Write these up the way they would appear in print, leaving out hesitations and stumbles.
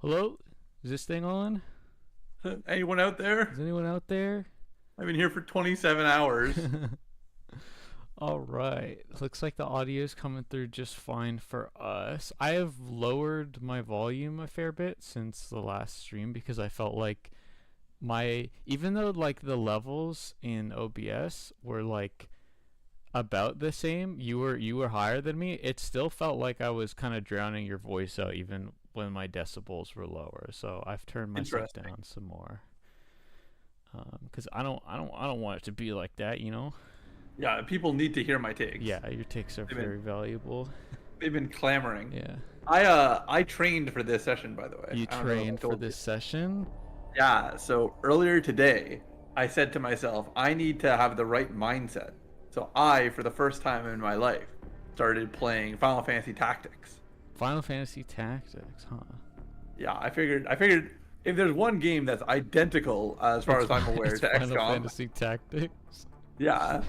Hello? Is this thing on? Anyone out there? Is anyone out there? I've been here for 27 hours. All right. Looks like the audio is coming through just fine for us. I have lowered my volume a fair bit since the last stream because I felt like even though like the levels in OBS were like about the same, you were higher than me, it still felt like I was kind of drowning your voice out even when my decibels were lower. So I've turned myself down some more. Because I don't want it to be like that, you know. Yeah, people need to hear my takes. Yeah, your takes are very valuable. They've been clamoring. Yeah. I trained for this session, by the way. You trained for this session? Yeah. So earlier today, I said to myself, I need to have the right mindset. So I, for the first time in my life, started playing Final Fantasy Tactics. Final Fantasy Tactics, huh? Yeah, I figured if there's one game that's identical as far as I'm aware to XCOM. Final Fantasy Tactics. Yeah.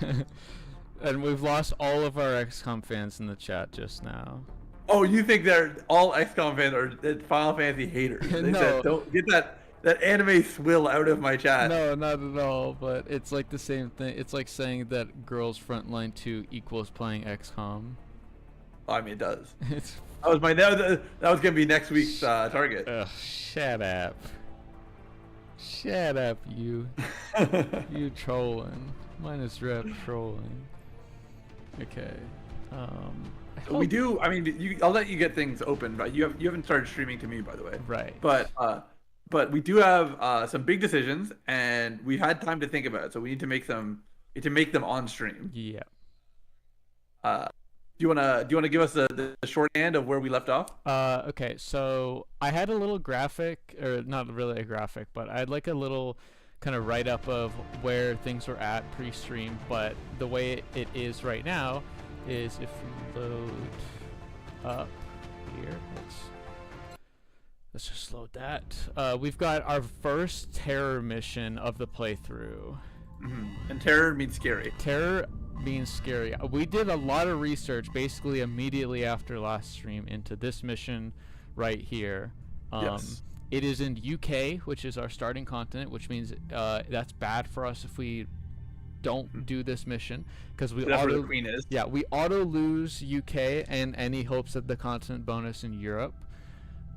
And we've lost all of our XCOM fans in the chat just now. Oh, you think they're all XCOM fans are Final Fantasy haters? They No. said, don't get that anime swill out of my chat. No, not at all. But it's like the same thing. It's like saying that Girls Frontline 2 equals playing XCOM. I mean, it does. It's that was gonna be next week's target. Ugh, shut up. Shut up, you. You trolling. Minus rep trolling. Okay. We do. I mean, I'll let you get things open, but you haven't started streaming to me, by the way. Right. But we do have some big decisions, and we've had time to think about it. So we need to make them on stream. Yeah. Do you wanna give us the shorthand of where we left off? Okay. So I had a little graphic, or not really a graphic, but I had like a little kind of write up of where things were at pre-stream. But the way it is right now is if we load up here, let's just load that. We've got our first terror mission of the playthrough. Mm-hmm. And terror means scary. Terror means scary. We did a lot of research basically immediately after last stream into this mission right here. Yes. It is in UK, which is our starting continent, which means that's bad for us if we don't do this mission, because we That's where the Queen is. Yeah, we auto lose UK and any hopes of the continent bonus in Europe.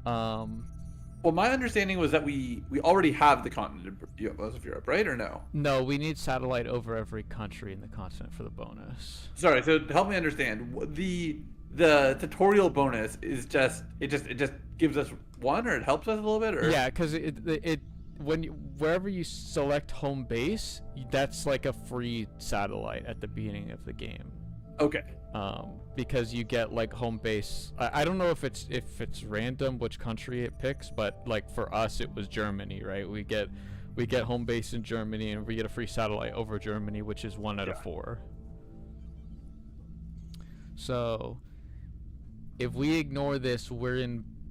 Well, my understanding was that we already have the continent of Europe, right, or no? No, we need satellite over every country in the continent for the bonus. Sorry, so help me understand. the tutorial bonus is just gives us one, or it helps us a little bit, or Yeah, because it when wherever you select home base, that's like a free satellite at the beginning of the game. okay. Because you get like home base. I don't know if it's random which country it picks, but like for us it was Germany, right? We get home base in Germany, and we get a free satellite over Germany, which is 1 out of 4. So if we ignore this, we're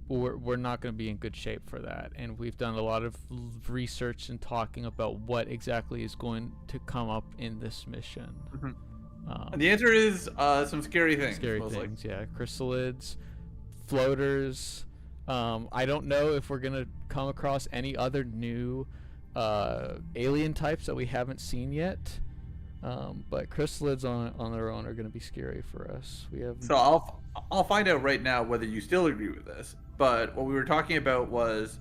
not going to be in good shape for that. And we've done a lot of research and talking about what exactly is going to come up in this mission. And the answer is some scary things. Yeah. Chrysalids, floaters. I don't know if we're going to come across any other new alien types that we haven't seen yet. But chrysalids on their own are going to be scary for us. So I'll find out right now whether you still agree with this. But what we were talking about was,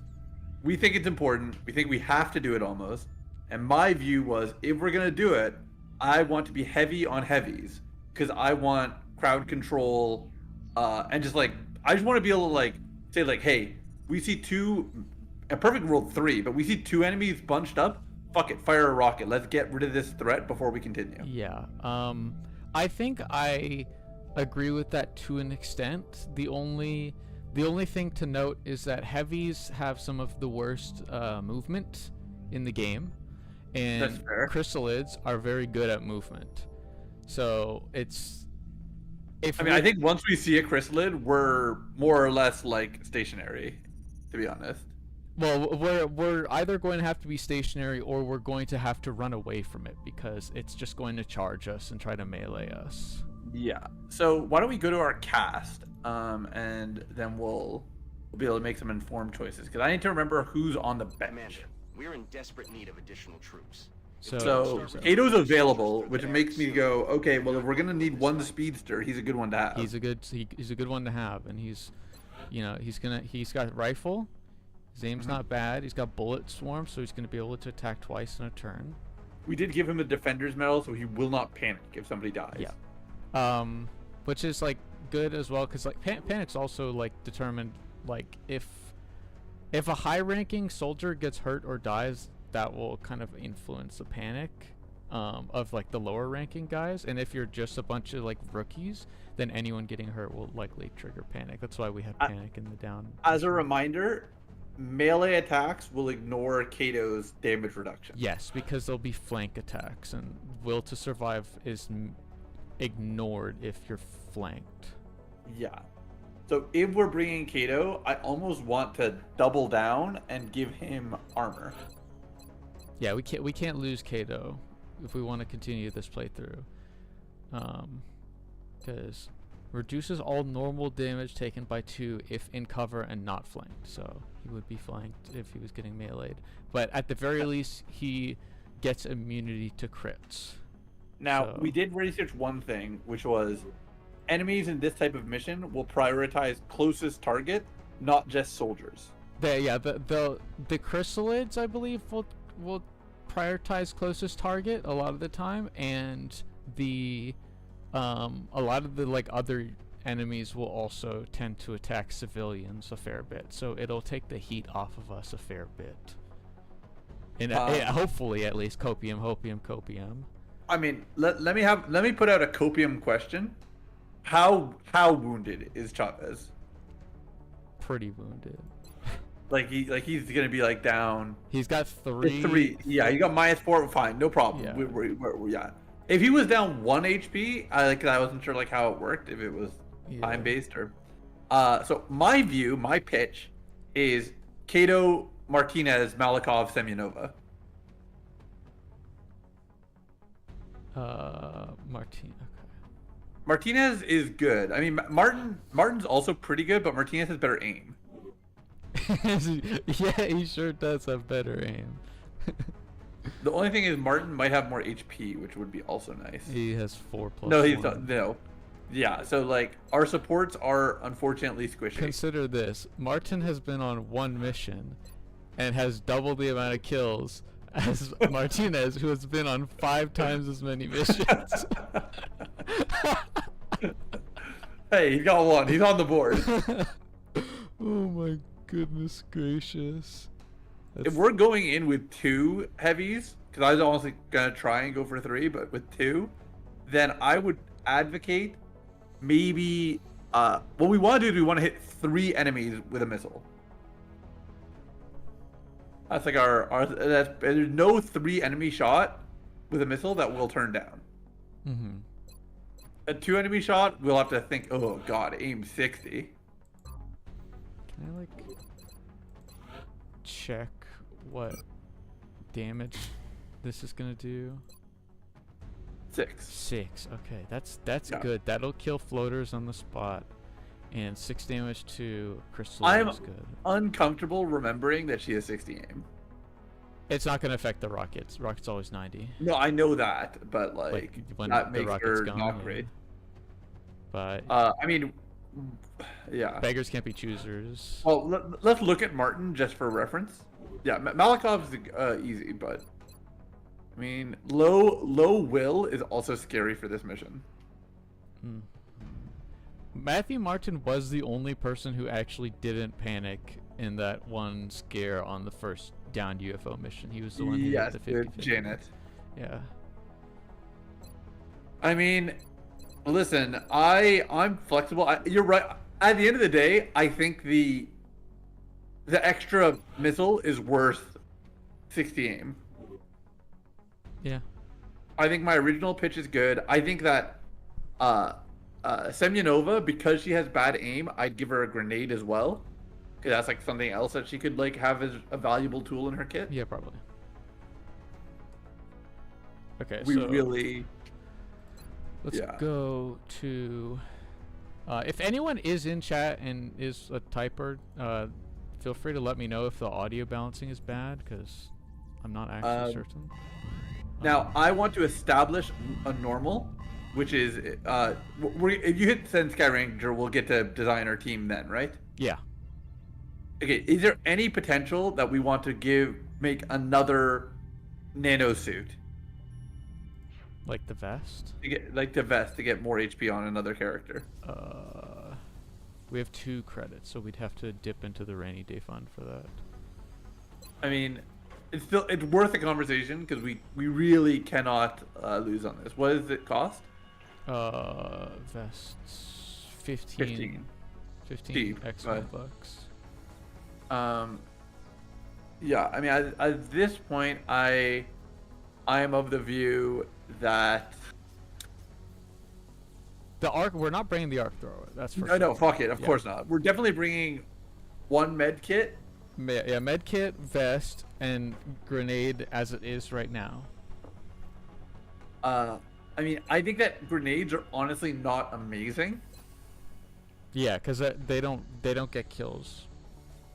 we think it's important. We think we have to do it almost. And my view was, if we're going to do it, I want to be heavy on heavies, because I want crowd control, and just like, I just want to be able to like say like, hey, we see a perfect world 3, but we see 2 enemies bunched up. Fuck it, fire a rocket. Let's get rid of this threat before we continue. Yeah. I think I agree with that to an extent. The only thing to note is that heavies have some of the worst movement in the game, and That's fair. chrysalids are very good at movement. So it's I think once we see a chrysalid, we're more or less like stationary, to be honest. Well, we're either going to have to be stationary, or we're going to have to run away from it, because it's just going to charge us and try to melee us. Yeah. So why don't we go to our cast, and then we'll be able to make some informed choices, because I need to remember who's on the bench. Commander, we're in desperate need of additional troops. So Kato's available, which makes me go, okay, well, if we're gonna need one speedster, he's a good one to have. He's a good one to have, and he's got rifle. His aim's not bad. He's got bullet swarm, so he's going to be able to attack twice in a turn. We did give him a defender's medal, so he will not panic if somebody dies. Yeah. Which is like good as well, because like panic's also like determined, like if a high-ranking soldier gets hurt or dies, that will kind of influence the panic of like the lower-ranking guys. And if you're just a bunch of like rookies, then anyone getting hurt will likely trigger panic. That's why we have panic in the down. As a reminder, melee attacks will ignore Kato's damage reduction. Yes, because there'll be flank attacks, and will to survive is ignored if you're flanked. Yeah. So if we're bringing Kato, I almost want to double down and give him armor. Yeah, we can't lose Kato if we want to continue this playthrough. Because reduces all normal damage taken by 2 if in cover and not flanked. So he would be flanked if he was getting meleeed. But at the very least, he gets immunity to crits. Now, we did research one thing, which was enemies in this type of mission will prioritize closest target, not just soldiers. The chrysalids, I believe, will prioritize closest target a lot of the time, and a lot of the like other enemies will also tend to attack civilians a fair bit, so it'll take the heat off of us a fair bit. And hopefully, at least copium. I mean, let me put out a copium question. How wounded is Chavez? Pretty wounded. Like he's gonna be like down. He's got 3. 3. Yeah, you got -4. Fine, no problem. Yeah. Yeah. If he was down 1 HP, I wasn't sure like how it worked, if it was time based or. So my pitch is Kato, Martinez, Malikov, Semyonova. Martinez is good. I mean, Martin's also pretty good, but Martinez has better aim. Yeah, he sure does have better aim. The only thing is Martin might have more HP, which would be also nice. He has 4+. No, he's not. No. Yeah, so like our supports are unfortunately squishy. Consider this: Martin has been on 1 mission and has double the amount of kills as Martinez, who has been on 5 times as many missions. Hey, he got one. He's on the board. Oh my goodness gracious. If we're going in with 2 heavies, because I was honestly gonna try and go for 3, but with 2, then I would advocate maybe what we want to do is we want to hit 3 enemies with a missile. That's like there's no 3 enemy shot with a missile that will turn down. Mm-hmm. A 2 enemy shot, we'll have to think, oh god, aim 60. Can I like check what damage this is gonna do? 6. 6. Okay, that's Yeah. good. That'll kill floaters on the spot, and 6 damage to crystal I'm is good. uncomfortable remembering that she has 60 aim. It's not gonna affect the rockets. Rockets always 90. No, I know that, but like when that the makes rocket's her gone, not yeah. great. But I mean, yeah. beggars can't be choosers. Well, let's look at Martin just for reference. Yeah, Malakov's easy, but I mean, low will is also scary for this mission. Mm. Matthew Martin was the only person who actually didn't panic in that one scare on the first downed UFO mission. He was the one who Yes, hit the with 50-50. Janet. Yeah. I mean, listen, I'm flexible. You're right. At the end of the day, I think the extra missile is worth 60 aim. Yeah. I think my original pitch is good. I think that Semyonova, because she has bad aim, I'd give her a grenade as well. Because that's like something else that she could like have as a valuable tool in her kit. Yeah, probably. Okay, We so really. let's yeah. go to. If anyone is in chat and is a typer, feel free to let me know if the audio balancing is bad, because I'm not actually certain. Now, I want to establish a normal, which is if you hit send Sky Ranger, we'll get to design our team then, right? Yeah. Okay, is there any potential that we want to make another nano suit? Like the vest? To get, like the vest to get more HP on another character. We have 2 credits, so we'd have to dip into the rainy day fund for that. I mean, it's worth a conversation because we really cannot lose on this. What does it cost? Vests 15 Steve, XCOM bucks. Yeah, I mean, at this point, I am of the view that The arc, we're not bringing the arc thrower. That's for no, sure. fuck it, of Yeah. course not. We're definitely bringing 1 med kit. Yeah, med kit, vest, and grenade as it is right now. I mean, I think that grenades are honestly not amazing. Yeah, because they don't get kills.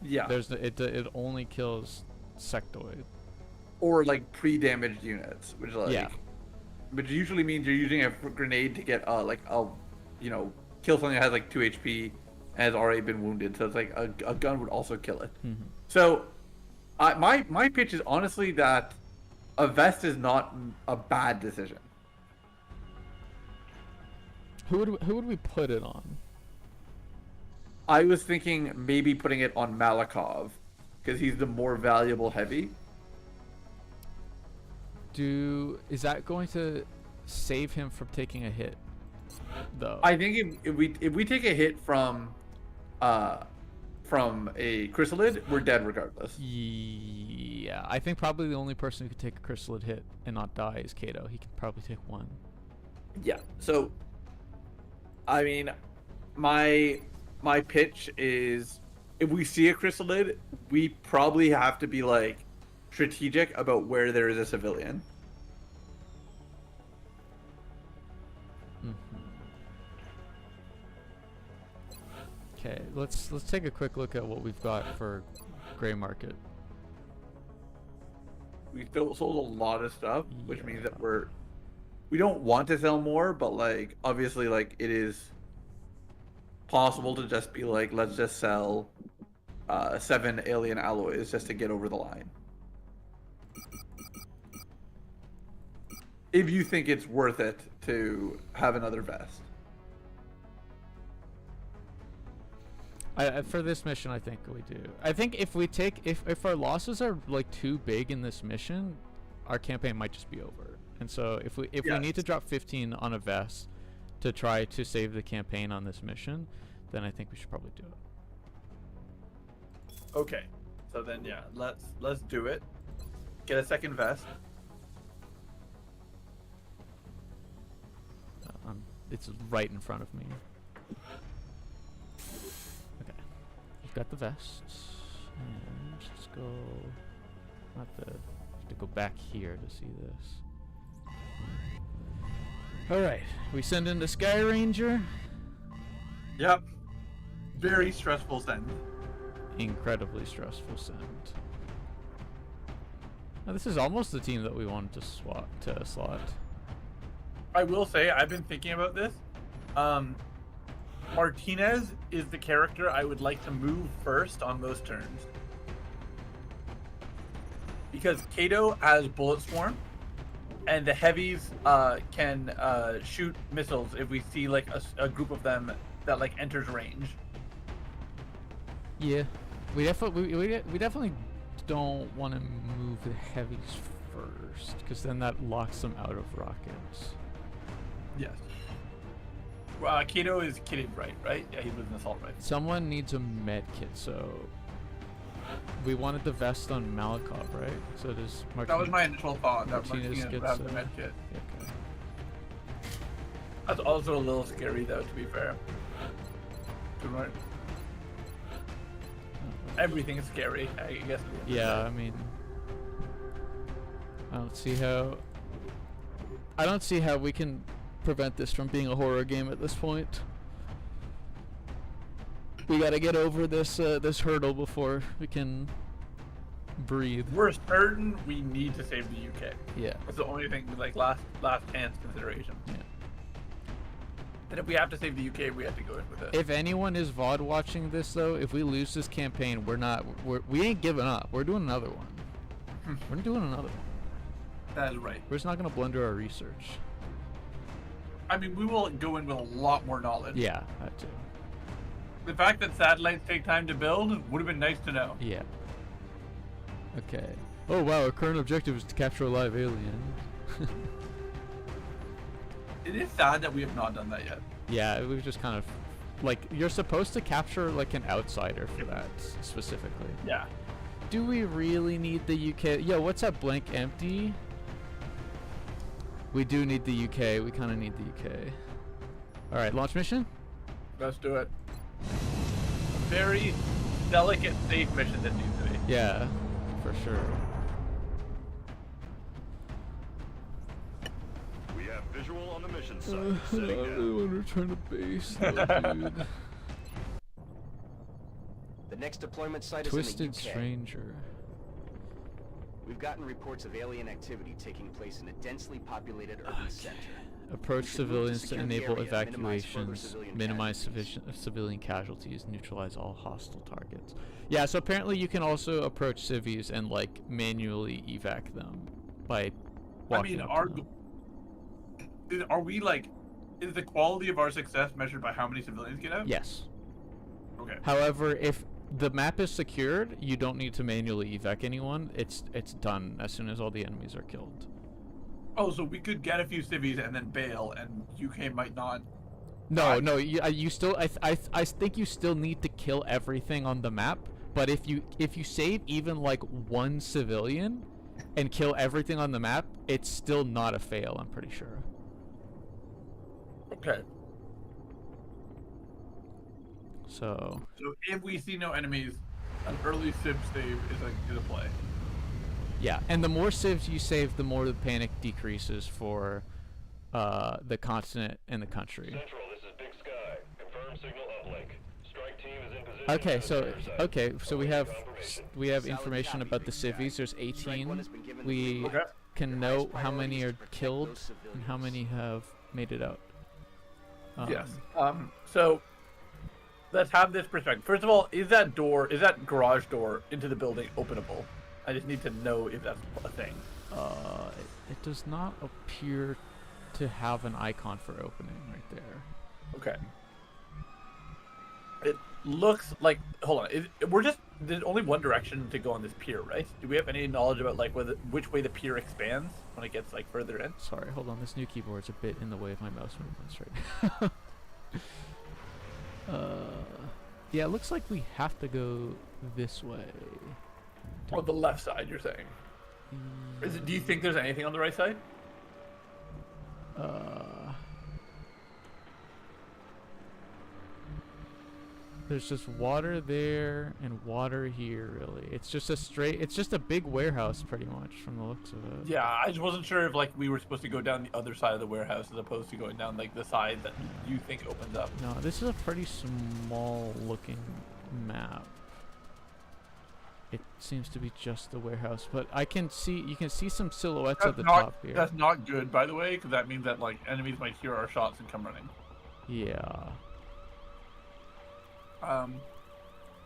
Yeah, It only kills sectoid. or like pre-damaged units, which Yeah. which usually means you're using a grenade to get kill something that has like 2 HP and has already been wounded. So it's like a gun would also kill it. Mm-hmm. So, my pitch is honestly that a vest is not a bad decision. Who would we put it on? I was thinking maybe putting it on Malikov because he's the more valuable heavy. Is that going to save him from taking a hit, though? I think if we take a hit from a chrysalid, we're dead regardless. Yeah, I think probably the only person who could take a chrysalid hit and not die is Kato. He can probably take 1. Yeah. So, I mean, my pitch is if we see a chrysalid, we probably have to be like strategic about where there is a civilian. Okay, let's take a quick look at what we've got for gray market. We sold a lot of stuff, which means that Yeah. we don't want to sell more, but like obviously like it is possible to just be like, let's just sell 7 alien alloys just to get over the line. If you think it's worth it to have another vest. For this mission, I think we do. I think if we take if our losses are like too big in this mission, our campaign might just be over. And so if we need to drop 15 on a vest to try to save the campaign on this mission, then I think we should probably do it. Okay. So then yeah, let's do it. Get a second vest. It's right in front of me. Okay. We've got the vests. And let's go. Have to go back here to see this. Alright. We send in the Sky Ranger. Yep. Very stressful send. Incredibly stressful send. Now, this is almost the team that we wanted to slot. I will say, I've been thinking about this. Martinez is the character I would like to move first on those turns. Because Kato has Bullet Swarm, and the heavies can shoot missiles if we see like a group of them that like enters range. Yeah, we definitely don't want to move the heavies first, because then that locks them out of rockets. Yes. Kato is kitted right? Yeah, he was an assault rifle. Someone needs a med kit, so we wanted the vest on Malikov, right? So does Martinez. That was my initial thought. That Martinez would have the med kit. Okay. That's also a little scary, though, to be fair. Right. Everything is scary, I guess. Yeah, I mean, I don't see how we can prevent this from being a horror game at this point. We gotta get over this this hurdle before we can breathe. We're certain we need to save the UK. Yeah. That's the only thing, like last chance consideration. Yeah. And if we have to save the UK, we have to go in with it. If anyone is VOD watching this, though, if we lose this campaign, we ain't giving up. We're doing another one. We're doing another one. That is right. We're just not gonna blunder our research. I mean, we will go in with a lot more knowledge. Yeah, that too. The fact that satellites take time to build would have been nice to know. Yeah. Okay. Oh wow, our current objective is to capture a live alien. It is sad that we have not done that yet. Yeah, we've just kind of, like, you're supposed to capture like an outsider for that specifically. Yeah. Do we really need the UK? Yo, what's that blank empty? We do need the UK. We kind of need the UK. All right, launch mission. Let's do it. A very delicate, safe mission that needs to be. Yeah, for sure. We have visual on the mission site. Setting I down. want to return to base, though, dude. The next deployment site Twisted is in the UK. Stranger. We've gotten reports of alien activity taking place in a densely populated urban center. Approach We should move to civilians to secure the enable area, minimize further evacuations, civilian minimize casualties. civilian casualties, neutralize all hostile targets. Yeah, so apparently you can also approach civies and like manually evac them by walking up to them. Are we like, is the quality of our success measured by how many civilians get out? Yes. Okay. However, if the map is secured, you don't need to manually evac anyone. It's done as soon as all the enemies are killed. Oh, so we could get a few civvies and then bail, and UK might not. No, no, you still. I think you still need to kill everything on the map. But if you save even like one civilian, and kill everything on the map, it's still not a fail. I'm pretty sure. Okay. So if we see no enemies, an early civ save is a play. yeah, and the more civs you save, the more the panic decreases for the continent and the country. Central, this is Big Sky. Confirm signal uplink. Strike team is in position. Okay, so we have information about the civvies. There's 18. We can know how many are killed and how many have made it out. Yes. So let's have this perspective. First of all, is that garage door into the building openable? I just need to know if that's a thing. It does not appear to have an icon for opening right there. Okay. looks like. Hold on, we're just there's only one direction to go on this pier, right? Do we have any knowledge about like which way the pier expands when it gets like further in? Sorry, hold on. This new keyboard's a bit in the way of my mouse movements right now. Yeah, it looks like we have to go this way. On the left side, you're saying? Do you think there's anything on the right side? There's just water there and water here, really. It's just a big warehouse, pretty much, from the looks of it. Yeah, I just wasn't sure if like we were supposed to go down the other side of the warehouse as opposed to going down like the side that you think opens up. No, this is a pretty small-looking map. It seems to be just the warehouse, but you can see some silhouettes at the top here. That's not good, by the way, because that means that like enemies might hear our shots and come running. Yeah.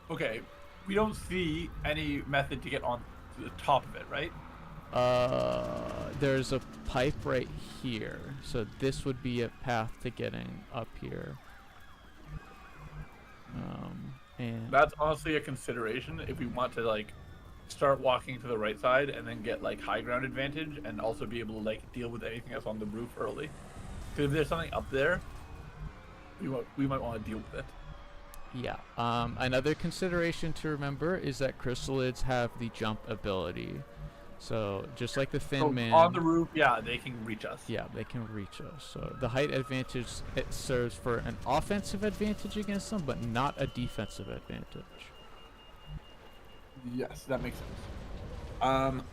Okay, we don't see any method to get on to the top of it, right? There's a pipe right here, so this would be a path to getting up here. And That's honestly a consideration if we want to like start walking to the right side and then get like high ground advantage and also be able to like deal with anything that's on the roof early. Because if there's something up there, we might want to deal with it. yeah. Another consideration to remember is that chrysalids have the jump ability. So just like the Thin Man on the roof, yeah, they can reach us. Yeah, they can reach us. So the height advantage, it serves for an offensive advantage against them, but not a defensive advantage. Yes, that makes sense.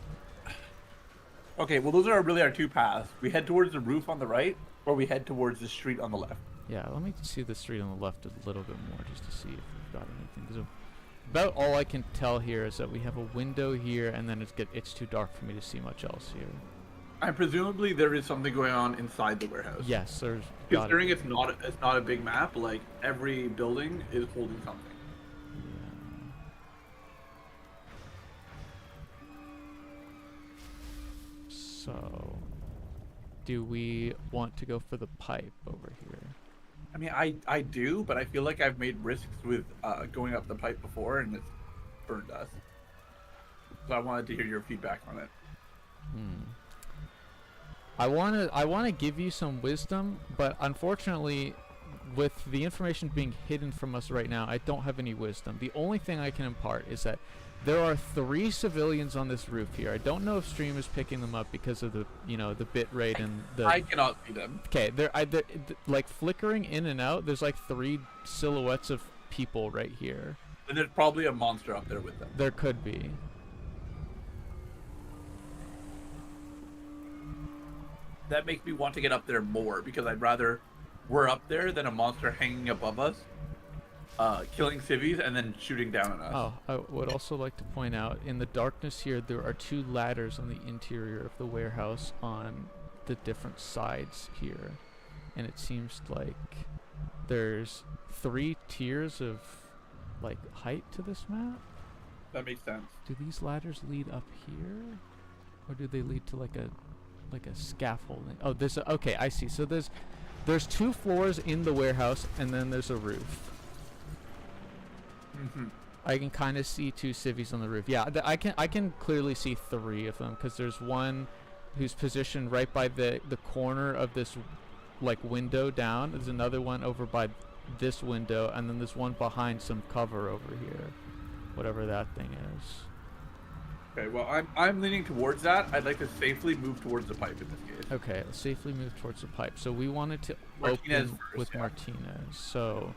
Okay, well those are really our two paths. We head towards the roof on the right, or we head towards the street on the left. Yeah, let me see the street on the left a little bit more just to see if we've got anything. 'Cause about all I can tell here is that we have a window here, and then it's too dark for me to see much else here. And presumably there is something going on inside the warehouse. Yes, there's. Considering it's not a big map, like every building is holding something. Yeah. So, do we want to go for the pipe over here? I mean, I do, but I feel like I've made risks with going up the pipe before, and it's burned us. So I wanted to hear your feedback on it. I want to give you some wisdom, but unfortunately, with the information being hidden from us right now, I don't have any wisdom. The only thing I can impart is that there are 3 civilians on this roof here. I don't know if stream is picking them up because of the the bit rate and the. I cannot see them. Okay, they're like flickering in and out. There's like 3 silhouettes of people right here. And there's probably a monster up there with them. There could be. That makes me want to get up there more because I'd rather we're up there than a monster hanging above us, killing civvies and then shooting down on us. Oh, I would also like to point out, in the darkness here, there are 2 ladders on the interior of the warehouse on the different sides here. And it seems like there's 3 tiers of, like, height to this map. That makes sense. Do these ladders lead up here? Or do they lead to, like a scaffolding? Oh, okay, I see. So there's 2 floors in the warehouse, and then there's a roof. I can kind of see 2 civvies on the roof. Yeah, I can clearly see 3 of them because there's one who's positioned right by the corner of this like window down. There's another one over by this window, and then there's one behind some cover over here, whatever that thing is. Okay, well I'm leaning towards that. I'd like to safely move towards the pipe in this case. Okay, let's safely move towards the pipe. So we wanted to Martinez open first, with yeah. Martinez. So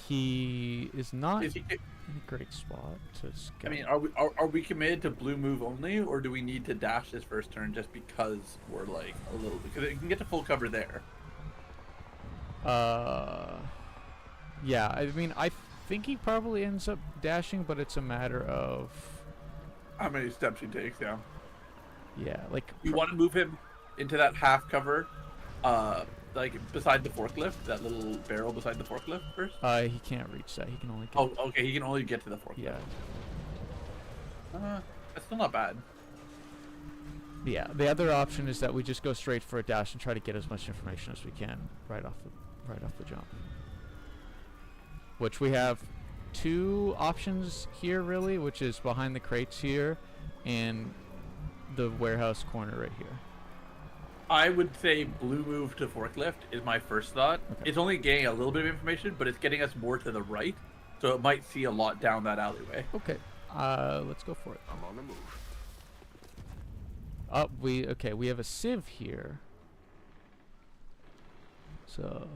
he is not Is he, in a great spot to scout. I mean, are we committed to blue move only, or do we need to dash this first turn just because we're like a little, because it can get to full cover there? Yeah, I mean, I think he probably ends up dashing, but it's a matter of How many steps he takes, yeah. yeah, like We want to move him into that half cover, like beside the forklift, that little barrel beside the forklift first. he can't reach that. He can only get Oh, okay, he can only get to the forklift. yeah. That's still not bad. Yeah, the other option is that we just go straight for a dash and try to get as much information as we can right off the jump. which we have two options here, really, which is behind the crates here and the warehouse corner right here. I would say blue move to forklift is my first thought. Okay. It's only getting a little bit of information, but it's getting us more to the right, so it might see a lot down that alleyway. Okay, let's go for it. I'm on the move. We have a sieve here. So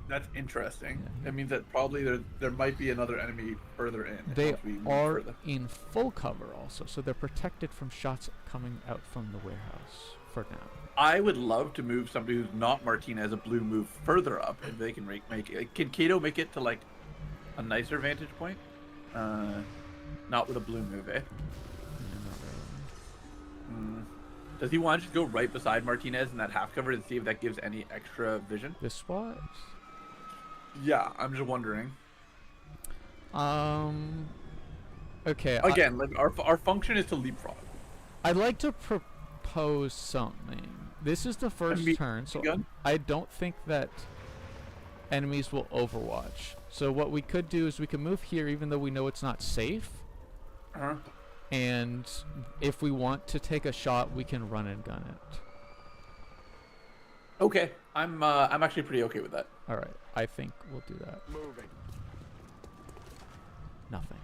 That's interesting. Yeah. That means that probably there might be another enemy further in. they once we move are further. in full cover also, so they're protected from shots coming out from the warehouse for now. I would love to move somebody who's not Martinez a blue move further up if they can make it. Like, can Kato make it to like a nicer vantage point? Not with a blue move, eh? Yeah, not really. Does he want to just go right beside Martinez in that half cover and see if that gives any extra vision? This spot? Yeah, I'm just wondering. Okay. Again, like our function is to leapfrog. I'd like to propose something. This is the first turn, so gun? I don't think that enemies will overwatch. So what we could do is we can move here even though we know it's not safe. Uh-huh. And if we want to take a shot, we can run and gun it. Okay, I'm actually pretty okay with that. All right, I think we'll do that. Moving. Nothing.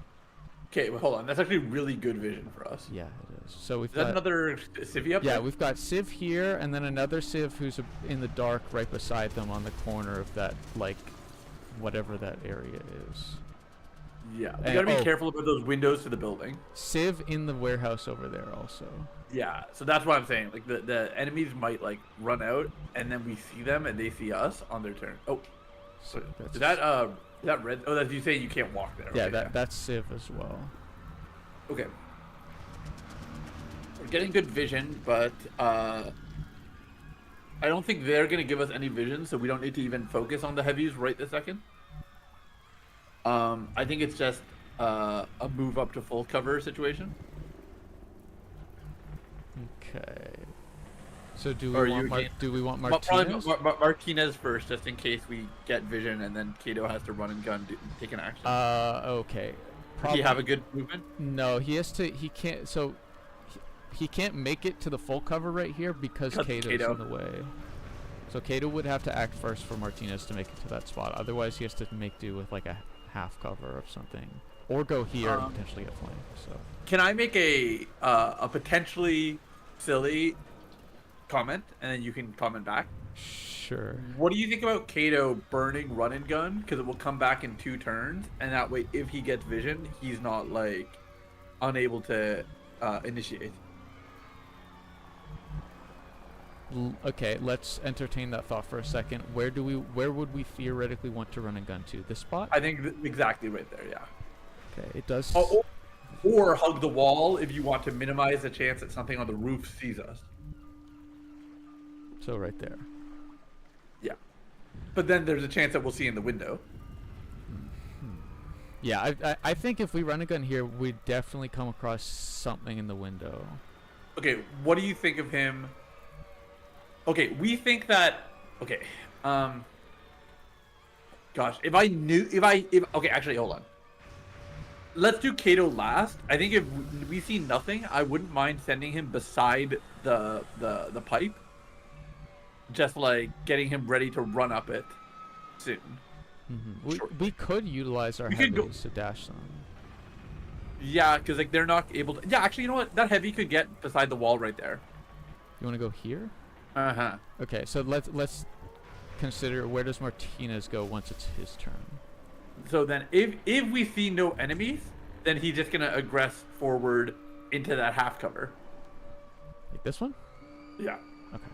Okay, well, hold on. That's actually really good vision for us. Yeah, it is. So we've Is that got another civvy up yeah, there? we've got Civ here, and then another Civ who's in the dark right beside them on the corner of that, like, whatever that area is. Yeah, we And- gotta be oh. careful about those windows to the building. Civ in the warehouse over there also. Yeah, so that's what I'm saying. Like the enemies might like run out, and then we see them, and they see us on their turn. Oh, So that's is that red? Oh, that's you saying you can't walk there. yeah, okay, that's Civ as well. Okay. We're getting good vision, but I don't think they're gonna give us any vision, so we don't need to even focus on the heavies right this second. I think it's just a move up to full cover situation. Okay. So do Or we you want again- do we want But probably Martinez? Martinez first, just in case we get vision, and then Kato has to run and gun, take an action. Okay. Does he have a good movement? No, he has to. He can't. So he can't make it to the full cover right here because Because Kato's Kato. in the way. So Kato would have to act first for Martinez to make it to that spot. Otherwise, he has to make do with like a half cover of something, or go here and potentially get flanked. So Can I make a potentially silly comment, and then you can comment back? sure. What do you think about Kato burning run and gun? Because it will come back in 2 turns, and that way, if he gets vision, he's not like unable to initiate. Okay, let's entertain that thought for a second. Where would we theoretically want to run and gun to? This spot? I think exactly right there. Yeah. Okay, it does. Oh, or hug the wall if you want to minimize the chance that something on the roof sees us. So right there. Yeah. But then there's a chance that we'll see in the window. Yeah, I think if we run a gun here, we'd definitely come across something in the window. Okay, what do you think of him? Okay, we think that. Okay, gosh, if okay, actually, hold on. Let's do Kato last. I think if we see nothing, I wouldn't mind sending him beside the pipe. Just like getting him ready to run up it soon. We could utilize our We could go- heavies to dash them. Yeah, because like they're not able to. Yeah, actually, you know what? That heavy could get beside the wall right there. You want to go here? Uh-huh. Okay, so let's consider where does Martinez go once it's his turn. So then, if we see no enemies, then he's just gonna aggress forward into that half cover. Like this one? Yeah. Okay.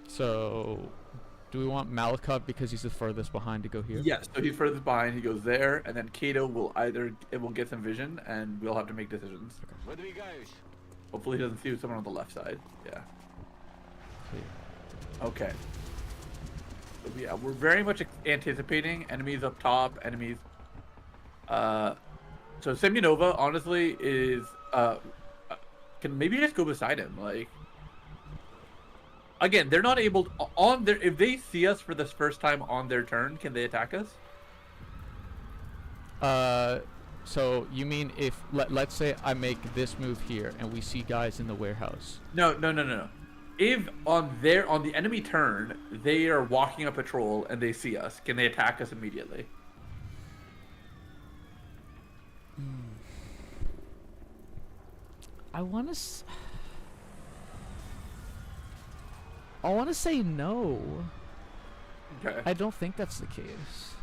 So, do we want Malakov because he's the furthest behind to go here? Yes. So he's furthest behind. He goes there, and then Kato will get some vision, and we'll have to make decisions. Where do we go? Hopefully, he doesn't see someone on the left side. Yeah. Okay. So yeah, we're very much anticipating enemies up top. Enemies. So Semyonova honestly is can maybe just go beside him. Like, again, they're not able to, if they see us for this first time on their turn, can they attack us? So you mean if let's say I make this move here and we see guys in the warehouse? No. If on the enemy turn they are walking a patrol and they see us, can they attack us immediately? I want to say no. Okay. I don't think that's the case.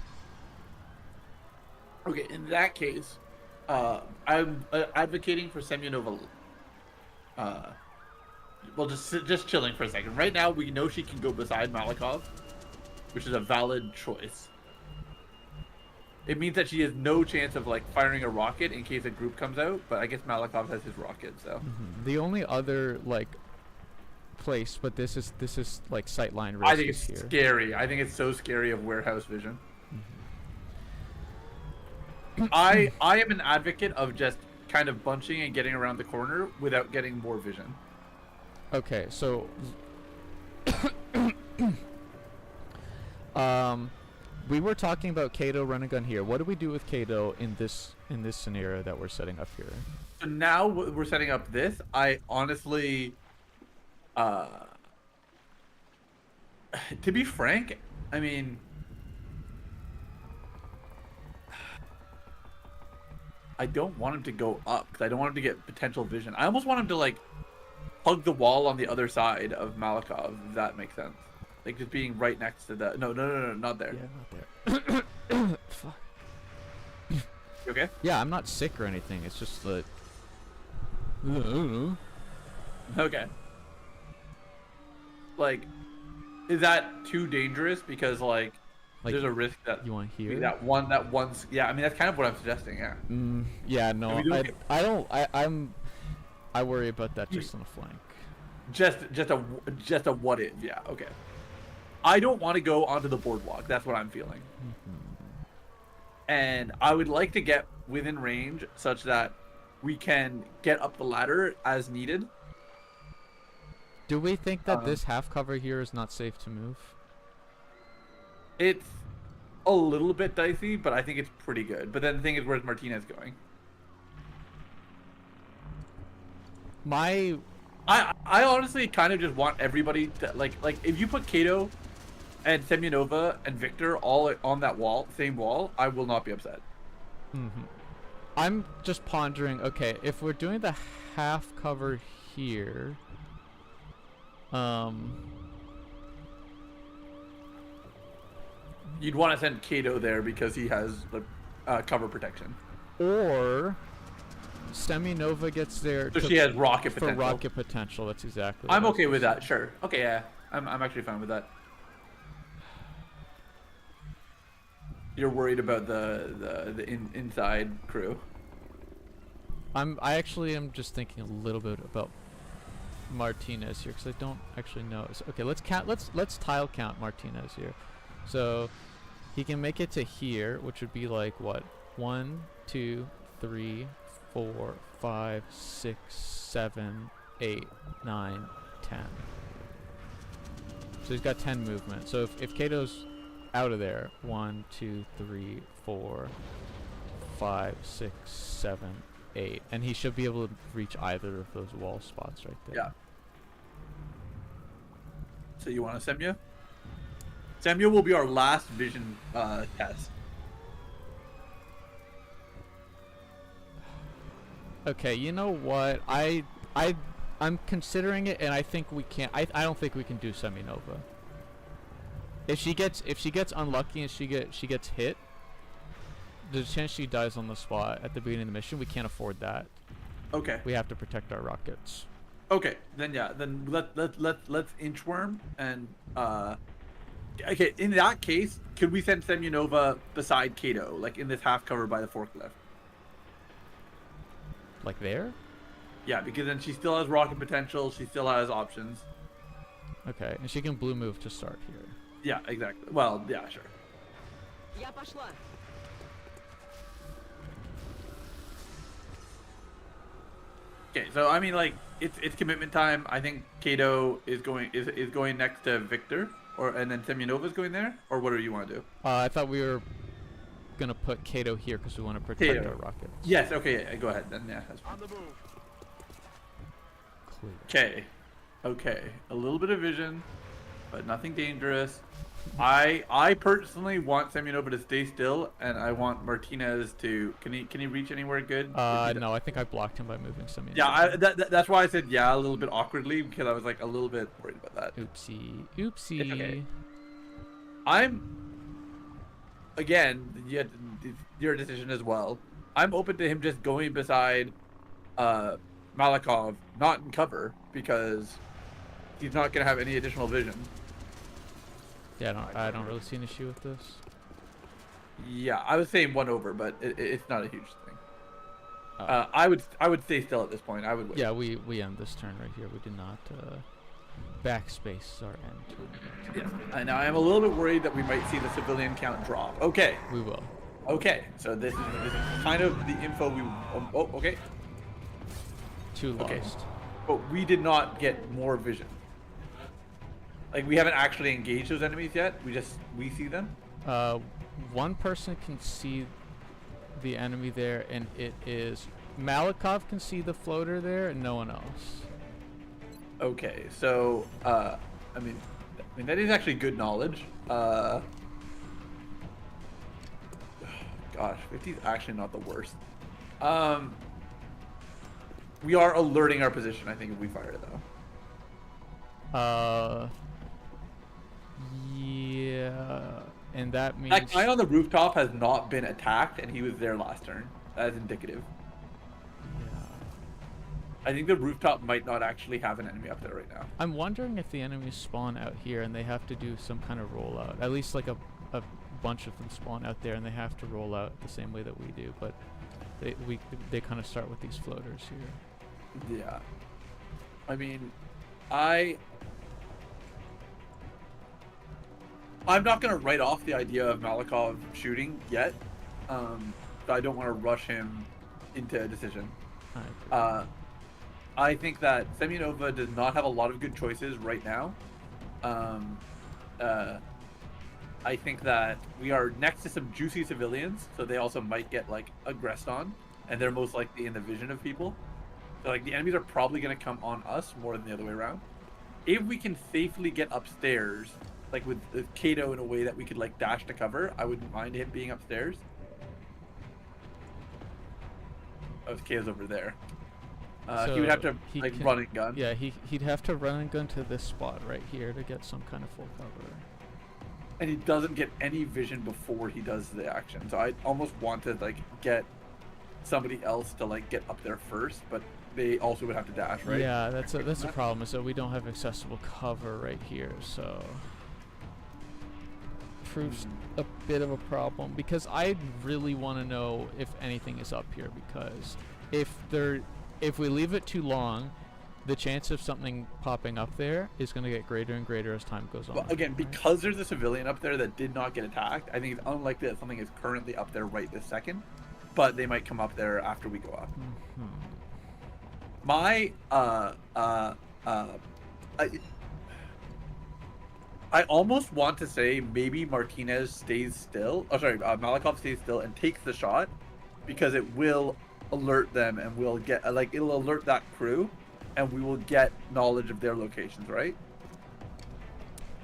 Okay, in that case, I'm advocating for Semyonova. Well, just chilling for a second. Right now, we know she can go beside Malikov, which is a valid choice. It means that she has no chance of like firing a rocket in case a group comes out. But I guess Malikov has his rocket, so. The only other like place, but this is like sightline risk. I think it's here. scary. I think it's so scary of warehouse vision. I am an advocate of just kind of bunching and getting around the corner without getting more vision. Okay, so we were talking about Kato run and gun here. What do we do with Kato in this scenario that we're setting up here? So now we're setting up this. I honestly, to be frank, I mean, I don't want him to go up because I don't want him to get potential vision. I almost want him to like hug the wall on the other side of Malikov, if that makes sense. Like just being right next to the. No, not there. Yeah, not there. Fuck. You okay? Yeah, I'm not sick or anything. It's just that. Okay. Like, is that too dangerous? Because like there's a risk that you want here. that one's. Yeah, I mean that's kind of what I'm suggesting. Yeah. Yeah, no, Can we do I it? don't. I worry about that just on the flank. Just a what if. Yeah. Okay. I don't want to go onto the boardwalk. That's what I'm feeling. And I would like to get within range such that we can get up the ladder as needed. Do we think that this half cover here is not safe to move? It's a little bit dicey, but I think it's pretty good. But then the thing is, where's Martinez going? I honestly kind of just want everybody to like if you put Kato and Semyonova and Victor all on that wall, same wall, I will not be upset. I'm just pondering, okay, if we're doing the half cover here, You'd want to send Kato there because he has the cover protection. or Semyonova gets there So she has rocket for potential. rocket potential. That's exactly. I'm what I okay was with that. Sure. Okay. Yeah. I'm actually fine with that. You're worried about the inside crew. I actually am just thinking a little bit about Martinez here because I don't actually know. So, okay, let's count. Let's tile count Martinez here. So he can make it to here, which would be like what? 1, 2, 3, 4, 5, 6, 7, 8, 9, 10. So he's got 10 movement. So if Kato's out of there, 1, 2, 3, 4, 5, 6, 7, 8, and he should be able to reach either of those wall spots right there. Yeah. So you want a Semya? Semya will be our last vision test. Okay, you know what? I'm considering it, and I think we can't. I don't think we can do Semyonova. If she gets unlucky and she gets hit, there's a chance she dies on the spot at the beginning of the mission. We can't afford that. Okay. We have to protect our rockets. Okay. Then yeah. Then let's inchworm and Okay. In that case, could we send Semyonova beside Kato, like in this half cover by the forklift? Like there? Yeah, because then she still has rocket potential. She still has options. Okay, and she can blue move to start here. Yeah, exactly. Well, yeah, sure. Я пошла. Okay, so I mean, like, it's commitment time. I think Kato is going next to Victor, and then Semyonova's going there. Or what do you want to do? I thought we were gonna put Kato here because we want to protect Kato. our rockets. Yes. Okay. Yeah, go ahead then. Yeah. That's fine. On the move. Clear. Okay. Okay. A little bit of vision, but nothing dangerous. I personally want Semyonova to stay still, and I want Martinez to. Can he reach anywhere good? No, I think I blocked him by moving some. Yeah, that's why I said yeah a little bit awkwardly, because I was like a little bit worried about that. Oopsie. Oopsie. It's okay. I'm. Again, your decision as well. I'm open to him just going beside Malikov, not in cover, because he's not going to have any additional vision. Yeah, I don't really see an issue with this. Yeah, I was saying 1 over, but it's not a huge thing. Oh. I would stay still at this point. I would wait. Yeah, we end this turn right here. We did not backspace our end turn. Yes. And I am a little bit worried that we might see the civilian count drop. Okay. We will. Okay. So this is kind of the info we. Oh, okay. 2 lost. Okay. But we did not get more vision. Like, we haven't actually engaged those enemies yet. We see them. One person can see the enemy there, and it is Malikov can see the floater there, and no one else. Okay, so I mean that is actually good knowledge. Gosh, 50 is actually not the worst. We are alerting our position, I think, if we fire it though. Yeah, and that means That guy on the rooftop has not been attacked, and he was there last turn. That is indicative. yeah. I think the rooftop might not actually have an enemy up there right now. I'm wondering if the enemies spawn out here and they have to do some kind of rollout. At least like a bunch of them spawn out there and they have to roll out the same way that we do. But they kind of start with these floaters here. Yeah. I mean, I'm not going to write off the idea of Malikov shooting yet. So I don't want to rush him into a decision. I think that Semyonova does not have a lot of good choices right now. I think that we are next to some juicy civilians, so they also might get like aggressed on, and they're most likely in the vision of people. So like the enemies are probably going to come on us more than the other way around. If we can safely get upstairs, like with Kato in a way that we could like dash to cover, I wouldn't mind him being upstairs. Oh, Kato's over there. He would have to like run and gun. Yeah, he'd have to run and gun to this spot right here to get some kind of full cover. And he doesn't get any vision before he does the action. So I almost want to like get somebody else to like get up there first, but they also would have to dash, right? Yeah, that's a problem. So we don't have accessible cover right here. So proves a bit of a problem because I really want to know if anything is up here, because if we leave it too long, the chance of something popping up there is going to get greater and greater as time goes on. Well, again, because there's a civilian up there that did not get attacked, I think it's unlikely that something is currently up there right this second, but they might come up there after we go up. My I almost want to say maybe Martinez stays still. Oh, sorry, Malikov stays still and takes the shot, because it will alert them and we'll get like it'll alert that crew, and we will get knowledge of their locations, right?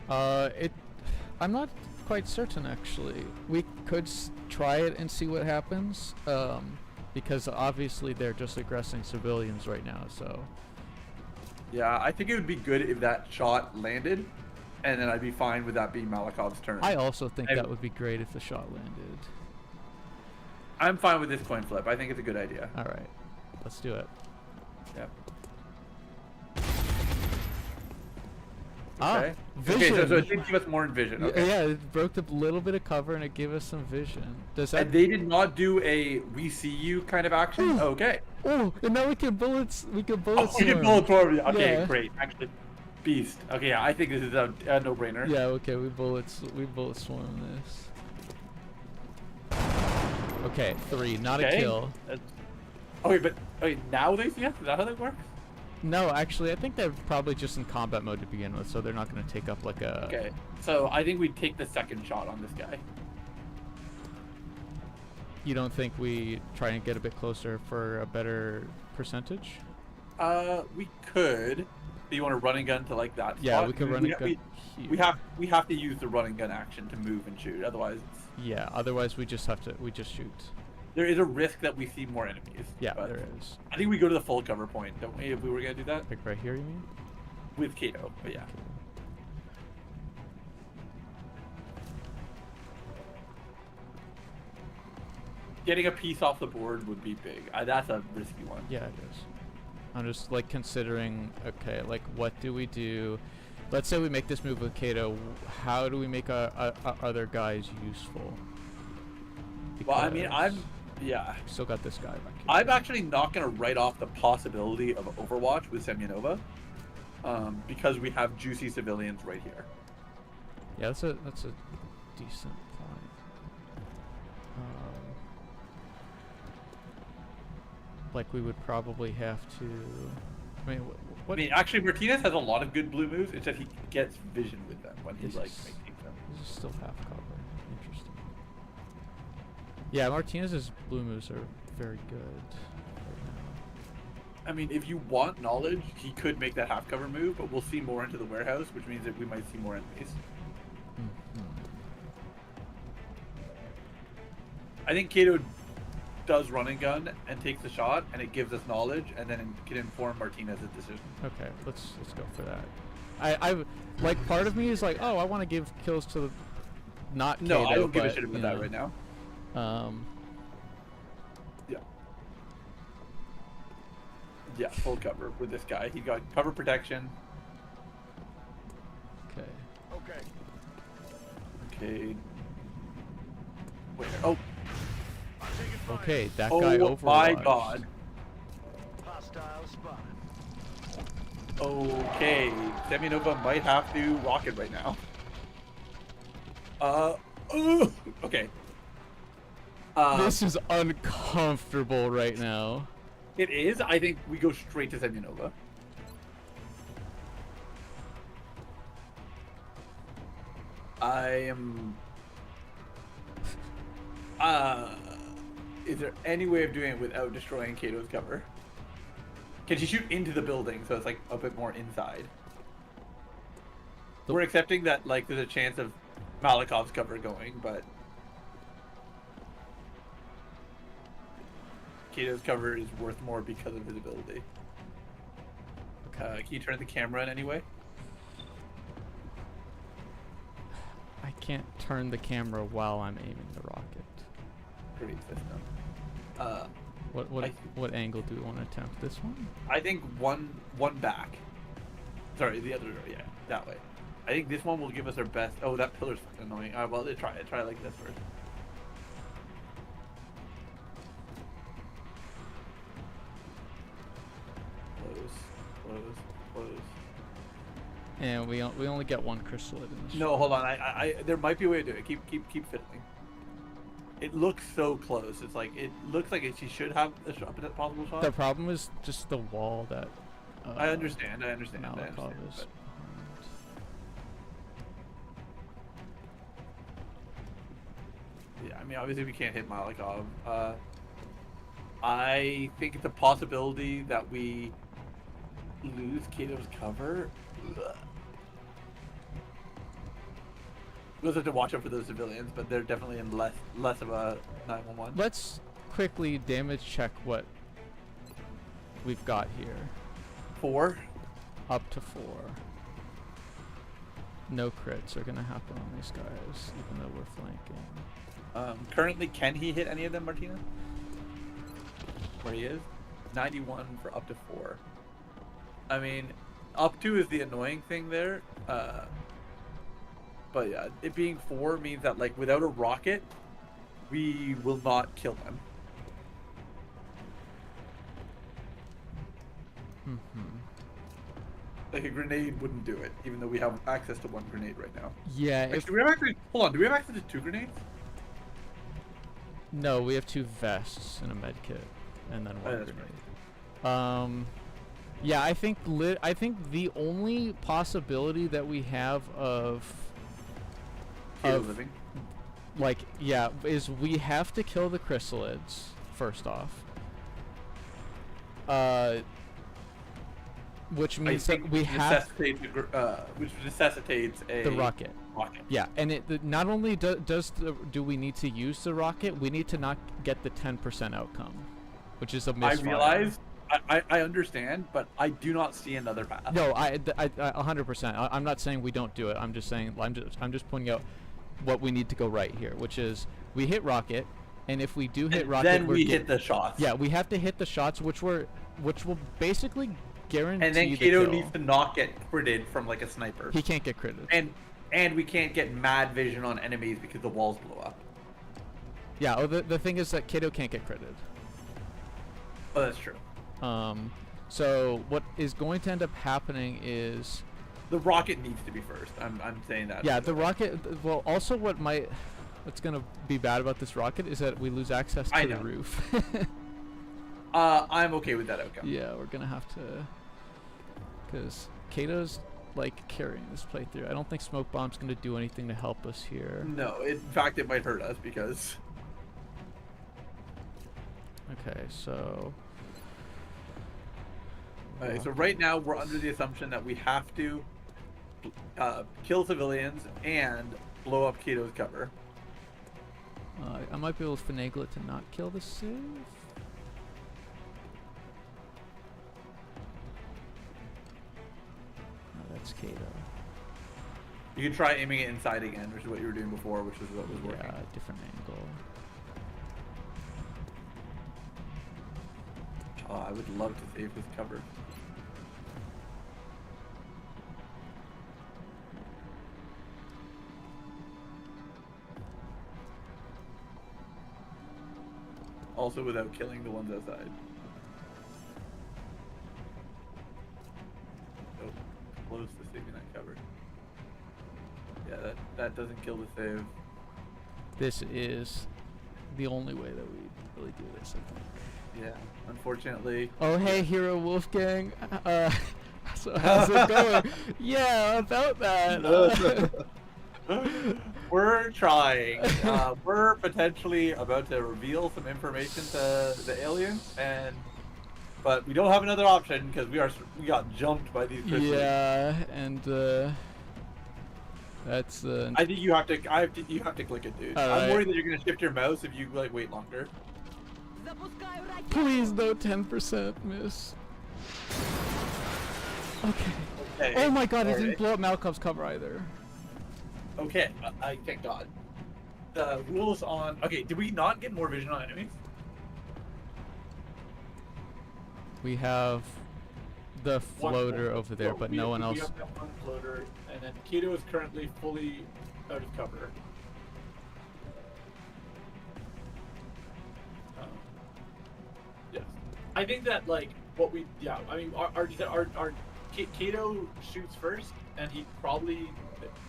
I'm not quite certain actually. We could try it and see what happens, because obviously they're just aggressing civilians right now. So yeah, I think it would be good if that shot landed, and then I'd be fine with that being Malikov's turn. I also think that would be great if the shot landed. I'm fine with this coin flip. I think it's a good idea. All right, let's do it. Yeah. Okay. Okay, so it did give us more vision. Okay. Yeah, it broke a little bit of cover and it gave us some vision. Does that? And they did not do a "we see you" kind of action. Okay. Oh, and now we can bullets. We can bullets. We can bullet swarm. Okay, Yeah. great. Actually, beast. Okay, yeah, I think this is a no-brainer. Yeah. Okay. We bullet swarm this. Okay, 3, not a kill. Okay, but now they see us? Is that how that works? No, actually, I think they're probably just in combat mode to begin with, so they're not going to take up like a. Okay, so I think we take the second shot on this guy. You don't think we try and get a bit closer for a better percentage? We could. Do you want to run and gun to like that? Yeah, spot? we could run and gun. We have to use the run and gun action to move and shoot. Otherwise, it's, Yeah. Otherwise, we just shoot. there is a risk that we see more enemies. Yeah, but there is. I think we go to the full cover point, don't we? If we were gonna do that Like right here, you mean? with Kato, but yeah. Getting a piece off the board would be big. That's a risky one. Yeah, it is. I'm just like considering. Okay, like what do we do? Let's say we make this move with Kato. How do we make our other guys useful? Well, I mean, Because yeah. we still got this guy back here. I'm actually not going to write off the possibility of Overwatch with Semyonova, because we have juicy civilians right here. Yeah, that's a decent point. Like we would probably have to. I mean, what? I mean, actually, Martinez has a lot of good blue moves. It's just he gets vision with them when he This like is- makes them. This is still half cover. Interesting. Yeah, Martinez's blue moves are very good right now. I mean, if you want knowledge, he could make that half cover move, but we'll see more into the warehouse, which means that we might see more enemies. I think Kato does run and gun and takes the shot, and it gives us knowledge, and then it can inform Martinez's decision. Okay, let's go for that. I like part of me is like, oh, I want to give kills to the not No, Kato, I don't give a but, shit about you that know, right now. Yeah. Yeah, full cover with this guy. He got cover protection. Okay. Okay. Where? Oh, Okay, that oh guy my overwatched. god. Hostile spotted. Okay, Semyonova might have to rocket right now. Okay. This is uncomfortable right now. It is. I think we go straight to Semyonova. I am. Is there any way of doing it without destroying Kato's cover? Can she shoot into the building so it's like a bit more inside? We're accepting that like there's a chance of Malakov's cover going, but Kato's cover is worth more because of his ability. Can you turn the camera in any way? I can't turn the camera while I'm aiming the rocket. Great system. What angle do we want to attempt? This one? I think one back. Sorry, the other. Yeah, that way. I think this one will give us our best. Oh, that pillar's fucking annoying. Alright, well, try it. Try it like this first. Close. And we only get one chrysalid in this. No, hold on. I there might be a way to do it. Keep fiddling. It looks so close. It's like it looks like she should have a possible shot. The problem is just the wall that. I understand. Malikov is. But yeah, I mean, obviously we can't hit Malikov. I think it's a possibility that we lose Kato's cover. Ugh. We'll have to watch out for those civilians, but they're definitely in less of a 911. Let's quickly damage check what we've got here. 4. Up to 4. No crits are gonna happen on these guys, even though we're flanking. Currently, can he hit any of them, Martinez? Where he is? 91 for up to 4. I mean, up to is the annoying thing there. But yeah, it being 4 means that like without a rocket, we will not kill them. Like a grenade wouldn't do it, even though we have access to 1 grenade right now. Yeah. Like, do we have access? Hold on, do we have access to 2 grenades? No, we have 2 vests and a med kit, and then 1 that's grenade. Yeah, I think the only possibility that we have Kato living. like, yeah, is we have to kill the chrysalids first off. Which means that we have which necessitates the rocket. Rocket. Yeah, and not only do we need to use the rocket, we need to not get the 10% outcome, which is a misfire. I realize, I understand, but I do not see another path. No, I 100%. I'm not saying we don't do it. I'm just saying I'm just pointing out what we need to go right here, which is we hit rocket, and if we do hit rocket, then we hit the shots. Yeah, we have to hit the shots, which will basically guarantee. And then Kato needs to not get critted from like a sniper. He can't get critted. And we can't get mad vision on enemies because the walls blow up. Yeah. Oh, the thing is that Kato can't get critted. Oh, that's true. So what is going to end up happening is the rocket needs to be first. I'm saying that. Yeah, the rocket. Well, also what's gonna be bad about this rocket is that we lose access to the roof. I'm okay with that outcome. Yeah, we're gonna have to, because Kato's like carrying this playthrough. I don't think smoke bomb's gonna do anything to help us here. No, in fact, it might hurt us because. Okay, so. Okay, so right now we're under the assumption that we have to kill civilians and blow up Kato's cover. I might be able to finagle it to not kill the Civ. Oh, that's Kato. You can try aiming it inside again, which is what you were doing before, which is what was working. Yeah, different angle. Oh, I would love to save his cover. Also without killing the ones outside. Oh, close to saving that cover. Yeah, that doesn't kill the save. This is the only way that we really do this, I think. Yeah, unfortunately. Oh, hey, Hero Wolfgang. So how's it going? Yeah, about that. We're trying. We're potentially about to reveal some information to the aliens, but we don't have another option because we got jumped by these crystals. Yeah, and that's. I think you have to click it, dude. I'm worried that you're gonna shift your mouse if you like wait longer. Please no 10% miss. Okay. Oh my god, it didn't blow up Malcolm's cover either. Okay, I thank God. The rules on. Okay, did we not get more vision on enemies? We have the floater over there, but no one else. We have that one floater, and then Kato is currently fully out of cover. Yes, I think that like what we I mean our Kato shoots first, and he probably.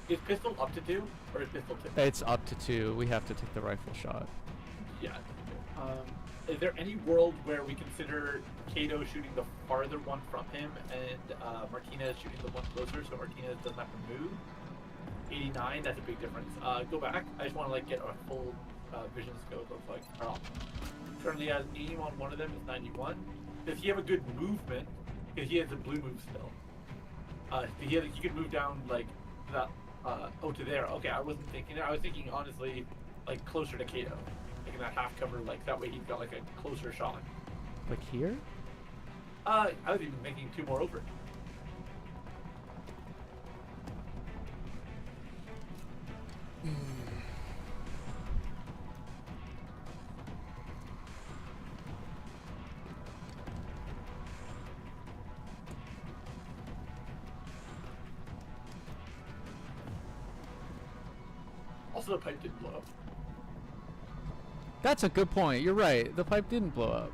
Is pistol up to 2 or is pistol 2? It's up to 2. We have to take the rifle shot. Yeah. Is there any world where we consider Kato shooting the farther one from him and Martinez shooting the one closer, so Martinez doesn't have to move? 89. That's a big difference. Go back. I just want to like get a full vision scope of like. Currently has aim on one of them is 91. Does he have a good movement? Because he has a blue move still. He could move down like that. To there. Okay, I wasn't thinking there. I was thinking honestly, like closer to Kato, making that half cover. Like that way, he's got like a closer shot. Like here? I was even making 2 more over. Also, the pipe didn't blow up. That's a good point. You're right. The pipe didn't blow up.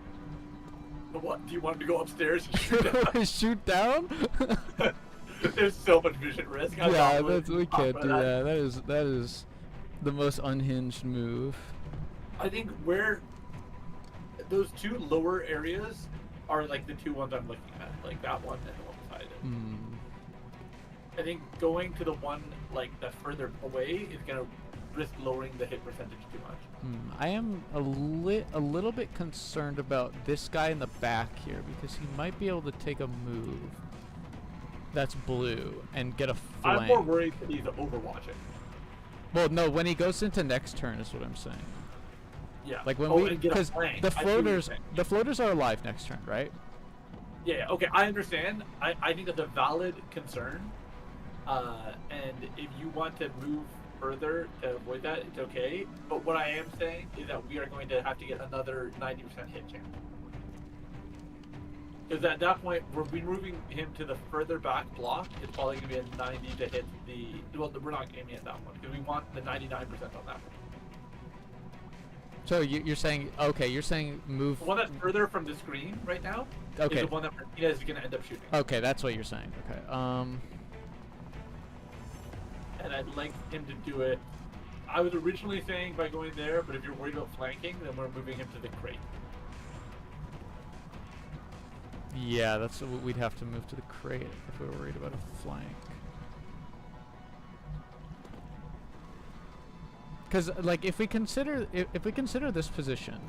But what? Do you want him to go upstairs and shoot down? Shoot down? There's so much vision risk. Yeah, we can't do that. That is the most unhinged move. I think where those 2 lower areas are like the 2 ones I'm looking at, like that one and the one beside it. I think going to the one like that's further away is gonna risk lowering the hit percentage too much. I am a little bit concerned about this guy in the back here because he might be able to take a move that's blue and get a flank. I'm more worried that he's overwatching. Well, no, when he goes into next turn is what I'm saying. Yeah. Like when and get a because flank. the I see what you're saying. floaters are alive next turn, right? Yeah, okay, I understand. I think that's a valid concern. And if you want to move further to avoid that, it's okay. But what I am saying is that we are going to have to get another 90% hit chance. Because at that point, we're moving him to the further back block. It's probably going to be a 90 to hit the... Well, we're not aiming at that one, because we want the 99% on that one. So you're saying, okay, you're saying move... The one that's further from the screen right now okay. is the one that Martinez is going to end up shooting. Okay, that's what you're saying. Okay. And I'd like him to do it. I was originally saying by going there, but if you're worried about flanking, then we're moving him to the crate. Yeah, that's what we'd have to move to the crate if we were worried about a flank. Because, like, if we consider this position,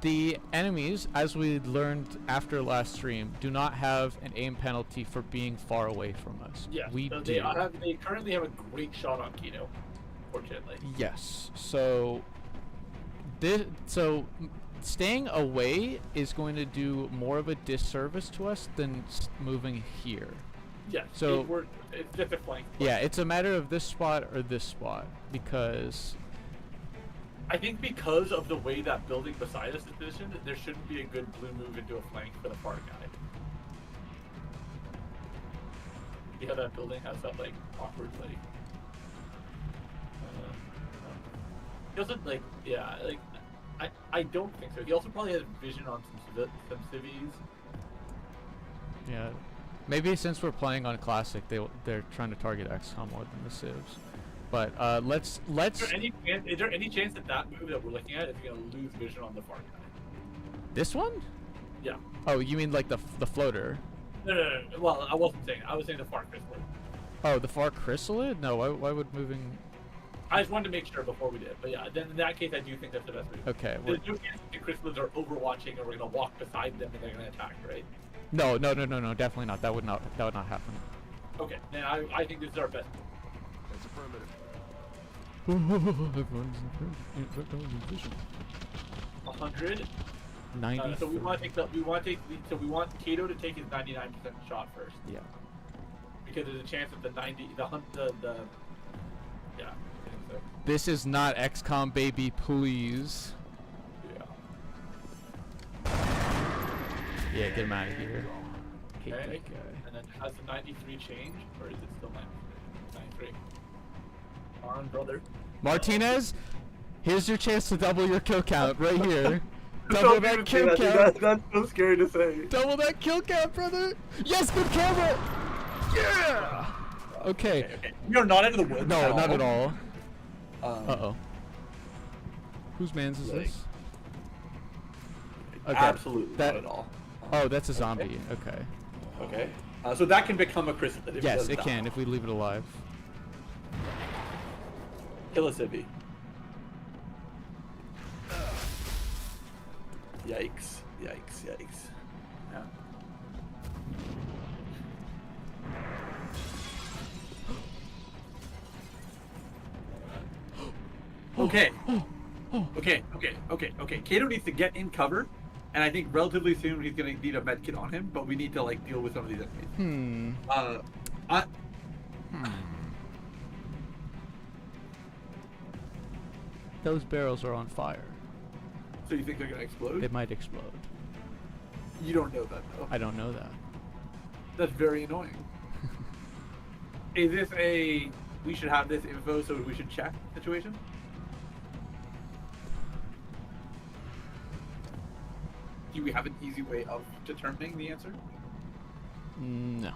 the enemies, as we learned after last stream, do not have an aim penalty for being far away from us. Yeah, we so do. they currently have a great shot on Kino, fortunately. Yes. So staying away is going to do more of a disservice to us than moving here. Yeah. So it's just a flank. Yeah, it's a matter of this spot or this spot because. I think because of the way that building beside us is positioned, there shouldn't be a good blue move into a flank for the far guy. See how that building has that like awkward like. He also like I don't think so. He also probably has vision on some civvies. Yeah, maybe since we're playing on classic, they're trying to target XCOM more than the civs. But let's. Is there any chance that move that we're looking at is gonna lose vision on the far guy? This one? Yeah. Oh, you mean like the floater? No. Well, I wasn't saying. I was saying the far chrysalid. Oh, the far chrysalid? No. Why would moving? I just wanted to make sure before we did. But yeah, then in that case, I do think that's the best move. Okay. There's no chance the chrysalids are overwatching, and we're gonna walk beside them, and they're gonna attack, right? No. Definitely not. That would not happen. Okay. Then I think this is our best move. That's affirmative. 100. 90. So we want Kato to take his 99% shot first. Yeah. Because there's a chance of the yeah. I think so. This is not XCOM, baby, please. Yeah. Yeah, get him out of here. Hate Okay. that guy. And then has the 93 change, or is it still 93? On, brother. Martinez, here's your chance to double your kill count right here. Double that kill count. That's so scary to say. Double that kill count, brother. Yes, good camera. Yeah. Okay. You're not into the woods. No, not at all. Um, Whose man's is like- this? Absolutely that- not at all. Oh, that's a zombie. Okay. Okay. So that can become a chrysalid. if Yes, does it that. can if we leave it alive. Kill a civvy. Yikes. Yeah. Okay. Okay. Kato needs to get in cover, and I think relatively soon he's gonna need a medkit on him. But we need to like deal with some of these enemies. Those barrels are on fire. So you think they're gonna explode? They might explode. You don't know that though. I don't know that. That's very annoying. Is this a we should have this info so we should check situation? Do we have an easy way of determining the answer? No.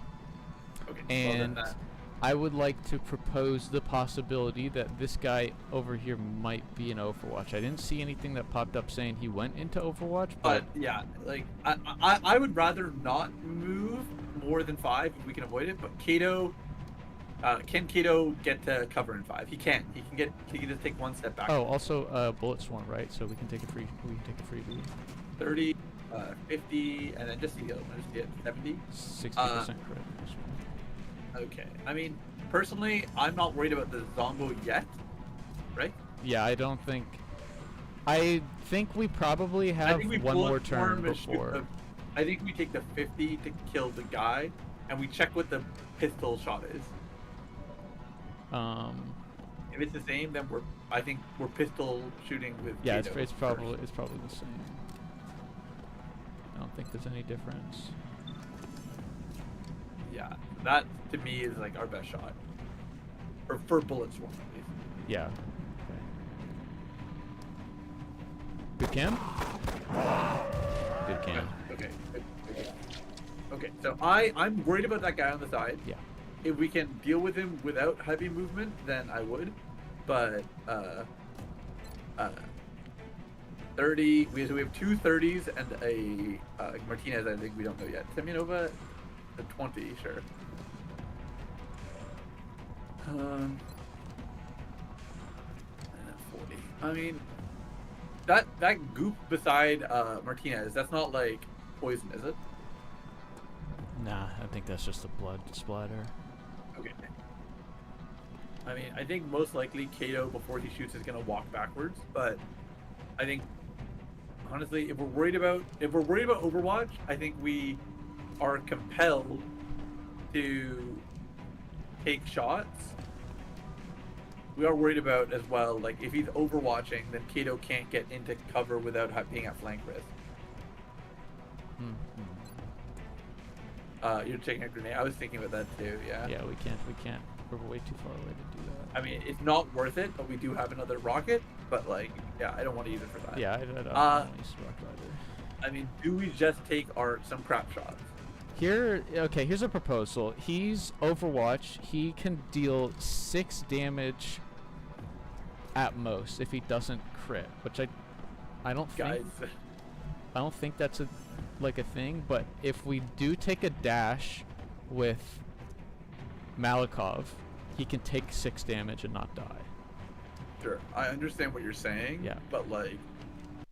Okay. well then And that- I would like to propose the possibility that this guy over here might be in Overwatch. I didn't see anything that popped up saying he went into Overwatch, But yeah, like I would rather not move more than 5 if we can avoid it. But Kato, Can Kato get to cover in 5? He can. He can get. He can just take one step back. Oh, also bullet swarm, right? So we can take a free. We can take a freebie. 30, 50, and then just the other one. Just get 70. 60% crit. Okay. I mean, personally, I'm not worried about the Zombo yet. Right? Yeah, I don't think. I think we probably have one more turn before. I think we take the 50 to kill the guy, and we check what the pistol shot is. If it's the same, then I think we're pistol shooting with. Yeah, Kato it's probably first. the same. I don't think there's any difference. Yeah, that to me is like our best shot, or for bullet swarm at least. Yeah. Okay. Good cam. Good cam. Okay. Okay. So I'm worried about that guy on the side. Yeah. If we can deal with him without heavy movement, then I would. But 30. We have 2 30s and a Martinez. I think we don't know yet. Semyonova, the 20, sure. And 40. I mean, that goop beside Martinez. That's not like poison, is it? Nah, I think that's just a blood splatter. Okay. I mean, I think most likely Kato before he shoots is gonna walk backwards, but I think honestly, if we're worried about Overwatch, I think we are compelled to take shots. We are worried about as well, like if he's overwatching, then Kato can't get into cover without being at flank risk. You're taking a grenade. I was thinking about that too. Yeah. Yeah, we can't. We're way too far away to do that. I mean, it's not worth it, but we do have another rocket. But like, yeah, I don't want to use it for that. Yeah, I don't want to use rock either. I mean, do we just take some crap shots? Here's a proposal. He's Overwatch. He can deal 6 damage at most if he doesn't crit, which I don't think. Guys. I don't think that's a thing. But if we do take a dash with Malikov, he can take 6 damage and not die. Sure, I understand what you're saying. Yeah. But like,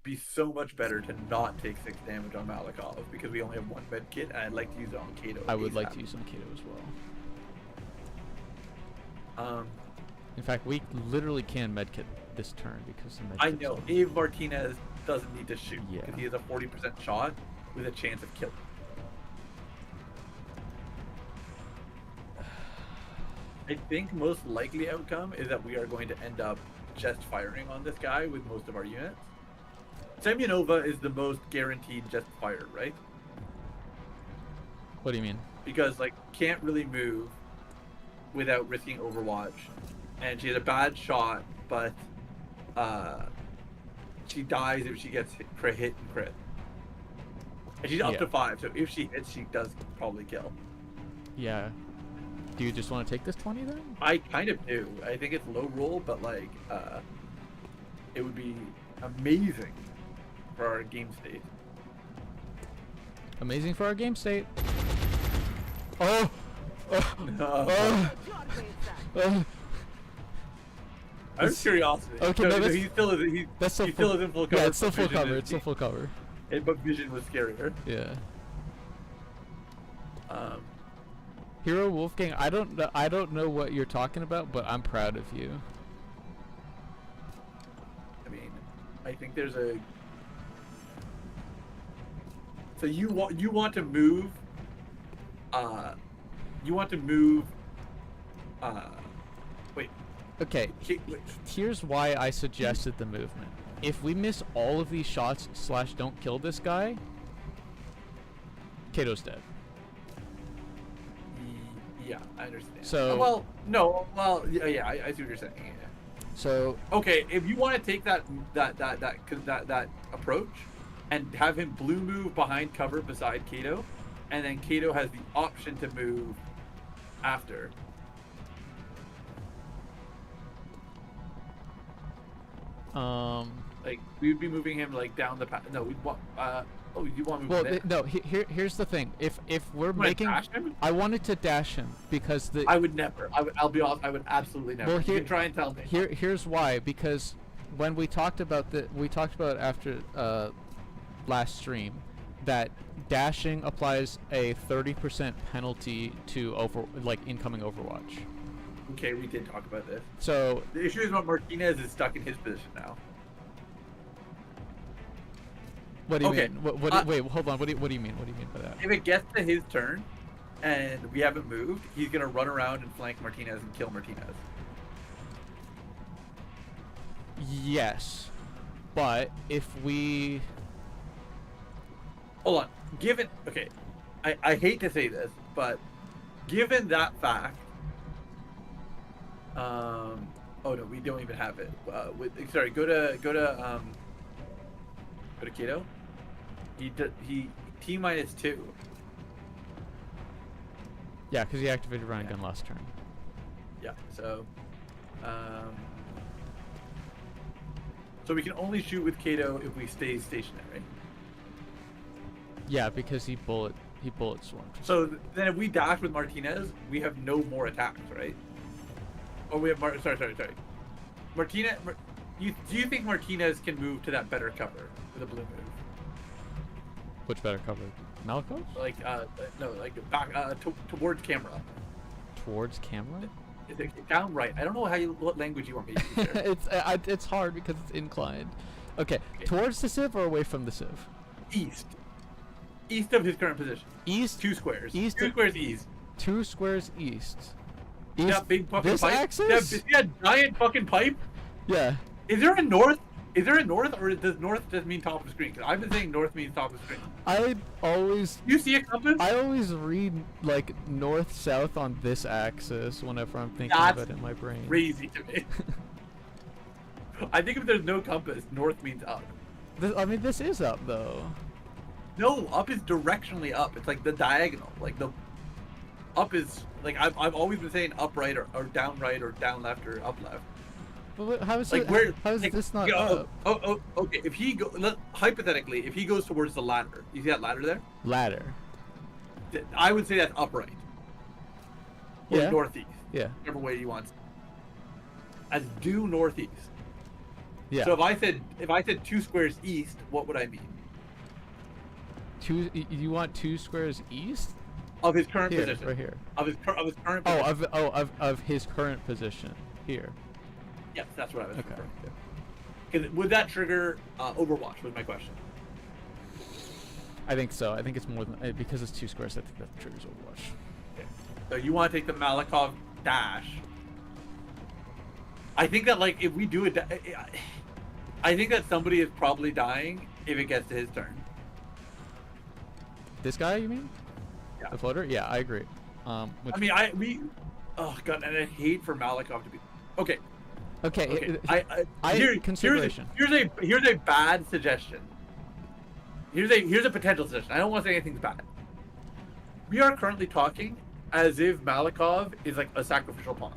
be so much better to not take 6 damage on Malikov because we only have 1 med kit, and I'd like to use it on Kato. I would like to use on Kato as well. In fact, we literally can medkit this turn because the medkit's I know. on. If Martinez doesn't need to shoot because Yeah. he has a 40% shot with a chance of killing. I think most likely outcome is that we are going to end up just firing on this guy with most of our units. Semyonova is the most guaranteed just fire, right? What do you mean? Because like can't really move without risking Overwatch, and she has a bad shot, but she dies if she gets hit and crit. And she's up to 5, so if she hits, she does probably kill. Yeah. Do you just want to take this 20 then? I kind of do. I think it's low roll, but like, it would be amazing for our game state. Amazing for our game state. Oh! Oh! No. Oh! Oh! Out of curiosity. Okay, no, no, he still is. He still is in full cover. Yeah, it's still but full Vision cover. is- It's still full cover. But Vision was scarier. Yeah. Um, Hero Wolfgang, I don't know what you're talking about, but I'm proud of you. I mean, I think there's a. So you want to move. You want to move. Wait. Okay, Wait. here's why I suggested the movement. If we miss all of these shots / don't kill this guy, Kato's dead. Yeah, I understand. So- well, no, well, yeah, I see what you're saying. Yeah. So Okay, if you want to take that approach and have him blue move behind cover beside Kato, and then Kato has the option to move after. Like we'd be moving him like down the path. No, we'd want. Oh, you want to move Well, him there? no. Here's the thing. If we're You wanna making, dash him? I wanted to dash him because the I would never. I'll be honest. I would absolutely never. Well, You can try and tell me. here's why. Because when we talked about after last stream that dashing applies a 30% penalty to incoming Overwatch. Okay, we did talk about this. So The issue is that Martinez is stuck in his position now. what do you Okay, mean? Wait, hold on. What do you mean? What do you mean by that? If it gets to his turn, and we haven't moved, he's gonna run around and flank Martinez and kill Martinez. Yes, but if we Hold on. I hate to say this, but given that fact, oh no, we don't even have it. Go to Keto. He T-2. yeah, because he activated Ryan Gun last turn. Yeah. So we can only shoot with Kato if we stay stationary. Yeah, because he bullet swarmed. So then if we dash with Martinez, we have no more attacks, right? Or we have sorry. Martinez. Do you think Martinez can move to that better cover with a blue move? Which better cover? Malakov? Like no, like back towards camera. Towards camera? Is it down right? I don't know what language you want me to use there. it's hard because it's inclined. Okay, towards the sieve or away from the sieve? East of his current position. East. 2 squares. East. 2 squares east. 2 squares east. East. That big fucking this pipe. axis? That giant fucking pipe. Yeah. Is there a north? Is there a north, or does north just mean top of screen? Because I've been saying north means top of screen. You see a compass? I always read like north south on this axis whenever I'm thinking That's of it in my brain. Crazy to me. I think if there's no compass, north means up. This is up though. No, up is directionally up. It's like the diagonal. Like the up is like I've always been saying up right or down right or down left or up left. But how is Like it? How is like, this not oh, up? Okay. If he hypothetically, if he goes towards the ladder, you see that ladder there? Ladder. I would say that's upright. Or Yeah. northeast. Yeah. Whichever way you want. As due northeast. Yeah. So if I said 2 squares east, what would I mean? You want 2 squares east? Of his current Here, position. right here. Of his current Oh, position. of his current position here. Yes, that's what I was Okay. referring to. Because would that trigger Overwatch? Was my question. I think so. I think it's more than because it's 2 squares. I think that triggers Overwatch. Okay. So you want to take the Malakov dash? I think that like if we do it, I think that somebody is probably dying if it gets to his turn. This guy, you mean? Yeah. The floater? Yeah, I agree. Oh god, and I hate for Malakov to be. Okay. Okay. Consideration. Here's a bad suggestion. Here's a potential suggestion. I don't want to say anything's bad. We are currently talking as if Malakov is like a sacrificial pawn.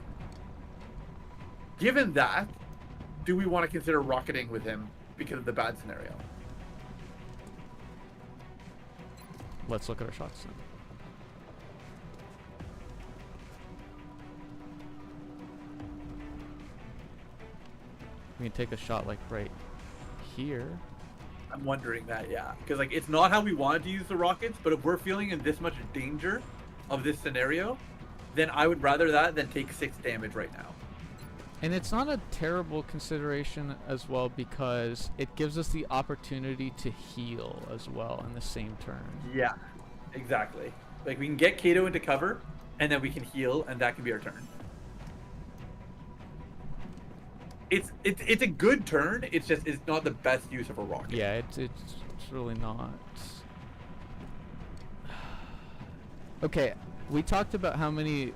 Given that, do we want to consider rocketing with him because of the bad scenario? Let's look at our shots then. We can take a shot like right here. I'm wondering that, yeah. Because like it's not how we wanted to use the rockets, but if we're feeling in this much danger of this scenario, then I would rather that than take 6 damage right now. And it's not a terrible consideration as well because it gives us the opportunity to heal as well in the same turn. Yeah, exactly. Like we can get Kato into cover, and then we can heal, and that can be our turn. It's a good turn. It's just it's not the best use of a rocket. Yeah, it's really not. Okay, we talked about how many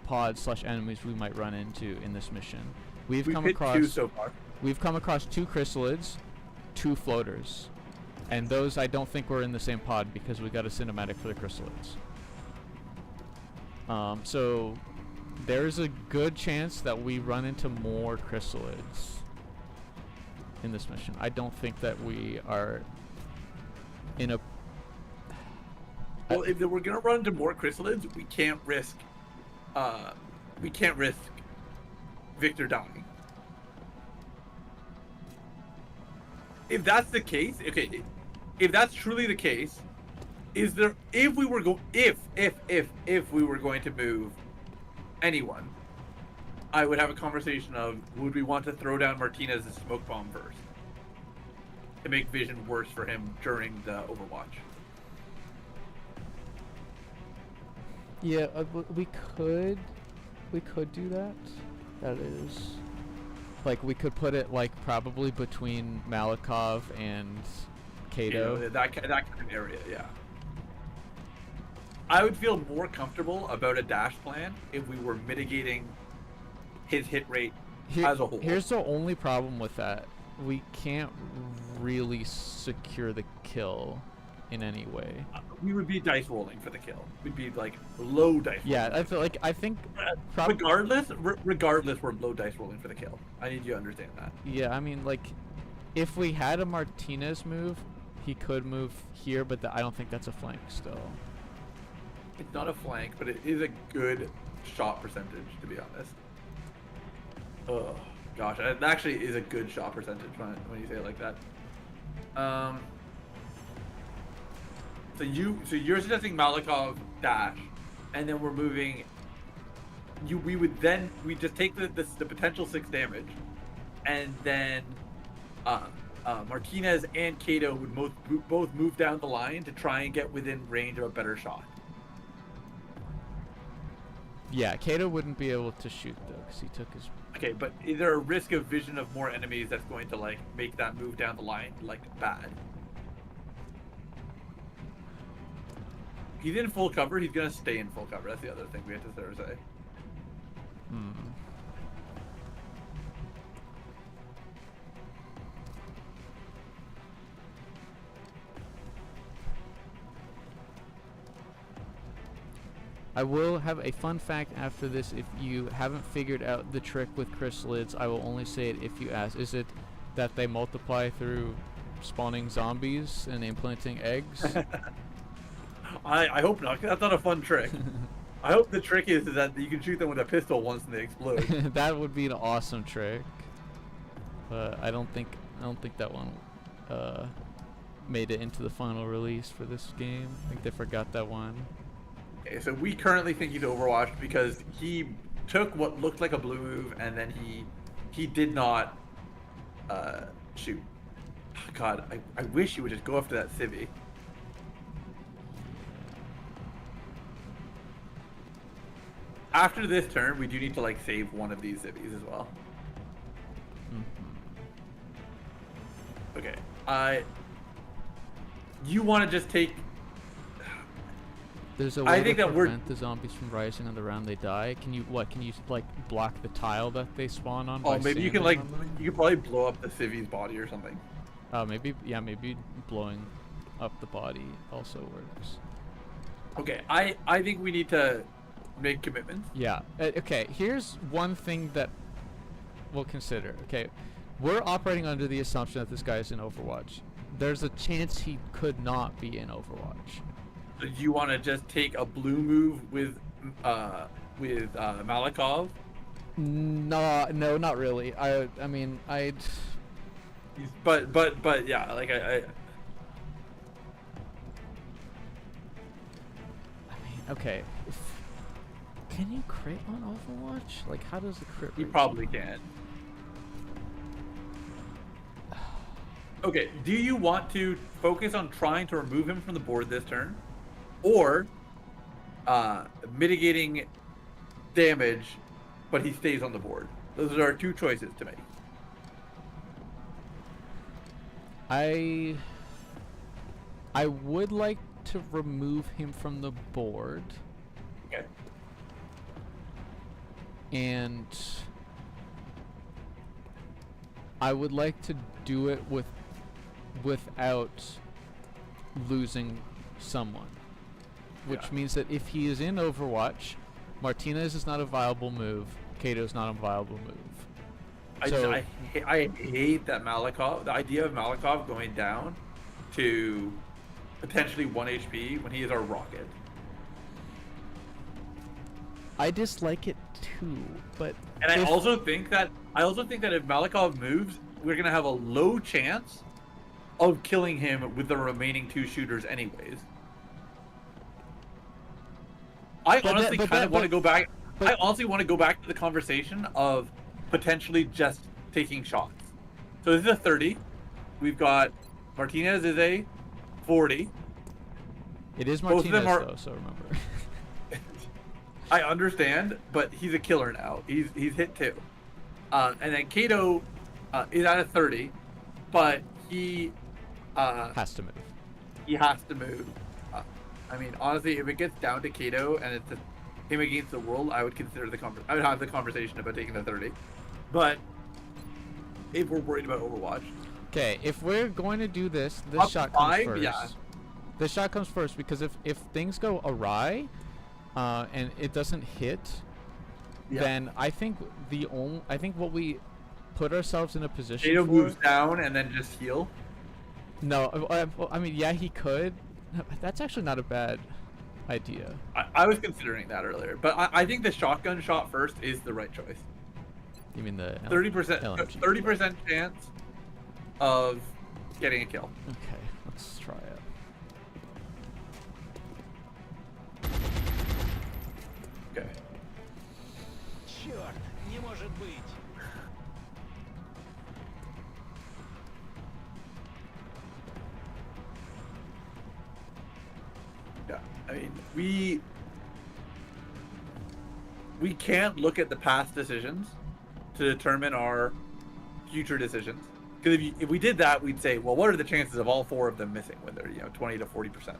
pods / enemies we might run into in this mission. We've come hit across 2 so far. We've come across 2 chrysalids, 2 floaters, and those I don't think were in the same pod because we got a cinematic for the chrysalids. So there's a good chance that we run into more chrysalids. in this mission. I don't think that we are in a... Well, if we're gonna run into more chrysalids, we can't risk Victor dying. If that's the case, okay, if that's truly the case, if we were going to move anyone, I would have a conversation of, would we want to throw down Martinez's smoke bomb first to make vision worse for him during the Overwatch? Yeah, we could do that. That is, like, we could put it like probably between Malikov and Kato. You know, that kind of area, yeah. I would feel more comfortable about a dash plan if we were mitigating his hit rate as a whole. Here's the only problem with that: we can't really secure the kill in any way. We would be dice rolling for the kill. We'd be like low dice. Yeah, I think regardless, we're low dice rolling for the kill. I need you to understand that. Yeah, I mean, like, if we had a Martinez move, he could move here, but I don't think that's a flank still. It's not a flank, but it is a good shot percentage, to be honest. Oh gosh, it actually is a good shot percentage when you say it like that. So you're suggesting Malikov dash, and then we're moving. We just take the potential 6 damage, and then Martinez and Kato would both move down the line to try and get within range of a better shot. Yeah, Kato wouldn't be able to shoot though, because he took his... Okay, but is there a risk of vision of more enemies that's going to like make that move down the line like bad? He's in full cover. He's gonna stay in full cover. That's the other thing we have to sort of say. I will have a fun fact after this. If you haven't figured out the trick with chrysalids, I will only say it if you ask. Is it that they multiply through spawning zombies and implanting eggs? I hope not. 'Cause that's not a fun trick. I hope the trick is that you can shoot them with a pistol once and they explode. That would be an awesome trick. But I don't think that one made it into the final release for this game. I think they forgot that one. Okay, so we currently think he's Overwatched because he took what looked like a blue move and then he did not shoot. Oh, God, I wish he would just go after that civvy. After this turn, we do need to like save one of these civvies as well. Okay, you want to just take... There's a way to prevent the zombies from rising on the round they die. Can you like block the tile that they spawn on? Oh, maybe you can like you could probably blow up the civvy's body or something. Maybe blowing up the body also works. Okay, I think we need to make commitments. Yeah. Okay. Here's one thing that we'll consider. Okay, we're operating under the assumption that this guy is in Overwatch. There's a chance he could not be in Overwatch. Do you want to just take a blue move with Malikov? No, not really. I mean, I'd. But yeah, like I mean, okay. Can you crit on Overwatch? Like, how does the crit? You probably can. Okay, do you want to focus on trying to remove him from the board this turn? Or mitigating damage, but he stays on the board? Those are our 2 choices to make. I would like to remove him from the board. Okay. And I would like to do it without losing someone. Which means that if he is in Overwatch, Martinez is not a viable move, Kato's not a viable move. So- I hate that Malikov. The idea of Malikov going down to potentially 1 HP when he is our rocket. I dislike it too, but And I if- also think that if Malikov moves, we're gonna have a low chance of killing him with the remaining 2 shooters, anyways. I honestly kind of want to go back. I honestly want to go back to the conversation of potentially just taking shots. So this is a 30. We've got Martinez is a 40. it is both of them Martinez are- though, so remember. I understand, but he's a killer now. He's hit 2. And then Kato is at a 30, but he Has to move. he has to move. I mean, honestly, if it gets down to Kato and it's him against the world, I would consider I would have the conversation about taking the 30. But if we're worried about Overwatch, Okay, if we're going to do this, Up this to shot comes 5, first. yeah. This shot comes first because if things go awry, and it doesn't hit, Yeah. then I think what we put ourselves in a position Kato for. moves down and then just heal. No, I mean, yeah, he could. That's actually not a bad idea. I was considering that earlier, but I think the shotgun shot first is the right choice. You mean the 30%, LMG. 30% chance of getting a kill. Okay, let's try it. Okay. Черт, не может быть. Yeah, I mean, we can't look at the past decisions to determine our future decisions. Because if we did that, we'd say, well, what are the chances of all 4 of them missing when they're 20 to 40%?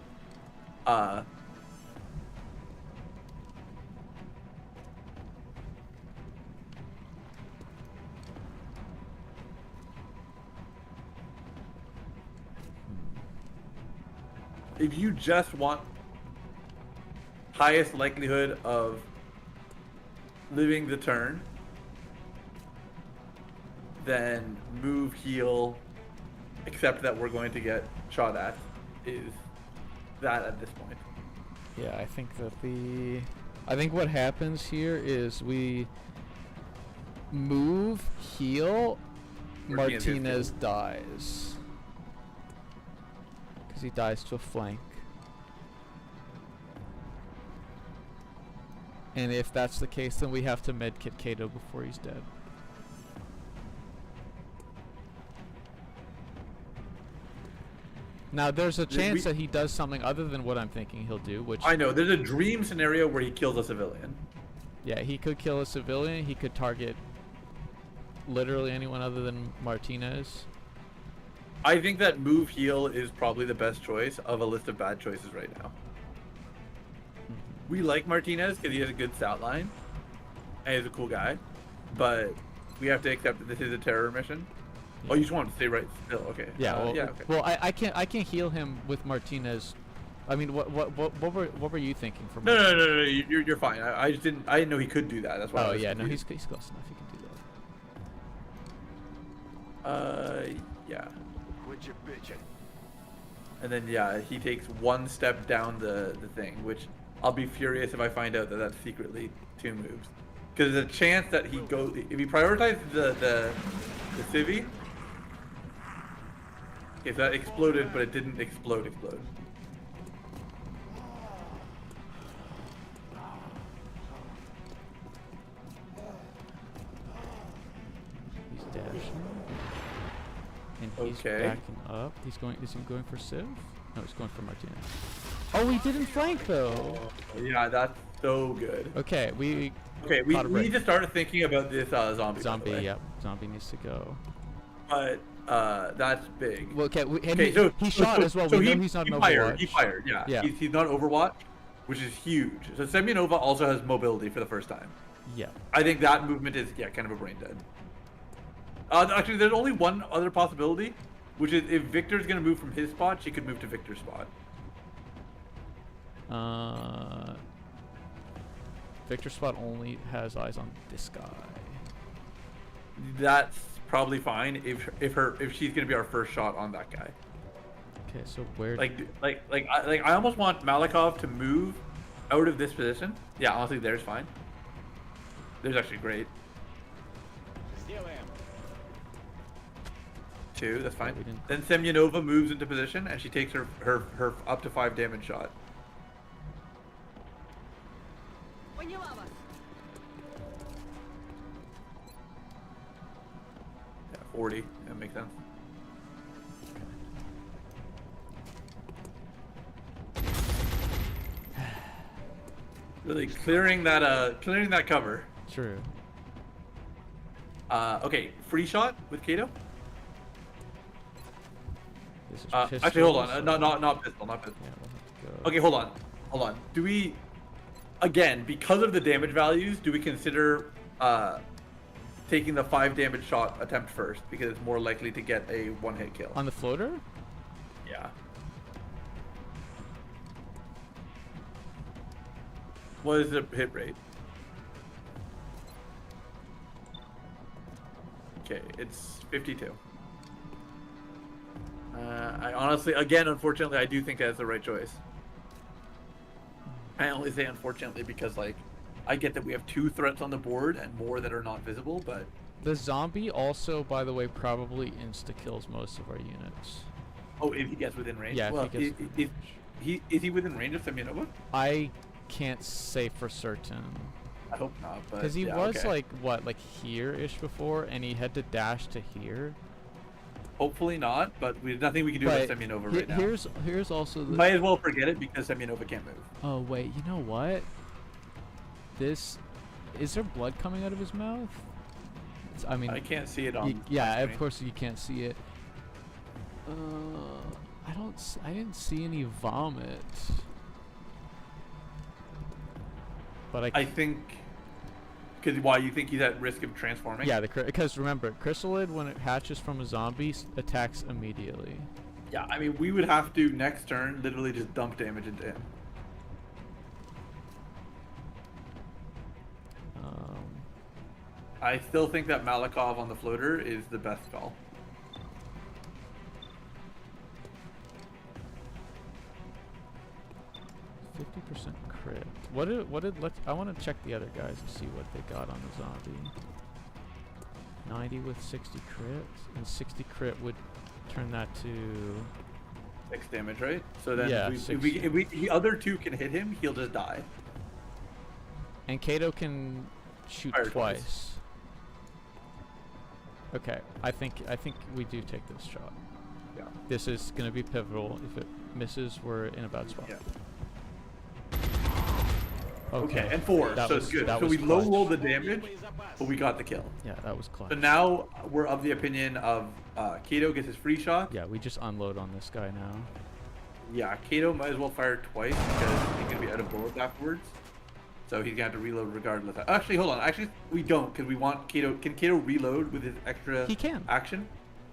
If you just want highest likelihood of living the turn, then move, heal, except that we're going to get shot at, is that at this point. Yeah, I think what happens here is we move, heal, Martinez gets Martinez killed. dies. Because he dies to a flank. And if that's the case, then we have to medkit Kato before he's dead. Now, there's a chance that he does something other than what I'm thinking he'll do, which... I know, there's a dream scenario where he kills a civilian. Yeah, he could kill a civilian. He could target literally anyone other than Martinez. I think that move, heal is probably the best choice of a list of bad choices right now. We like Martinez because he has a good stat line, and he's a cool guy, but we have to accept that this is a terror mission. Oh, you just want him to stay right still? Okay. Yeah. Well, yeah. Okay. well, I can't heal him with Martinez. I mean, what were you thinking for? No, you're fine. I didn't know he could do that. That's why. Oh I was yeah, no, confused. he's close enough. He can do that. Yeah. Quit your bitching. And then yeah, he takes one step down the thing, which I'll be furious if I find out that that's secretly 2 moves, because there's a chance that he goes if he prioritizes the civvy. Okay, so that exploded, but it didn't explode. He's dashing, and he's Okay. backing up. He's going. Is he going for Civ? No, he's going for Martinez. Oh, he didn't flank though. Yeah, that's so good. Okay, we We caught a break. need to start thinking about this zombie. by the Zombie. way. Yep, zombie needs to go. But that's big. Well, okay, and Okay, so he shot as well. So We he, know he's not he an fired. Overwatch. He fired. Yeah. Yeah. He's not Overwatch, which is huge. So Semyonova also has mobility for the first time. Yeah. I think that movement is kind of a brain dead. Actually, there's only one other possibility, which is if Victor's gonna move from his spot, she could move to Victor's spot. Victor Spot only has eyes on this guy. that's probably fine if she's gonna be our first shot on that guy. Okay, so where? I almost want Malikov to move out of this position. Yeah, honestly, there's fine. There's actually great. Still am. 2, that's fine. we didn't- Then Semyonova moves into position and she takes her up to 5 damage shot. Поняла вас. Yeah, 40. That makes sense. Really clearing that cover. True. Okay, free shot with Kato. This is Actually, hold on. pistols, Not pistol. Yeah, we'll have to go. Okay, hold on. Do we, again, because of the damage values, do we consider taking the 5 damage shot attempt first because it's more likely to get a 1-hit kill? On the floater? Yeah. What is the hit rate? Okay, it's 52. I honestly, again, unfortunately, I do think that's the right choice. I only say unfortunately because, like, I get that we have 2 threats on the board and more that are not visible, but The zombie also, by the way, probably insta-kills most of our units. oh, if he gets within range. Yeah, Well, if he gets within range. is he within range of Semyonova? I can't say for certain. I hope not, but Because he yeah, was okay. like, what, like here-ish before, and he had to dash to here. Hopefully not, but there's nothing we can do about But Semyonova right now. here's also the... Might as well forget it because Semyonova can't move. Oh, wait, you know what? This... Is there blood coming out of his mouth? I mean... I can't see it on. yeah, my of screen. course you can't see it. I didn't see any vomit. But I think. Because why you think he's at risk of transforming? yeah, because remember, Chrysalid when it hatches from a zombie attacks immediately. Yeah, I mean, we would have to next turn literally just dump damage into him. I still think that Malikov on the floater is the best call. %50 crit. I want to check the other guys to see what they got on the zombie. 90 with 60 crit, and 60 crit would turn that to 6 damage, right? So then Yeah, if 6. the other 2 can hit him, he'll just die. and Kato can shoot Fire twice. twice. Okay, I think we do take this shot. Yeah. This is going to be pivotal. If it misses, we're in a bad spot. Yeah. Okay, And 4, That so was- it's good. that So was we low clutch. roll the damage, but we got the kill. Yeah, that was clutch. So now we're of the opinion of Kato gets his free shot. Yeah, we just unload on this guy now. Yeah, Kato might as well fire twice because he's gonna be out of bullets afterwards. So he's gonna have to reload regardless. Actually, hold on. Actually, we don't because we want Kato. Can Kato reload with his extra He can. action?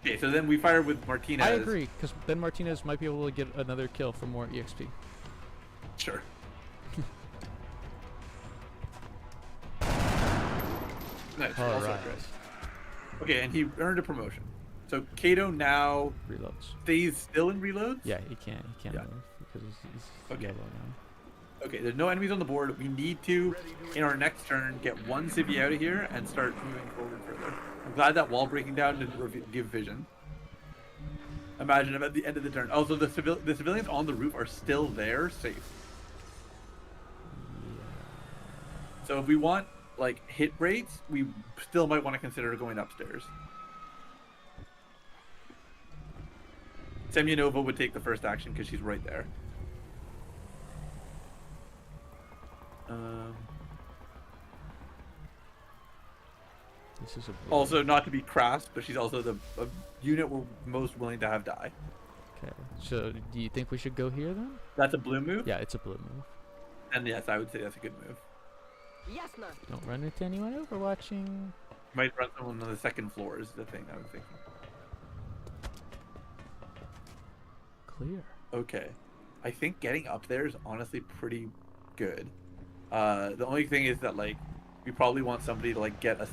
Okay, so then we fire with Martinez. I agree, because then Martinez might be able to get another kill for more EXP. Sure. Nice. All also right. good. Okay, and he earned a promotion. So Kato now Reloads. stays still in reloads? Yeah, he can't Yeah. move because he's Okay. yellow now. Okay, there's no enemies on the board. We need to, in our next turn, get one civvy out of here and start moving forward further. I'm glad that wall breaking down didn't give vision. Imagine if at the end of the turn. Also, the civilians on the roof are still there, safe. So if we want like hit rates, we still might want to consider going upstairs. Semyonova would take the first action because she's right there. This is a blue. Also, not to be crass, but she's also the unit we're most willing to have die. Okay. So, do you think we should go here then? That's a blue move? Yeah, it's a blue move. And yes, I would say that's a good move. Ясно. Don't run into anyone overwatching. Might run someone on the second floor is the thing I was thinking. Clear. Okay. I think getting up there is honestly pretty good. The only thing is that, like, we probably want somebody to, like, get us...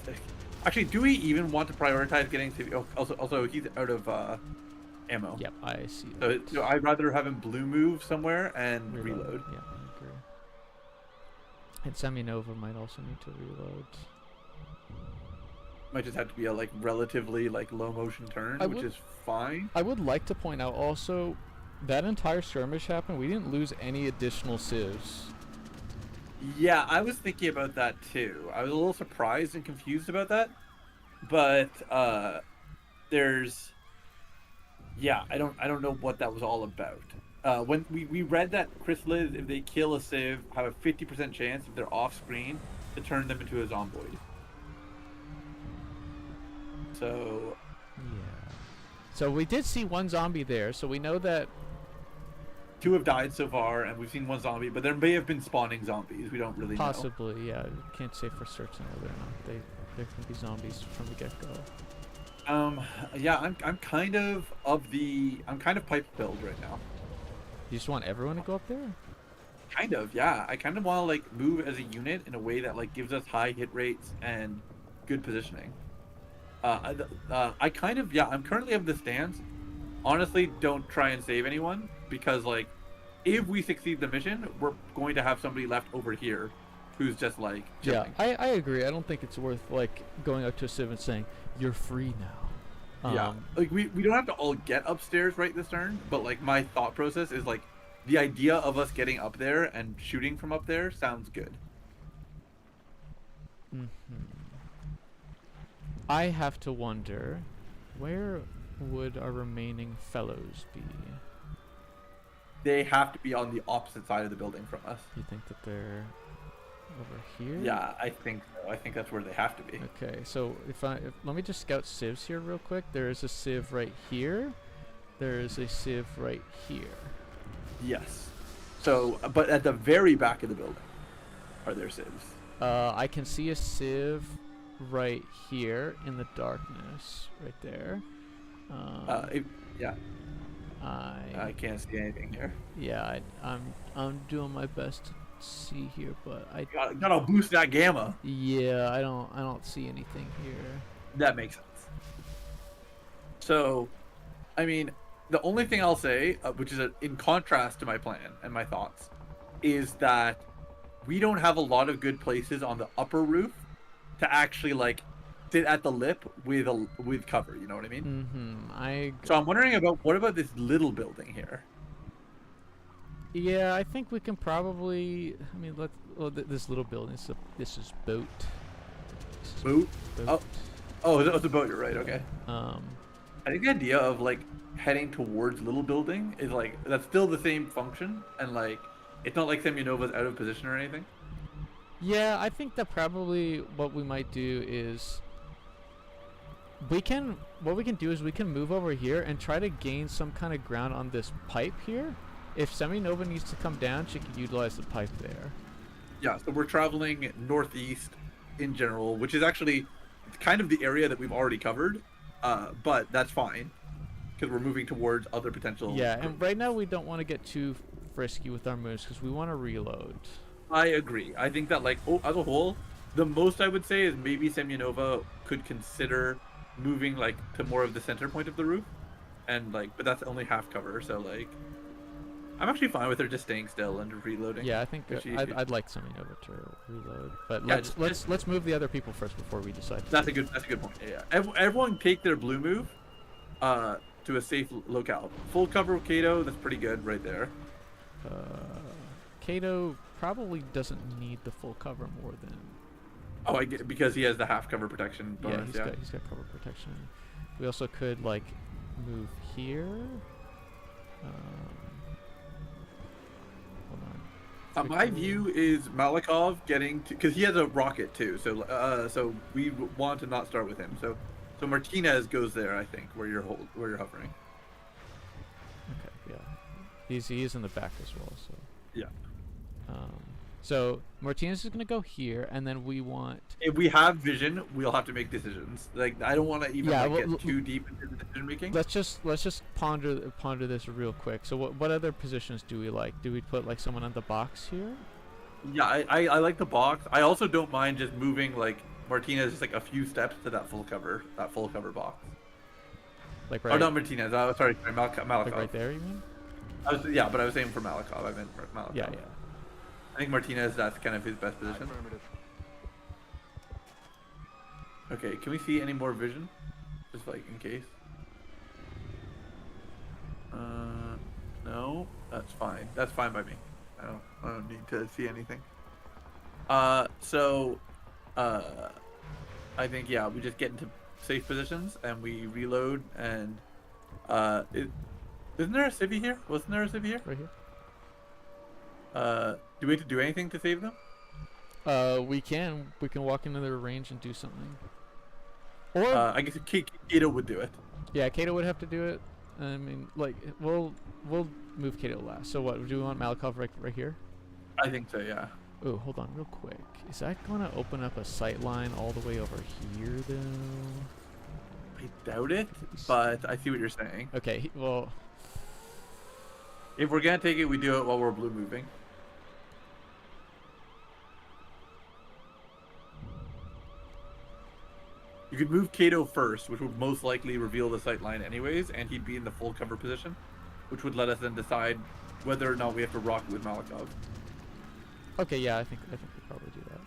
Actually, do we even want to prioritize getting to? Oh, also, he's out of ammo. Yep, I see So, that. so I'd rather have him blue move somewhere and reload. Yeah, I agree. And Seminova might also need to reload. Might just have to be a like relatively like low motion turn, which is fine. I would like to point out also that entire skirmish happened. We didn't lose any additional civs. Yeah, I was thinking about that too. I was a little surprised and confused about that, but there's, yeah, I don't know what that was all about. When we read that chrysalids, if they kill a civ, have a 50% chance if they're off screen to turn them into a zomboid. So yeah. So we did see one zombie there, so we know that 2 have died so far, and we've seen 1 zombie, but there may have been spawning zombies. We don't really know. possibly, yeah. Can't say for certain whether or not there can be zombies from the get-go. Yeah, I'm kind of pipe build right now. You just want everyone to go up there? Kind of, yeah. I kind of want to like move as a unit in a way that like gives us high hit rates and good positioning. I kind of, yeah. I'm currently of the stance. Honestly, don't try and save anyone because like, if we succeed the mission, we're going to have somebody left over here, who's just like chilling. Yeah, I agree. I don't think it's worth like going up to a civ and saying you're free now. Yeah, like we don't have to all get upstairs right this turn, but like my thought process is like the idea of us getting up there and shooting from up there sounds good. I have to wonder, where would our remaining fellows be? They have to be on the opposite side of the building from us. You think that they're over here? Yeah, I think so. I think that's where they have to be. Okay, so let me just scout civs here real quick. There is a civ right here. There is a civ right here. Yes. So, but at the very back of the building, are there civs? I can see a civ right here in the darkness, right there. Yeah. I I can't see anything here. yeah, I'm doing my best to see here, but I Gotta boost that gamma. yeah, I don't see anything here. That makes sense. So, I mean, the only thing I'll say, which is in contrast to my plan and my thoughts, is that we don't have a lot of good places on the upper roof to actually like sit at the lip with cover. You know what I mean? So I'm wondering about what about this little building here? Yeah, I think we can probably. I mean, this little building. This is boat. Boat? Oh, it's a boat. You're right. Okay. I think the idea of like heading towards little building is like that's still the same function, and like it's not like Semyonova's out of position or anything. Yeah, I think that probably what we might do is we can move over here and try to gain some kind of ground on this pipe here. If Seminova needs to come down, she can utilize the pipe there. Yeah, so we're traveling northeast in general, which is actually kind of the area that we've already covered, but that's fine because we're moving towards other potential. Yeah, and right now we don't want to get too frisky with our moves because we want to reload. I agree. I think that like as a whole, the most I would say is maybe Semyonova could consider moving like to more of the center point of the roof, and like, but that's only half cover, so like I'm actually fine with her just staying still and reloading. Yeah, I think I'd like Seminova to reload, but Yeah, let's move the other people first before we decide. That's a good point. Yeah, everyone take their blue move to a safe locale. Full cover of Kato, that's pretty good right there. Kato probably doesn't need the full cover more than. Oh, I get it, because he has the half cover protection bonus. Yeah, he's got cover protection. We also could like move here. Hold on. My view is Malikov getting to, because he has a rocket too, so we want to not start with him. So Martinez goes there, I think, where you're hovering. Okay, yeah, he is in the back as well. So yeah. So Martinez is gonna go here, and then we want. If we have vision, we'll have to make decisions. Like I don't want to even get too deep into the decision making. Let's just ponder this real quick. So what other positions do we like? Do we put like someone on the box here? Yeah, I like the box. I also don't mind just moving like Martinez is like a few steps to that full cover box. Like Oh, right. not Martinez. Sorry, Malikov. Like right there, you mean? Yeah, but I was saying for Malikov. I meant for Malikov. Yeah, yeah. I think Martinez, that's kind of his best position. Affirmative. Okay, can we see any more vision? Just like in case. No, that's fine. That's fine by me. I don't need to see anything. I think yeah, we just get into safe positions and we reload and isn't there a civvy here? Wasn't there a civvy here? Right here. Do we have to do anything to save them? We can walk into their range and do something. Or I guess Kato would do it. yeah, Kato would have to do it. I mean, like we'll move Kato last. So what? Do we want Malikov right here? I think so, yeah. Oh, hold on, real quick. Is that gonna open up a sight line all the way over here, though? I doubt it, but I see what you're saying. Okay. Well, If we're gonna take it, we do it while we're blue moving. You could move Kato first, which would most likely reveal the sight line anyways, and he'd be in the full cover position, which would let us then decide whether or not we have to rock with Malikov. okay. Yeah, I think we probably do that.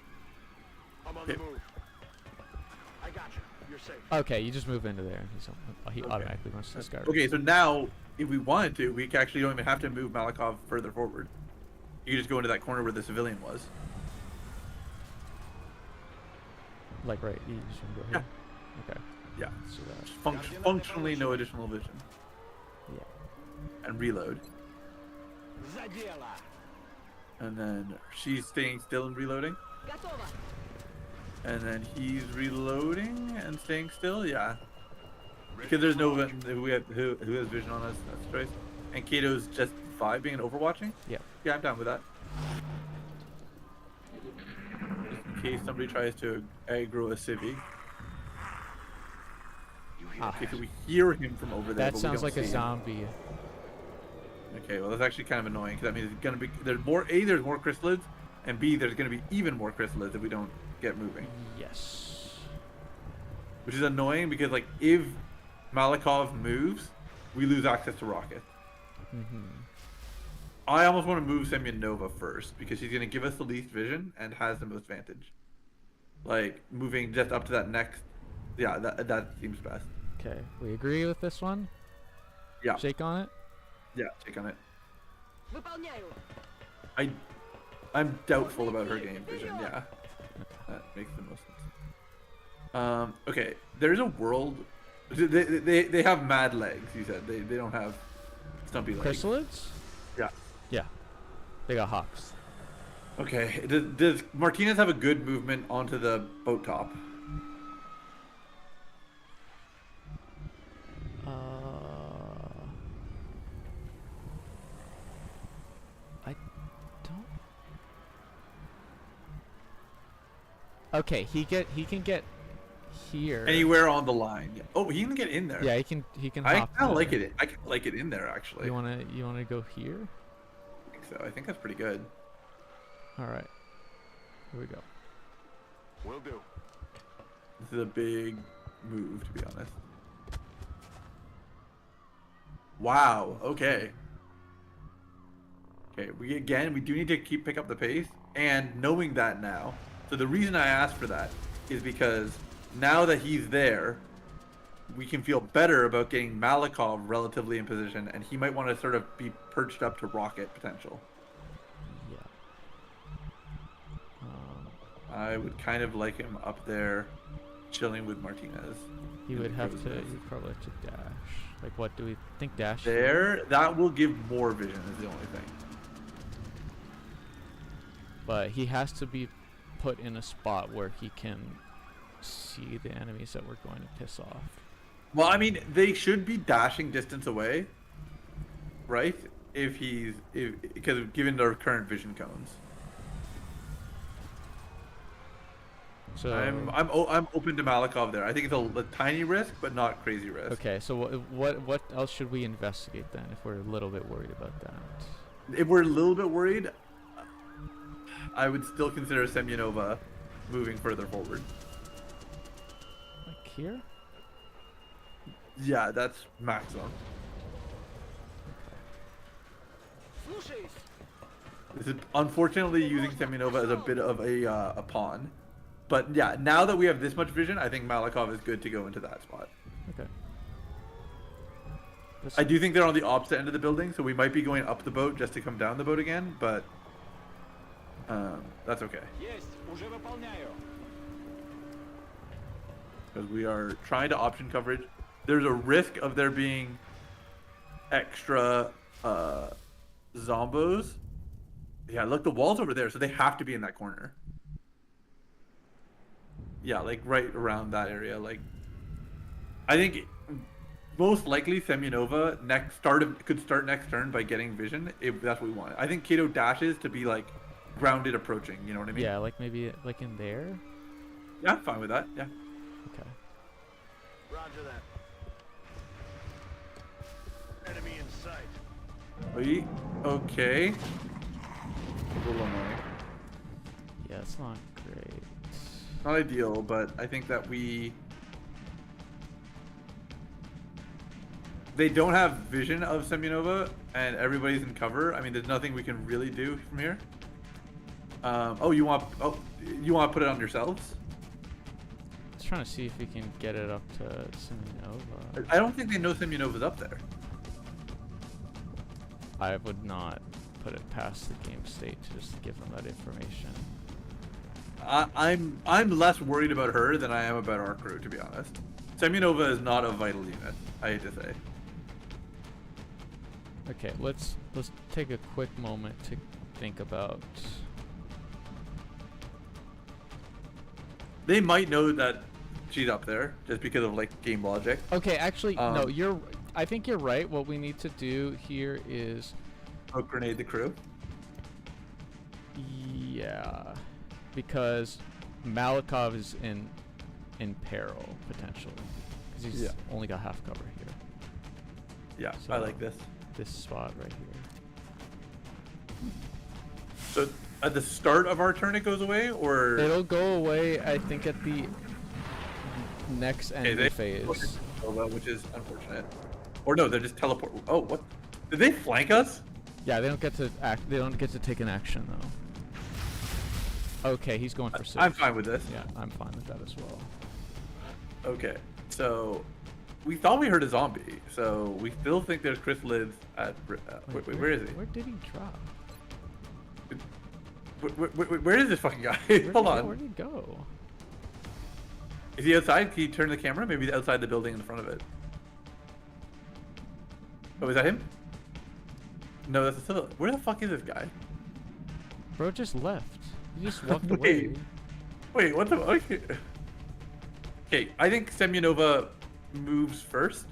I'm on Okay. the move. I got you. You're safe. Okay, you just move into there, and he Okay. automatically runs to the sky. Okay, so now, if we wanted to, we actually don't even have to move Malikov further forward. You can just go into that corner where the civilian was. Like right. You just wanna go here. Okay. Yeah. Let's do that. Functionally, no additional vision. Yeah. And reload. Zadela. And then she's staying still and reloading. Готово. And then he's reloading and staying still. Yeah. Because there's no who has vision on us. That's the choice. And Kato's just vibing and overwatching. Yeah. Yeah, I'm down with that. Just in case somebody tries to aggro a civvy. Ah, Okay, so we hear him from over there. that but we sounds don't like a see him. zombie. Okay, well that's actually kind of annoying because that means it's gonna be there's more there's more chrysalids, and B there's gonna be even more chrysalids if we don't get moving. Yes. Which is annoying because like if Malikov moves, we lose access to rocket. Mm-hmm. I almost want to move Semyonova first because she's gonna give us the least vision and has the most vantage. Like moving just up to that next, yeah, that seems best. Okay, we agree with this one. Yeah, Shake on it. yeah, take on it. Выполняю. I'm doubtful about her game vision. Yeah, that makes the most sense. Okay, there's a world. They have mad legs. You said they don't have stumpy legs. Chrysalids? Yeah. Yeah. They got hops. Okay. Does Martinez have a good movement onto the boat top? I don't. Okay, he can get here. Anywhere on the line. Yeah. Oh, he can get in there. Yeah, he can I hop. kind of like there. it. I kinda like it in there actually. You wanna go here? I think so. I think that's pretty good. All right. Here we go. Will do. This is a big move, to be honest. Wow. Okay. Okay. We do need to pick up the pace, and knowing that now. So the reason I asked for that is because now that he's there, we can feel better about getting Malikov relatively in position, and he might want to sort of be perched up to rocket potential. Yeah. I would kind of like him up there, chilling with Martinez. He in would the have crow's to. nest. He'd probably have to dash. Like, what do we think? Dash. There, that will give more vision. Is the only thing. But he has to be put in a spot where he can see the enemies that we're going to piss off. Well, I mean, they should be dashing distance away, right? Because given their current vision cones. So I'm open to Malikov there. I think it's a tiny risk, but not crazy risk. okay. So what else should we investigate then if we're a little bit worried about that? If we're a little bit worried, I would still consider Semyonova moving further forward. here? Yeah, that's maximum. Слушаюсь. This is unfortunately using Semyonova as a bit of a pawn. But yeah, now that we have this much vision, I think Malikov is good to go into that spot. Okay. I do think they're on the opposite end of the building, so we might be going up the boat just to come down the boat again, but that's okay. Есть, уже выполняю. Because we are trying to option coverage. There's a risk of there being extra zombos. Yeah, look, the wall's over there, so they have to be in that corner. Yeah, like right around that area. Like, I think most likely Semyonova could start next turn by getting vision if that's what we want. I think Kato dashes to be like grounded approaching. You know what I mean? Yeah, like maybe like in there. Yeah, I'm fine with that. Yeah. Okay. Roger that. Enemy in sight. Okay. A little annoying. Yeah, it's not great. Not ideal, but I think that they don't have vision of Semyonova, and everybody's in cover. I mean, there's nothing we can really do from here. You want to put it on yourselves? Just trying to see if we can get it up to Semyonova. I don't think they know Semyonova's up there. I would not put it past the game state to just give them that information. I'm less worried about her than I am about our crew, to be honest. Semyonova is not a vital unit, I hate to say. Okay, let's take a quick moment to think about. They might know that she's up there just because of like game logic. Okay, actually, no, I think you're right. What we need to do here is Grenade the crew. Yeah, because Malikov is in peril potentially because he's only got half cover here. Yeah, So- I like this. This spot right here. So at the start of our turn it goes away, or It'll go away, I think, at the next end they phase. which is unfortunate. Or no, they're just teleport. Oh, what? Did they flank us? Yeah, they don't get to act. They don't get to take an action though. Okay, he's going for 6. I'm fine with this. Yeah, I'm fine with that as well. Okay, so we thought we heard a zombie, so we still think there's Chris Lids at. Wait, where is he? Where did he drop? Where is this fucking guy? Hold on. Where did he go? Is he outside? Can you turn the camera? Maybe he's outside the building in front of it. Oh, is that him? No, that's a civilian. Where the fuck is this guy? Bro just left. He just walked Wait. away. Wait, what the? Okay, I think Semyonova moves first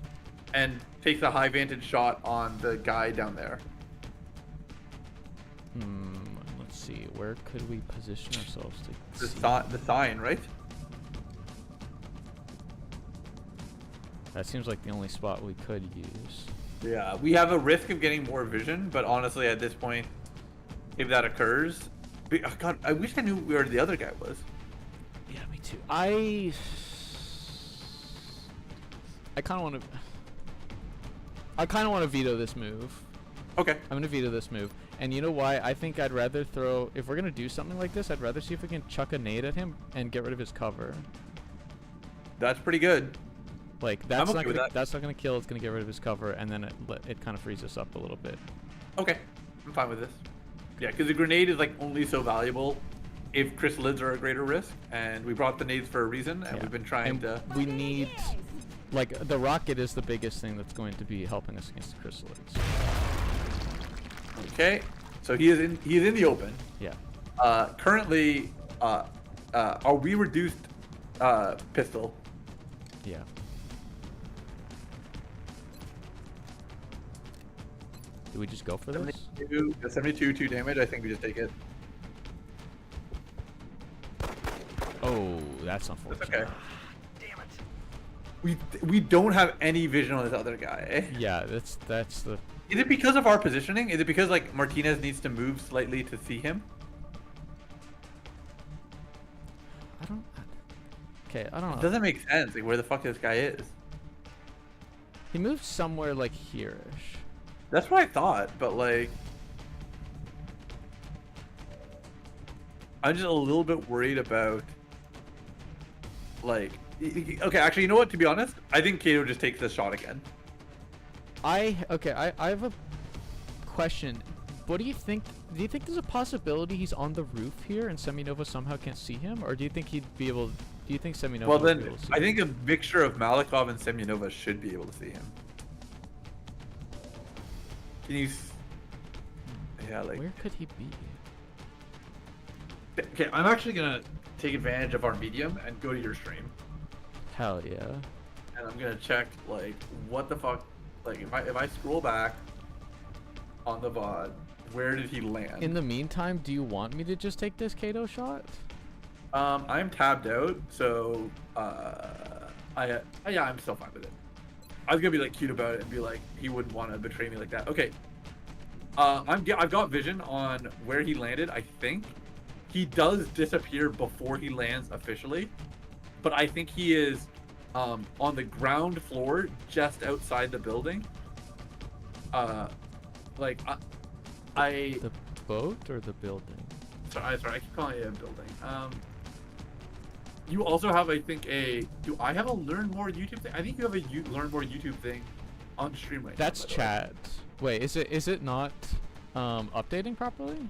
and takes a high vantage shot on the guy down there. Let's see. Where could we position ourselves to The, see? the sign, right? That seems like the only spot we could use. Yeah, we have a risk of getting more vision, but honestly, at this point, if that occurs, oh God, I wish I knew where the other guy was. Yeah, me too. I kind of want to. I kind of want to veto this move. Okay. I'm gonna veto this move, and you know why? I think I'd rather throw. If we're gonna do something like this, I'd rather see if we can chuck a nade at him and get rid of his cover. That's pretty good. Like that's okay not with gonna, that. that's not gonna kill. It's gonna get rid of his cover, and then it kind of frees us up a little bit. Okay, I'm fine with this. Yeah, because the grenade is like only so valuable if Chris Lids are a greater risk, and we brought the nades for a reason, and Yeah. we've been trying And to. we need, like, the rocket is the biggest thing that's going to be helping us against the chrysalids. Okay, so he is in the open. Yeah. Currently, are we reduced pistol? Yeah. Do we just go for this? 72, 2 damage. I think we just take it. Oh, that's unfortunate. That's okay. We don't have any vision on this other guy. Yeah, that's the. Is it because of our positioning? Is it because like Martinez needs to move slightly to see him? I don't. Okay, I don't It know. doesn't make sense. Like, where the fuck this guy is? He moved somewhere like here-ish. That's what I thought, but like, I'm just a little bit worried about, like, okay, actually, you know what? To be honest, I think Kato just takes this shot again. I have a question. What do you think? Do you think there's a possibility he's on the roof here and Seminova somehow can't see him, or do you think he'd be able? Do you think Seminova? Well, would be then able to see I him? think a mixture of Malikov and Semyonova should be able to see him. Can you? Yeah, like. Where could he be? Okay, I'm actually gonna take advantage of our medium and go to your stream, Hell yeah. And I'm gonna check like what the fuck. Like if I scroll back on the VOD, where did he land? In the meantime, do you want me to just take this Kato shot? I'm tabbed out, so yeah, I'm still fine with it. I was gonna be like cute about it and be like, he wouldn't want to betray me like that. Okay. I've got vision on where he landed. I think he does disappear before he lands officially, but I think he is on the ground floor just outside the building. Like I The boat or the building? sorry, I keep calling it a building. You also have, I think, do I have a learn more YouTube thing? I think you have a learn more YouTube thing on stream right That's now. by the way. chat. Wait, is it not updating properly?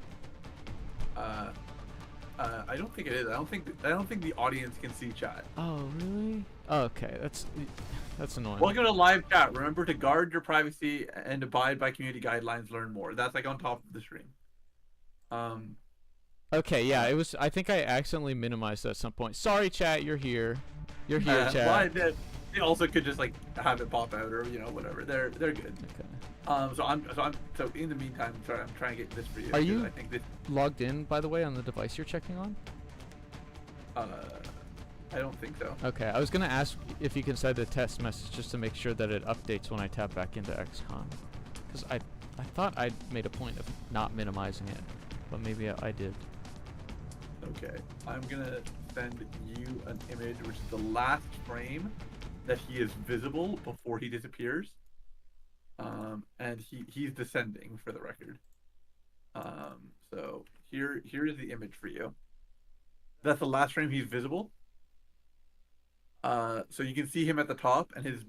I don't think it is. I don't think the audience can see chat. Oh really? Okay, that's annoying. Welcome to live chat. Remember to guard your privacy and abide by community guidelines. Learn more. That's like on top of the stream. Okay, yeah, it was. I think I accidentally minimized it at some point. Sorry, chat. You're here. You're here, chat. Well, they also could just like have it pop out or whatever. They're good. Okay. So in the meantime, sorry, I'm trying to get this for you. Are because you I think this. Logged in, by the way, on the device you're checking on? I don't think so. Okay, I was gonna ask if you can send a test message just to make sure that it updates when I tap back into XCOM, because I thought I'd made a point of not minimizing it, but maybe I did. Okay, I'm gonna send you an image, which is the last frame that he is visible before he disappears. And he's descending for the record. So here is the image for you. That's the last frame he's visible. So you can see him at the top, and his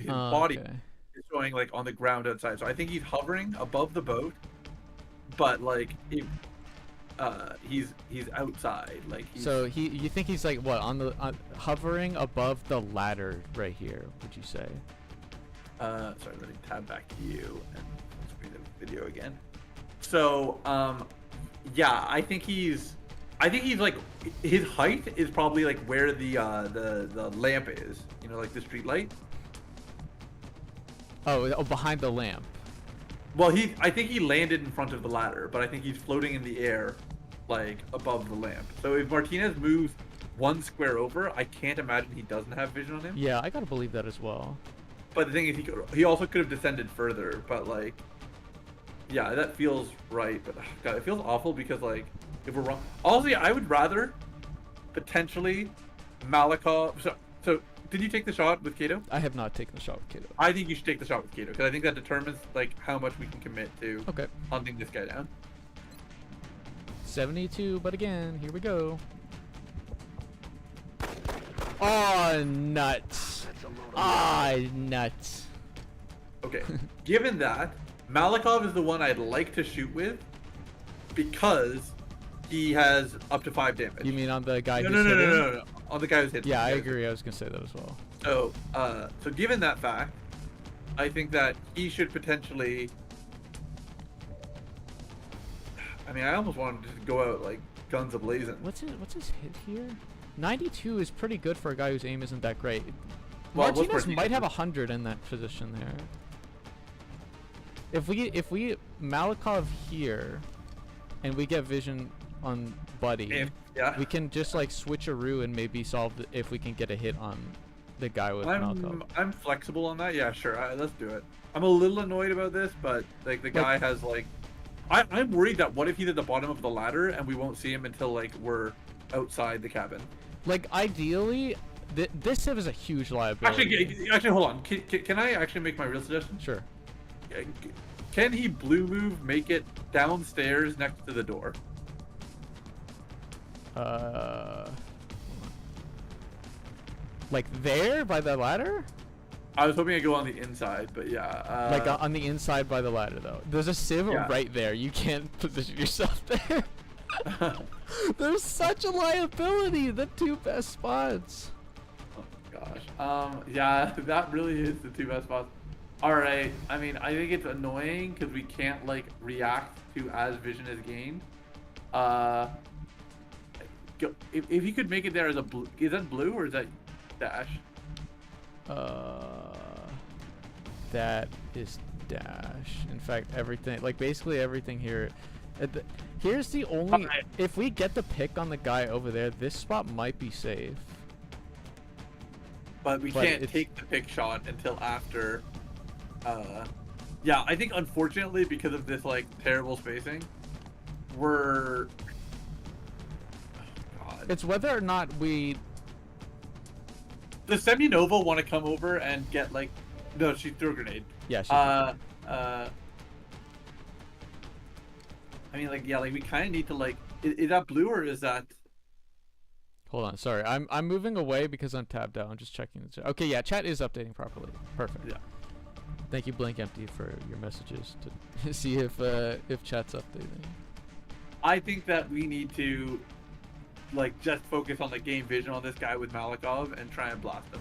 body Okay. is showing like on the ground outside. So I think he's hovering above the boat, but like he's outside. Like So you think he's like what on the hovering above the ladder right here? Would you say? Sorry, let me tab back to you and screen the video again. So yeah, I think he's like his height is probably like where the lamp is. You know, like the street light. Oh, behind the lamp. Well, I think he landed in front of the ladder, but I think he's floating in the air, like above the lamp. So if Martinez moves one square over, I can't imagine he doesn't have vision on him. Yeah, I gotta believe that as well. But the thing is, he also could have descended further. But like, yeah, that feels right. But God, it feels awful because like, if we're wrong, honestly, I would rather potentially Malikov. So did you take the shot with Kato? I have not taken the shot with Kato. I think you should take the shot with Kato because I think that determines like how much we can commit to Okay. hunting this guy down. 72, but again, here we go. Oh, nuts. Ah, nuts. Okay. Given that, Malikov is the one I'd like to shoot with because he has up to 5 damage. You mean on the guy No, who's no, no, hidden? no, no, no. On the guy who's hit. Yeah, I agree. I was gonna say that as well. So given that fact, I think that he should potentially. I mean, I almost wanted to just go out like guns ablazing. What's his hit here? 92 is pretty good for a guy whose aim isn't that great. Well, what's Martinez might have Martinez? 100 in that position there. If we Malikov here, and we get vision on Buddy, Yeah. we can just like switcheroo and maybe solve if we can get a hit on the guy with Malikov. I'm flexible on that. Yeah, sure. Let's do it. I'm a little annoyed about this, but like the guy has like, I'm worried that what if he's at the bottom of the ladder and we won't see him until like we're outside the cabin. Like ideally, this civ is a huge liability. Actually, hold on. Can I actually make my real suggestion? Sure. Can he blue move, make it downstairs next to the door? Like there by the ladder? I was hoping I'd go on the inside, but yeah. Like on the inside by the ladder, though. There's a civ right there. You can't position yourself there. There's such a liability. The two best spots. Oh gosh. Yeah, that really is the two best spots. All right. I mean, I think it's annoying because we can't like react to as vision is gained. If you could make it there as a blue, is that blue or is that dash? That is dash. In fact, everything, like basically everything here. Here's the only. Okay. If we get the pick on the guy over there, this spot might be safe. But we can't take the pick shot until after. Yeah, I think unfortunately because of this like terrible spacing, we're. Oh, God. It's whether or not we. Does Seminova want to come over and get like? No, she threw a grenade. Yeah. I mean, like, yeah, like we kind of need to like. Is that blue or is that? Hold on, sorry. I'm moving away because I'm tabbed out. I'm just checking the chat. Okay, yeah, chat is updating properly. Perfect. Yeah. Thank you, Blink Empty, for your messages to see if chat's updating. I think that we need to like just focus on the game vision on this guy with Malikov and try and blast him.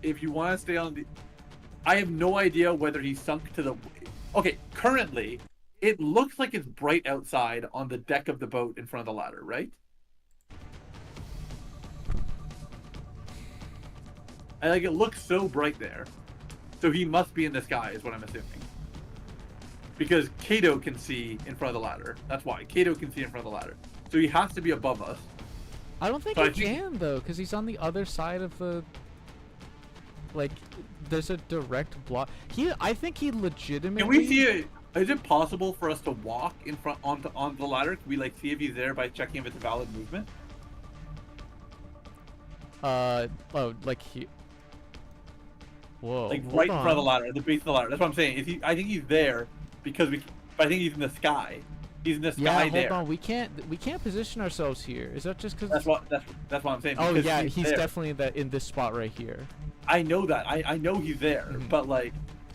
If you want to stay on the, I have no idea whether he sunk to the. Okay, currently, it looks like it's bright outside on the deck of the boat in front of the ladder, right? And like it looks so bright there, so he must be in the sky, is what I'm assuming. Because Kato can see in front of the ladder. That's why Kato can see in front of the ladder. So he has to be above us. I don't think So he can though, because he's on the other side of the. Like, there's a direct block. I think he legitimately. Can we see it? Is it possible for us to walk in front on the ladder? Can we like see if he's there by checking if it's a valid movement? Oh, like he. Whoa. Like right in front of the ladder, at the base of the ladder. That's what I'm saying. Is he? I think he's there because we. But I think he's in the sky. He's in the sky there. Hold on. We can't position ourselves here. Is that just because? That's what I'm saying. Oh yeah, he's there. definitely in this spot right here. I know that. I know he's there, but like,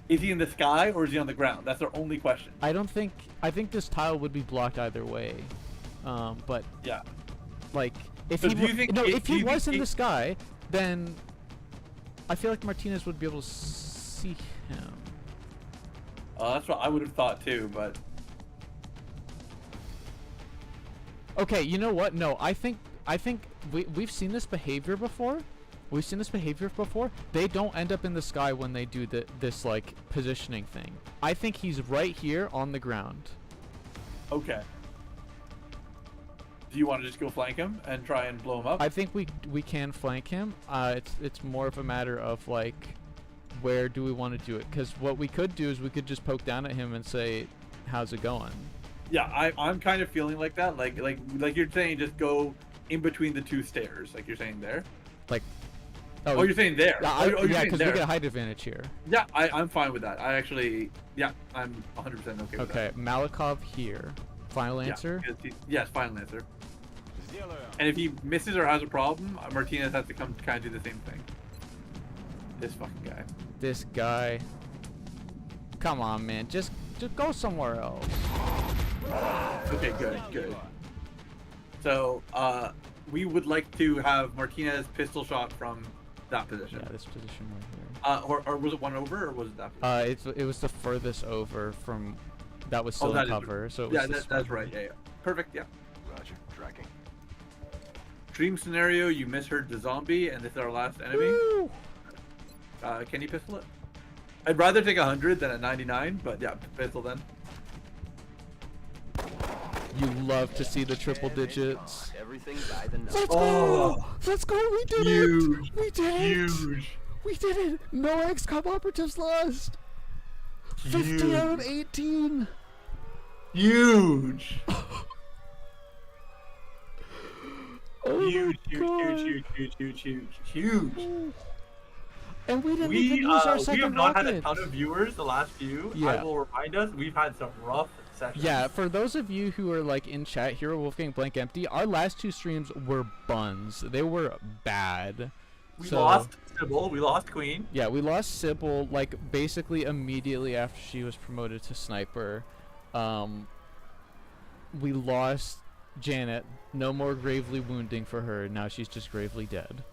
is he in the sky or is he on the ground? That's our only question. I think this tile would be blocked either way, but yeah, like if so if he was in the sky, then I feel like Martinez would be able to see him. That's what I would have thought too, but. Okay, you know what? No, I think we've seen this behavior before. We've seen this behavior before. They don't end up in the sky when they do this like positioning thing. I think he's right here on the ground. Okay. Do you want to just go flank him and try and blow him up? I think we can flank him. It's more of a matter of like, where do we want to do it? Because what we could do is we could just poke down at him and say, "How's it going?" Yeah, I'm kind of feeling like that. Like you're saying, just go in between the two stairs, like you're saying there. Like. Oh, you're saying there. Yeah, because we get a height advantage here. Yeah, I'm fine with that. I actually, yeah, I'm 100% okay with that. Okay, Malikov here. Final answer? Yes, final answer. And if he misses or has a problem, Martinez has to come kind of do the same thing. This fucking guy. This guy. Come on, man. Just go somewhere else. Okay, good. So, we would like to have Martinez pistol shot from that position. Yeah, this position right here. Or was it one over, or was it that? It was the furthest over from. That was still in cover, so it was that's right. Yeah. Perfect. Yeah. Roger. Tracking. Dream scenario: you misheard the zombie, and this is our last enemy. Woo! Can you pistol it? I'd rather take 100 than a 99, but yeah, pistol then. You love to see the triple digits. Everything by the numbers. Let's go! Let's go! We did Huge. it! We did it! Huge. We did it! No XCOM operatives lost! 50 out of 18! Huge! huge, God. huge. And we didn't even use our We second have not rocket. had a ton of viewers the last few. Yeah. I will remind us, we've had some rough sessions. Yeah, for those of you who are like in chat, Hero Wolfgang Blank Empty, our last 2 streams were buns. They were bad. We So- lost Sybil, we lost Queen. Yeah, we lost Sybil like basically immediately after she was promoted to sniper. We lost Janet. No more gravely wounding for her. Now she's just gravely dead.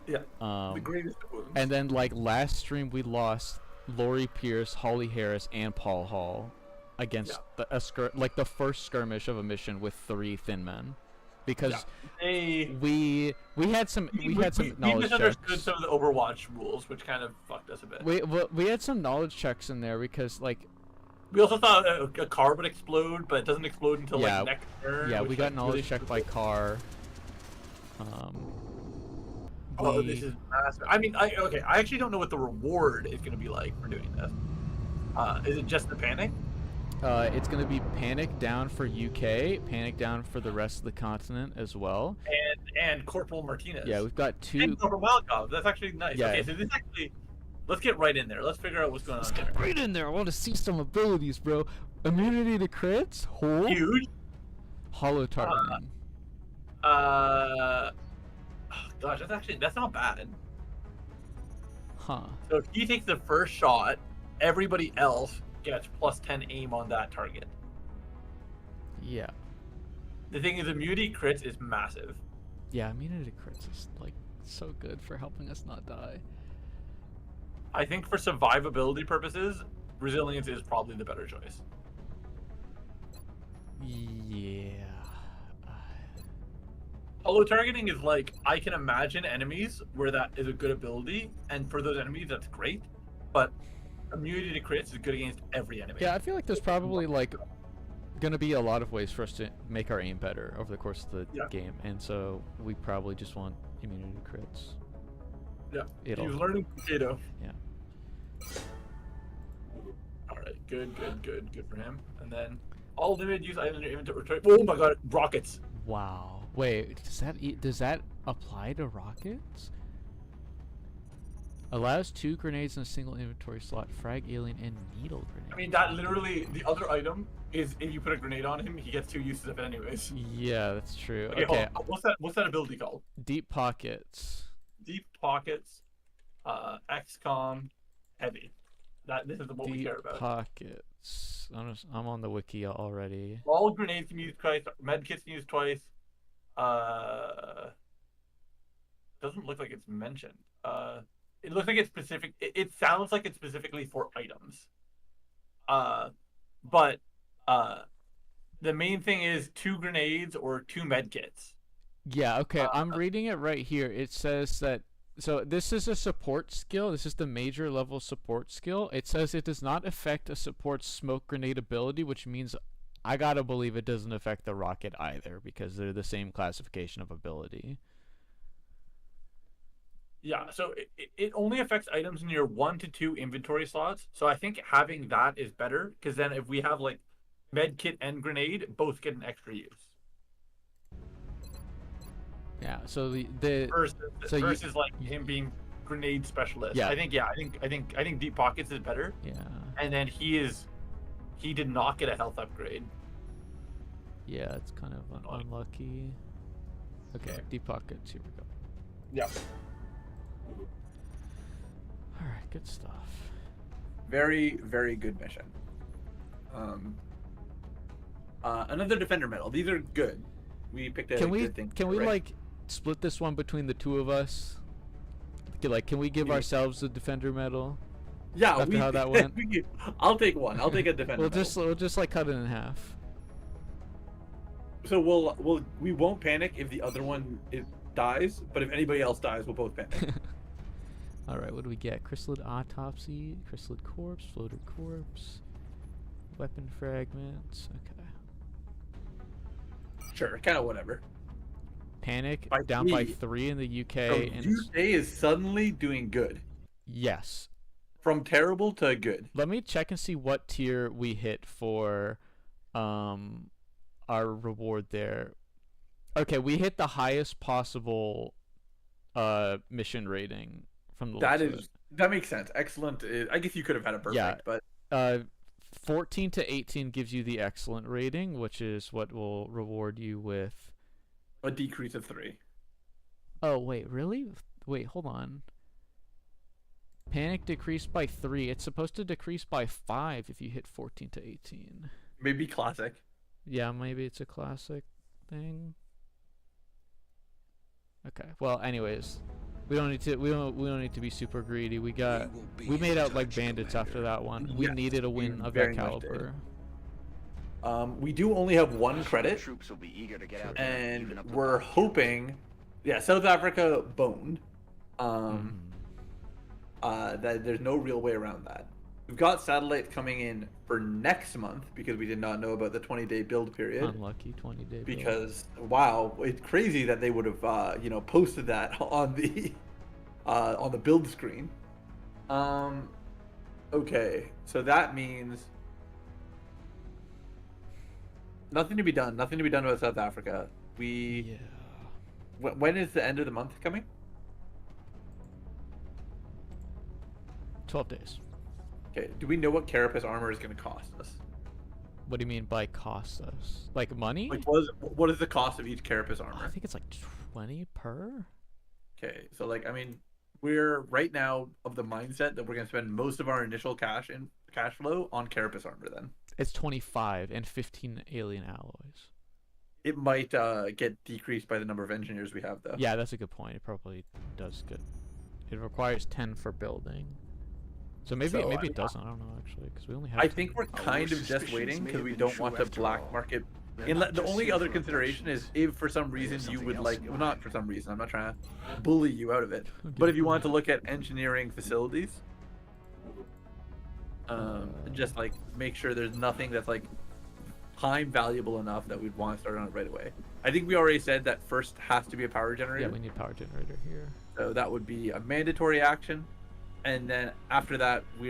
Yeah. The greatest of wounds. And then like last stream we lost Lori Pierce, Holly Harris, and Paul Hall against the first skirmish of a mission with 3 thin men. Because we had some knowledge misunderstood checks. some of the Overwatch rules, which kind of fucked us a bit. We had some knowledge checks in there because like We also thought a car would explode, but it doesn't explode until like next turn. yeah, we which, got like, knowledge really checked by car. This is massive. I mean, I actually don't know what the reward is going to be like for doing this. Is it just the panic? It's gonna be panic down for UK, panic down for the rest of the continent as well. And Corporal Martinez. Yeah, we've got 2. And Corporal Malkov. That's actually nice. Yeah. Okay, so this actually, let's get right in there. Let's figure out what's going on here. Right in there. I want to see some abilities, bro. Immunity to crits. Hold. Huge. Hollow targeting. Oh, gosh, that's not bad. Huh. So if he takes the first shot, everybody else gets +10 aim on that target. Yeah. The thing is, immunity crits is massive. Yeah, immunity to crits is like so good for helping us not die. I think for survivability purposes, resilience is probably the better choice. Yeah. Hollow targeting is like, I can imagine enemies where that is a good ability, and for those enemies that's great, but immunity to crits is good against every enemy. Yeah, I feel like there's probably like gonna be a lot of ways for us to make our aim better over the course of the game, and so we probably just want immunity to crits. Yeah. It'll- He's learning potato. Yeah. Alright, good for him. And then all limited use items in your inventory. Oh my god, rockets. Wow. Wait, does that apply to rockets? Allows 2 grenades in a single inventory slot, frag alien, and needle grenade. I mean, that literally, the other item is if you put a grenade on him, he gets 2 uses of it anyways. Yeah, that's true. Okay, Okay. hold on. What's that ability called? Deep pockets. Deep pockets, XCOM, heavy. This is what we Deep care about. pockets. I'm on the wiki already. All grenades can be used twice. Medkits can use twice. Doesn't look like it's mentioned. It looks like it's specific. It sounds like it's specifically for items. But the main thing is 2 grenades or 2 medkits. Yeah, okay. I'm reading it right here. It says that so this is a support skill. This is the major level support skill. It says it does not affect a support's smoke grenade ability, which means I gotta believe it doesn't affect the rocket either because they're the same classification of ability. Yeah, so it only affects items in your 1 to 2 inventory slots. So I think having that is better because then if we have like med kit and grenade, both get an extra use. Yeah. So the versus like him being grenade specialist. Yeah. I think deep pockets is better. Yeah. And then he did not get a health upgrade. Yeah, it's kind of unlucky. Okay, deep pockets. Here we go. Yeah. All right, good stuff. Very, very good mission. Another defender medal. These are good. We picked a good thing. Can we right? like split this one between the 2 of us? Like, can we give ourselves the defender medal? Yeah, After how that went? I'll take one. I'll take a defender. We'll just like cut it in half. So we won't panic if the other one dies, but if anybody else dies, we'll both panic. All right, what do we get? Chrysalid autopsy, chrysalid corpse, floater corpse, weapon fragments. Okay. Sure, kind of whatever. Panic By down by 3. 3 in the UK. So and UK is suddenly doing good. yes. From terrible to good. Let me check and see what tier we hit for our reward there. Okay, we hit the highest possible mission rating from the That looks of is that makes sense. Excellent. I guess you could have had a perfect, Yeah. but it. 14 to 18 gives you the excellent rating, which is what will reward you with. a decrease of 3. Oh wait, really? Wait, hold on. Panic decreased by 3. It's supposed to decrease by 5 if you hit 14 to 18. Maybe classic. Yeah, maybe it's a classic thing. Okay. Well, anyways, we don't need to be super greedy. We made out like bandits after that one. We Yes, needed a we win of very that much did. caliber. We do only have 1 credit, Troops will be eager to get out there and even and up the we're body count. hoping. Yeah, South Africa boned. Mhm. That there's no real way around that. We've got satellites coming in for next month because we did not know about the 20-day build period. Unlucky 20-day. Because wow, it's crazy that they would have posted that on the build screen. Okay, so that means nothing to be done. Nothing to be done about South Africa. Yeah. When is the end of the month coming? 12 days. Okay, do we know what Carapace armor is going to cost us? What do you mean by cost us? Like money? Like, what is the cost of each Carapace I armor? think it's like 20 per. Okay, so like, I mean, we're right now of the mindset that we're going to spend most of our initial cash flow on Carapace armor. Then It's 25 and 15 alien alloys. it might get decreased by the number of engineers we have, though. Yeah, that's a good point. It probably does good. It requires 10 for building. So maybe So, it doesn't. I don't know actually, because we only have. I 10. think we're Our kind worst of just suspicions waiting may because have we been don't true want to after black all. market. They're And not the just only here other for consideration is abductions. if for some There's reason you something would else like, in well, mind. not for some reason, I'm not trying to bully you out of it, but if you want to look at engineering facilities, just like make sure there's nothing that's like time valuable enough that we'd want to start on it right away. I think we already said that first has to be a power generator. Yeah, we need a power generator here. So that would be a mandatory action, and then after that we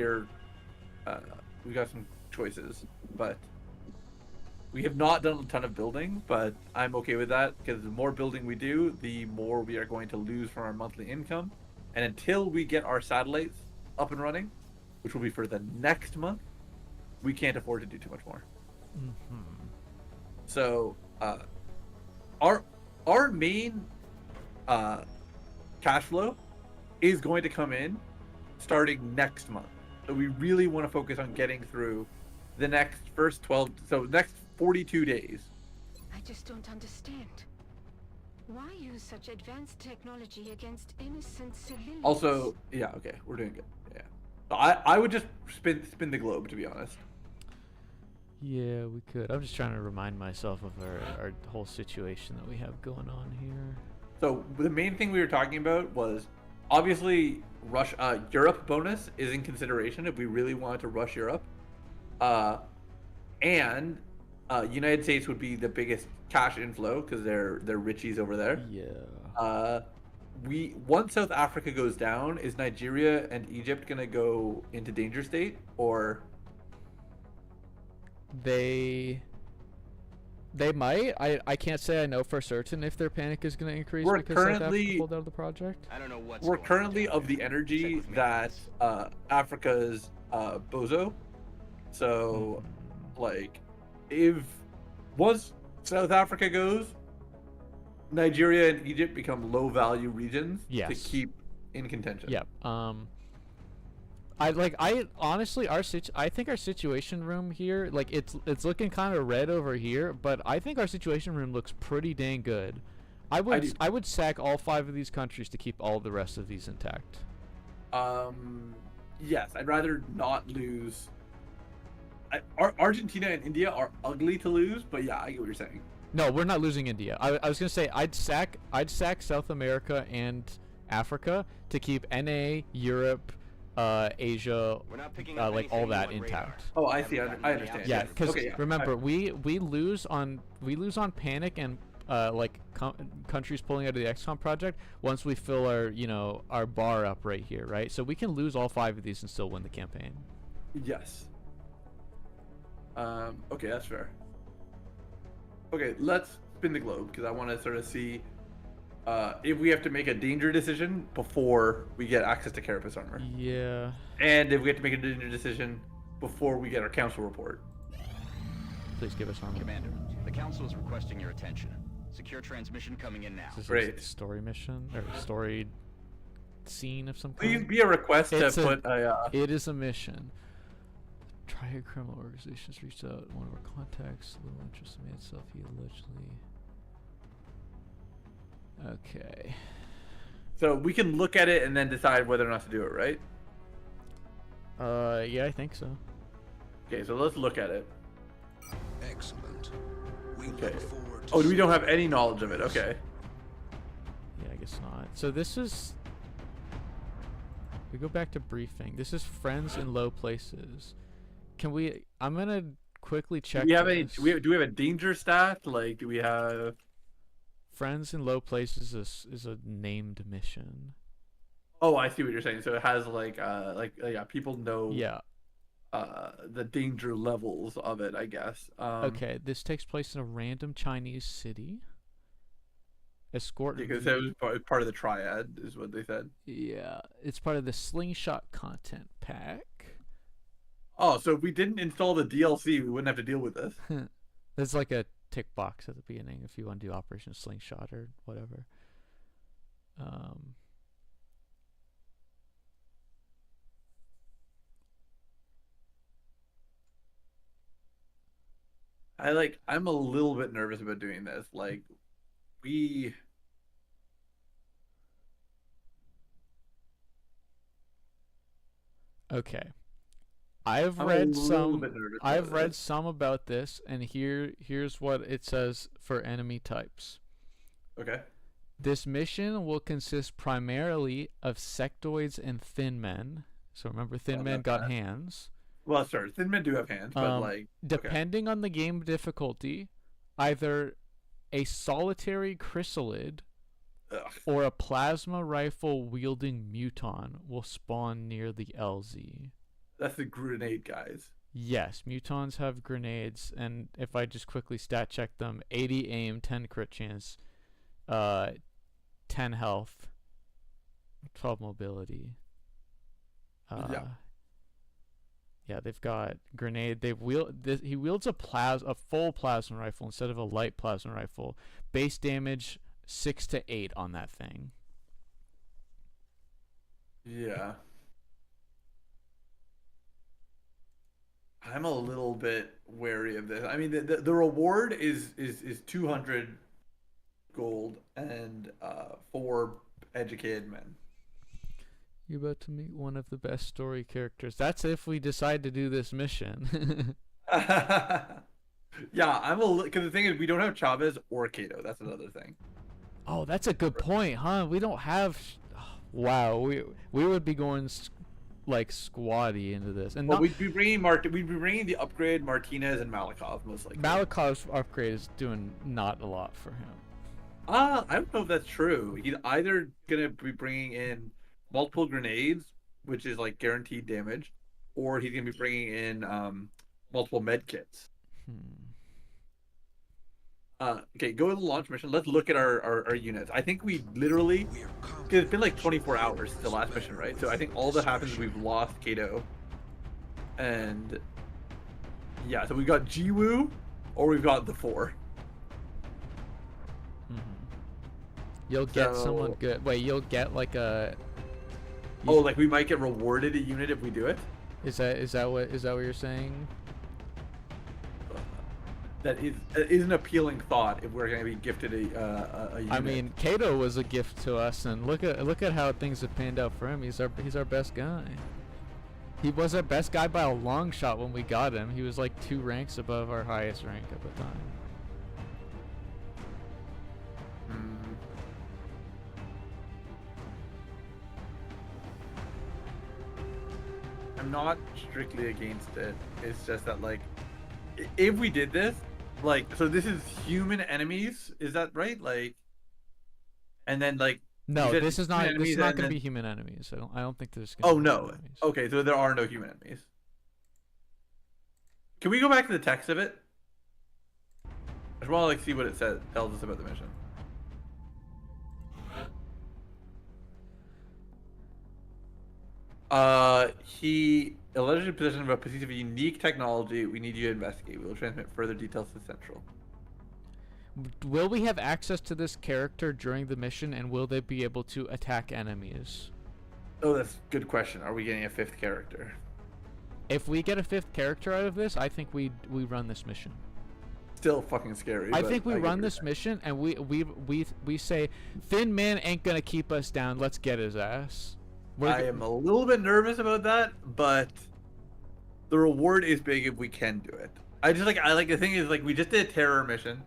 got some choices, but we have not done a ton of building, but I'm okay with that because the more building we do, the more we are going to lose from our monthly income, and until we get our satellites up and running, which will be for the next month, we can't afford to do too much more. Mm-hmm. So our main cash flow is going to come in starting next month. So we really want to focus on getting through the next next 42 days. I just don't understand. Why use such advanced technology against innocent civilians? Also, yeah, okay, we're doing good. Yeah. So I would just spin the globe, to be honest. Yeah, we could. I'm just trying to remind myself of our whole situation that we have going on here. So the main thing we were talking about was obviously Europe bonus is in consideration if we really wanted to rush Europe, and United States would be the biggest cash inflow because they're richies over there. Yeah. Once South Africa goes down, is Nigeria and Egypt gonna go into danger state, or They might. I can't say I know for certain if their panic is going to increase We're because South Africa currently- pulled out of the project. I don't know what's we're going on currently down of the there. energy Check with that Martinez. Africa's bozo. So like, if once South Africa goes, Nigeria and Egypt become low value regions to Yes. keep in contention. Yep. I honestly I think our situation room here, like it's looking kind of red over here, but I think our situation room looks pretty dang good. I would sack all 5 of these countries to keep all the rest of these intact. Yes, I'd rather not lose. Argentina and India are ugly to lose, but yeah, I get what you're saying. No, we're not losing India. I was gonna say I'd sack South America and Africa to keep NA, Europe, Asia, We're not picking up like all anything that new on radar. intact. Oh, I Haven't see. gotten I any understand. Yeah, outside because Okay, yeah. remember we lose on panic and like countries pulling out of the XCOM project once we fill our bar up right here, right? So we can lose all 5 of these and still win the campaign. Yes. Okay, that's fair. Okay, let's spin the globe because I want to sort of see if we have to make a danger decision before we get access to Carapace armor, Yeah. and if we have to make a danger decision before we get our council report. Please give us armor. Commander, the Council is requesting your attention. Secure transmission coming in now. Is this Great. a story mission or story scene of some Please kind? be a request to It's a- put a. It is a mission. Triad criminal organizations reached out. One of our contacts, a little interest in itself. He allegedly. Okay. So we can look at it and then decide whether or not to do it, right? Yeah, I think so. Okay, so let's look at it. Excellent. We Okay. look forward to We don't have any knowledge of it. Okay. Yeah, I guess not. So this is. We go back to briefing. This is friends in low places. Can we? I'm gonna quickly check. Do we have any? this. Do we have a danger stat? Like, do we have? Friends in low places is a named mission. Oh, I see what you're saying. So it has like yeah, people know. Yeah. The danger levels of it, I guess. Okay, this takes place in a random Chinese city. Escort. Because it was part of the triad, is what they said. Yeah, it's part of the Slingshot content pack. Oh, so if we didn't install the DLC, we wouldn't have to deal with this. There's like a tick box at the beginning if you want to do Operation Slingshot or whatever. I'm a little bit nervous about doing this. Like, we. Okay. I've I'm a read little some bit nervous I've about read this. some about this, and here's what it says for enemy types. Okay. This mission will consist primarily of sectoids and thin men. So remember, thin Oh, men not got bad. hands. Well, sorry, thin men do have hands, but like. Depending on the game difficulty, either a solitary chrysalid Ugh. or a plasma rifle wielding muton will spawn near the LZ. That's the grenade guys. Yes, mutons have grenades, and if I just quickly stat check them, 80 aim, 10 crit chance, 10 health, 12 mobility. Yeah. Yeah, they've got grenade. He wields a full plasma rifle instead of a light plasma rifle. Base damage 6 to 8 on that thing. Yeah. I'm a little bit wary of this. I mean, the reward is 200 gold and 4 educated men. You're about to meet one of the best story characters. That's if we decide to do this mission. Yeah, I'm a little, because the thing is, we don't have Chavez or Cato. That's another thing. Oh, that's a good point, huh? We don't have. Wow, we would be going like squatty into this, and But not, we'd be bringing the upgrade Martinez and Malikov most likely. Malakov's upgrade is doing not a lot for him. I don't know if that's true. He's either gonna be bringing in multiple grenades, which is like guaranteed damage, or he's gonna be bringing in multiple med kits. Okay, go to the launch mission. Let's look at our units. I think we literally, because it's been like 24 hours since the last mission, right? So I think all that happens is we've lost Kato, and yeah, so we've got Jiwoo, or we've got the 4. You'll get So- someone good. Wait, you'll get like a. Oh, like we might get rewarded a unit if we do it. Is that what you're saying? That is an appealing thought if we're going to be gifted a unit. I mean, Kato was a gift to us, and look at how things have panned out for him. He's our best guy. He was our best guy by a long shot when we got him. He was like 2 ranks above our highest rank at the time. I'm not strictly against it. It's just that, like, if we did this, like, so this is human enemies, is that right? Like, and then like. No, you said this is not. human This is enemies not and going to then- be human enemies. I don't think there's. Oh Gonna be no. human enemies. Okay, so there are no human enemies. Can we go back to the text of it? just want to like see what it says tells us about the mission. He allegedly possession of a piece of unique technology. We need you to investigate. We will transmit further details to Central. Will we have access to this character during the mission, and will they be able to attack enemies? Oh, that's a good question. Are we getting a 5th character? If we get a 5th character out of this, I think we run this mission. Still fucking scary. I but think we get run what this you're mission, and we say, Thin Man ain't gonna keep us down. Let's get his ass. saying. I am a little bit nervous about that, but the reward is big if we can do it. I like the thing is like we just did a terror mission.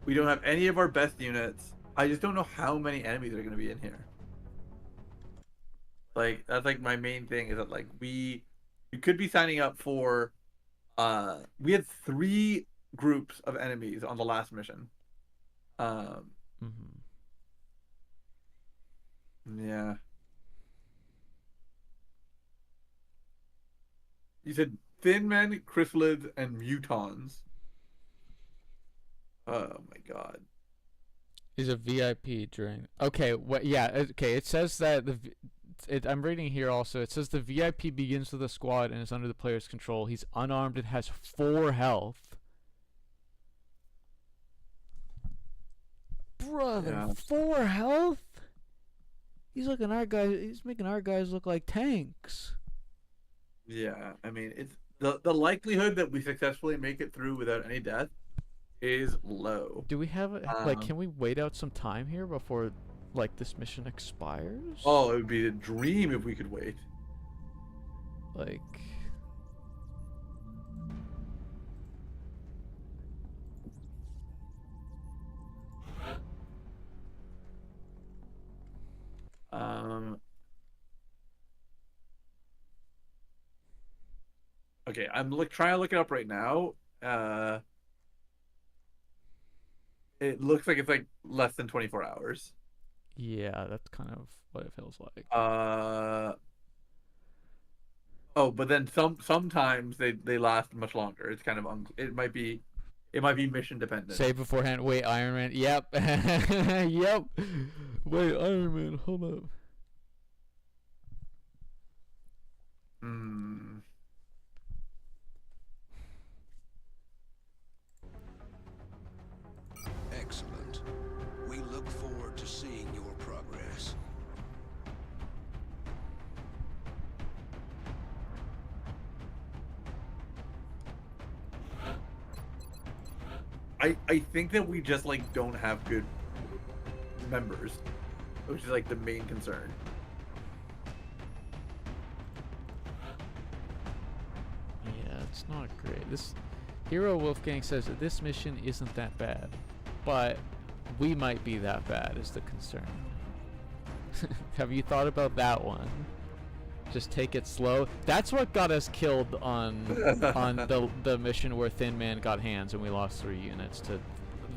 We don't have any of our best units. I just don't know how many enemies are going to be in here. Like that's like my main thing is that like we could be signing up for we had 3 groups of enemies on the last mission. Yeah. You said Thin Men, Chrysalids, and Mutons. Oh my god. Is a VIP during. Okay, what? Yeah. Okay. It says that I'm reading here also. It says the VIP begins with a squad and is under the player's control. He's unarmed and has 4 health. Brother, Yeah. 4 health. He's making our guys look like tanks. Yeah, I mean it's the likelihood that we successfully make it through without any death is low. Do we have can we wait out some time here before like this mission expires? Oh, it would be a dream if we could wait. Like Okay, I'm trying to look it up right now. It looks like it's like less than 24 hours. yeah, that's kind of what it feels like. Oh, but then sometimes they last much longer. It's kind of it might be mission dependent. Say beforehand. Wait, Iron Man. Yep. Yep. Wait, Iron Man. Hold up. Excellent. We look forward to seeing your progress. I think that we just like don't have good members, which is like the main concern. Yeah, it's not great. This Hero Wolfgang says that this mission isn't that bad, but we might be that bad is the concern. Have you thought about that one? Just take it slow. That's what got us killed on the mission where Thin Man got hands and we lost 3 units to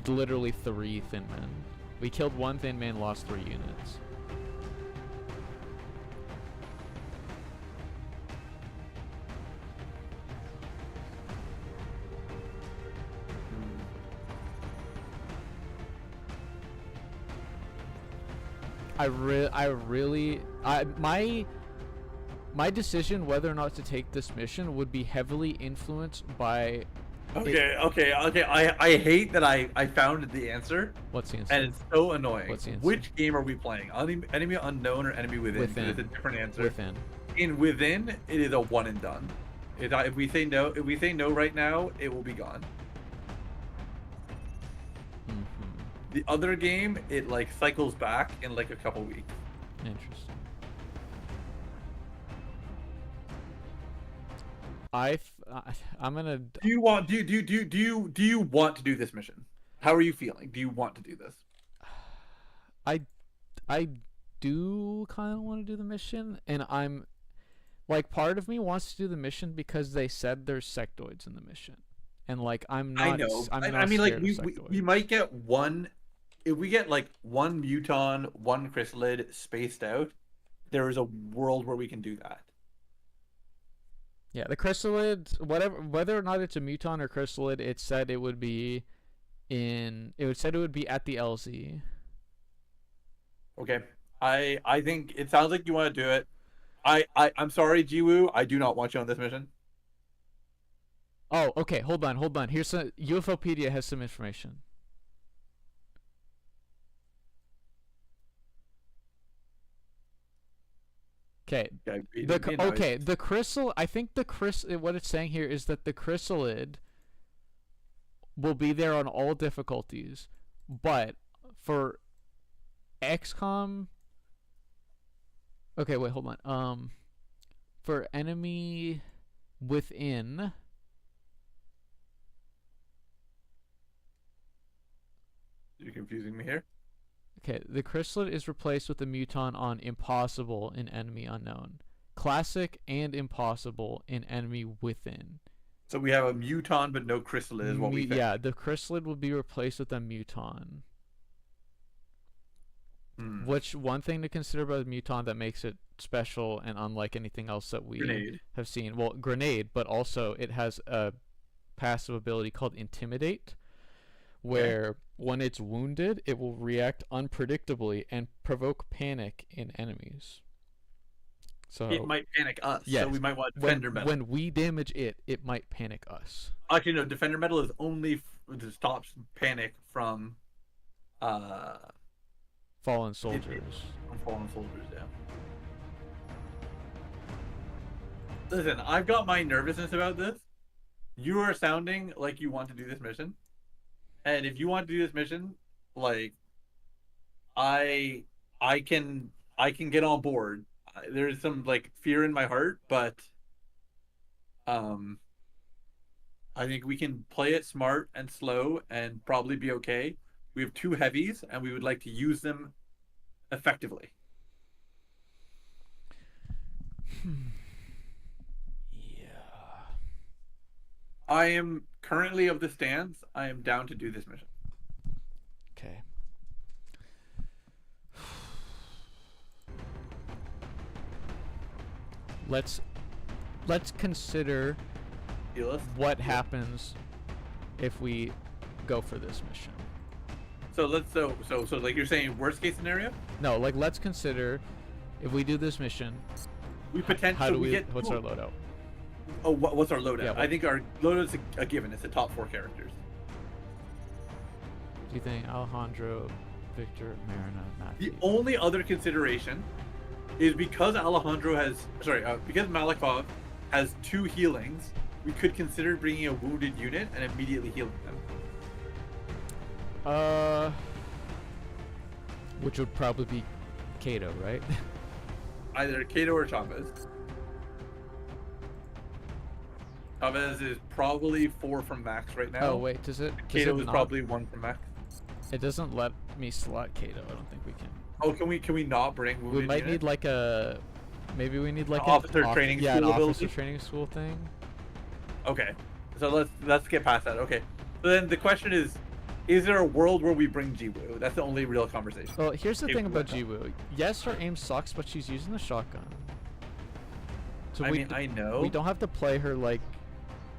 literally 3 Thin Men. We killed 1 Thin Man, lost 3 units. My decision whether or not to take this mission would be heavily influenced by. Okay. I hate that I found the answer. What's the answer? And it's so annoying. What's the answer? Which game are we playing? Enemy Unknown or Enemy Within? Within. It's a different answer. Within. In Within, it is a one and done. If we say no right now, it will be gone. The other game, it like cycles back in like a couple weeks. Interesting. I'm gonna. Do you want to do this mission? How are you feeling? Do you want to do this? I do kind of want to do the mission, and I'm like, part of me wants to do the mission because they said there's sectoids in the mission, and like I'm not. I know. I'm not I mean, like scared of we might get one. If we get like 1 Muton, 1 Chrysalid spaced out, there is a world where we can do that. Yeah, the Chrysalid, whether or not it's a Muton or Chrysalid, it said it would be It said it would be at the LZ. Okay. I think it sounds like you want to do it. I'm sorry, Jiwoo. I do not want you on this mission. Oh, okay. Hold on. Here's some UFOpedia has some information. Okay. The crystal. I think what it's saying here is that the chrysalid will be there on all difficulties, but for XCOM. Okay, wait, hold on. For enemy within. You're confusing me here. Okay, the chrysalid is replaced with a muton on impossible in enemy unknown. Classic and impossible in enemy within. So we have a muton but no chrysalid is what we think. Yeah, the chrysalid will be replaced with a muton. Which one thing to consider about the muton that makes it special and unlike anything else that we have seen? Well, grenade, but also it has a passive ability called intimidate, where when it's wounded, it will react unpredictably and provoke panic in enemies. So it might panic us. Yes, so we might want defender metal. When we damage it, it might panic us. Actually, no. Defender metal is only stops panic from fallen soldiers. Fallen soldiers, yeah. Listen, I've got my nervousness about this. You are sounding like you want to do this mission. And if you want to do this mission, like I can get on board. There's some like fear in my heart, but I think we can play it smart and slow and probably be okay. We have 2 heavies and we would like to use them effectively. Yeah. I am currently of the stance. I am down to do this mission. Okay. Let's consider what happens if we go for this mission. So let's so like you're saying worst case scenario? No, like let's consider if we do this mission. We potentially get what's our loadout? Oh, what's our loadout? Yeah, I think our loadout's a given. It's the top 4 characters. Do you think Alejandro, Victor, Marina, Matthew? The only other consideration is because because Malikov has 2 healings, we could consider bringing a wounded unit and immediately healing them. Which would probably be Kato, right? Either Kato or Chavez. Chavez is probably 4 from max right now. Oh wait, Kato is probably 1 from max. It doesn't let me slot Kato. I don't think we can. Oh, can we not bring wounded We might unit? need like a maybe we need like an officer training school an officer ability? training school thing. Okay, so let's get past that. Okay, so then the question is there a world where we bring Jiwoo? That's the only real conversation. Well, here's the thing about Jiwoo. Yes, her aim sucks, but she's using the shotgun. So I know. We don't have to play her like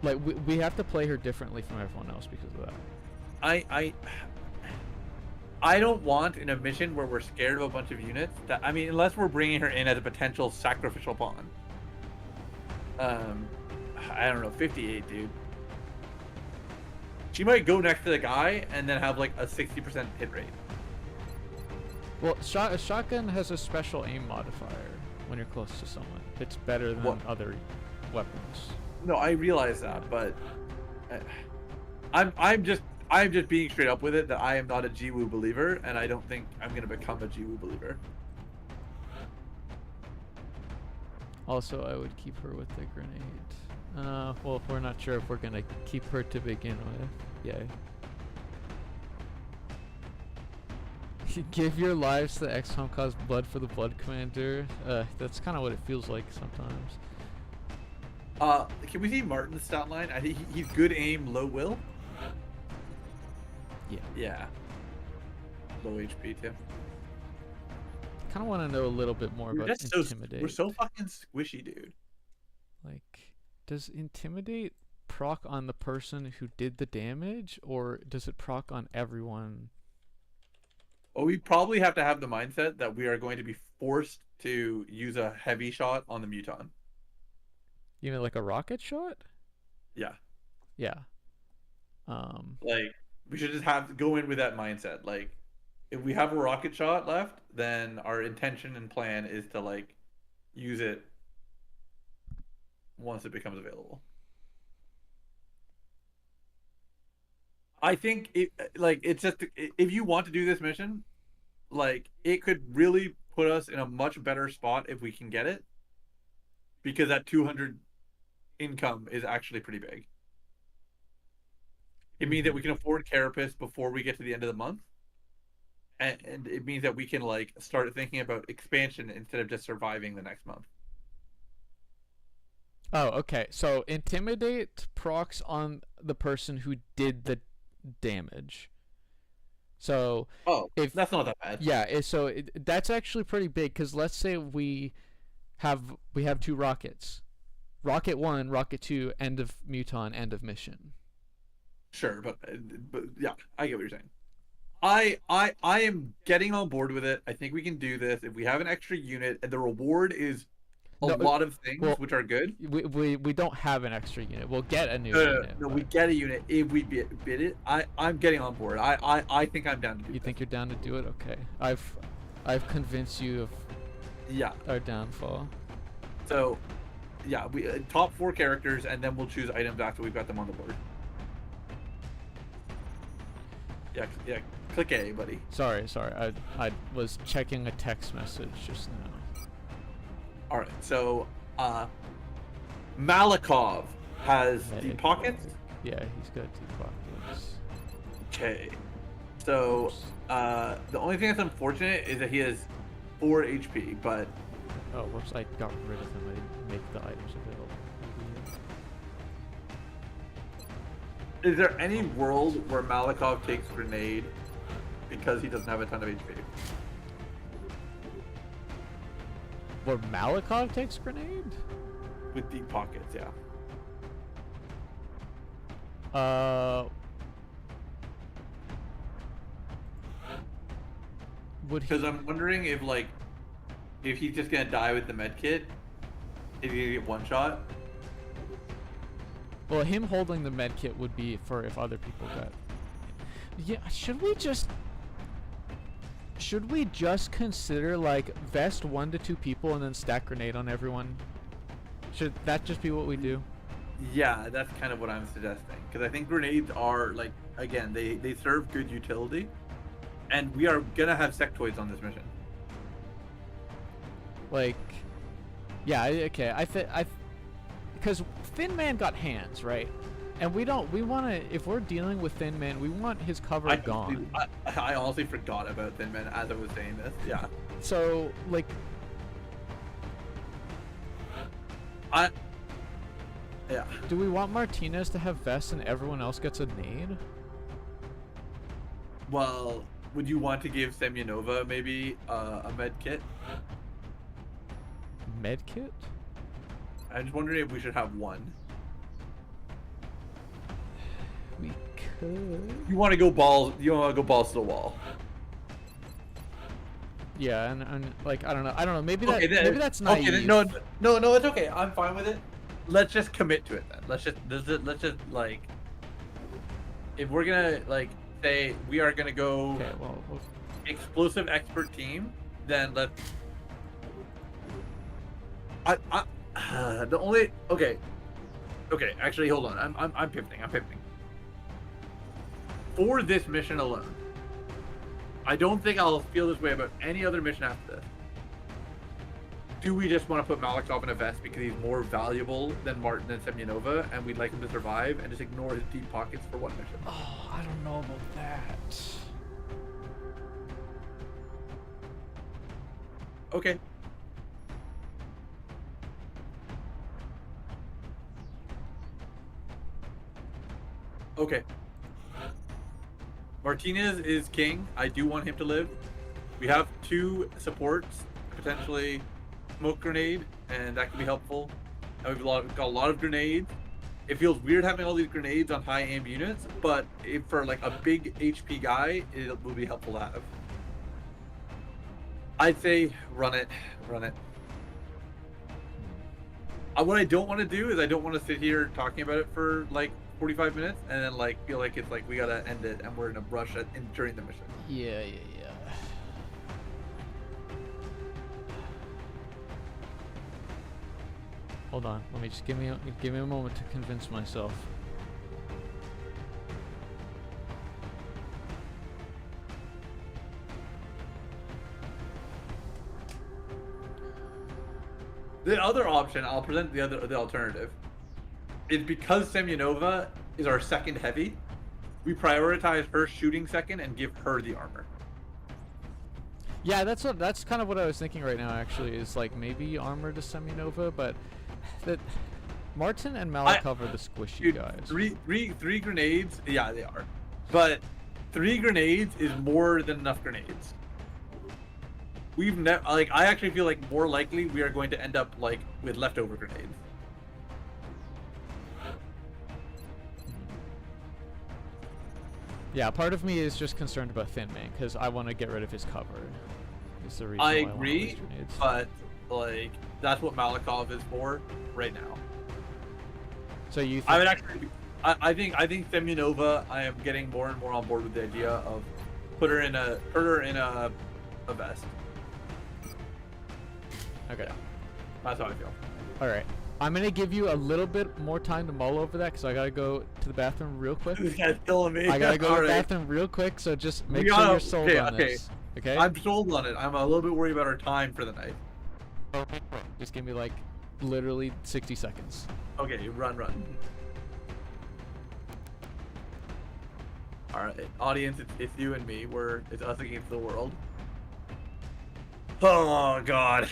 we have to play her differently from everyone else because of that. I don't want in a mission where we're scared of a bunch of units. Unless we're bringing her in as a potential sacrificial pawn. I don't know, 58, dude. She might go next to the guy and then have like a 60% hit rate. Well, a shotgun has a special aim modifier when you're close to someone. It's better than other weapons. No, I realize that, but I'm just being straight up with it that I am not a Jiwoo believer, and I don't think I'm gonna become a Jiwoo believer. Also, I would keep her with the grenade. Well, we're not sure if we're gonna keep her to begin with. Yay. Give your lives to the XCOM cause blood for the Blood Commander. That's kind of what it feels like sometimes. Can we see Martin's stat line? I think he's good aim, low will. Yeah. Yeah. Low HP too. Kind of want to know a little bit more about Intimidate. We're so fucking squishy, dude. Like, does Intimidate proc on the person who did the damage, or does it proc on everyone? Well, we probably have to have the mindset that we are going to be forced to use a heavy shot on the muton. You mean like a rocket shot? Yeah. Yeah. Like, we should just have to go in with that mindset. Like, if we have a rocket shot left, then our intention and plan is to, like, use it once it becomes available. I think it's just, if you want to do this mission, like, it could really put us in a much better spot if we can get it, because that 200 income is actually pretty big. It means that we can afford Carapace before we get to the end of the month, and it means that we can, like, start thinking about expansion instead of just surviving the next month. Oh, okay. So intimidate procs on the person who did the damage. So if that's not that bad. Yeah, that's actually pretty big, because let's say we have 2 rockets. Rocket 1, Rocket 2, end of muton, end of mission. Sure, but yeah, I get what you're saying. I am getting on board with it. I think we can do this if we have an extra unit, and the reward is a lot of things, which are good. We don't have an extra unit. We'll get a new unit. No, we get a unit if we bid it. I'm getting on board. I think I'm down to do it. You think you're down to do it? Okay. I've convinced you of our downfall. So, yeah, we top 4 characters, and then we'll choose items after we've got them on the board. Yeah. Click A, buddy. Sorry. I was checking a text message just now. All right, so Malikov has deep pockets. Yeah, he's got deep pockets. Okay, so the only thing that's unfortunate is that he has 4 HP, but whoops! I got rid of him. I didn't make the items available. Is there any world where Malikov takes grenade because he doesn't have a ton of HP? Where Malikov takes grenade? With deep pockets, yeah. Because I'm wondering if he's just gonna die with the med kit, if he's gonna get one shot. Well, him holding the med kit would be for if other people got. Yeah, should we just consider, like, vest 1 to 2 people and then stack grenade on everyone? Should that just be what we do? Yeah, that's kind of what I'm suggesting, because I think grenades are, like, again, they serve good utility, and we are gonna have sectoids on this mission. Like, yeah, okay, because Thin Man got hands, right? And we want to, if we're dealing with Thin Man, we want his cover gone. I honestly forgot about Thin Man as I was saying this. Yeah. So, like, yeah. Do we want Martinez to have vests and everyone else gets a nade? Well, would you want to give Semyonova maybe a med kit? Med kit? I'm just wondering if we should have one. We could. You want to go balls to the wall. Yeah, and like I don't know. Maybe that's naive. Okay, no, it's okay. I'm fine with it. Let's just commit to it then. Let's just like, if we're gonna, like, say we are gonna go explosive expert team, then let's. Actually, hold on. I'm pivoting. For this mission alone, I don't think I'll feel this way about any other mission after this. Do we just want to put Malikov in a vest because he's more valuable than Martin and Semyonova, and we'd like him to survive, and just ignore his deep pockets for one mission? Oh, I don't know about that. Okay. Okay. Martinez is king. I do want him to live. We have 2 supports, potentially smoke grenade, and that could be helpful. And we've got a lot of grenades. it feels weird having all these grenades on high aim units, but if for like a big HP guy, it will be helpful to have. I'd say run it. What I don't want to do is I don't want to sit here talking about it for like 45 minutes and then like feel like it's like we gotta end it and we're in a rush during the mission. Yeah. Hold on. Let me just give me a moment to convince myself. The other option, I'll present the alternative, is because Semyonova is our second heavy, we prioritize her shooting second and give her the armor. Yeah, that's kind of what I was thinking right now. Actually, is like maybe armor to Semyonova, but that Martin and Malikov are the squishy Dude, guys. Three grenades, yeah, they are, but 3 grenades is more than enough grenades. I actually feel like more likely we are going to end up like with leftover grenades. Yeah, part of me is just concerned about Thin Man because I want to get rid of his cover. Is the reason I why want all agree, these grenades. but like that's what Malikov is for right now. So you? I would actually. I think Semyonova. I am getting more and more on board with the idea of put her in a vest. Okay. That's how I feel. All right. I'm gonna give you a little bit more time to mull over that because I gotta go to the bathroom real quick. This guy's killing me. I gotta go to the Alright. bathroom real quick, so just make sure you're sold on this. Okay. I'm sold on it. I'm a little bit worried about our time for the night. Just give me like literally 60 seconds. Okay, run. All right, audience, it's you and me. It's us against the world. Oh God.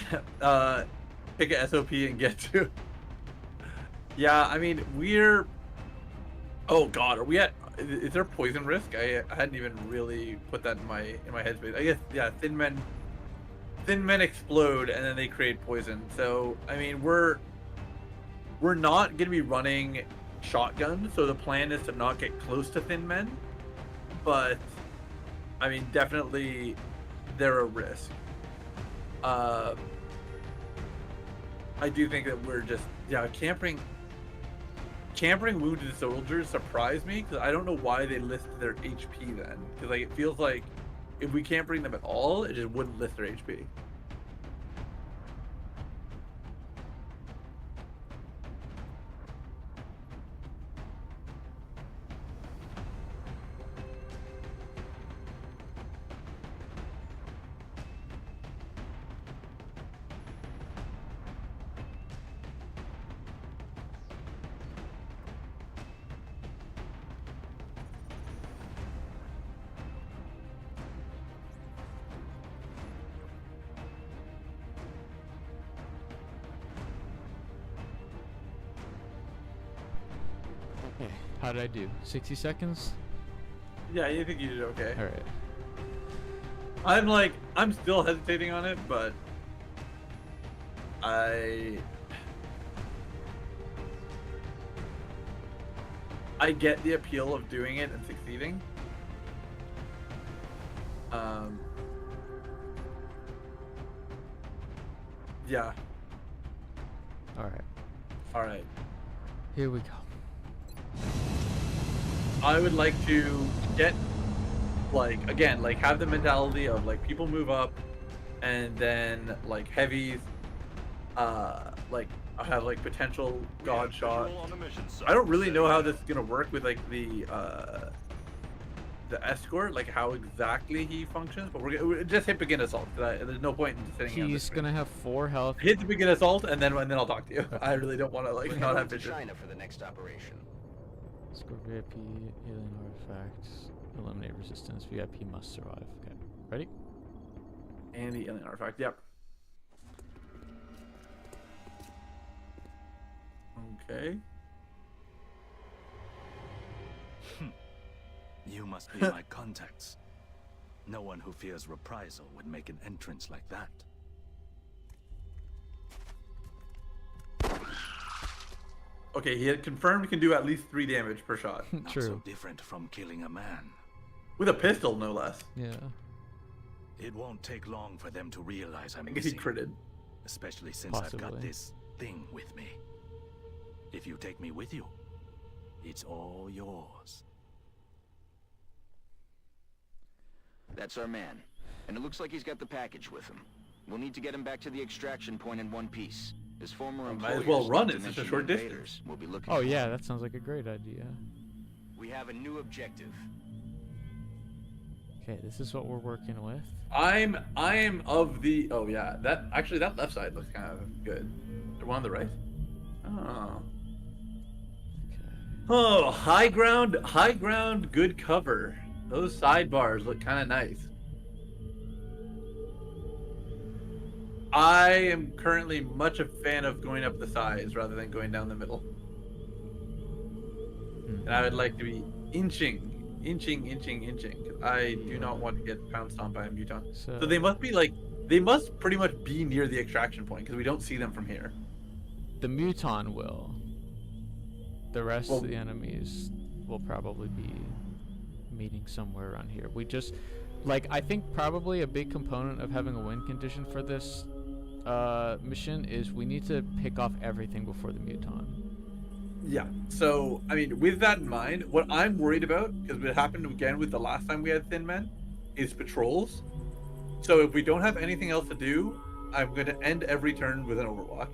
Pick a SOP and get to. Yeah, I mean oh God, are we at? Is there poison risk? I hadn't even really put that in my headspace. I guess yeah. Thin men explode and then they create poison. So I mean we're not gonna be running shotgun. So the plan is to not get close to thin men. But I mean definitely they're a risk. I do think that we're just camping wounded soldiers surprised me because I don't know why they list their HP then, because like it feels like if we can't bring them at all, it just wouldn't list their HP. Okay. How did I do? 60 seconds? Yeah, you think you did okay. All right. I'm still hesitating on it, but I get the appeal of doing it and succeeding. Yeah. All right. All right. Here we go. I would like to get have the mentality of like people move up and then like heavies have like potential god shot. I don't really know how this is gonna work with like the escort, like how exactly he functions, but we're just hit begin assault. There's no point in sitting here. He's gonna have 4 health. Hit the begin assault and then I'll talk to you. I really don't want to like We're not heading have to vision. China for the next operation. Score VIP, alien artifacts, eliminate resistance, VIP must survive. Okay, ready? And the alien artifact. Yep. Okay. You must be my contacts. No one who fears reprisal would make an entrance like that. Okay, he had confirmed he can do at least 3 damage per shot. Not True. so different from killing a man. With a pistol, no less. Yeah. It won't take long for them to realize I'm I guess he missing. critted. Especially since I've got Possibly. this thing with me. If you take me with you, it's all yours. That's our man. And it looks like he's got the package with him. We'll need to get him back to the extraction point in one piece. His former Might as employers well run like it, to such a mention short the distance. invaders. We'll be looking Oh for yeah, him. that sounds like a great idea. We have a new objective. Okay, this is what we're working with. I am of the. Oh yeah, that left side looks kind of good. The one on the right. Oh. Okay. Oh, high ground, good cover. Those sidebars look kind of nice. I am currently much a fan of going up the sides rather than going down the middle. And I would like to be inching. 'Cause I do not want to get pounced on by a muton. So they must pretty much be near the extraction point because we don't see them from here. The muton will. The rest Well- of the enemies will probably be meeting somewhere around here. We just, like, I think probably a big component of having a win condition for this mission is we need to pick off everything before the muton. Yeah. So, I mean, with that in mind, what I'm worried about, because it happened again with the last time we had Thin Men, is patrols. So if we don't have anything else to do, I'm going to end every turn with an Overwatch.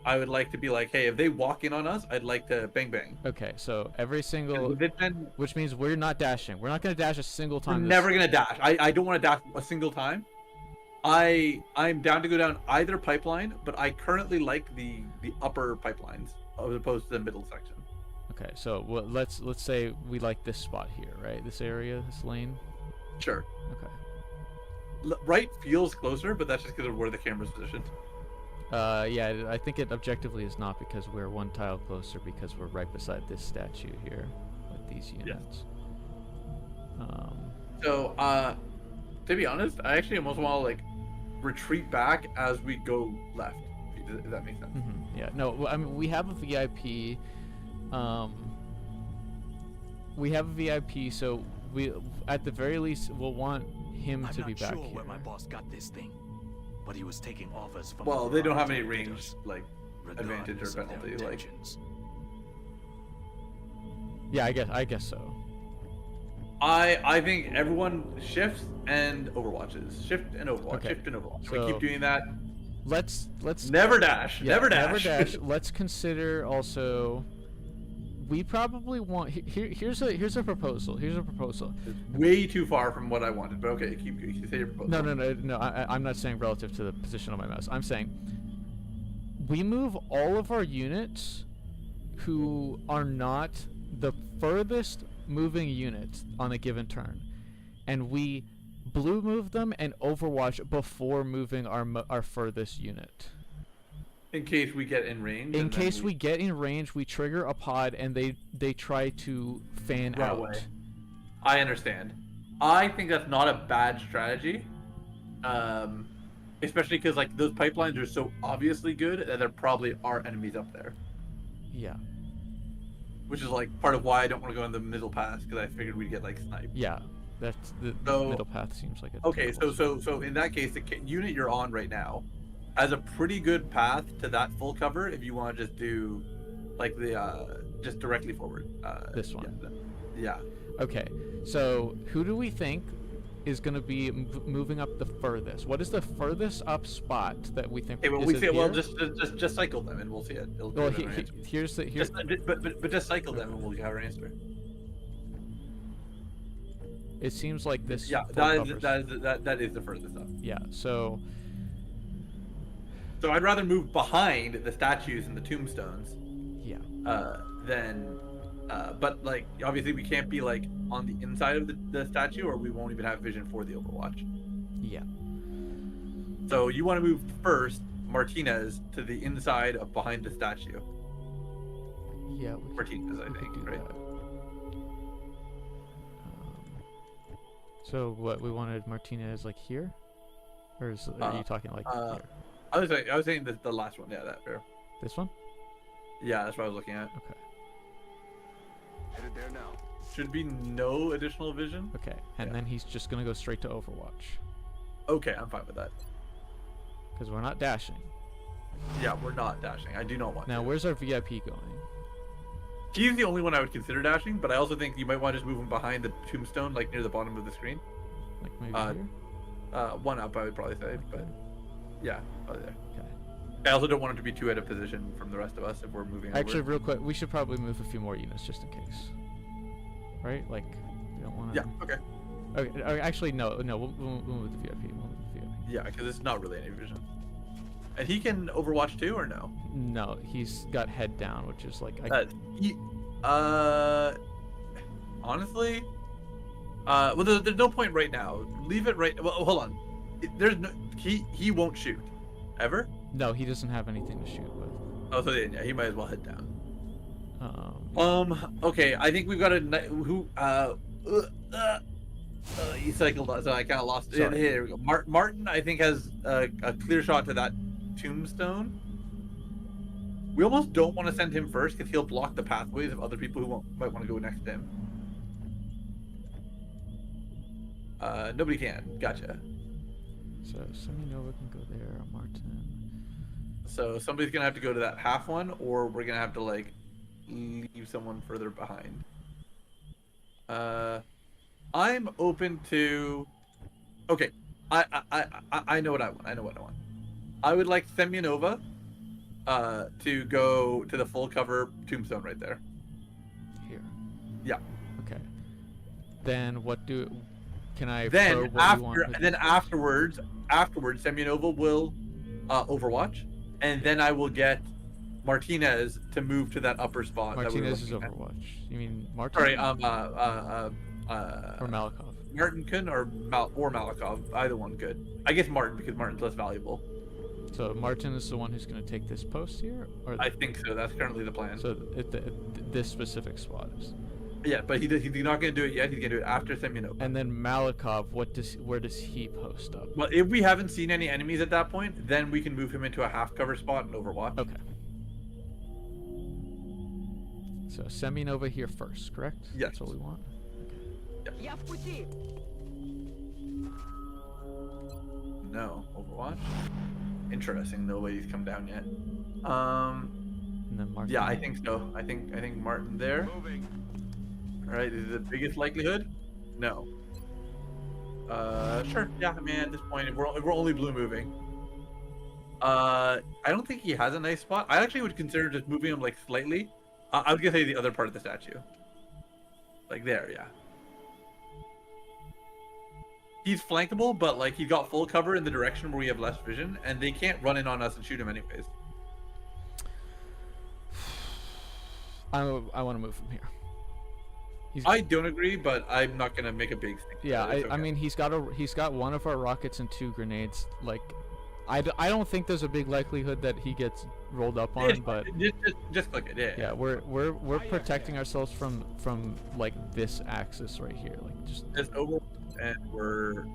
I would like to be like, hey, if they walk in on us, I'd like to bang bang. Okay, so every And single, with it then, which means we're not dashing. We're not going to dash a single we're time. never going to dash. I don't want to dash a single time. I'm down to go down either pipeline, but I currently like the upper pipelines as opposed to the middle section. Okay, so let's say we like this spot here, right? This area, this lane. Sure. Okay. Right feels closer, but that's just because of where the camera's positioned. Yeah, I think it objectively is not because we're one tile closer because we're right beside this statue here with these units. So, to be honest, I actually almost want to like retreat back as we go left. If that makes sense. Yeah, no, I mean we have a VIP. We have a VIP, so we at the very least will want him I'm to not be back sure here. where my boss got this thing, but he was taking offers from. Well, a they don't have variety any of range bidders, like advantage or regardless of their penalty. Like, intentions. Yeah, I guess so. I think everyone shifts and overwatches. Shift and overwatch. Okay. Shift and overwatch. So- we keep doing that. Let's Never dash. yeah, Never dash. Never dash. Let's consider also. We probably want here's a proposal. Here's a proposal. It's way too far from what I wanted, but okay, keep say your proposal. No. I'm not saying relative to the position on my mouse. I'm saying we move all of our units who are not the furthest moving unit on a given turn, and we blue move them and Overwatch before moving our furthest unit. In case we get in range. In and then case we get in range, we trigger a pod and they try to fan Run out. away. I understand. I think that's not a bad strategy. Especially because like those pipelines are so obviously good that there probably are enemies up there. Yeah. Which is like part of why I don't want to go in the middle pass because I figured we'd get like sniped. Yeah. That's the So- middle path seems like a Okay, terrible so in that case, the unit you're on right now has a pretty good path to that full cover if you want to just do like the just directly forward. This one. Yeah. Okay, so who do we think is going to be moving up the furthest? What is the furthest up spot that we think? Okay, well is we it see it. Well, here? just cycle them and we'll see it. It'll Well, give us our answer. here's the But just cycle them and we'll have our answer. It seems like this. Yeah, full that covers- is the furthest up. Yeah. So So I'd rather move behind the statues and the tombstones. yeah. But like obviously we can't be like on the inside of the statue or we won't even have vision for the Overwatch. Yeah. So you want to move first Martinez to the inside of behind the statue. Yeah. Martinez, I we could think, do right? that. So what we wanted Martinez like here, or are you talking like here? I was saying the last one. Yeah, that fair. This one? Yeah, that's what I was looking at. Okay. Headed there now. Should be no additional vision. Okay, and then he's just gonna go straight to Overwatch. Okay, I'm fine with that. Because we're not dashing. Yeah, we're not dashing. I do not want Now, to. where's our VIP going? He's the only one I would consider dashing, but I also think you might want to just move him behind the tombstone, like near the bottom of the screen. Like maybe here? One up, I would probably say, but yeah, probably there. Okay. I also don't want him to be too out of position from the rest of us if we're moving Actually, over. real quick, we should probably move a few more units just in case. Right? Like, we don't want to... Yeah, okay. Okay, actually, no, we'll move the VIP. We'll move the VIP. Yeah, because it's not really any vision. And he can Overwatch too, or no? No, he's got head down, which is like... Honestly, well, there's no point right now. Leave it right. Well, hold on. There's no. He won't shoot, ever. No, he doesn't have anything to shoot with. Oh, so yeah, he might as well head down. Okay. Okay, I think we've got a who. He cycled, so I kind of lost it. Sorry. Here we go. Martin, I think, has a clear shot to that tombstone. We almost don't want to send him first because he'll block the pathways of other people who might want to go next to him. Nobody can. Gotcha. So Seminova can go there. Martin. So somebody's gonna have to go to that half one, or we're gonna have to like leave someone further behind. I'm open to. Okay, I know what I want. I know what I want. I would like Semyonova to go to the full cover tombstone right there. Here. Yeah. Okay. Then what do? Can I? Then probe what you want with- afterwards, Semyonova will Overwatch, and then I will get Martinez to move to that upper spot. Martinez is that we were looking Overwatch. You mean Martin? Sorry, or Malikov. Martin could or Malikov, either one good. I guess Martin because Martin's less valuable. So Martin is the one who's going to take this post here, or I think so. That's currently the plan. so this specific spot is. Yeah, but he's not going to do it yet. He's going to do it after Semyonova. And then Malikov, where does he post up? Well, if we haven't seen any enemies at that point, then we can move him into a half cover spot and Overwatch. Okay. So Seminova here first, correct? Yes. That's what we want. Я в пути. No, Overwatch. Interesting. Nobody's come down yet. And then Martin. Yeah, I think so. I think Martin there. Moving. All right, is it the biggest likelihood? No. Sure. Yeah, I mean, at this point, if we're only blue moving. I don't think he has a nice spot. I actually would consider just moving him like slightly. I was gonna say the other part of the statue. Like there, yeah. He's flankable, but like he's got full cover in the direction where we have less vision, and they can't run in on us and shoot him anyways. I want to move from here. I don't agree, but I'm not gonna make a big thing. Yeah, It's I okay. mean he's got one of our rockets and 2 grenades. Like, I don't think there's a big likelihood that he gets rolled up on, but just click it. Yeah. yeah, we're protecting ourselves from like this axis right here, like just. Just over, and we're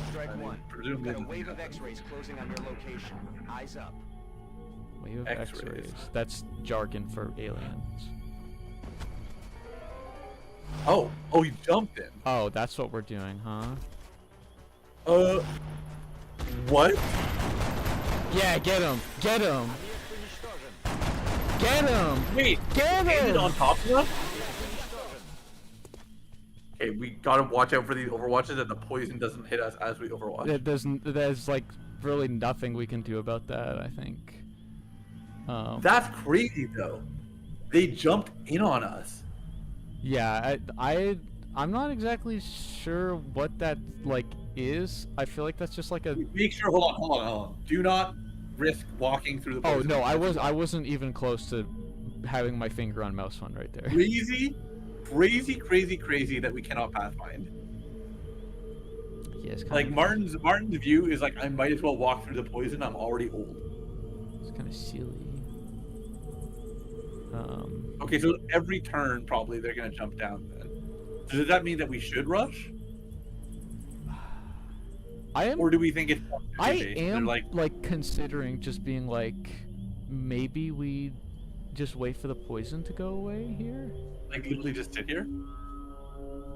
Strike one. presumably Got a wave of X-rays closing on your location. Eyes up. Wave of X-rays. X-rays. That's jargon for aliens. Oh, he jumped in. Oh, that's what we're doing, huh? What? Yeah, get him! Get him! Get him! Wait, Get landed him! on top of us? Okay, we gotta watch out for these overwatches that the poison doesn't hit us as we overwatch. There's like really nothing we can do about that, I think. That's crazy though. They jumped in on us. Yeah, I'm not exactly sure what that like is. I feel like that's just like a. Make sure. Hold on. Do not risk walking through the. Oh poison. no, I wasn't even close to having my finger on mouse one right there. Crazy that we cannot pathfind. Yeah, it's kind Like of, Martin's view is like I might as well walk through the poison. I'm already old. it's kind of silly. Okay, so every turn probably they're gonna jump down. Then so does that mean that we should rush, or do we think it's? I They're am like considering just being like, maybe we just wait for the poison to go away here? Like literally just sit here.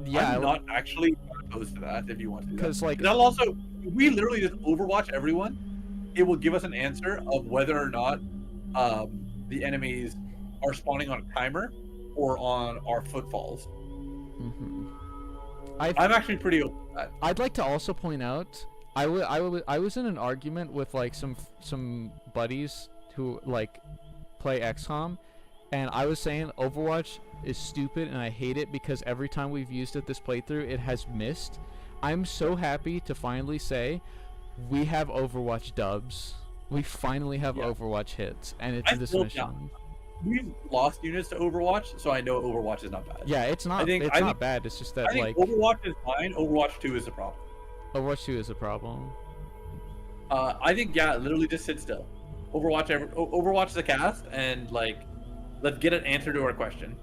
Yeah, I'm not actually opposed to that if you want to do that. 'Cause, like- that'll also, if we literally just Overwatch everyone, it will give us an answer of whether or not the enemies are spawning on a timer or on our footfalls. Mm-hmm. I'm actually pretty open to that. I'd like to also point out, I was in an argument with like some buddies who like play XCOM, and I was saying Overwatch is stupid and I hate it because every time we've used it this playthrough, it has missed. I'm so happy to finally say we have Overwatch dubs. We finally have Overwatch hits, and it's this mission. We've lost units to Overwatch, so I know Overwatch is not bad. Yeah, it's not. It's not bad. It's just that I think like Overwatch is fine. Overwatch 2 is the problem. Overwatch 2 is a problem. I think literally just sit still. Overwatch the cast and like let's get an answer to our question.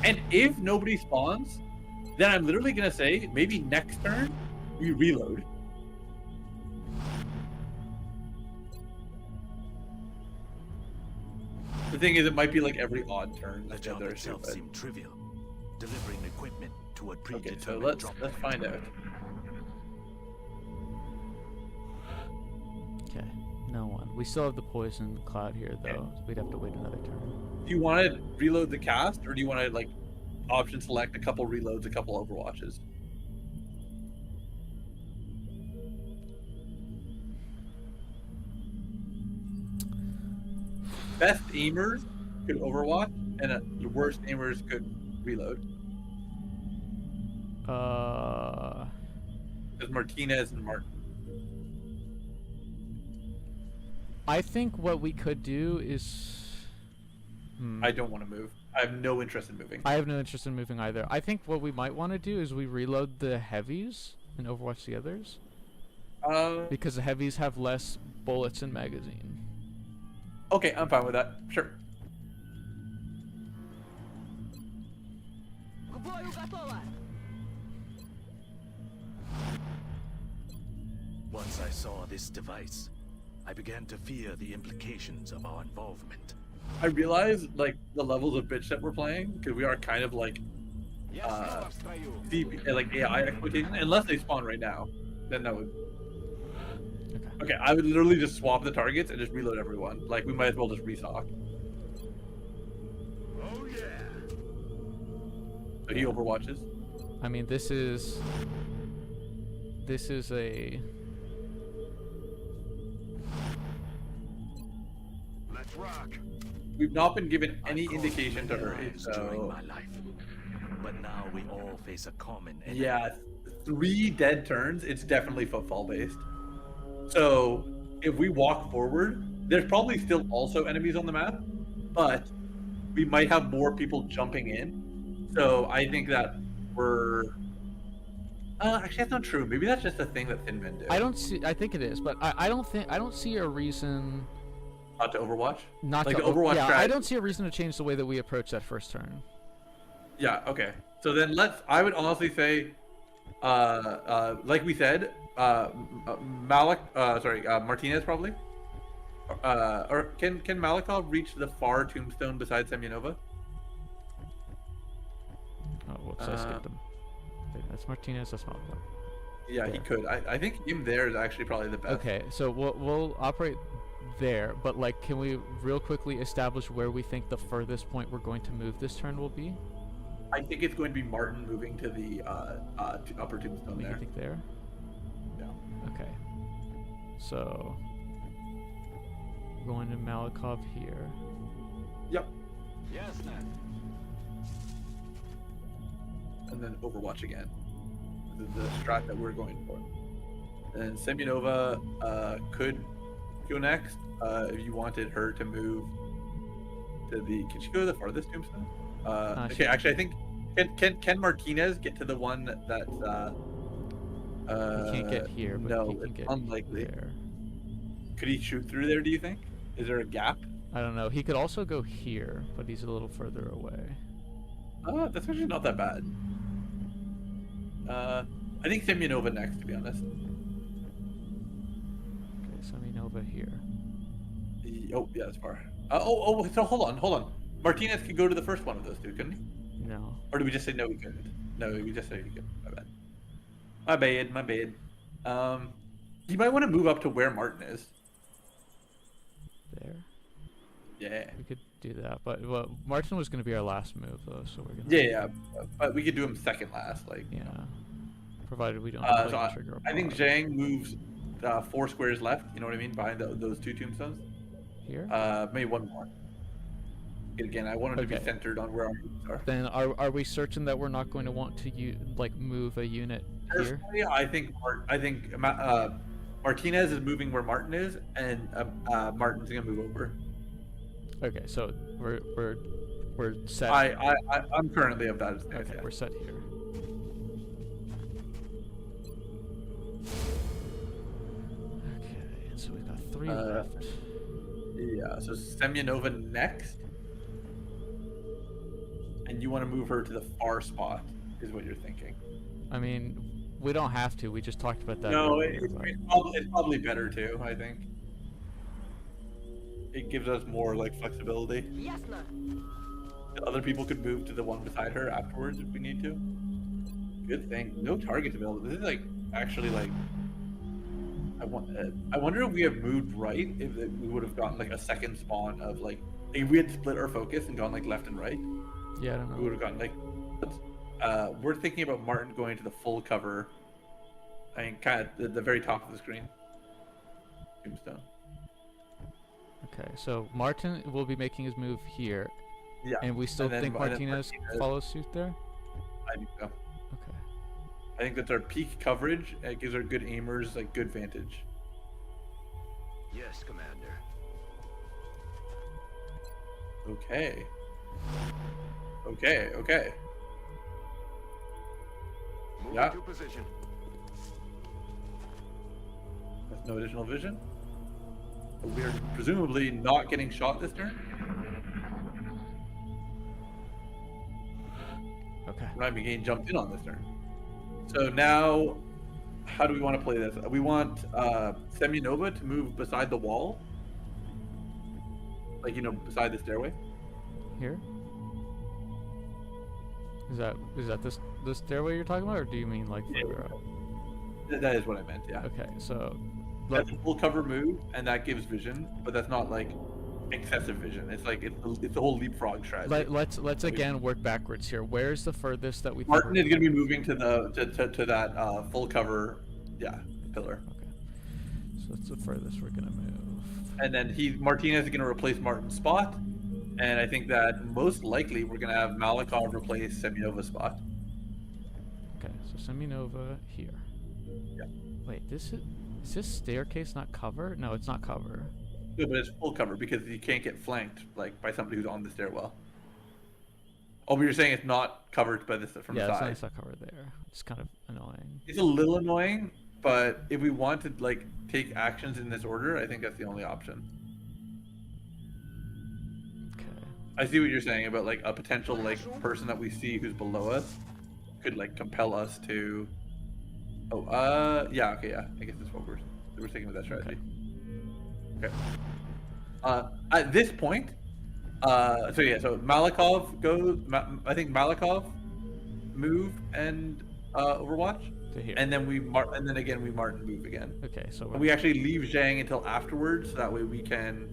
And if nobody spawns, then I'm literally gonna say maybe next turn we reload. The thing is, it might be like every odd turn. The job itself seemed trivial. Delivering equipment to a predetermined so let's find out. Okay, no one. We still have the poison cloud here, though. So we'd have to wait another turn. Do you want to reload the cast, or do you want to like option select a couple reloads, a couple Overwatches? Best aimers could Overwatch, and the worst aimers could reload. There's Martinez and Martin. I think what we could do is. I don't want to move. I have no interest in moving. I have no interest in moving either. I think what we might want to do is we reload the heavies and Overwatch the others. Because the heavies have less bullets and magazine. Okay, I'm fine with that. Sure. Once I saw this device, I began to fear the implications of our involvement. I realized like the levels of bitch that we're playing because we are kind of like like AI exploitation. Unless they spawn right now, then that would. Okay, I would literally just swap the targets and just reload everyone. Like we might as well just restock. Oh yeah. So he overwatches. I mean, this is a. Let's rock. We've not been given any indication to hurry, during so my life, but now we all face a common enemy. yeah, 3 dead turns. It's definitely footfall based. So if we walk forward, there's probably still also enemies on the map, but we might have more people jumping in. So I think that we're. Actually, that's not true. Maybe that's just a thing that Thin Men do. I think it is, but I don't see a reason. Not to Overwatch? Not like to the Overwatch yeah, strat. I don't see a reason to change the way that we approach that first turn. Yeah, okay. So then I would honestly say, like we said, Martinez probably. Or can Malikov reach the far tombstone beside Semyonova? Oh, whoops, I skipped him. Wait, that's Martinez, that's Malikov. Yeah, there. he could. I think him there is actually probably the best. Okay, so we'll operate there, but like, can we real quickly establish where we think the furthest point we're going to move this turn will be? I think it's going to be Martin moving to the upper tombstone there. You think there? Yeah. Okay. So going to Malikov here. Yep. Yes, man. And then Overwatch again. This is the strat that we're going for. And Semyonova could go next if you wanted her to move to the. Can she go to the farthest tombstone? Okay, actually, I think can Martinez get to the one that? He can't get here, but no, he can get unlikely. there. Could he shoot through there? Do you think? Is there a gap? I don't know. He could also go here, but he's a little further away. That's actually not that bad. I think Semyonova next, to be honest. Okay, Semyonova here. Oh, yeah, that's far. So hold on. Martinez could go to the first one of those two, couldn't he? No. Or did we just say no, we couldn't? No, we just said he could. My bad. You might want to move up to where Martin is. There. Yeah. We could do that, but well, Martin was going to be our last move though, so we're gonna. Yeah. But we could do him second last, like. Yeah. Provided we don't So trigger. I think Zhang moves 4 squares left. You know what I mean? Behind those 2 tombstones. Here. Maybe 1 more. Again, I wanted to be centered on where our moves are. Then are we certain that we're not going to want to move a unit here? Personally, I think Martinez is moving where Martin is, and Martin's gonna move over. Okay, so we're set. I'm currently of that. Okay, we're set here. Okay, so we've got 3 left. Yeah, so Semyonova next. And you want to move her to the far spot, is what you're thinking. I mean, we don't have to. We just talked about that. No, earlier, it's probably better too, I think. It gives us more, like, flexibility. Ясно. Other people could move to the one beside her afterwards if we need to. Good thing. No targets available. This is, like, actually, like... I wonder if we have moved right, if we would have gotten, like, a second spawn of, like... If we had split our focus and gone, like, left and right. Yeah, I don't know. We would have gotten, like... we're thinking about Martin going to the full cover. I mean, kind of the very top of the screen. Tombstone. Okay, so Martin will be making his move here. Yeah. And we still think Martinez follows suit there? I think so. Okay. I think that's our peak coverage. And it gives our good aimers, like, good vantage. Yes, Commander. Okay. Okay. Move Yeah. to position. That's no additional vision. We're presumably not getting shot this turn. Okay. We're not even getting jumped in on this turn. So now, how do we want to play this? We want Semyonova to move beside the wall. Like, you know, beside the stairway. Here? Is that the stairway you're talking about, or do you mean like further up? That is what I meant, yeah. Okay, so That's a full cover move, and that gives vision, but that's not like excessive vision. It's like it's the whole leapfrog strategy. let's again work backwards here. Where's the furthest that we think Martin is going to be moving to that full cover, pillar. Okay, so that's the furthest we're gonna move. And then Martinez is going to replace Martin's spot, and I think that most likely we're going to have Malikov replace Semyonova's spot. Okay, so Semyonova here. Yeah. Wait, is this staircase not cover? No, it's not cover. No, but it's full cover because you can't get flanked like by somebody who's on the stairwell. Oh, but you're saying it's not covered by this from the side. It's not covered there. It's kind of annoying. It's a little annoying, but if we want to like take actions in this order, I think that's the only option. Okay. I see what you're saying about like a potential like person that we see who's below us could like compel us to. Oh, yeah, okay, yeah. I guess that's what we're thinking with that strategy. Okay. At this point, so Malikov goes. I think Malikov move and Overwatch, To here. and then and then again we Martin move again. Okay, so And we actually leave Zhang until afterwards, so that way we can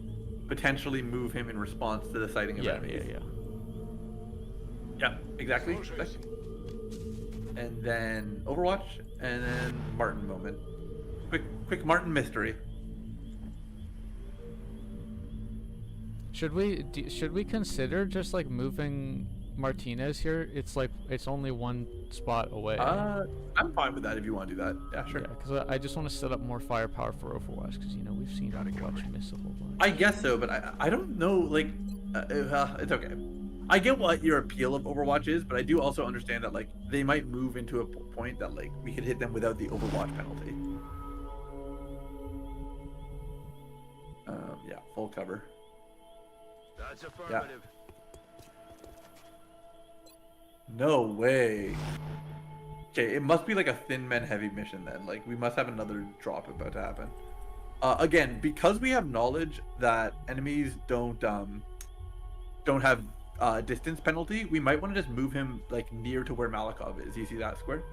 potentially move him in response to the sighting of enemies. Yeah, exactly. And then Overwatch, and then Martin moment. Quick Martin mystery. Should we consider just like moving Martinez here? It's like it's only one spot away. I'm fine with that if you want to do that. Yeah, sure. Yeah, because I just want to set up more firepower for Overwatch, because we've seen Overwatch miss a whole bunch. I guess so, but I don't know. Like, it's okay. I get what your appeal of Overwatch is, but I do also understand that like they might move into a point that like we could hit them without the Overwatch penalty. Yeah, full cover. That's affirmative. No way. Okay, it must be like a thin men heavy mission then. Like we must have another drop about to happen. Again, because we have knowledge that enemies don't have distance penalty, we might want to just move him like near to where Malikov is. You see that square?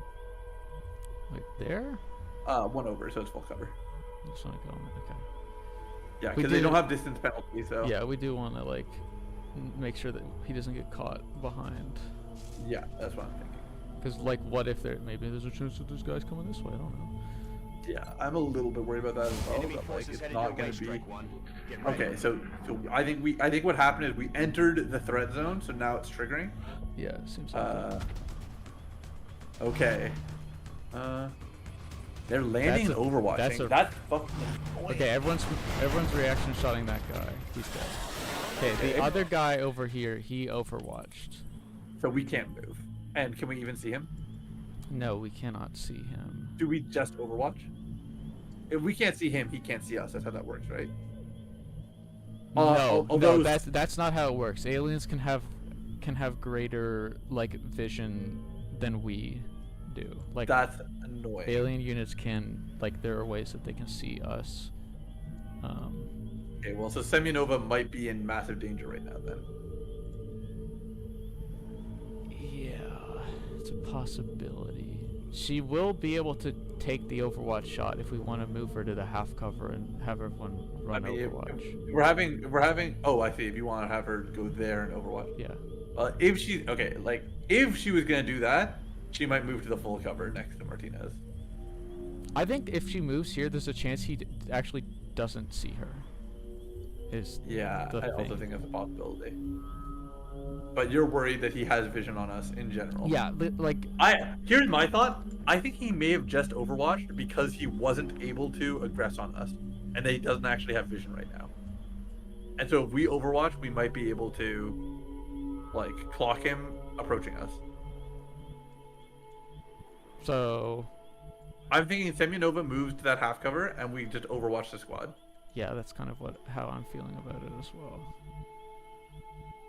Like there? One over, so it's full cover. Just want to go. Okay. Yeah, We because they do- don't have distance penalty, so Yeah, we do want to like make sure that he doesn't get caught behind. yeah, that's what I'm thinking. Because like, what if maybe there's a chance that this guy's coming this way? I don't know. Yeah, I'm a little bit worried about that as well. Enemy But, like, forces it's headed not your going way, to be. Strike One. Get ready. Okay, so I think what happened is we entered the threat zone, so now it's triggering. Yeah, it seems like that. Okay. They're landing and overwatching. That's fucking annoying. Okay, everyone's reaction shotting that guy. He's dead. Okay, Okay. the other guy over here, he overwatched. So we can't move. And can we even see him? No, we cannot see him. Do we just overwatch? If we can't see him, he can't see us. That's how that works, right? No, although no, that's not how it works. Aliens can have greater like vision than we do. Like that's annoying. alien units can there are ways that they can see us. Okay, well, so Semyonova might be in massive danger right now then. Yeah, it's a possibility. She will be able to take the Overwatch shot if we want to move her to the half cover and have everyone run Overwatch. We're having. Oh, I see. If you want to have her go there and Overwatch. Yeah. If she if she was gonna do that, she might move to the full cover next to Martinez. I think if she moves here, there's a chance he actually doesn't see her. Yeah, the I also thing. think that's a possibility. But you're worried that he has vision on us in general. Yeah, Here's my thought. I think he may have just overwatched because he wasn't able to aggress on us, and that he doesn't actually have vision right now. And so if we overwatch, we might be able to, clock him approaching us. So. I'm thinking Semyonova moves to that half cover, and we just overwatch the squad. Yeah, that's kind of how I'm feeling about it as well.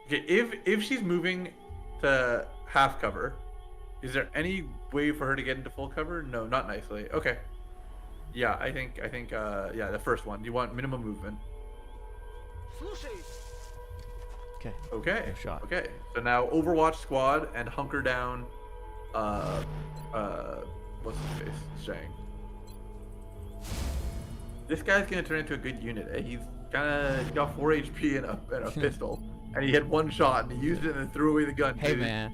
Okay, if she's moving to half cover, is there any way for her to get into full cover? No, not nicely. Okay. Yeah, I think yeah, the first one. You want minimum movement. Okay. Okay. Good shot. Okay. So now Overwatch squad and hunker down what's his face? Shang. This guy's gonna turn into a good unit, eh? He's got 4 HP and a pistol. And he had one shot, and he used it and then threw away the gun. Hey, Dude, man,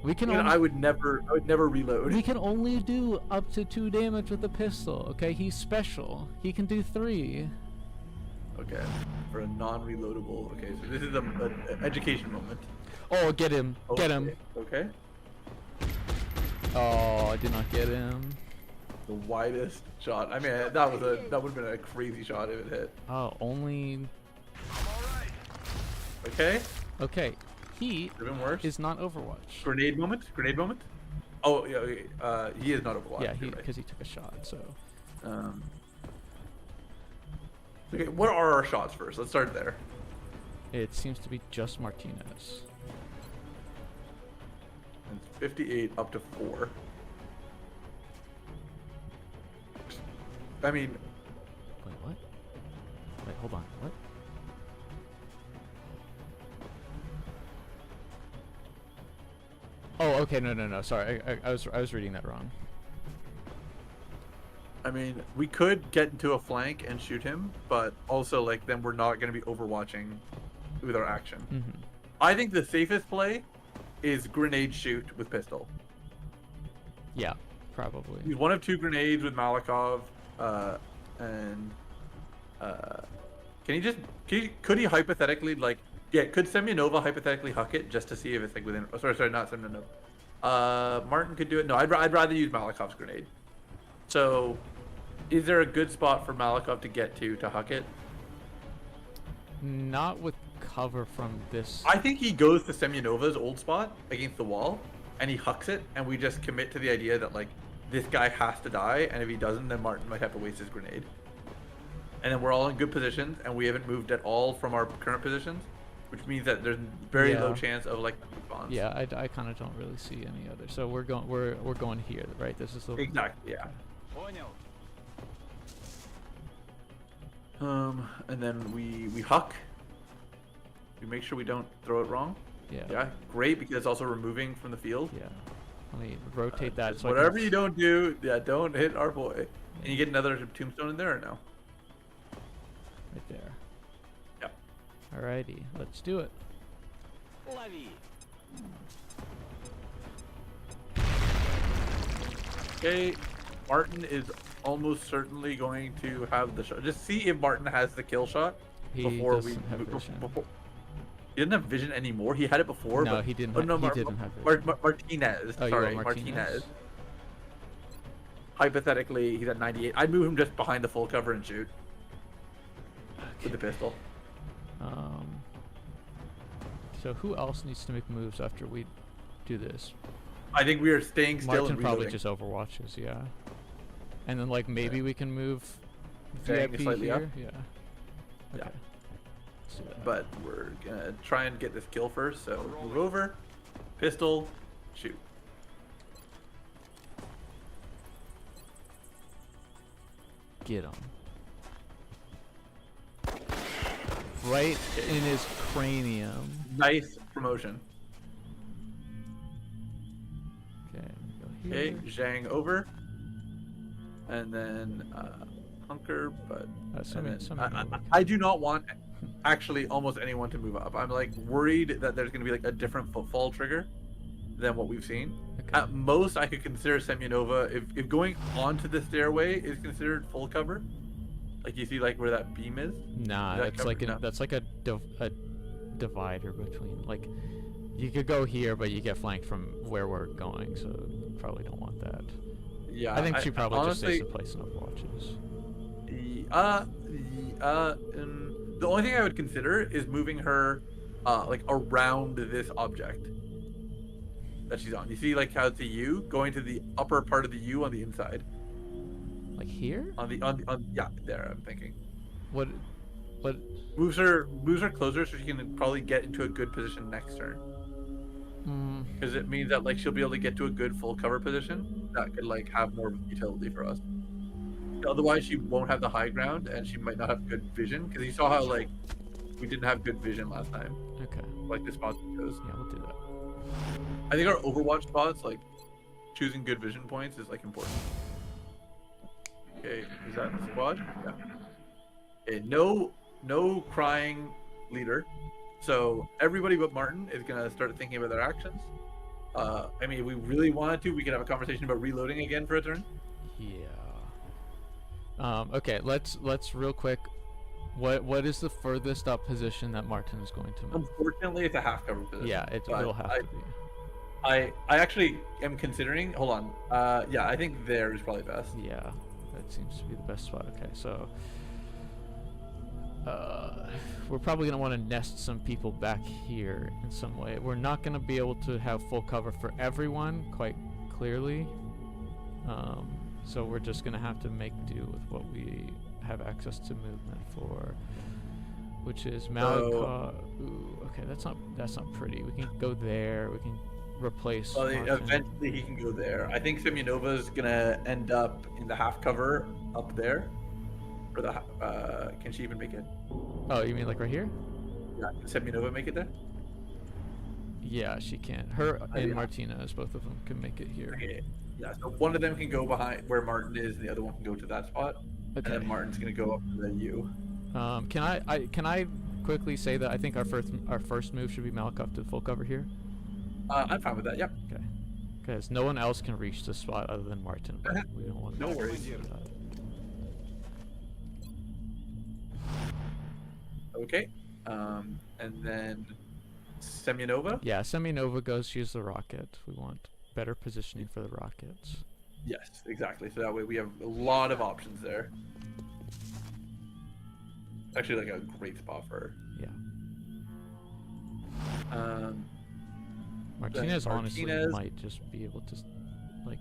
we can. I would never reload. We can only do up to 2 damage with the pistol. Okay, he's special. He can do 3. Okay, for a non-reloadable. Okay, so this is an education moment. Oh, get him! Get him! Okay. Oh, I did not get him. The widest shot. I mean, that would have been a crazy shot if it hit. Oh, only. Okay. Okay, he Even worse. is not Overwatch. Grenade moment. Grenade moment. Oh yeah. Okay. He is not Overwatch. Yeah, you're right. because he took a shot. So. Okay, what are our shots first? Let's start there. It seems to be just Martinez. It's 58 up to 4. I mean, Wait, what? Wait, hold on. What? Oh, okay. No. Sorry, I was reading that wrong. we could get into a flank and shoot him, but also then we're not going to be overwatching with our action. Mm-hmm. I think the safest play is grenade shoot with pistol. Yeah, probably. Use 1 of 2 grenades with Malikov, could he hypothetically could Semyonova hypothetically huck it just to see if it's within? Oh, sorry, not Semyonova. Martin could do it. No, I'd rather use Malikov's grenade. So, is there a good spot for Malikov to get to huck it? Not with cover from this. I think he goes to Semyonova's old spot against the wall, and he hucks it, and we just commit to the idea that this guy has to die, and if he doesn't, then Martin might have to waste his grenade. And then we're all in good positions, and we haven't moved at all from our current positions, which means that there's very low chance of response. Yeah, I kind of don't really see any other. So we're going here, right? This is the Exactly. Yeah. And then we huck. We make sure we don't throw it wrong. Yeah. Yeah, great, because it's also removing from the field. Yeah. Let me rotate that. Just So I can whatever you don't do, yeah, don't hit our boy. And you get another tombstone in there or no? Right there. Yep. Alrighty, let's do it. Okay, Martin is almost certainly going to have the shot. Just see if Martin has the kill shot He before we doesn't have vision. before. He didn't have vision anymore. He had it before. No, but, he didn't. Oh, no, He didn't have vision. Martinez. Oh, you Sorry, want Martinez. Hypothetically, he's at 98. I'd move him just behind the full cover and shoot with the pistol. So who else needs to make moves after we do this? I think we are staying still Martin and probably reloading. just overwatches, yeah. And then like maybe we can move Zhang VIP slightly up. here. Yeah. Yeah. Okay. Let's do that. But we're gonna try and get this kill first. So move over, pistol, shoot. Get him. Right in his cranium. Nice promotion. Okay. Go Okay, here. Zhang over, and then hunker. But I do not want actually almost anyone to move up. I'm like worried that there's gonna be like a different footfall trigger than what we've seen. Okay. At most, I could consider Semyonova if going onto the stairway is considered full cover. Like you see, like where that beam is. Nah, Is that that's like covered? No. that's like a divider between like you could go here, but you get flanked from where we're going, so you probably don't want that. Yeah, I think she probably honestly, just stays in place enough watches. The only thing I would consider is moving her, like around this object that she's on. You see, like how it's a U going to the upper part of the U on the inside. Like here? On yeah, there. I'm thinking. What? Moves her closer so she can probably get into a good position next turn. Because it means that like she'll be able to get to a good full cover position that could like have more utility for us. Otherwise, she won't have the high ground and she might not have good vision. Because you saw how like we didn't have good vision last time. Okay. Like the spots we chose. Yeah, we'll do that. I think our Overwatch spots, like choosing good vision points, is like important. Okay, is that the squad? Yeah. Okay, no crying leader. So everybody but Martin is gonna start thinking about their actions. I mean, if we really wanted to, we could have a conversation about reloading again for a turn. Yeah. Okay, let's real quick. What is the furthest up position that Martin is going to move? Unfortunately, it's a half cover position. Yeah, it'll have to be. I actually am considering. Hold on. Yeah, I think there is probably best. Yeah, that seems to be the best spot. Okay, so we're probably gonna want to nest some people back here in some way. We're not gonna be able to have full cover for everyone, quite clearly. So we're just gonna have to make do with what we have access to movement for, which is Malika. Ooh, okay, that's not pretty. We can go there. We can replace. Well, Martin. eventually he can go there. I think Semyonova is gonna end up in the half cover up there. Or the can she even make it? Oh, you mean like right here? Yeah, can Semyonova make it there? Yeah, she can. Her and yeah. Martinez, both of them can make it here. Okay. Yeah, so one of them can go behind where Martin is, and the other one can go to that spot. Okay. And then Martin's gonna go up to the U. Can I quickly say that I think our first move should be Malakov to full cover here? I'm fine with that. Yep. Okay. Because no one else can reach this spot other than Martin. But we don't want. No worries. Okay. And then Semyonova. Yeah, Semyonova goes. She's the rocket. We want better positioning for the rockets. Yes, exactly. So that way we have a lot of options there. Actually, like a great spot for her. Yeah. Martinez honestly might just be able to, like.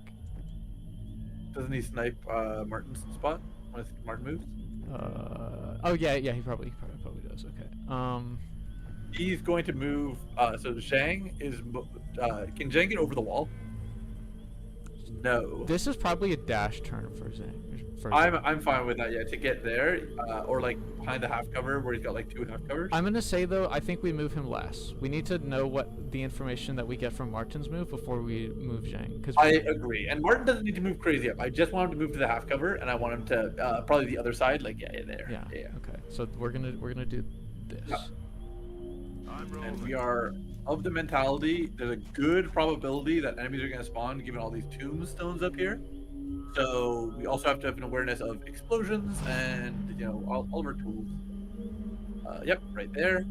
Doesn't he snipe Martin's spot when Martin moves? Oh yeah, he probably does. Okay. He's going to move. So Zhang is. Can Zhang get over the wall? No. This is probably a dash turn for Zhang. For I'm fine with that. Yeah, to get there, or like behind the half cover where he's got like 2 half covers. I'm gonna say though, I think we move him last. We need to know what the information that we get from Martin's move before we move Zhang. Because I agree, and Martin doesn't need to move crazy up. I just want him to move to the half cover, and I want him to probably the other side, like there. Yeah. Okay. So we're gonna do this. Yeah. And we are of the mentality. There's a good probability that enemies are gonna spawn, given all these tombstones up here. So we also have to have an awareness of explosions and all of our tools. Yep, right there,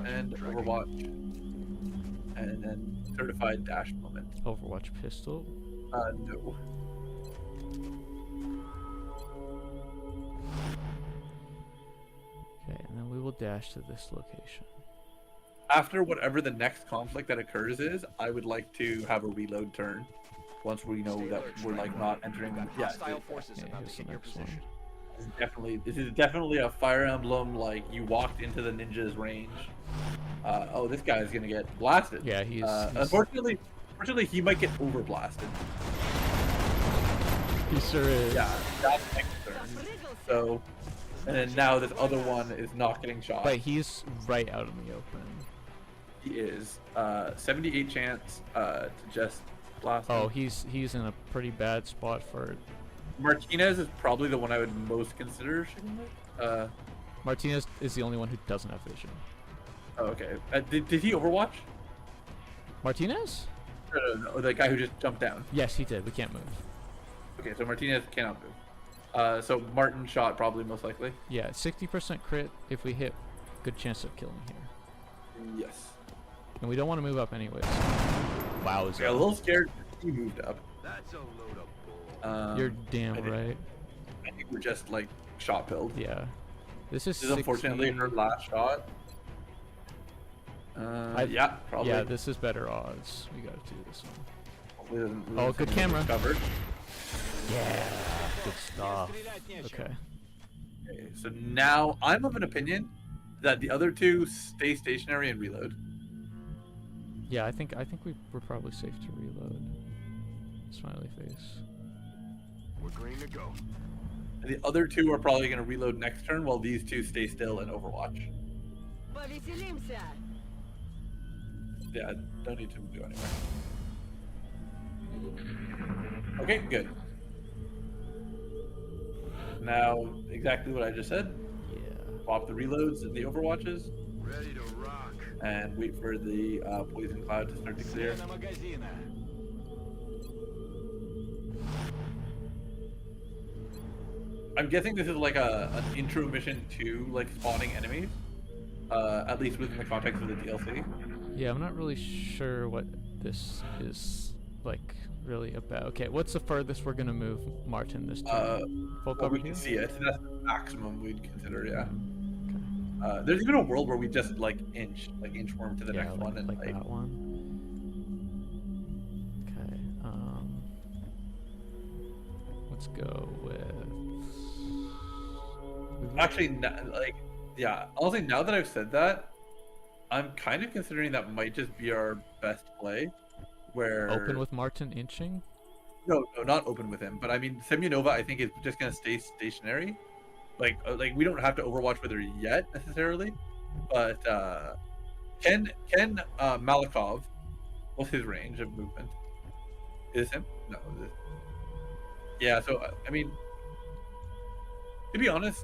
and Overwatch, and then certified dash moment. Overwatch pistol. No. Okay, and then we will dash to this location. After whatever the next conflict that occurs is, I would like to have a reload turn. Once we know that we're like not entering the Hostile forces about to hit your position. This is definitely a Fire Emblem, like you walked into the ninja's range. Oh, this guy is gonna get blasted. Yeah, he's unfortunately he might get over blasted. He sure is. Yeah, that's my concern. So, and then now this other one is not getting shot. But he's right out in the open. He is 78 chance to just blast him. Oh, he's in a pretty bad spot for it. Martinez is probably the one I would most consider shooting with. Martinez is the only one who doesn't have vision. Oh, okay. Did he Overwatch? Martinez? No, the guy who just jumped down. Yes, he did. We can't move. Okay, so Martinez cannot move. So Martin shot probably most likely. Yeah, 60% crit if we hit. Good chance of killing here. Yes. And we don't want to move up anyways. Wow, Yeah, a little scared. He moved up. That's a load of bull. You're damn I right. I think we're just like shot pilled. Yeah. This is unfortunately her last shot. Yeah, probably. Yeah, this is better odds. We gotta do this one. Hopefully it doesn't lose Oh, good anything camera. Covered. Yeah, good stuff. Okay. Okay, so now I'm of an opinion that the other two stay stationary and reload. Yeah, I think we're probably safe to reload. Smiley face. We're green to go. And the other two are probably going to reload next turn while these two stay still and Overwatch. Повеселимся. Yeah, don't need to do anywhere. Okay, good. Now, exactly what I just said. Yeah. Pop the reloads and the Overwatches, Ready to rock. and wait for the poison cloud to start to clear. I'm guessing this is like an intro mission to like spawning enemies, at least within the context of the DLC. Yeah, I'm not really sure what this is like really about. Okay, what's the furthest we're gonna move Martin this time? Full Well, cover we can here? see it. That's the maximum we'd consider. Yeah. Okay. There's even a world where we just like inchworm to the Yeah, next one and like that one. Okay. Let's go with. Actually, yeah. Honestly, now that I've said that, I'm kind of considering that might just be our best play. Where Open with Martin inching? No, not open with him. But I mean, Semyonova, I think is just gonna stay stationary. Like we don't have to Overwatch with her yet necessarily, but Ken Malikov, what's his range of movement? Is this him? No. Yeah. So I mean, to be honest,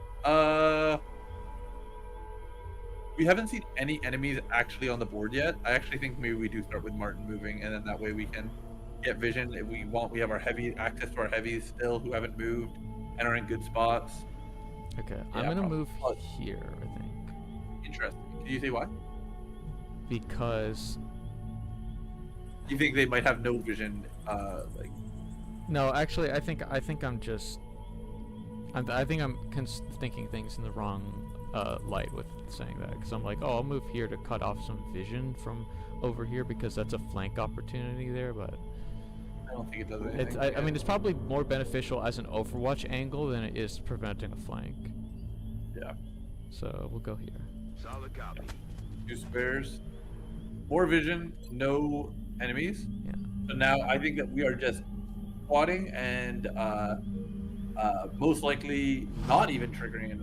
we haven't seen any enemies actually on the board yet. I actually think maybe we do start with Martin moving, and then that way we can get vision if we want. We have our heavy access to our heavies still who haven't moved and are in good spots. Okay, Yeah, I'm gonna probably. move here, I think. Interesting. Can you say why? Because You think they might have no vision? no, actually, I think I'm just. I think I'm thinking things in the wrong light with saying that, because I'm like, oh, I'll move here to cut off some vision from over here because that's a flank opportunity there, but I don't think it does anything. I mean, it's probably more beneficial as an Overwatch angle than it is preventing a flank. Yeah. So we'll go here. Solid copy. 2 spares, more vision, no enemies. Yeah. So now I think that we are just squatting and most likely not even triggering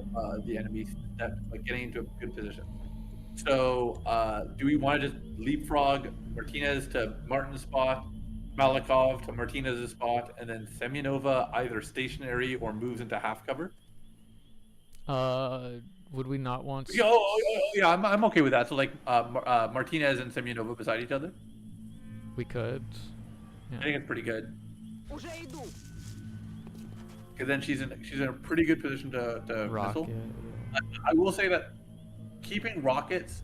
the enemy step, like getting into a good position. So, do we want to just leapfrog Martinez to Martin's spot, Malikov to Martinez's spot, and then Semyonova either stationary or moves into half cover? Would we not want? Yeah, I'm okay with that. So like Martinez and Semyonova beside each other. We could. I think it's pretty good. Уже иду. Because then she's in a pretty good position to Rocket. missile. I will say that keeping rockets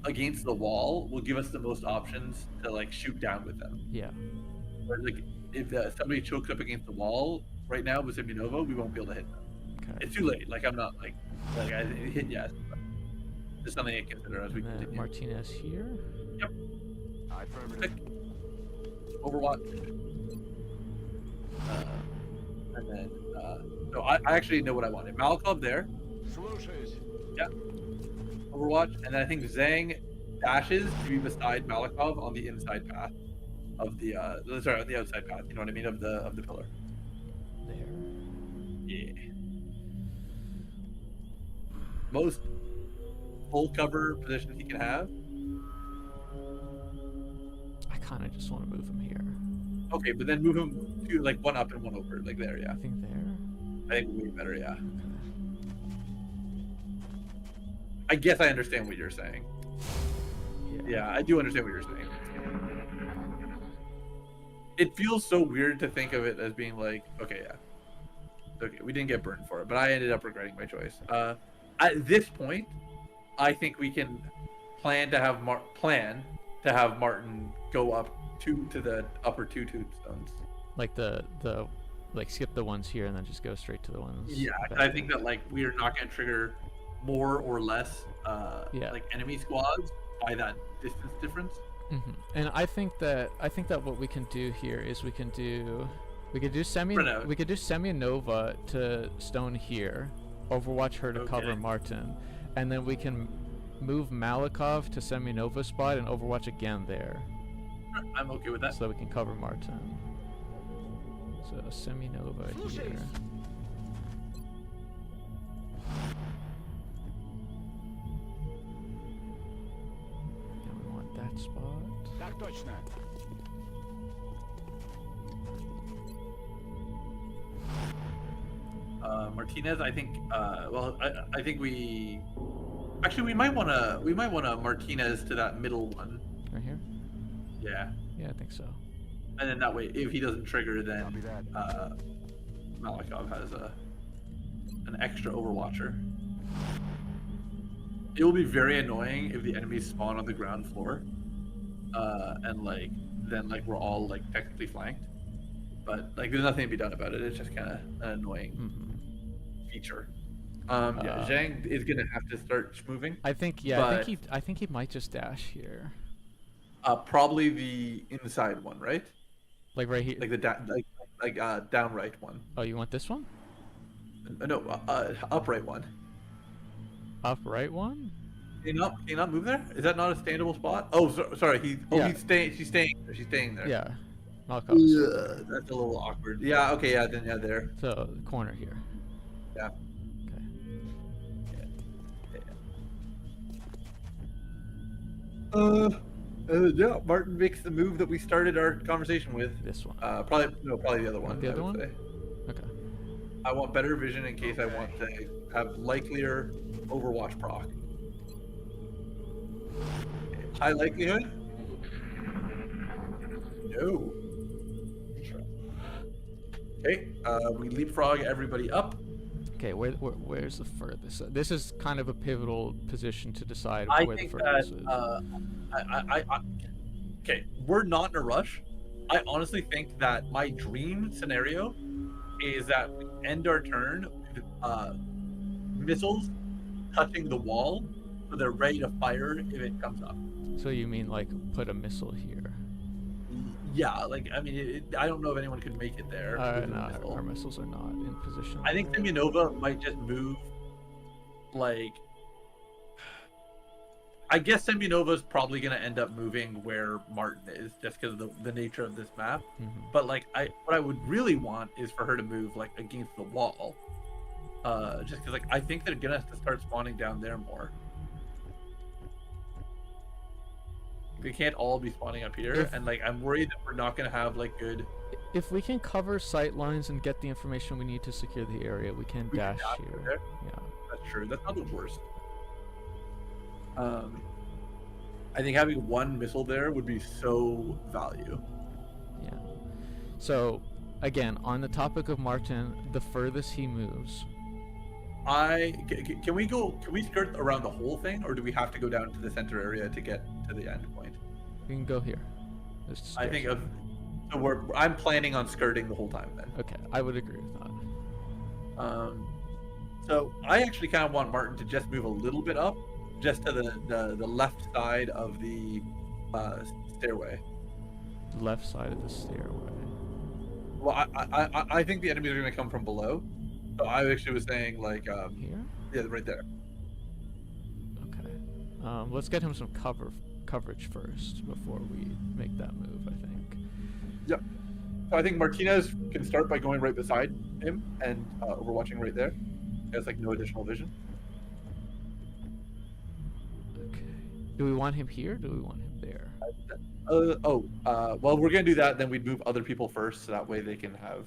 against the wall will give us the most options to like shoot down with them. Yeah. Whereas like if somebody chokes up against the wall right now with Semyonova, we won't be able to hit them. Okay. It's too late. Like I'm not like I hit yes. But just something to consider as we And then continue. Martinez here. Yep. Affirmative. Overwatch. And then so I actually know what I wanted. Malikov there. Yeah. Overwatch, and then I think Zhang dashes to be beside Malikov on the inside path of the on the outside path. You know what I mean, of the pillar. There. Yeah. Most full cover position he can have. I kind of just want to move him here. Okay, but then move him to like one up and one over, like there. Yeah. I think there. I think way better. Yeah. I guess I understand what you're saying. Yeah, I do understand what you're saying. It feels so weird to think of it as being like, okay, yeah. Okay, we didn't get burned for it, but I ended up regretting my choice. At this point, I think we can plan to have Martin go up to the upper two tombstones. Like the like skip the ones here and then just go straight to the ones. Yeah, back I think that like we are not going to trigger more or less like enemy squads by that distance difference. Mm-hmm. And I think that what we can do here is we could do Semyonova to stone here, overwatch her to cover Martin, and then we can move Malikov to Semyonova spot and overwatch again there. I'm okay with that. So that we can cover Martin. So Semyonova here. And we want that spot. Martinez, I think. I think we might wanna Martinez to that middle one. Right here. Yeah. Yeah, I think so. And then that way, if he doesn't trigger, then Malikov has an extra Overwatcher. It will be very annoying if the enemies spawn on the ground floor, and then we're all technically flanked. But there's nothing to be done about it. It's just kind of an annoying feature. Yeah, Zhang is gonna have to start moving. I think he might just dash here. Probably the inside one, right? Like right here. Like the down right one. Oh, you want this one? No, upright one. Upright one? Can you not move there? Is that not a standable spot? Oh, sorry. He's staying. She's staying there. Yeah. That's a little awkward. Yeah. Okay. Yeah. Then there. So the corner here. Yeah. Okay. Yeah. Martin makes the move that we started our conversation with. This one. Probably the other one. The other one. Say. Okay. I want better vision in case I want to have likelier Overwatch proc. High likelihood? No. Okay, we leapfrog everybody up. Okay, where's the furthest? This is kind of a pivotal position to decide where the furthest is. Okay, we're not in a rush. I honestly think that my dream scenario is that we end our turn with missiles touching the wall, so they're ready to fire if it comes up. So you mean put a missile here? Yeah, I don't know if anyone could make it there. No, our missiles are not in position. I think Semyonova might just move, I guess Semyonova's probably gonna end up moving where Martin is, just because of the nature of this map. But like, what I would really want is for her to move like against the wall, just because like I think they're gonna have to start spawning down there more. They can't all be spawning up here, and like I'm worried that we're not gonna have like good. If we can cover sight lines and get the information we need to secure the area, we can dash here. There. Yeah, That's true. That's not the worst. I think having one missile there would be so value. yeah. So, again, on the topic of Martin, the furthest he moves. Can we go? Can we skirt around the whole thing, or do we have to go down to the center area to get to the end point? We can go here. I think of. So I'm planning on skirting the whole time then. Okay, I would agree with that. So I actually kind of want Martin to just move a little bit up, just to the left side of the stairway. Left side of the stairway. Well, I think the enemies are going to come from below. So I actually was saying like Here? yeah, right there. Okay. Let's get him some coverage first before we make that move, I think. Yep. So I think Martinez can start by going right beside him and overwatching right there. He has like no additional vision. Okay. Do we want him here? Or do we want him there? Well, we're gonna do that. Then we'd move other people first, so that way he can have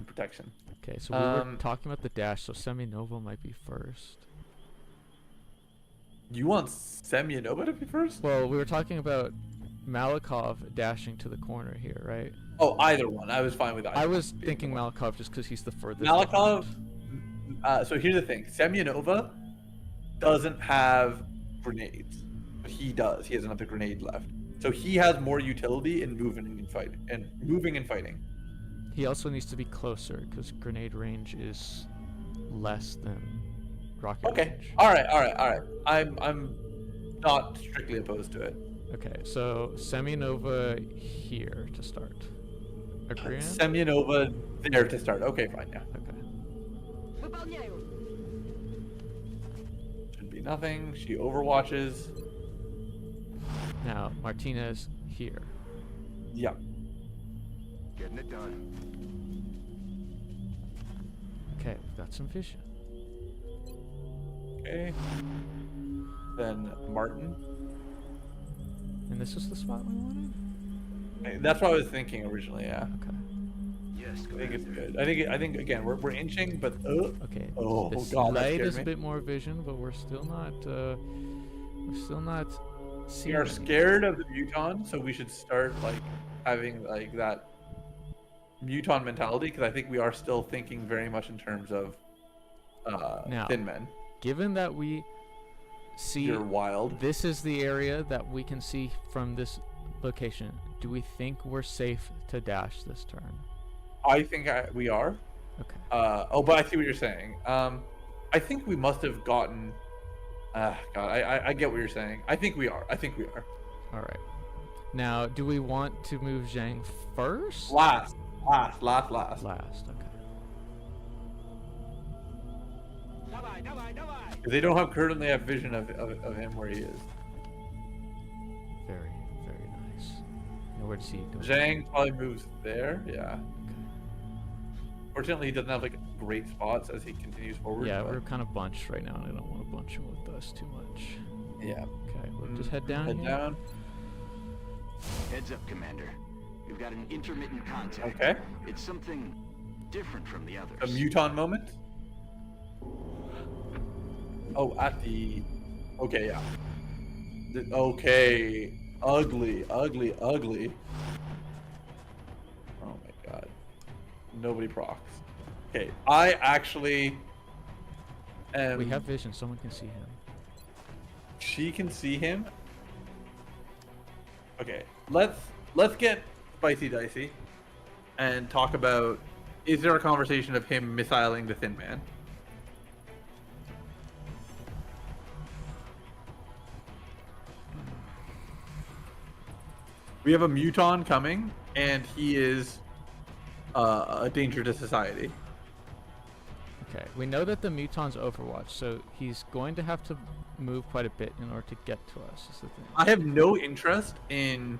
protection. Okay, so we were talking about the dash, so Semyonova might be first. You want Semyonova to be first? Well, we were talking about Malikov dashing to the corner here, right? Oh, either one. I was fine with either. I was thinking Malikov just because he's the furthest. Malikov. So here's the thing: Semyonova doesn't have grenades, but he does. He has another grenade left, so he has more utility in moving and fighting. He also needs to be closer because grenade range is less than rocket range. All right. I'm not strictly opposed to it. Okay, so Semyonova here to start. Agree? Semyonova there to start. Okay, fine. Yeah. Okay. Выполняю. Should be nothing. She overwatches. Now Martinez here. Yeah. Getting it done. Okay, we've got some vision. Okay. Then Martin. And this is the spot we wanted? That's what I was thinking originally. Yeah. Okay. Yes, I think it's good. I think again we're inching, but Okay. oh This god, that light scared is me. a bit more vision, but we're still not We seeing are anything. scared of the muton, so we should start like having like that muton mentality, because I think we are still thinking very much in terms of Now, thin men. Given that we see You're wild. this is the area that we can see from this location, do we think we're safe to dash this turn? I think we are. Okay. But I see what you're saying. I think we must have gotten. God, I get what you're saying. I think we are. All right. Now, do we want to move Zhang first? Last. Last. Okay. They don't currently have vision of him where he is. Very, very nice. Now, where does he go? Zhang probably moves there. Yeah. Okay. Fortunately, he doesn't have like great spots as he continues forward. Yeah, but- we're kind of bunched right now, and I don't want to bunch him with us too much. Yeah. Okay, we'll just head down Head here. down. Heads up, Commander. We've got an intermittent contact. Okay. It's something different from the others. A muton moment. Oh, at the. Okay, yeah. Okay. Ugly. Oh my god. Nobody procs. Okay, I actually. We have vision. Someone can see him. She can see him. Okay, let's get spicy dicey, and talk about: is there a conversation of him missiling the Thin Man? We have a muton coming, and he is a danger to society. Okay, we know that the Muton's Overwatch, so he's going to have to move quite a bit in order to get to us. Is the thing. I have no interest in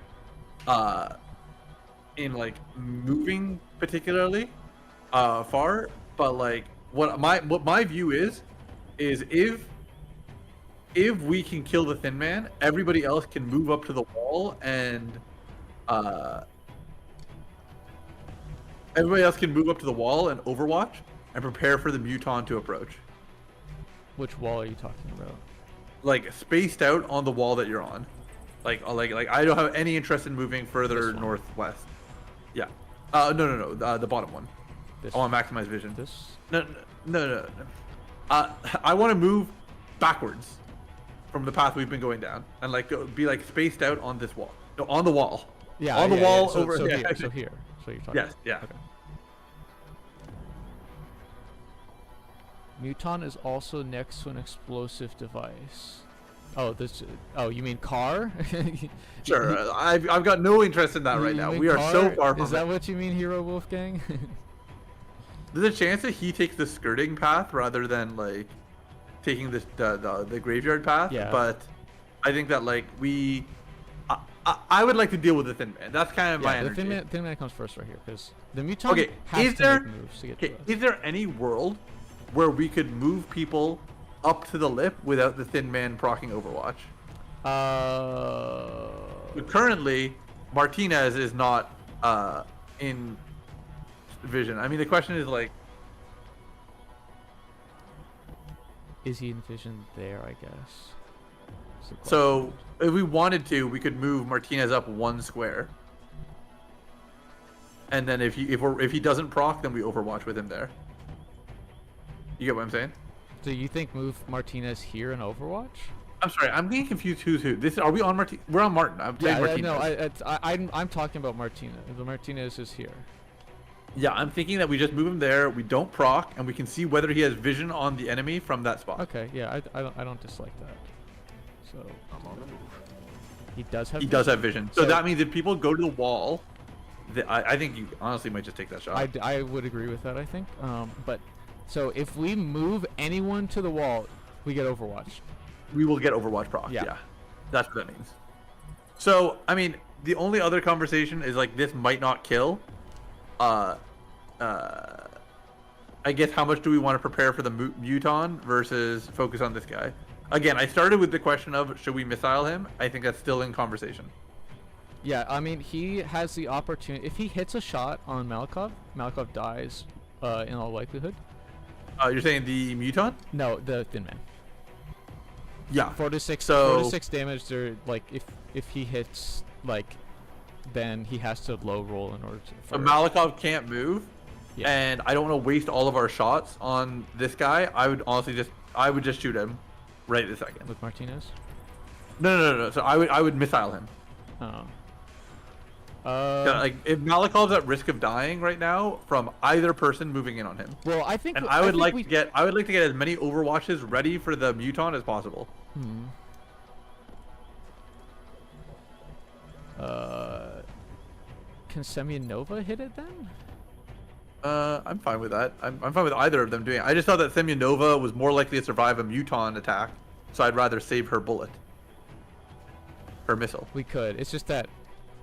like moving particularly far, but like what my view is if we can kill the Thin Man, everybody else can move up to the wall and Overwatch and prepare for the Muton to approach. Which wall are you talking about? Like spaced out on the wall that you're on. Like I don't have any interest in moving further northwest. Yeah. No. The bottom one. This I want to maximize vision. This? No. I want to move backwards from the path we've been going down and like be like spaced out on this wall. No, on the wall. Yeah. On the wall So, over so here. here. So here. So you're talking. Yes. Yeah. Okay. Muton is also next to an explosive device. Oh, this. Oh, you mean car? Sure. I've got no interest in that right now. We are so far from Is that what you mean, Hero Wolfgang? There's a chance that he takes the skirting path rather than like taking the graveyard path. Yeah. But I think that like I would like to deal with the Thin Man. That's kind of my energy. The Thin Man comes first right here because the Muton has is to there make moves to get to us. is there any world where we could move people up to the lip without the Thin Man proccing Overwatch? But currently, Martinez is not in vision. I mean, the question is like, is he in vision there? I guess. So if we wanted to, we could move Martinez up one square, and then if he doesn't proc, then we Overwatch with him there. You get what I'm saying? So you think move Martinez here in Overwatch? I'm sorry, I'm getting confused. Who's who? Are we on Martin? We're on Martin. I'm saying Martinez. No, I'm talking about Martinez. The Martinez is here. Yeah, I'm thinking that we just move him there. We don't proc, and we can see whether he has vision on the enemy from that spot. Okay, yeah, I don't dislike that. So I'm on the move. He does have. He does have vision. So that means if people go to the wall, I think you honestly might just take that shot. I would agree with that. I think. But so if we move anyone to the wall, we get Overwatch. We will get Overwatch proc. Yeah. That's what that means. So I mean, the only other conversation is like this might not kill. I guess how much do we want to prepare for the Muton versus focus on this guy? Again, I started with the question of should we missile him? I think that's still in conversation. Yeah, I mean he has the opportunity. If he hits a shot on Malikov, Malikov dies in all likelihood. You're saying the Muton? No, the Thin Man. Yeah. 4 to 6 damage. They're like if he hits like, then he has to low roll in order to. So Malikov can't move, and I don't want to waste all of our shots on this guy. I would honestly just shoot him, right this second. With Martinez? No. So I would missile him. Oh. Like if Malikov's at risk of dying right now from either person moving in on him. Well, I think. And I would like to get as many Overwatches ready for the Muton as possible. Can Semyonova hit it then? I'm fine with that. I'm fine with either of them doing it. I just thought that Semyonova was more likely to survive a Muton attack, so I'd rather save her bullet. Her missile. We could. It's just that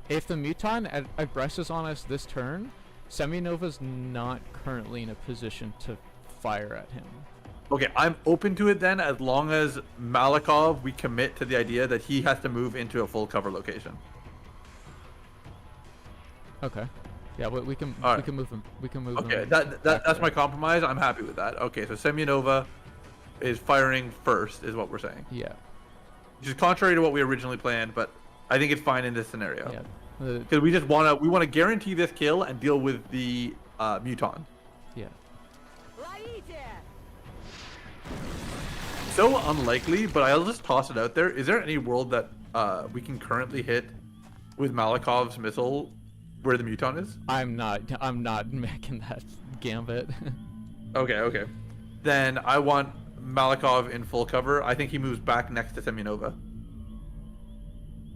if the Muton aggresses on us this turn, Semyonova's not currently in a position to fire at him. Okay, I'm open to it then, as long as Malikov, we commit to the idea that he has to move into a full cover location. Okay. Yeah, we can move him. We can move him. Okay, that's my compromise. I'm happy with that. Okay, so Semyonova is firing first, is what we're saying. Yeah. Which is contrary to what we originally planned, but I think it's fine in this scenario. Yeah. Because we just want to guarantee this kill and deal with the Muton. Yeah. So unlikely, but I'll just toss it out there. Is there any world that we can currently hit with Malikov's missile where the Muton is? I'm not making that gambit. Okay. Then I want Malikov in full cover. I think he moves back next to Semyonova.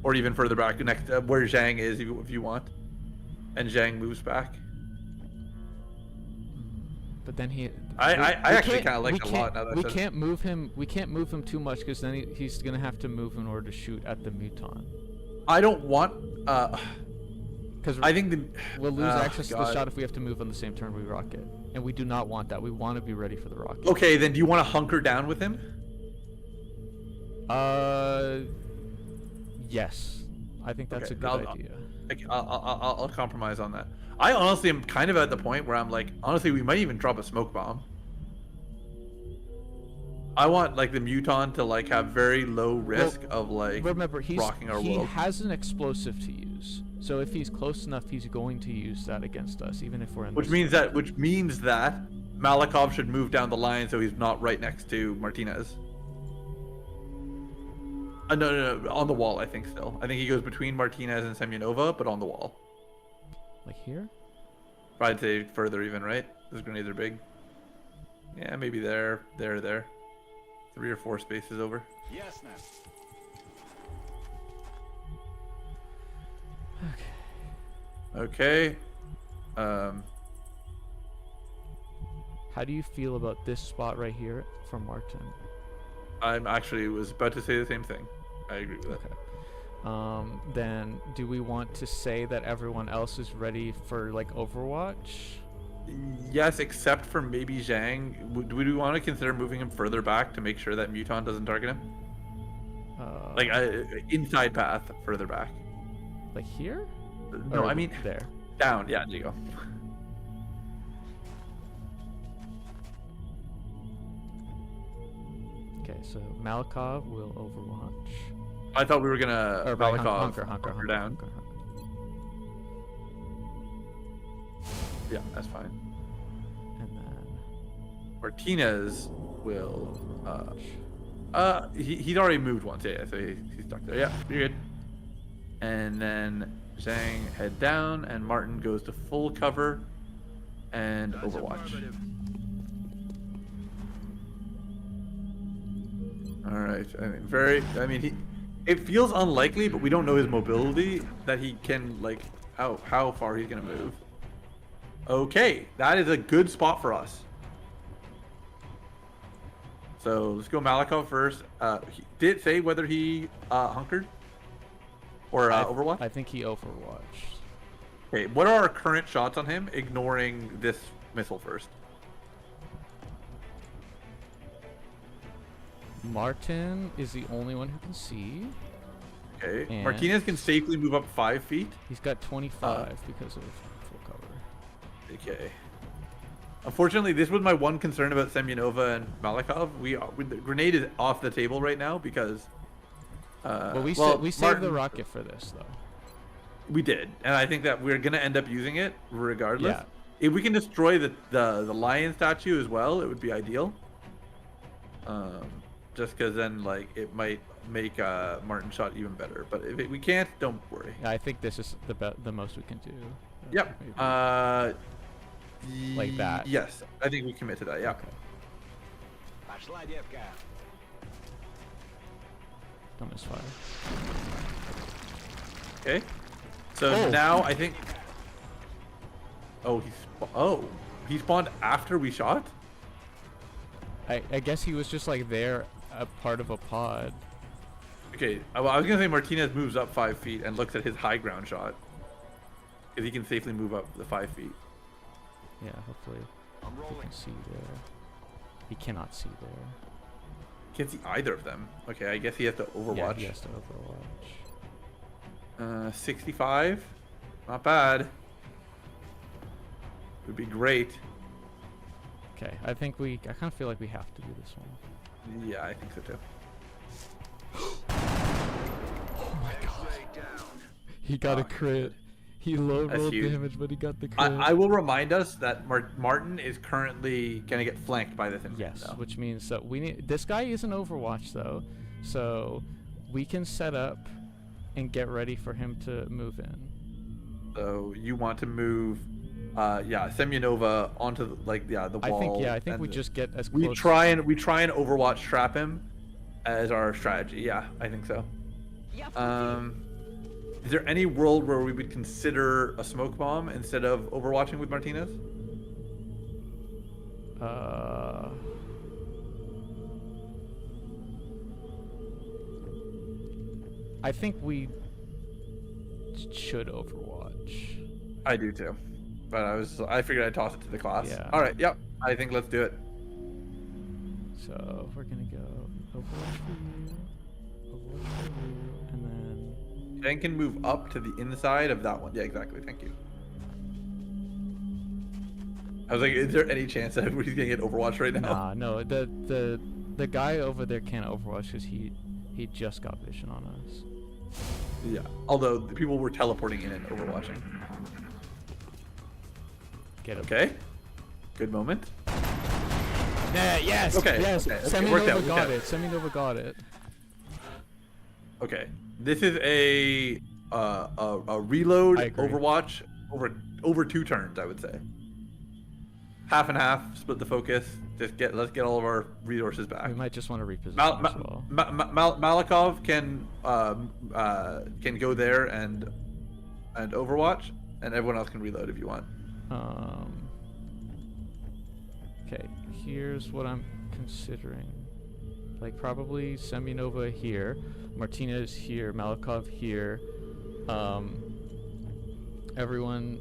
Or even further back, next where Zhang is, if you want. And Zhang moves back. But then I actually can't- kind of like we it a can't- lot now that I we said it. can't move him. We can't move him too much because then he's gonna have to move in order to shoot at the muton. I don't want. Because I think the. we'll lose Oh, access to the God. shot if we have to move on the same turn we rocket, and we do not want that. We want to be ready for the rocket. Okay, then do you want to hunker down with him? Yes, I think that's Okay, a good idea. I'll compromise on that. I honestly am kind of at the point where I'm like, honestly, we might even drop a smoke bomb. I want like the muton to like have very low risk of like Remember, rocking our he world. has an explosive to use. So if he's close enough, he's going to use that against us, even if we're in. Which means that Malikov should move down the line so he's not right next to Martinez. No, on the wall. I think still. I think he goes between Martinez and Semyonova, but on the wall. Like here? I'd say further even, right? Those grenades are big. Yeah, maybe there. 3 or 4 spaces over. Yes, ma'am. Okay. How do you feel about this spot right here from Martin? I'm actually was about to say the same thing. I agree with that. Okay. Then do we want to say that everyone else is ready for like Overwatch? Yes, except for maybe Zhang. Would we want to consider moving him further back to make sure that Muton doesn't target him? Like inside path, further back. Like here? No, Or I mean there. down. Yeah, there you go. Okay, so Malikov will Overwatch. I thought we were gonna Or Malikov hunker down. hunker. Yeah, that's fine. And then Martinez will. He's already moved once. Yeah, so he's stuck there. Yeah, you're good. And then Zhang head down, and Martin goes to full cover and Overwatch. All right. I mean, it feels unlikely, but we don't know his mobility that he can like how far he's gonna move. Okay, that is a good spot for us. So let's go Malikov first. He did it say whether he hunkered or Overwatch? I think he Overwatched. Okay, what are our current shots on him, ignoring this missile first? Martin is the only one who can see. Okay, And- Martinez can safely move up 5 feet. He's got 25 because of full cover. Okay. Unfortunately, this was my one concern about Semyonova and Malikov. The grenade is off the table right now because. Well, we saved Martin- the rocket for this though. We did, and I think that we're gonna end up using it regardless. Yeah. If we can destroy the lion statue as well, it would be ideal. Just because then like it might make Martin's shot even better. But if we can't, don't worry. Yeah, I think this is the most we can do. Yep. Maybe. Like that. Yes, I think we commit to that. Yeah. Okay. Don't misfire. Okay. So Oh. now I think. Oh, he spawned after we shot. I guess he was just like there, a part of a pod. Okay, I was gonna say Martinez moves up 5 feet and looks at his high ground shot, because he can safely move up the 5 feet. Yeah, hopefully he can see there. He cannot see there. Can't see either of them. Okay, I guess he has to Overwatch. Yeah, he has to Overwatch. 65, not bad. Would be great. Okay, I kind of feel like we have to do this one. Yeah, I think so too. Oh my god. He got a crit. He low That's rolled huge. damage, but he got the crit. I will remind us that Martin is currently gonna get flanked by this thing. Yes, though. which means that we need. This guy isn't Overwatch though, so we can set up and get ready for him to move in. So you want to move, Semyonova onto the wall. I think we and just get as we close. try and Overwatch trap him as our strategy. Yeah, I think so. Is there any world where we would consider a smoke bomb instead of overwatching with Martinez? I think we should Overwatch. I do too, but I figured I'd toss it to the class. Yeah. All right. Yep. I think let's do it. So we're gonna go Overwatch for you, and then Jen can move up to the inside of that one. Yeah, exactly. Thank you. I was like, is there any chance that everybody's gonna get Overwatch right now? nah, no, the guy over there can't Overwatch because he just got vision on us. Yeah. Although the people were teleporting in and overwatching. Get him. Okay. Good moment. Yeah, yes. Okay, Yes. okay, okay, Seminova worked out, got worked it. Seminova got it. Okay. This is a reload I agree. Overwatch over 2 turns, I would say. Half and half, split the focus. Let's get all of our resources back. We might just want to reposition as well. Malikov can go there and Overwatch, and everyone else can reload if you want. Okay, here's what I'm considering. Like probably Seminova here, Martinez here, Malikov here. Everyone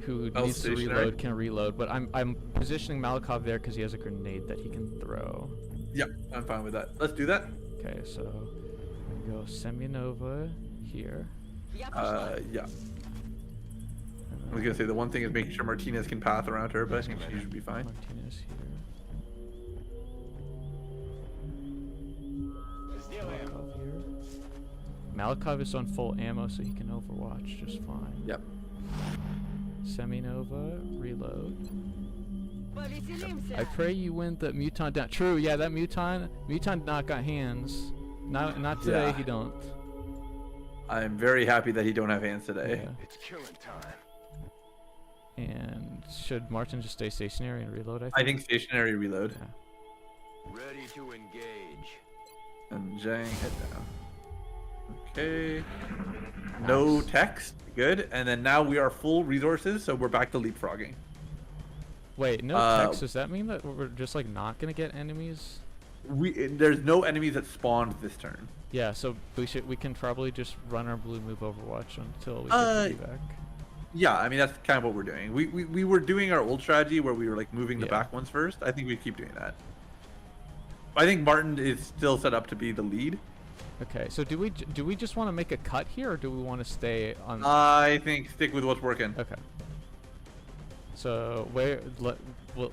who needs to reload can reload, but I'm positioning Malikov there because he has a grenade that he can throw. Yep, I'm fine with that. Let's do that. Okay, so I'm gonna go Seminova here. Yeah. I was gonna say the one thing is making sure Martinez can path around her, but I think she should be fine. Martinez here. Malikov here. Malikov is on full ammo, so he can Overwatch just fine. Yep. Seminova, reload. Повеселимся. I pray you win the Muton down. True, yeah, that Muton not got hands. Not today, Yeah. he don't. I'm very happy that he don't have hands today. Yeah. It's killing time. And should Martin just stay stationary and reload, I think stationary reload. Yeah. Ready to engage. And Zhang head down. Okay. No text. Good. And then now we are full resources, so we're back to leapfrogging. Wait, no text. Does that mean that we're just like not gonna get enemies? There's no enemies that spawned this turn. Yeah, so we can probably just run our blue move Overwatch until we get the back. Yeah, I mean that's kind of what we're doing. We were doing our old strategy where we were like moving the Yeah. back ones first. I think we keep doing that. I think Martin is still set up to be the lead. Okay, so do we just want to make a cut here, or do we want to stay on? I think stick with what's working. Okay. So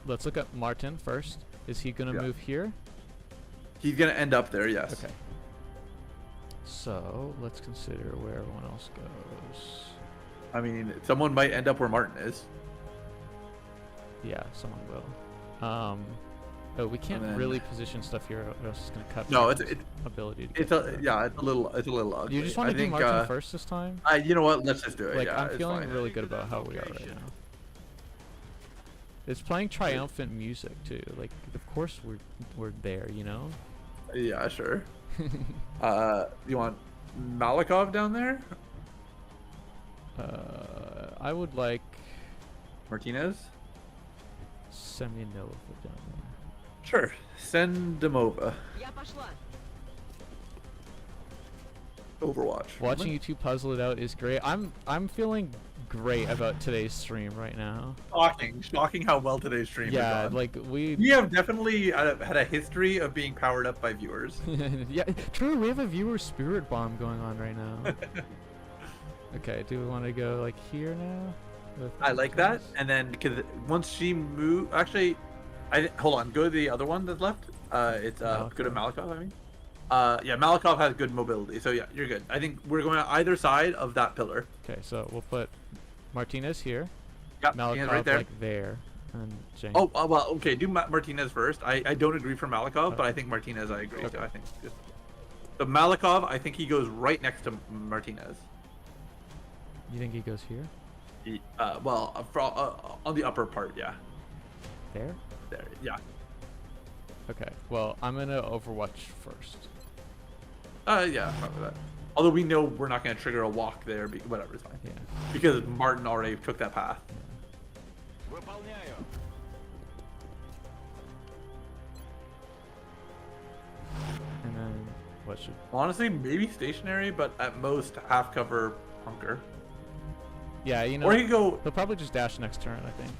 let's look at Martin first. Is he gonna move here? He's gonna end up there, yes. Okay. So let's consider where everyone else goes. I mean, someone might end up where Martin is. Yeah, someone will. Oh, we can't then- really position stuff here, or else it's gonna cut. No, Martin's it's ability. To it's get a there. yeah, it's a little ugly. You just want I to do think, Martin first this time? You know what? Let's just do it. Like yeah, I'm it's feeling fine. really good about how we are right now. It's playing triumphant music too. Like, of course we're there, you know. Yeah, sure. You want Malikov down there? I would like Martinez? Seminova down there. Sure. Send them over. Я пошла. Overwatch. Watching you two puzzle it out is great. I'm feeling great about today's stream right now. Shocking how well today's stream Yeah, has gone. like we have definitely had a history of being powered up by viewers. yeah, true. We have a viewer spirit bomb going on right now. Okay, do we want to go like here now? I like that. And then because once she moves, actually, hold on. Go to the other one that's left. It's go to Malikov. I mean, yeah, Malikov has good mobility, so yeah, you're good. I think we're going on either side of that pillar. Okay, so we'll put Martinez here. Yep, Malikov right there. like there, and Jane. Oh, well, okay. Do Martinez first. I don't agree for Malikov, but I think Martinez I agree. Okay. So I think just so Malikov. I think he goes right next to Martinez. You think he goes here? On the upper part, yeah. There? There, yeah. Okay. Well, I'm gonna Overwatch first. Yeah, probably that. Although we know we're not going to trigger a walk there, whatever, it's fine. Yeah. Because Martin already took that path. Выполняю. What should? Honestly, maybe stationary, but at most half cover hunker. Yeah, you know. Or he could go. He'll probably just dash next turn, I think.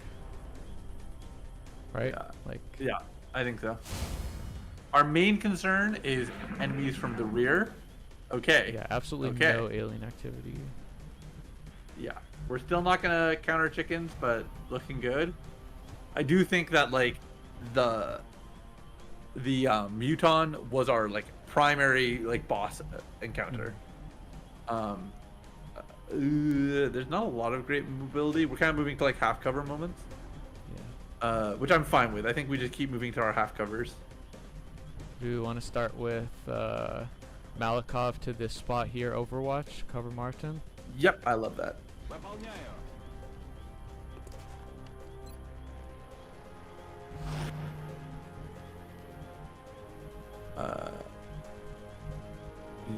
Right? Yeah. Like. Yeah, I think so. Our main concern is enemies from the rear. Okay. Yeah, absolutely Okay. no alien activity. Yeah, we're still not gonna counter chickens, but looking good. I do think that like the Muton was our like primary like boss encounter. There's not a lot of great mobility. We're kind of moving to like half cover moments. Yeah. Which I'm fine with. I think we just keep moving to our half covers. Do we want to start with Malikov to this spot here, Overwatch, cover Martin? Yep, I love that.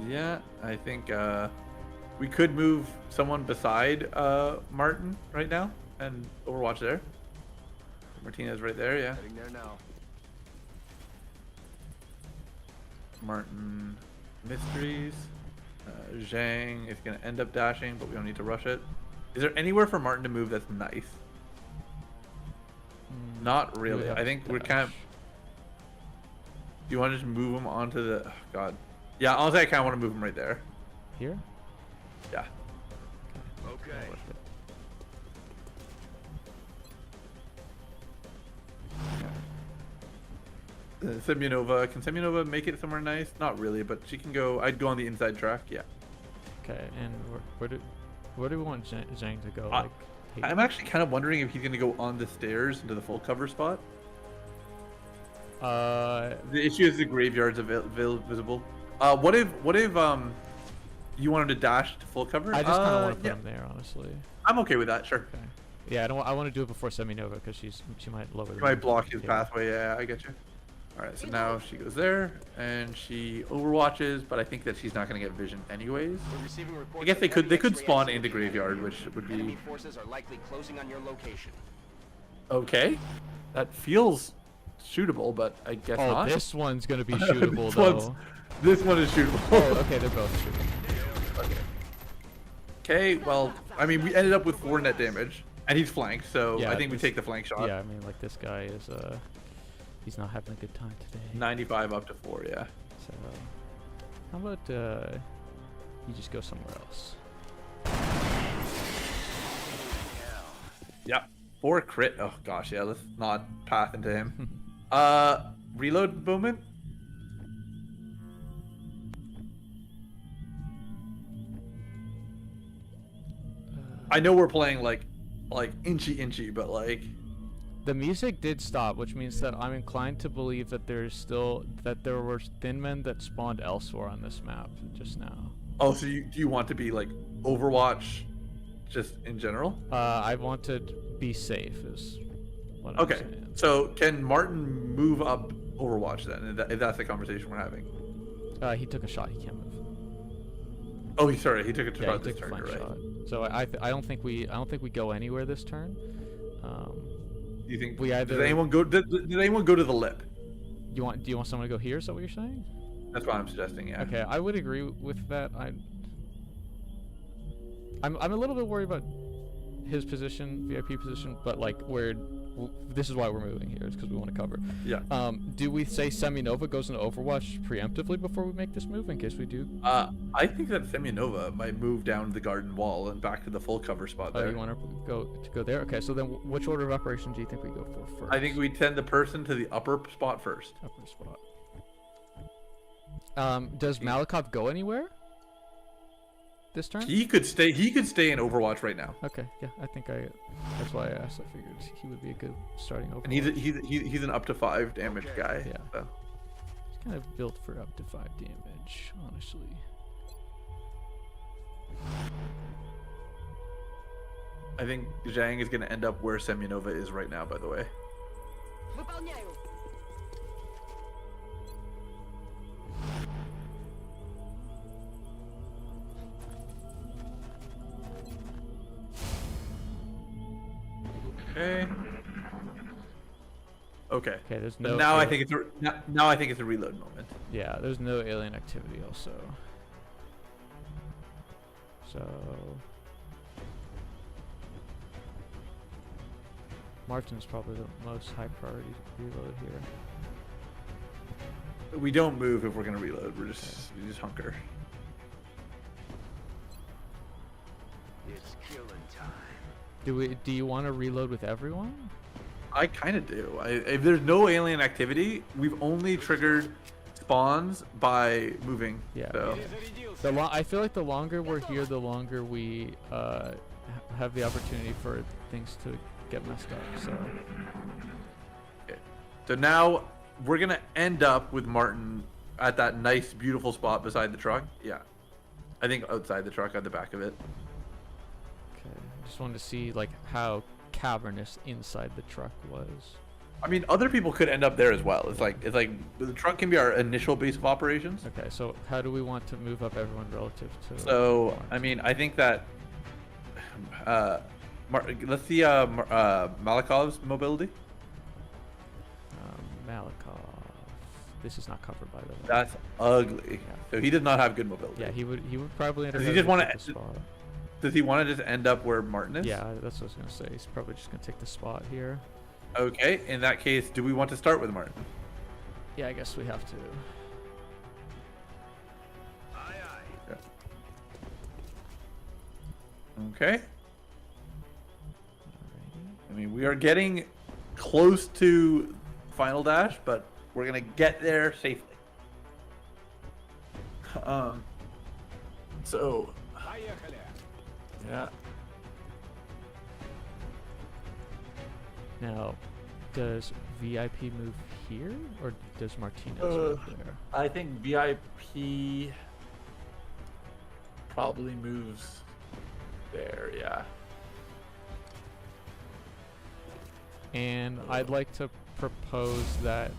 Yeah, I think we could move someone beside Martin right now and Overwatch there. Martinez right there, yeah. Heading there now. Martin Mysteries. Zhang is going to end up dashing, but we don't need to rush it. Is there anywhere for Martin to move that's nice? Not really. I think we're kind of... Do you want to just move him onto the... Oh, God. Yeah, honestly, I kind of want to move him right there. Here? Yeah. Okay. Semyonova. Can Semyonova make it somewhere nice? Not really, but she can go... I'd go on the inside track, yeah. Okay, and where do we want Zhang to go? Like, I'm actually kind of wondering if he's going to go on the stairs into the full cover spot. The issue is the graveyard's visible. What if you wanted to dash to full cover? I just kind of want to put him there, honestly. I'm okay with that. Sure. Okay. Yeah, I want to do it before Seminova because she might lower. She might block his pathway. Yeah, I get you. All right, so now she goes there and she overwatches, but I think that she's not going to get vision anyways. I guess they could spawn in the graveyard, which would be. Enemy forces are likely closing on your location. Okay, that feels shootable, but I guess not. Oh, this one's gonna be shootable though. This one is shootable. Oh, okay, they're both shootable. Okay. Okay, well, I mean, we ended up with 4 net damage, and he's flanked, so Yeah, I think we take the flank shot. Yeah, I mean, like this guy is he's not having a good time today. 95 up to 4, yeah. So, how about you just go somewhere else? Yeah, 4 crit. Oh gosh, yeah. Let's not path into him. Reload moment. I know we're playing like inchy, but like. The music did stop, which means that I'm inclined to believe that there were thin men that spawned elsewhere on this map just now. Oh, so do you want to be like Overwatch, just in general? I want to be safe, is what I'm saying. So can Martin move up Overwatch then? If that's the conversation we're having. He took a shot. He can't move. Oh, he took a shot he this took a turn, flank right? shot. So I don't think we go anywhere this turn. Do you think we either... Did anyone go to the lip? Do you want someone to go here? Is that what you're saying? That's what I'm suggesting. Yeah. Okay, I would agree with that. I'm a little bit worried about his position, VIP position, but like this is why we're moving here, is because we want to cover. Yeah. Do we say Seminova goes into Overwatch preemptively before we make this move in case we do? I think that Seminova might move down the garden wall and back to the full cover spot there. Oh, you want to go there? Okay, so then which order of operation do you think we go for first? I think we send the person to the upper spot first. Upper spot. Does Malikov go anywhere this turn? He could stay in Overwatch right now. Okay, yeah, that's why I asked. I figured he would be a good starting Overwatch. And he's an up to 5 damage guy. Yeah. So. He's kind of built for up to 5 damage, honestly. I think Zhang is going to end up where Semyonova is right now, by the way. Выполняю. Okay. Okay. Okay, there's So no. now I think it's now I think it's a reload moment. Yeah, there's no alien activity also. So Martin's probably the most high priority reload here. We don't move if we're gonna reload. We just hunker. It's killing time. Do you want to reload with everyone? I kind of do. If there's no alien activity, we've only triggered spawns by moving. Yeah. So. I feel like the longer we're here, the longer we have the opportunity for things to get messed up. So. Okay. So now we're gonna end up with Martin at that nice, beautiful spot beside the truck. Yeah. I think outside the truck, at the back of it. Okay. Just wanted to see like how cavernous inside the truck was. I mean, other people could end up there as well. It's like the truck can be our initial base of operations. Okay, so how do we want to move up everyone relative to? So I mean, I think that let's see Malakov's mobility. Malikov. This is not covered by the way. That's ugly. Yeah. So he does not have good mobility. Yeah, he would probably end up. Does he just having want take the to? spot. Does he want to just end up where Martin is? Yeah, that's what I was gonna say. He's probably just gonna take the spot here. Okay. In that case, do we want to start with Martin? Yeah, I guess we have to. Okay. Alrighty. I mean, we are getting close to final dash, but we're gonna get there safely. So. Yeah. Now, does VIP move here or does Martinez move there? I think VIP probably moves there. Yeah. And I'd like to propose that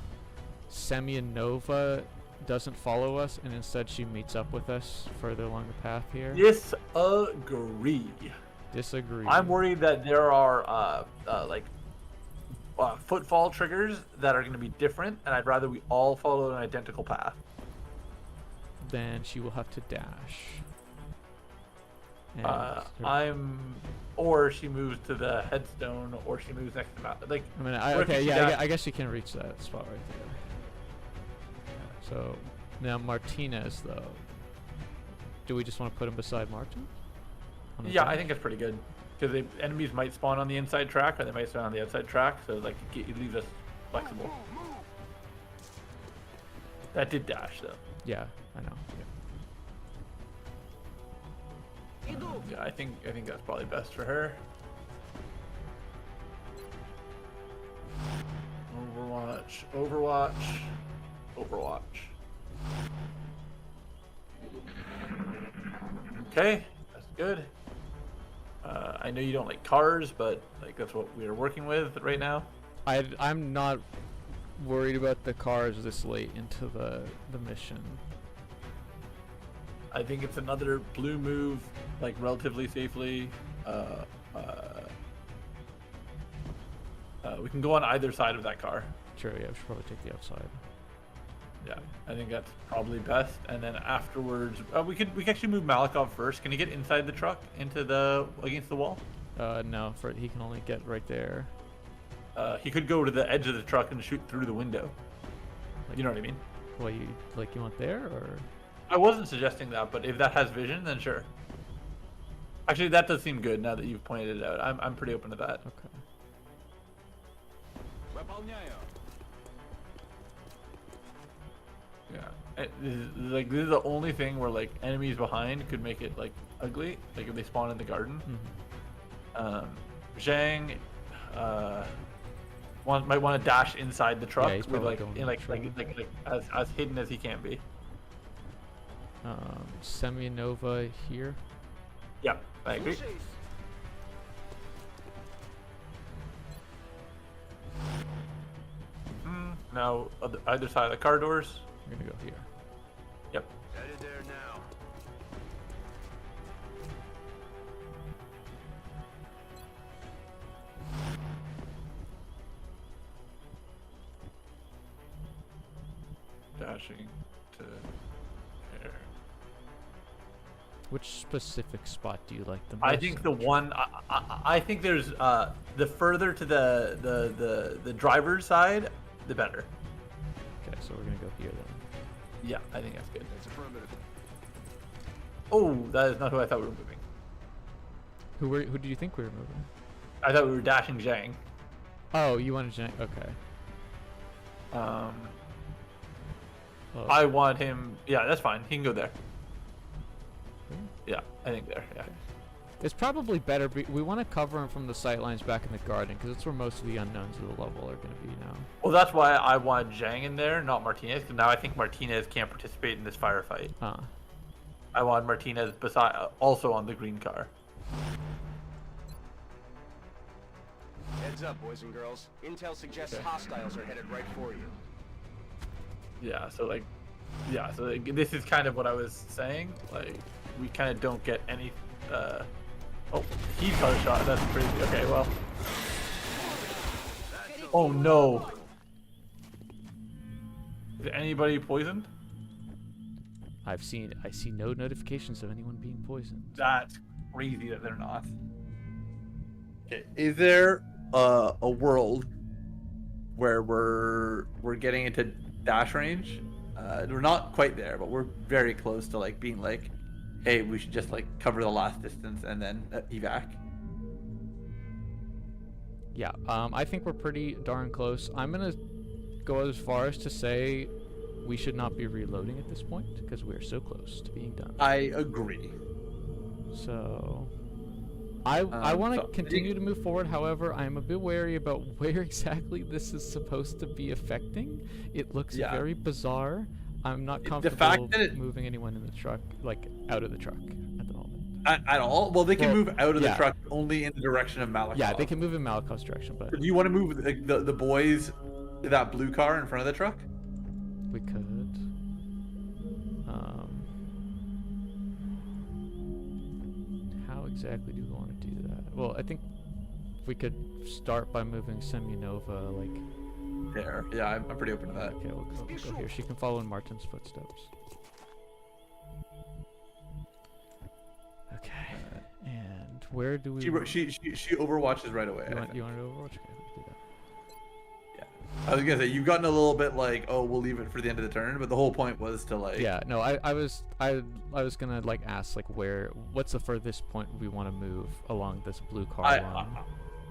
Semyonova doesn't follow us and instead she meets up with us further along the path here. Disagree. Disagree. I'm worried that there are footfall triggers that are going to be different, and I'd rather we all follow an identical path. Then she will have to dash. And or she moves to the headstone, or she moves next to Matt. Like, I mean, or if okay, she yeah, dash- I guess she can reach that spot right there. So now Martinez, though, do we just want to put him beside Martin? On the Yeah, I dash? think it's pretty good because enemies might spawn on the inside track, or they might spawn on the outside track. So like, it leaves us flexible. That did dash though. Yeah, I know. Yeah, I think that's probably best for her. Overwatch. Okay, that's good. I know you don't like cars, but like that's what we are working with right now. I'm not worried about the cars this late into the mission. I think it's another blue move, like relatively safely. We can go on either side of that car. True, yeah, we should probably take the outside. Yeah, I think that's probably best. And then afterwards, we can actually move Malikov first. Can he get inside the truck against the wall? No, he can only get right there. He could go to the edge of the truck and shoot through the window. Like, You know what I mean? What you want there or? I wasn't suggesting that, but if that has vision, then sure. Actually, that does seem good now that you've pointed it out. I'm pretty open to that. Okay. Yeah. This is the only thing where like enemies behind could make it like ugly, like if they spawn in the garden. Mm-hmm. Zhang might want to dash inside the truck he's with probably like going in like naturally. as hidden as he can be. Semyonova here. Yeah, I agree. Now either side of the car doors. We're gonna go here. Yep. Headed there now. dashing to air. Which specific spot do you like the most? I think the one. I think there's the further to the driver's side, the better. Okay, so we're gonna go here then. Yeah, I think that's good. That's affirmative. Oh, that is not who I thought we were moving. Who do you think we were moving? I thought we were dashing Zhang. Oh, you wanted to... Okay. Um, Oh. I want him. Yeah, that's fine. He can go there. Okay. Yeah, I think there. Yeah. It's probably better. We want to cover him from the sight lines back in the garden because that's where most of the unknowns of the level are going to be now. Well, that's why I want Zhang in there, not Martinez, because now I think Martinez can't participate in this firefight. Huh. I want Martinez beside, also on the green car. Heads up, boys and girls. Intel suggests hostiles are headed right for you. Yeah, so like, this is kind of what I was saying. Like, we kind of don't get any. Oh, he got a shot. That's crazy. Okay, well. Oh no. Is anybody poisoned? I see no notifications of anyone being poisoned. That's crazy that they're not. Okay, is there a world where we're getting into dash range? We're not quite there, but we're very close to like being like, hey, we should just like cover the last distance and then evac. Yeah, I think we're pretty darn close. I'm gonna go as far as to say we should not be reloading at this point because we're so close to being done. I agree. So I want to so continue to move forward. However, I'm a bit wary about where exactly this is supposed to be affecting. It looks very bizarre. I'm not comfortable fact that moving anyone in the truck, like out of the truck at the moment. At all? Well, they can move out of the yeah. truck only in the direction of Malakov. Yeah, they can move in Malakov's direction, but Do you want to move the boys to that blue car in front of the truck? we could. How exactly do we want to do that? Well, I think we could start by moving Semyonova, like... There. Yeah, I'm pretty open to that. Okay, we'll go here. She can follow in Martin's footsteps. Okay. And where do we... She overwatches right away. You want to Overwatch? Okay, we'll do that. I was gonna say you've gotten a little bit like, oh, we'll leave it for the end of the turn, but the whole point was to like. Yeah, no, I was gonna like ask like what's the furthest point we want to move along this blue car line?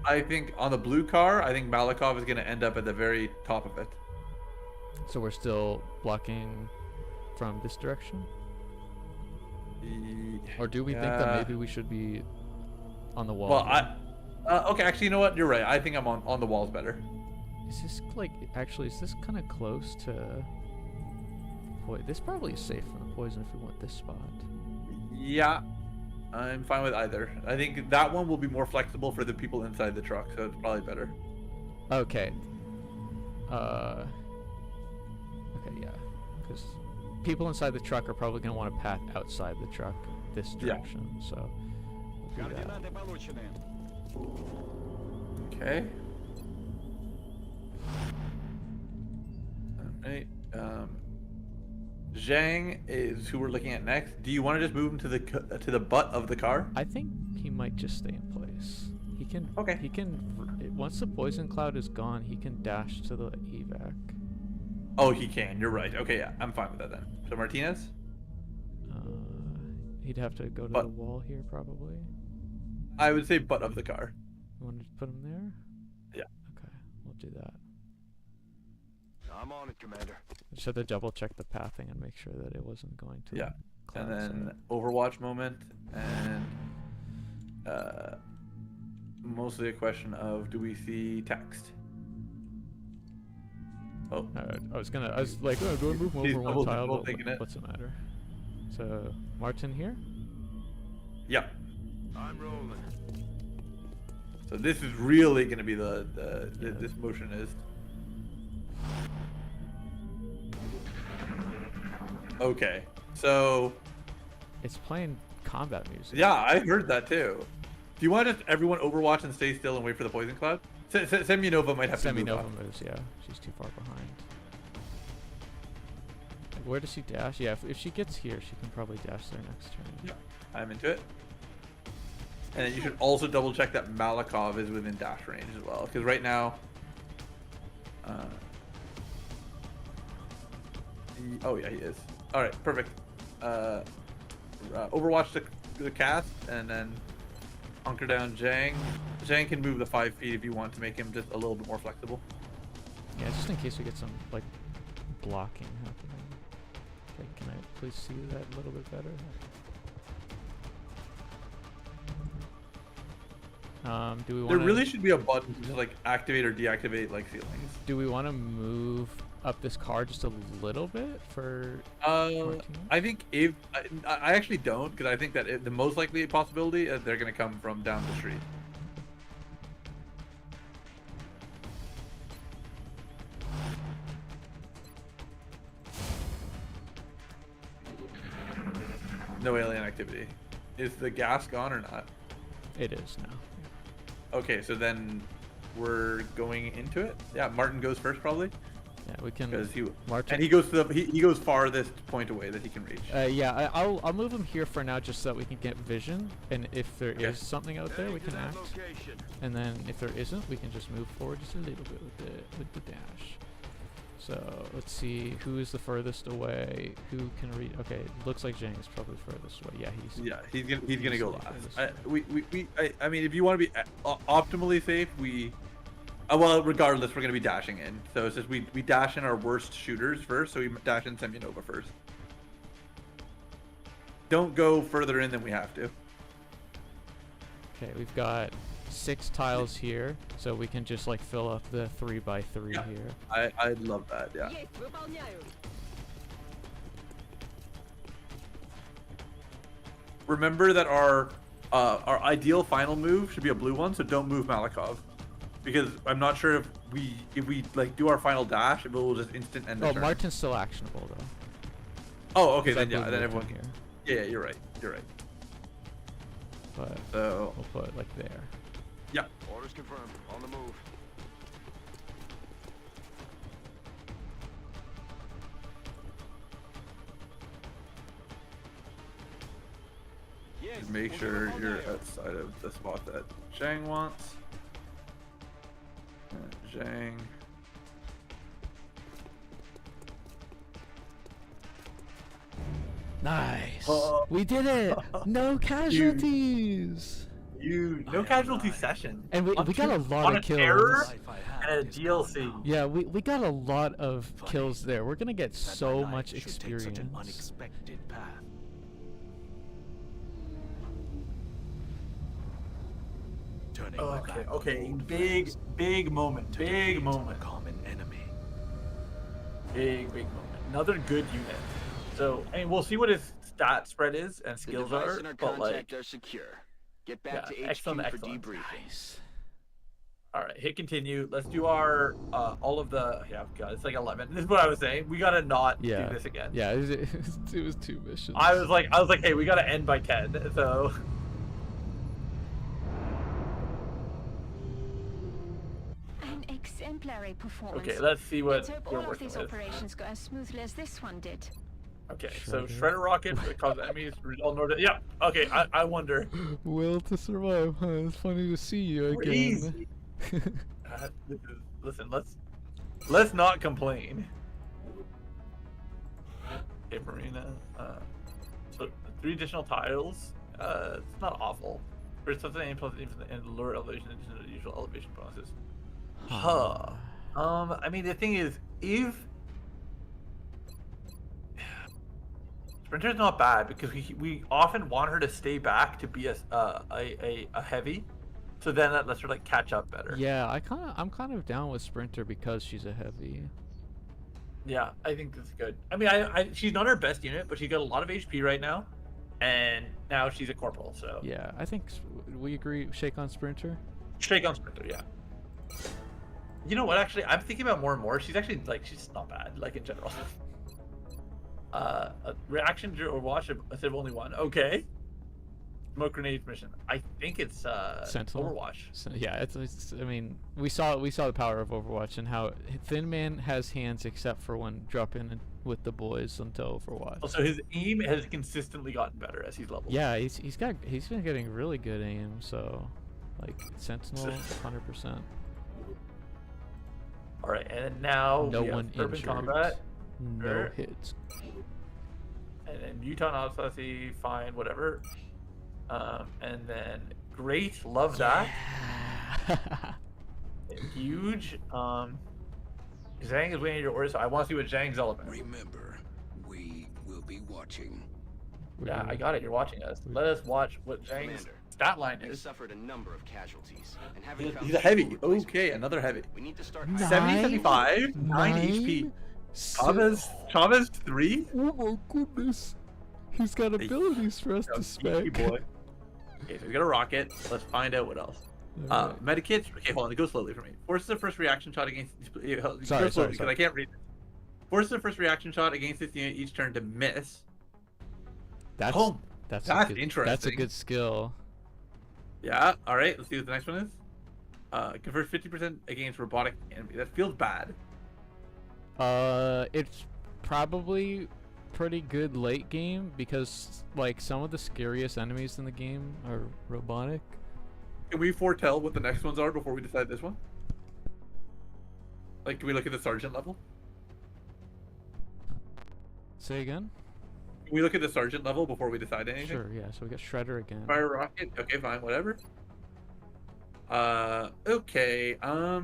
I think on the blue car, I think Malakov is gonna end up at the very top of it. So we're still blocking from this direction, or do we think that maybe we should be on the wall? Well, okay, actually, you know what? You're right. I think I'm on the walls better. Is this like actually? Is this kind of close to? Boy, this probably is safe from the poison if we want this spot. Yeah, I'm fine with either. I think that one will be more flexible for the people inside the truck, so it's probably better. Okay. Okay, yeah, because people inside the truck are probably gonna want to path outside the truck this direction. So. We'll do that. Okay. Alright, Zhang is who we're looking at next. Do you want to just move him to the butt of the car? I think he might just stay in place. He can. Okay. He can. Once the poison cloud is gone, he can dash to the evac. Oh, he can. You're right. Okay, yeah, I'm fine with that then. So Martinez? He'd have to go to the wall here probably. I would say butt of the car. You want to put him there? Yeah. Okay, we'll do that. I'm on it, Commander. Just have to double check the pathing and make sure that it wasn't going to. Yeah. And then Overwatch moment, and mostly a question of, do we see text? Oh. I was like, oh, go and move him over one tile, but what's the matter? So, Martin here? Yeah. I'm rolling. So this is really going to be this motion is. Okay, so. It's playing combat music. Yeah, I heard that too. Do you want to just everyone Overwatch and stay still and wait for the poison cloud? Semyonova might have to move up. Semyonova moves, yeah. She's too far behind. Like, where does she dash? Yeah, if she gets here, she can probably dash there next turn. Yeah, I'm into it. And then you should also double check that Malikov is within dash range as well, because right now, oh yeah, he is. All right, perfect. Overwatch the cast, and then hunker down Zhang. Zhang can move the 5 feet if you want to make him just a little bit more flexible. Yeah, just in case we get some like blocking happening. Okay, can I please see that a little bit better? Do we want? There really should be a button to just like activate or deactivate like ceilings. Do we want to move up this car just a little bit for? I think if I actually don't, because I think that the most likely possibility is they're gonna come from down the street. No alien activity. Is the gas gone or not? It is now. Okay, so then we're going into it. Yeah, Martin goes first probably. Yeah, we can. Because Martin. And he goes to he goes farthest point away that he can reach. Yeah, I'll move him here for now, just so that we can get vision, and if there is something out there, we can act. And then if there isn't, we can just move forward just a little bit with the dash. So let's see who is the furthest away. Who can reach? Okay, looks like Zhang is probably furthest away. Yeah, he's gonna go last. I mean, if you want to be optimally safe, well, regardless, we're gonna be dashing in. So it's just we dash in our worst shooters first. So we dash in Semyonova first. Don't go further in than we have to. Okay, we've got 6 tiles here, so we can just like fill up the 3x3 here. I'd love that. Yeah. Remember that our ideal final move should be a blue one, so don't move Malikov, because I'm not sure if we like do our final dash, if it will just instant end the turn. Martin's still actionable though. Oh, okay, then yeah, then everyone here. Yeah, you're right. You're right. But so we'll put it like there. Yeah. Orders confirmed. On the move. Just make sure you're outside of the spot that Zhang wants. Zhang. Nice. We did it. No casualties. No casualty session. And we got a lot of kills. Error and a DLC. Yeah, we got a lot of kills there. We're gonna get so much experience. Take such an unexpected path. Turning my back Okay. on Big moment. Big moment. Common enemy. Big moment. Another good unit. So, I mean, we'll see what his stat spread is and skills the device are, and our but like, contact are secure. Get back to HQ excellent. for debriefing. Nice. All right, hit continue. Let's do our all of the God, it's like 11. This is what I was saying. We gotta not do this again. Yeah, it was 2 missions. I was like, hey, we gotta end by 10. So. An exemplary performance. Okay, let's see what Let's hope we're all of working these with. operations go as smoothly as this one did. Okay, so Shredder Rocket cause enemies all north. Yeah. Okay, I wonder. Will to survive, huh? It's funny to see you again. Easy. Listen, let's not complain. Okay, Marina. So 3 additional tiles. It's not awful. But it's something and lower elevation in addition to the usual elevation bonuses. I mean, the thing is, if Sprinter's not bad because we often want her to stay back to be a heavy, so then that lets her like catch up better. Yeah, I'm kind of down with Sprinter because she's a heavy. Yeah, I think that's good. I mean, she's not her best unit, but she's got a lot of HP right now, and now she's a corporal. So yeah, I think we agree. Shake on Sprinter. Shake on Sprinter, yeah. You know what? Actually, I'm thinking about more and more. She's actually like she's not bad, like in general. A reaction or watch instead of only one. Okay. smoke grenades mission. I think it's Sentinel? Overwatch. So, yeah, I mean, we saw the power of Overwatch and how Thin Man has hands except for when dropping with the boys into Overwatch. Also, his aim has consistently gotten better as he's leveled. Yeah, he's been getting really good aim. So, like Sentinel, 100%. All right, and now No we have one urban injured. combat, No Sure. hits. and then Mutant Obsolescence, fine, whatever. And then great, love that. Huge. Zhang is waiting at your orders, so I want to see what Zhang's all about. Remember, we will be watching. Yeah, I got it. You're watching us. Let us watch what Zhang's Commander, stat line We've is. suffered a number of casualties, and haven't found He's a heavy. suitable replacements. Okay, another heavy. We need to start. 70, 75, 9 HP. Chavez 3? Oh my goodness. He's got abilities for us to Sneaky spec. boy. Okay, so we got a rocket. Let's find out what else. Alright. Medikits. Okay, hold on. Go slowly for me. Forces the first reaction shot against. Sorry, because I can't read. Forces the first reaction shot against this unit each turn to miss. That's Oh, that's that's a good, That's a interesting. good skill. Yeah. All right. Let's see what the next one is. Convert 50% against robotic enemy. That feels bad. It's probably pretty good late game because like some of the scariest enemies in the game are robotic. Can we foretell what the next ones are before we decide this one? Like, do we look at the sergeant level? Say again? Can we look at the sergeant level before we decide anything? Sure, yeah. So we got Shredder again. Fire rocket. Okay, fine, whatever. Okay. I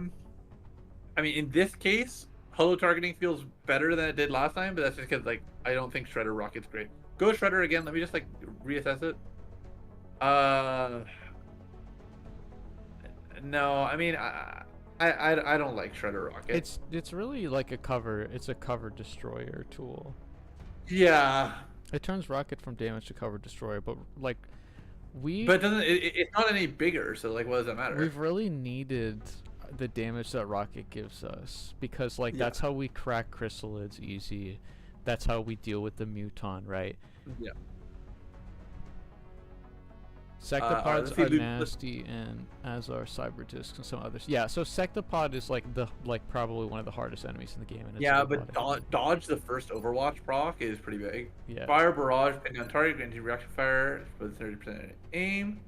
mean, in this case, holo targeting feels better than it did last time, but that's just because like I don't think Shredder rocket's great. Go Shredder again. Let me just like reassess it. No, I mean, I don't like Shredder rocket. It's really like a cover. It's a cover destroyer tool. Yeah, It turns rocket from damage to cover destroyer, but like but it doesn't. It's not any bigger, so like, what does that matter? we've really needed the damage that rocket gives us because like Yeah. that's how we crack chrysalids easy. That's how we deal with the muton, right? Yeah. Sectopods let's see, are Luke, nasty, and as are cyber discs and some others. Yeah, so sectopod is like probably one of the hardest enemies in the game. And it's Yeah, a but robotic. dodge the first Overwatch proc is pretty big. Yeah. Fire barrage, depending on target, granting reaction fire with 30% aim.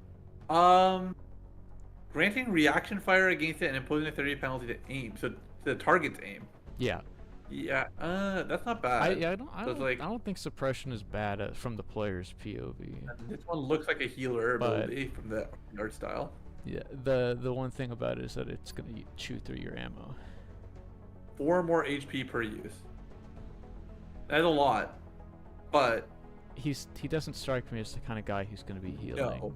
Granting reaction fire against it and imposing a 30 penalty to aim. So the target's aim. Yeah. Yeah, that's not bad. I like- don't think suppression is bad from the player's POV. This one looks like a healer But- ability from the art style. Yeah. The one thing about it is that it's gonna chew through your ammo. 4 more HP per use. That's a lot, but He doesn't strike me as the kind of guy who's gonna be healing. no.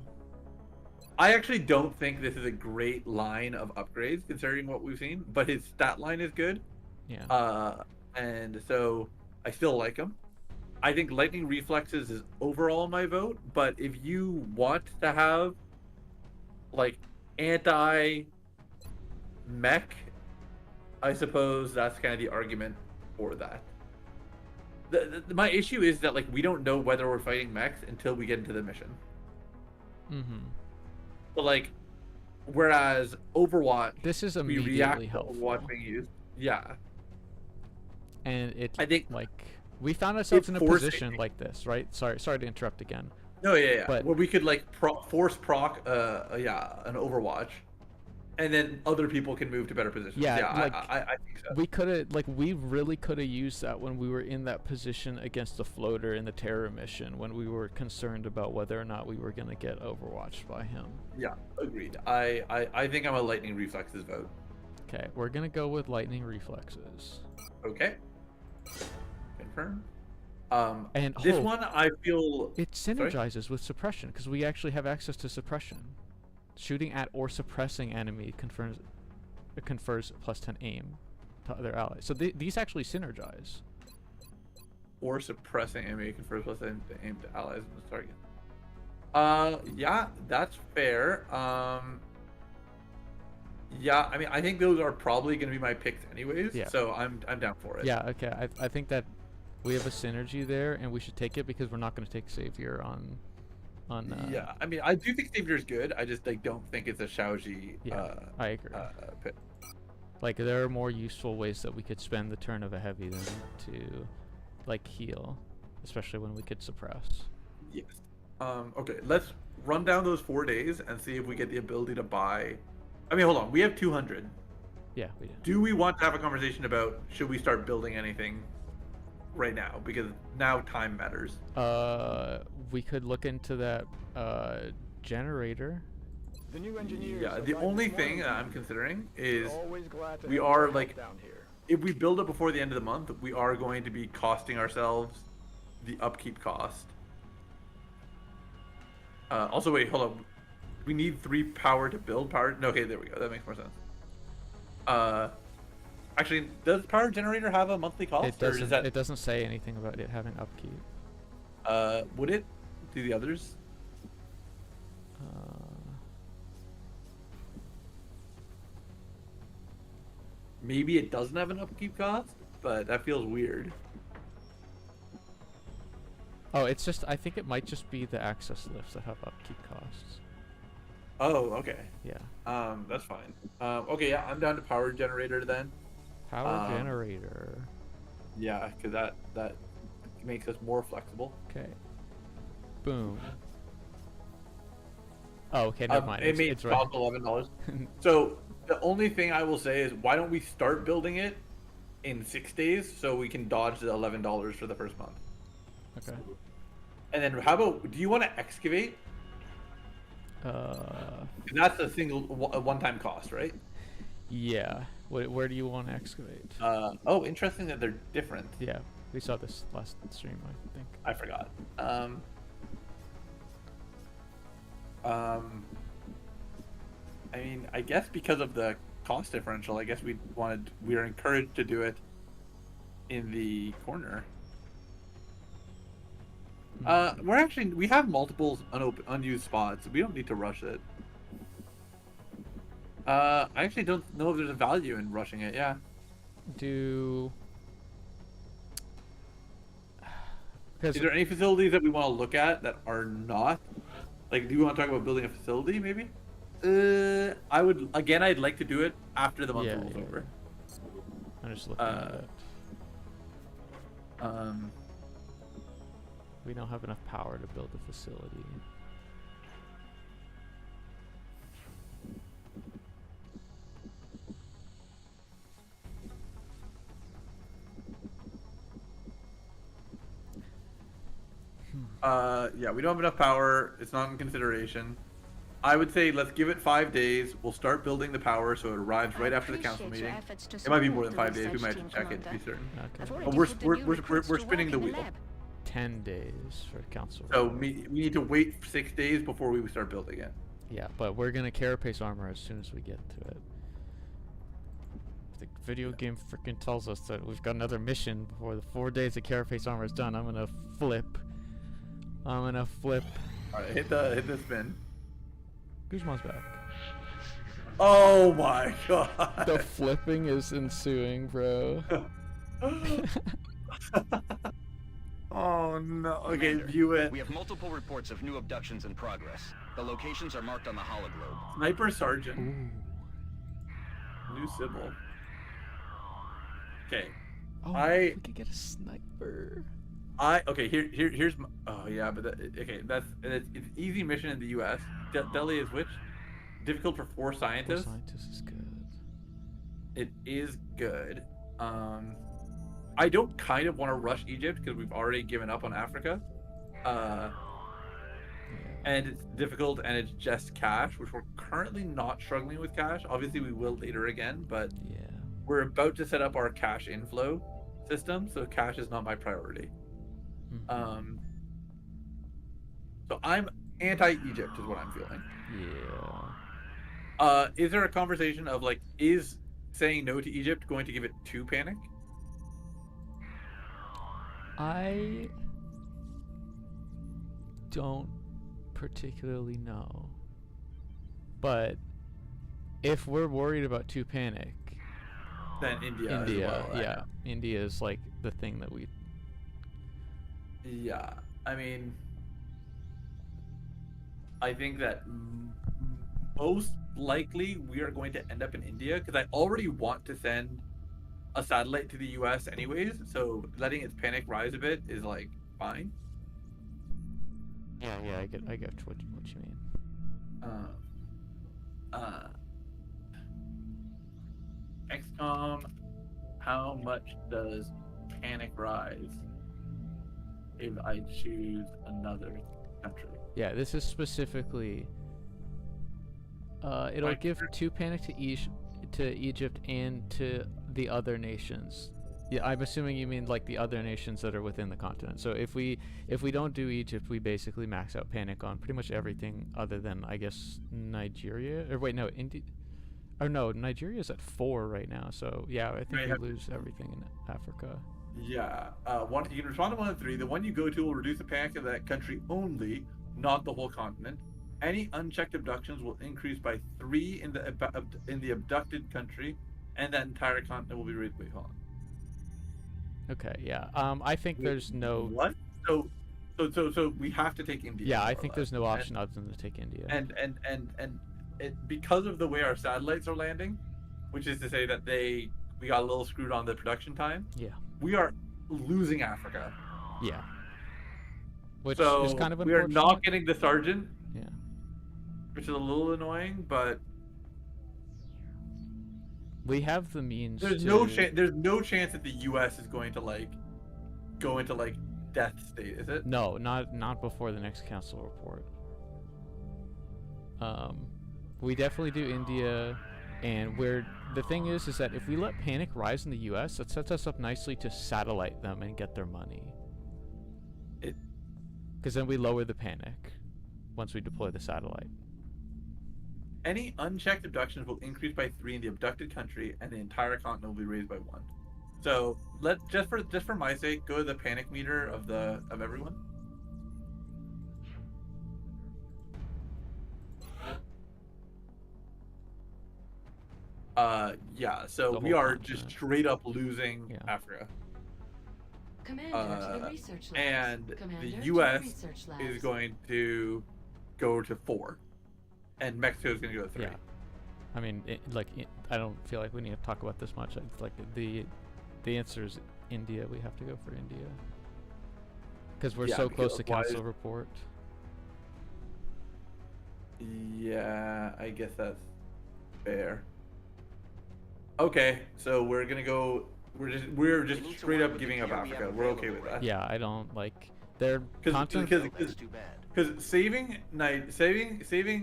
I actually don't think this is a great line of upgrades considering what we've seen, but his stat line is good. Yeah. And so I still like him. I think lightning reflexes is overall my vote, but if you want to have like anti mech, I suppose that's kind of the argument for that. My issue is that like we don't know whether we're fighting mechs until we get into the mission. Mm-hmm. But like, whereas Overwatch, This is we react immediately to helpful. Overwatch being used. Yeah. And it I think like we found ourselves in a forcing- position like this, right? Sorry to interrupt again. No, yeah. But- where we could like force proc, an Overwatch, and then other people can move to better positions. Yeah, like, I think so. We really could have used that when we were in that position against the floater in the terror mission when we were concerned about whether or not we were gonna get overwatched by him. Yeah, agreed. I think I'm a lightning reflexes vote. Okay, we're gonna go with lightning reflexes. Okay. Confirm. And this oh, one I feel it synergizes with suppression because we actually have access to suppression. Shooting at or suppressing enemy confers plus 10 aim to other allies. So these actually synergize. or suppressing enemy confers plus aim to allies in the target. Yeah, that's fair. Yeah, I mean, I think those are probably going to be my picks anyways. Yeah. So I'm down for it. Yeah, okay. I think that we have a synergy there, and we should take it because we're not going to take Savior on On yeah, I mean, I do think Savior's good. I just like don't think it's a Shaoji. Yeah, I agree. Pit. Like there are more useful ways that we could spend the turn of a heavy than to like heal, especially when we could suppress. Yes. Okay, let's run down those 4 days and see if we get the ability to buy. I mean, hold on. We have 200. Yeah, we do. Do we want to have a conversation about should we start building anything right now? Because now time matters. We could look into that generator. The new engineers Yeah, are the right only this thing morning. that I'm considering is Always glad to we have are your help like, down here. if we build it before the end of the month, we are going to be costing ourselves the upkeep cost. Also, wait, hold on. We need 3 power to build power. No, okay, there we go. That makes more sense. Actually, does power generator have a monthly cost? It Or doesn't. is that, It doesn't say anything about it having upkeep. would it? Do the others? Maybe it doesn't have an upkeep cost, but that feels weird. Oh, it's just. I think it might just be the access lifts that have upkeep costs. Oh, okay. Yeah. That's fine. Okay, yeah, I'm down to power generator then. Power generator. Yeah, because that makes us more flexible. Okay. Boom. Oh, okay. Never mind. It may It's cost right. $11. So the only thing I will say is, why don't we start building it in 6 days so we can dodge the $11 for the first month? Okay. And then how about, do you want to excavate? That's a one-time cost, right? Yeah. Where do you want to excavate? Oh, interesting that they're different. Yeah, we saw this last stream, I think. I forgot. I mean, I guess because of the cost differential, I guess we are encouraged to do it in the corner. We have multiple unused spots. We don't need to rush it. I actually don't know if there's a value in rushing it. Yeah. Is there any facilities that we want to look at that are not? Like, do you want to talk about building a facility, maybe? I would. Again, I'd like to do it after the month rolls over. I'm just looking at it. We don't have enough power to build a facility. Yeah, we don't have enough power. It's not in consideration. I would say let's give it 5 days. We'll start building the power so it arrives right after the council meeting. It might be more than 5 days. We might have to check it to be certain. Okay. But we're spinning the wheel. 10 days for council. So we need to wait 6 days before we start building it. Yeah, but we're gonna Carapace armor as soon as we get to it. If the video game freaking tells us that we've got another mission before the 4 days of Carapace armor is done, I'm gonna flip. All right, hit the spin. Guzman's back. Oh my god. The flipping is ensuing, bro. Oh no. Okay, view it. We have multiple reports of new abductions in progress. The locations are marked on the hologlobe. Sniper Sergeant. New Sybil. Okay. Oh, we could get a sniper. Here's my, oh yeah, but it's easy mission in the U.S. Delhi is which? Difficult for 4 scientists. 4 scientists is good. It is good. I don't kind of want to rush Egypt because we've already given up on Africa. And it's difficult and it's just cash, which we're currently not struggling with cash. Obviously we will later again, but yeah, we're about to set up our cash inflow system, so cash is not my priority. So I'm anti-Egypt is what I'm feeling. Yeah. Is there a conversation of like, is saying no to Egypt going to give it to panic? I don't particularly know. But if we're worried about 2 panic, then India as well, yeah. India is like the thing that we... Yeah, I mean... I think that most likely we are going to end up in India because I already want to send a satellite to the U.S. anyways. So letting its panic rise a bit is like fine. Yeah, I get what you mean. XCOM, how much does panic rise if I choose another country? Yeah, this is specifically. It'll give 2 panic to Egypt and to the other nations. Yeah, I'm assuming you mean like the other nations that are within the continent. So if we don't do Egypt, we basically max out panic on pretty much everything other than, I guess, Nigeria. Or wait, no, India. Or no, Nigeria's at 4 right now. So yeah, I think we lose everything in Africa. Yeah. You can respond to 1 of 3. The one you go to will reduce the panic of that country only, not the whole continent. Any unchecked abductions will increase by 3 in the abducted country, and that entire continent will be raised by 1. Okay, yeah. I think there's no. What? So we have to take India. Yeah, I think there's no option other than to take India. And because of the way our satellites are landing, which is to say that we got a little screwed on the production time. Yeah. We are losing Africa. Yeah. Which so is kind of we are unfortunate. not getting the sergeant. Yeah. Which is a little annoying, but we have the means. There's no chance. There's no chance that the U.S. is going to go into death state, is it? No, not before the next council report. We definitely do India, and the thing is that if we let panic rise in the U.S., that sets us up nicely to satellite them and get their money. Because then we lower the panic once we deploy the satellite. Any unchecked abductions will increase by 3 in the abducted country, and the entire continent will be raised by 1. So just for my sake, go to the panic meter of everyone. Yeah. So we are just straight up losing Africa. Commander to the research labs. And Commander the to U.S. research labs. is going to go to 4, and Mexico is going to go to 3. Yeah. I mean, I don't feel like we need to talk about this much. It's like the answer is India. We have to go for India because we're so close to council report. Yeah, I guess that's fair. Okay, so we're gonna go. We're just straight up giving up Africa. We're okay with that. Yeah, I don't like their content because saving Nigeria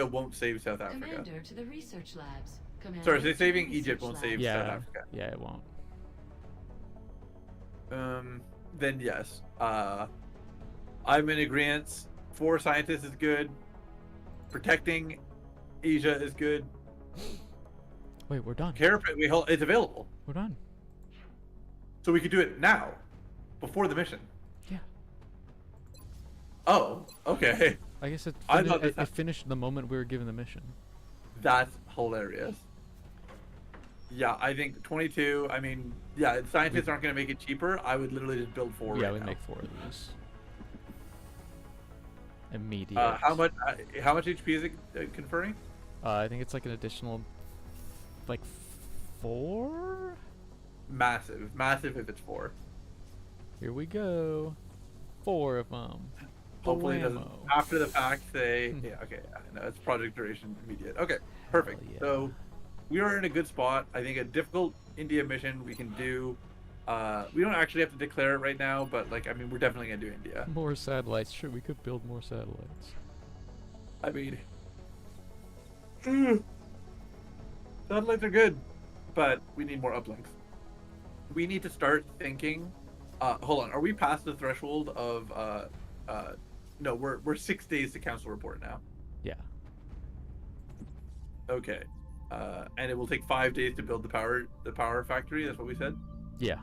won't save South Africa. Commander to the research labs. Sorry, so saving Egypt won't save South Africa. Yeah, it won't. Then yes. I'm in agreement. 4 scientists is good. Protecting Asia is good. Wait, we're done. Carapace, it's available. We're done. So we could do it now, before the mission. Yeah. Oh, okay. I guess it finished the moment we were given the mission. That's hilarious. Yeah, I think 22. I mean, yeah, scientists aren't going to make it cheaper. I would literally just build 4 right now. Yeah, we make 4 of these. Immediate. How much HP is it conferring? I think it's like an additional, 4. Massive if it's 4. Here we go. 4 of them. Hopefully it doesn't after the fact say yeah, okay, no, it's project duration immediate. Okay, perfect. Yeah. So we are in a good spot. I think a difficult India mission we can do. We don't actually have to declare it right now, but I mean, we're definitely gonna do India. More satellites. Sure, we could build more satellites. I mean, satellites are good, but we need more uplinks. We need to start thinking. Hold on, are we past the threshold of? No, we're 6 days to council report now. Yeah. Okay. And it will take 5 days to build the power factory. That's what we said. Yeah.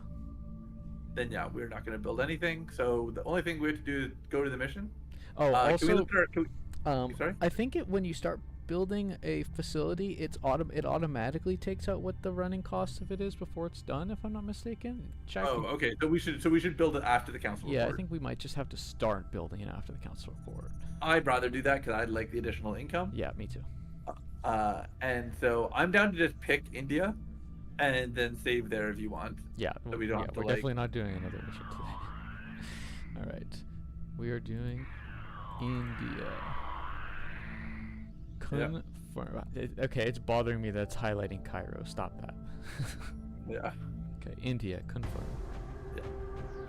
Then yeah, we're not going to build anything. So the only thing we have to do is go to the mission. Oh, also, sorry. I think when you start building a facility, it automatically takes out what the running cost of it is before it's done, if I'm not mistaken. Check. Oh, okay. So we should build it after the council Yeah, report. I think we might just have to start building it after the council report. I'd rather do that because I'd like the additional income. Yeah, me too. And so I'm down to just pick India, and then save there if you want. Yeah, So we don't have to, we're like- definitely not doing another mission today. All right, we are doing India. Confirm. Okay, it's bothering me that it's highlighting Cairo. Stop that. Yeah. Okay, India, confirm.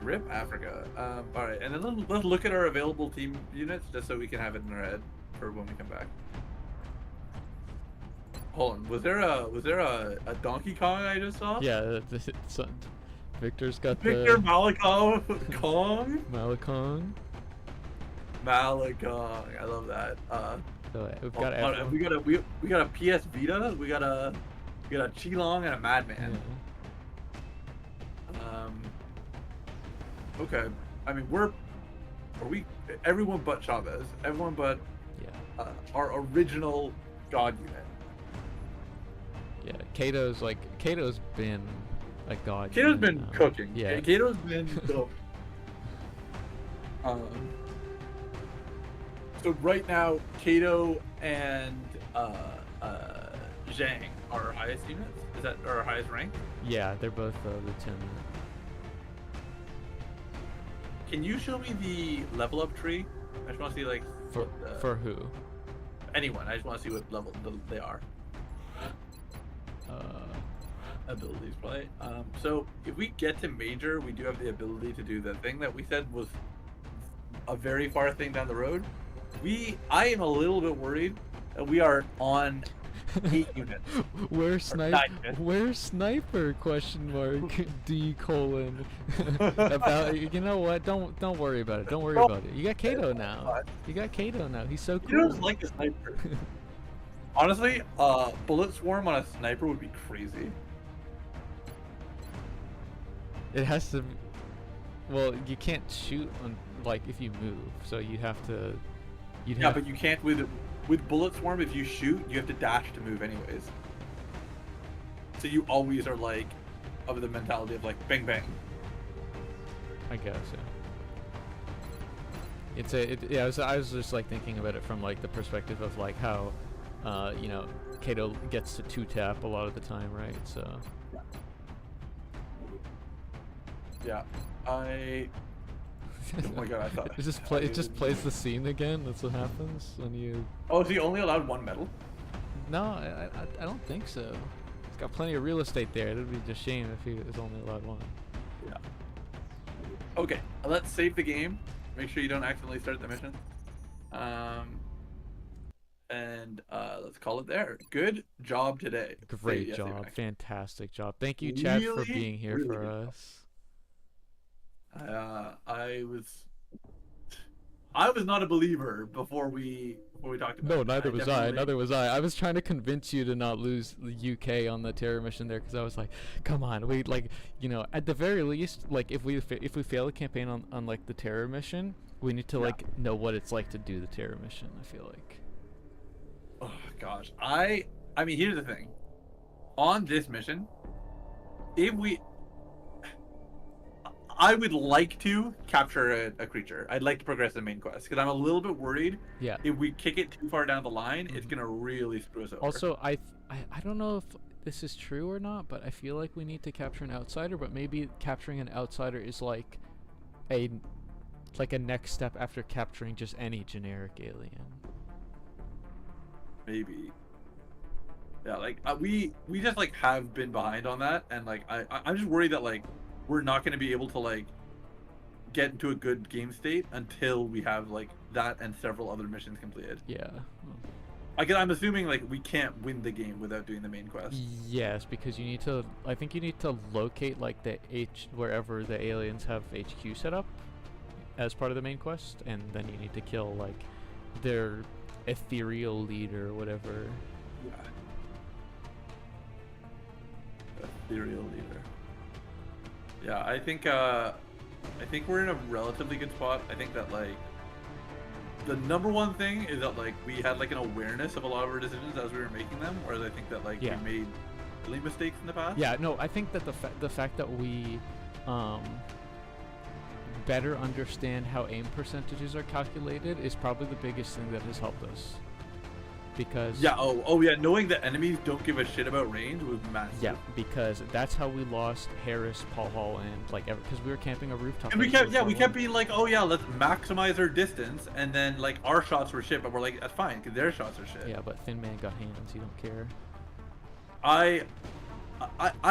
Rip Africa. All right, and then let's look at our available team units just so we can have it in our head for when we come back. Hold on. Was there a Donkey Kong I just saw? Yeah, Victor's got Victor the Malakong Kong. Malakong. Malakong. I love that. So we've got hold on, everyone. we got a PS Vita. We got a Qilong and a Madman. Yeah. Okay. I mean, everyone but Chavez. Everyone but Yeah. our original God unit. Yeah, Kato's been a god. Kato's unit been now. cooking. Yeah. Kato's been dope. So right now, Kato and Zhang are our highest units. Is that our highest rank? Yeah, they're both lieutenant. Can you show me the level up tree? I just want to see like For who? anyone. I just want to see what level they are. Abilities play. So if we get to major, we do have the ability to do the thing that we said was a very far thing down the road. I am a little bit worried that we are on 8 units. Where's sniper? Question mark. D colon. About you know what? Don't worry about it. Don't worry about it. You got Kato now. You got Kato now. He's so cool. You don't like a sniper. Honestly, bullet swarm on a sniper would be crazy. It has to. Well, you can't shoot on like if you move, so you have to. Yeah, but you can't with bullet swarm. If you shoot, you have to dash to move anyways. So you always are like of the mentality of like bang bang. I guess. Yeah. I was just like thinking about it from like the perspective of like how, Kato gets to 2-tap a lot of the time, right? So. Yeah, Oh my god, I thought. It just plays the scene again. That's what happens when you. Oh, is he only allowed 1 medal? No, I don't think so. He's got plenty of real estate there. It would be just a shame if he was only allowed 1. Yeah. Okay, let's save the game. Make sure you don't accidentally start the mission. And let's call it there. Good job today. Great job, fantastic job. Thank you, Chad, for being here for us. I was not a believer before we talked about No, it. neither was I. Neither was I. I was trying to convince you to not lose the UK on the terror mission there, because I was like, come on, we at the very least, like if we fail the campaign on like the terror mission, we need to like know what it's like to do the terror mission. I feel like. Oh gosh, I mean, here's the thing. On this mission, I would like to capture a creature. I'd like to progress the main quest because I'm a little bit worried. Yeah. If we kick it too far down the line, it's gonna really screw us over. Also, I don't know if this is true or not, but I feel like we need to capture an outsider. But maybe capturing an outsider is like a next step after capturing just any generic alien. Maybe. Yeah, like we just like have been behind on that, and like I'm just worried that like we're not going to be able to like get into a good game state until we have like that and several other missions completed. Yeah. I'm assuming like we can't win the game without doing the main quest. Yes, because I think you need to locate like wherever the aliens have HQ set up as part of the main quest, and then you need to kill like their ethereal leader or whatever. Yeah. Ethereal leader. Yeah, I think we're in a relatively good spot. I think that like the number one thing is that like we had like an awareness of a lot of our decisions as we were making them, whereas I think that like Yeah. we made silly mistakes in the past. Yeah, no, I think that the fact that we better understand how aim percentages are calculated is probably the biggest thing that has helped us. Because Yeah. Oh yeah. Knowing that enemies don't give a shit about range was massive. yeah, because that's how we lost Harris, Paul Hall, and like because we were camping a rooftop. And we as kept, well we for kept one. being like, oh yeah, let's maximize our distance, and then like our shots were shit, but we're like, that's fine, because their shots are shit. Yeah, but Thin Man got hands. You don't care. I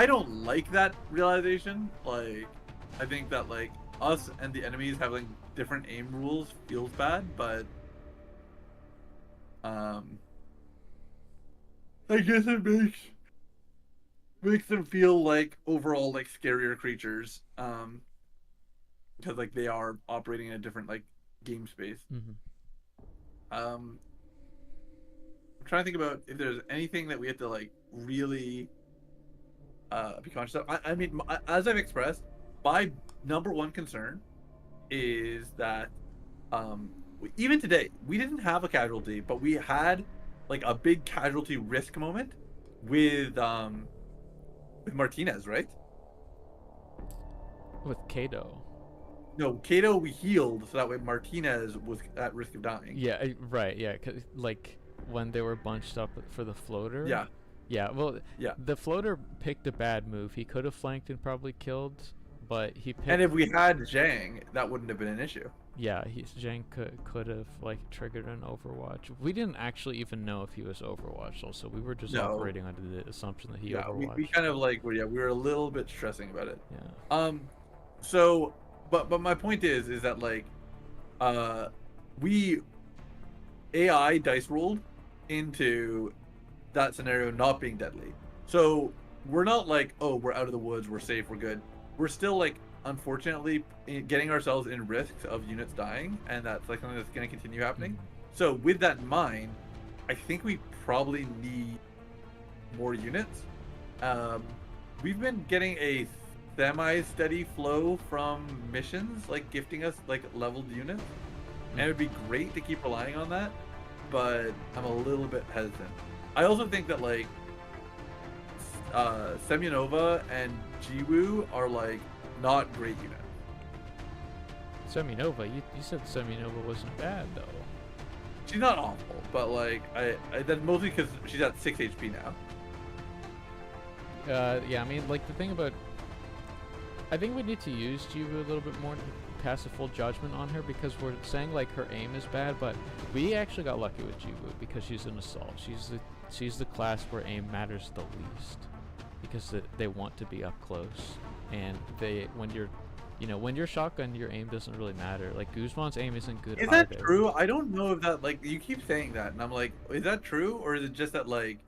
don't like that realization. Like, I think that like us and the enemies having different aim rules feels bad, but I guess it makes them feel like overall like scarier creatures, because like they are operating in a different like game space. I'm trying to think about if there's anything that we have to like really be conscious of. I mean, as I've expressed, my number one concern is that even today we didn't have a casualty, but we had like a big casualty risk moment with Martinez, right? With Kato. No, Kato we healed so that way Martinez was at risk of dying. Yeah, right. Yeah, 'cause, like when they were bunched up for the floater. Yeah. Yeah. Well. Yeah. The floater picked a bad move. He could have flanked and probably killed, but he picked. And if we had Zhang, that wouldn't have been an issue. Yeah, Zhang could have like triggered an Overwatch. We didn't actually even know if he was Overwatch. Also, we were just No. operating under the assumption that he Overwatched. we kind of like we were a little bit stressing about it. Yeah. So, but my point is that like, we AI dice rolled into that scenario not being deadly. So we're not like, oh, we're out of the woods, we're safe, we're good. We're still like, unfortunately, getting ourselves in risks of units dying, and that's like something that's going to continue happening. So with that in mind, I think we probably need more units. We've been getting a semi-steady flow from missions, like gifting us like leveled units, and it would be great to keep relying on that, but I'm a little bit hesitant. I also think that like Semyonova and Jiwoo are like not great units. Semyonova, you said Semyonova wasn't bad though. She's not awful, but like I that's mostly because she's at 6 HP now. Yeah, I mean, like the thing about, I think we need to use Jiwoo a little bit more to pass a full judgment on her, because we're saying like her aim is bad, but we actually got lucky with Jiwoo because she's an assault. She's the class where aim matters the least, because they want to be up close, and when you're shotgun, your aim doesn't really matter. Like Guzman's aim isn't good. Is that either. true? I don't know if that, like, you keep saying that, and I'm like, is that true, or is it just that like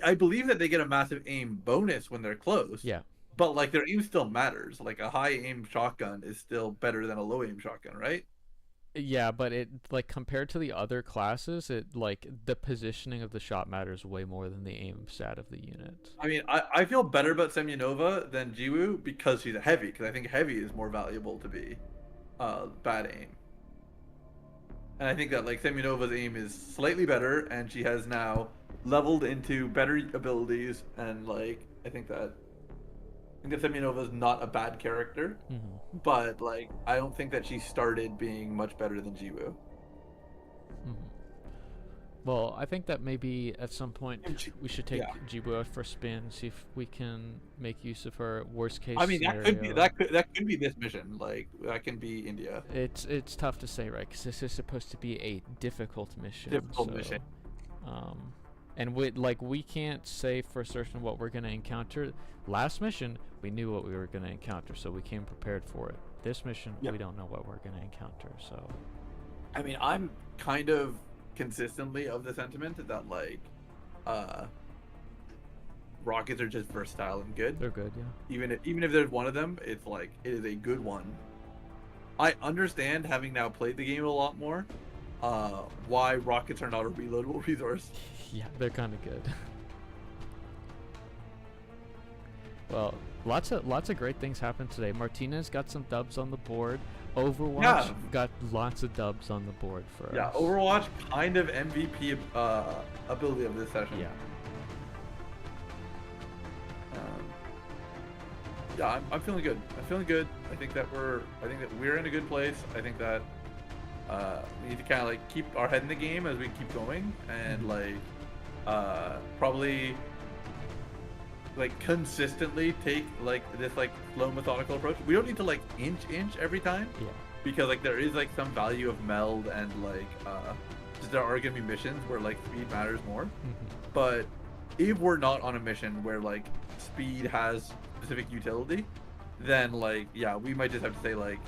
I believe that they get a massive aim bonus when they're close. Yeah. But like their aim still matters. Like a high aim shotgun is still better than a low aim shotgun, right? Yeah, but it, like, compared to the other classes, it, like, the positioning of the shot matters way more than the aim stat of the unit. I mean, I feel better about Semyonova than Jiwoo because she's a heavy, because I think heavy is more valuable to be bad aim. And I think that, like, Semyonova's aim is slightly better, and she has now leveled into better abilities, and, like, I think that Semyonova is not a bad character, but like I don't think that she started being much better than Jiwoo. Well, I think that maybe at some point we should take Jiwoo out for a spin, see if we can make use of her worst case. I mean, scenario. that could be this mission. Like that can be India. It's tough to say, right? Because this is supposed to be a difficult mission. Mission. And we can't say for certain what we're gonna encounter. Last mission, we knew what we were gonna encounter, so we came prepared for it. This mission, we don't know what we're gonna encounter. So, I mean, I'm kind of consistently of the sentiment that like, rockets are just versatile and good. They're good, yeah. Even if there's one of them, it's like it is a good one. I understand, having now played the game a lot more, why rockets are not a reloadable resource. Yeah, they're kind of good. Well, Lots of great things happened today. Martinez got some dubs on the board. Overwatch Yeah. got lots of dubs on the board for Yeah, us. Overwatch kind of MVP ability of this session. Yeah. Yeah, I'm feeling good. I'm feeling good. I think that we're in a good place. I think that we need to kind of like keep our head in the game as we keep going, and like probably like consistently take like this like slow methodical approach. We don't need to like inch every time. Yeah. Because like there is like some value of meld, and like just there are gonna be missions where like speed matters more. But if we're not on a mission where like speed has specific utility, then like yeah, we might just have to say like,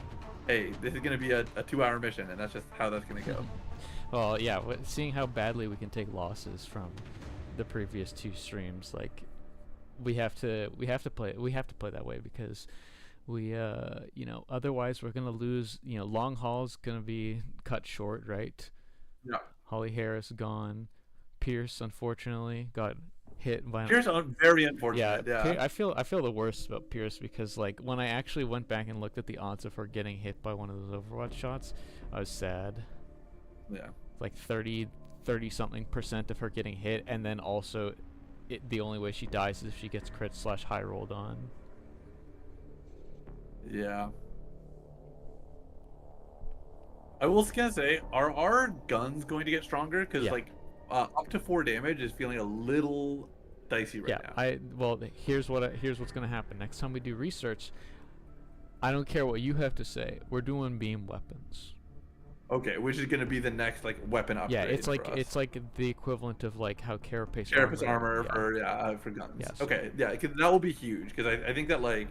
hey, this is gonna be a 2-hour mission, and that's just how that's gonna go. Well, yeah, seeing how badly we can take losses from the previous 2 streams, like we have to play that way, because we you know, otherwise we're gonna lose. You know, long haul's gonna be cut short, right? Yeah. Holly Harris gone. Pierce unfortunately got hit by. Pierce very unfortunate. Yeah. I feel the worst about Pierce, because like when I actually went back and looked at the odds of her getting hit by one of those Overwatch shots, I was sad. Yeah. Like 30 something % of her getting hit, and then also the only way she dies is if she gets crit / high rolled on. Yeah. I was gonna say, are our guns going to get stronger? Because like up to 4 damage is feeling a little dicey right now. Well, here's what's gonna happen next time we do research. I don't care what you have to say. We're doing beam weapons. Okay, which is gonna be the next like weapon upgrade. Yeah, it's like for us. it's like the equivalent of like how Carapace armor for guns. Yes. Okay, yeah, 'cause that will be huge, because I think that like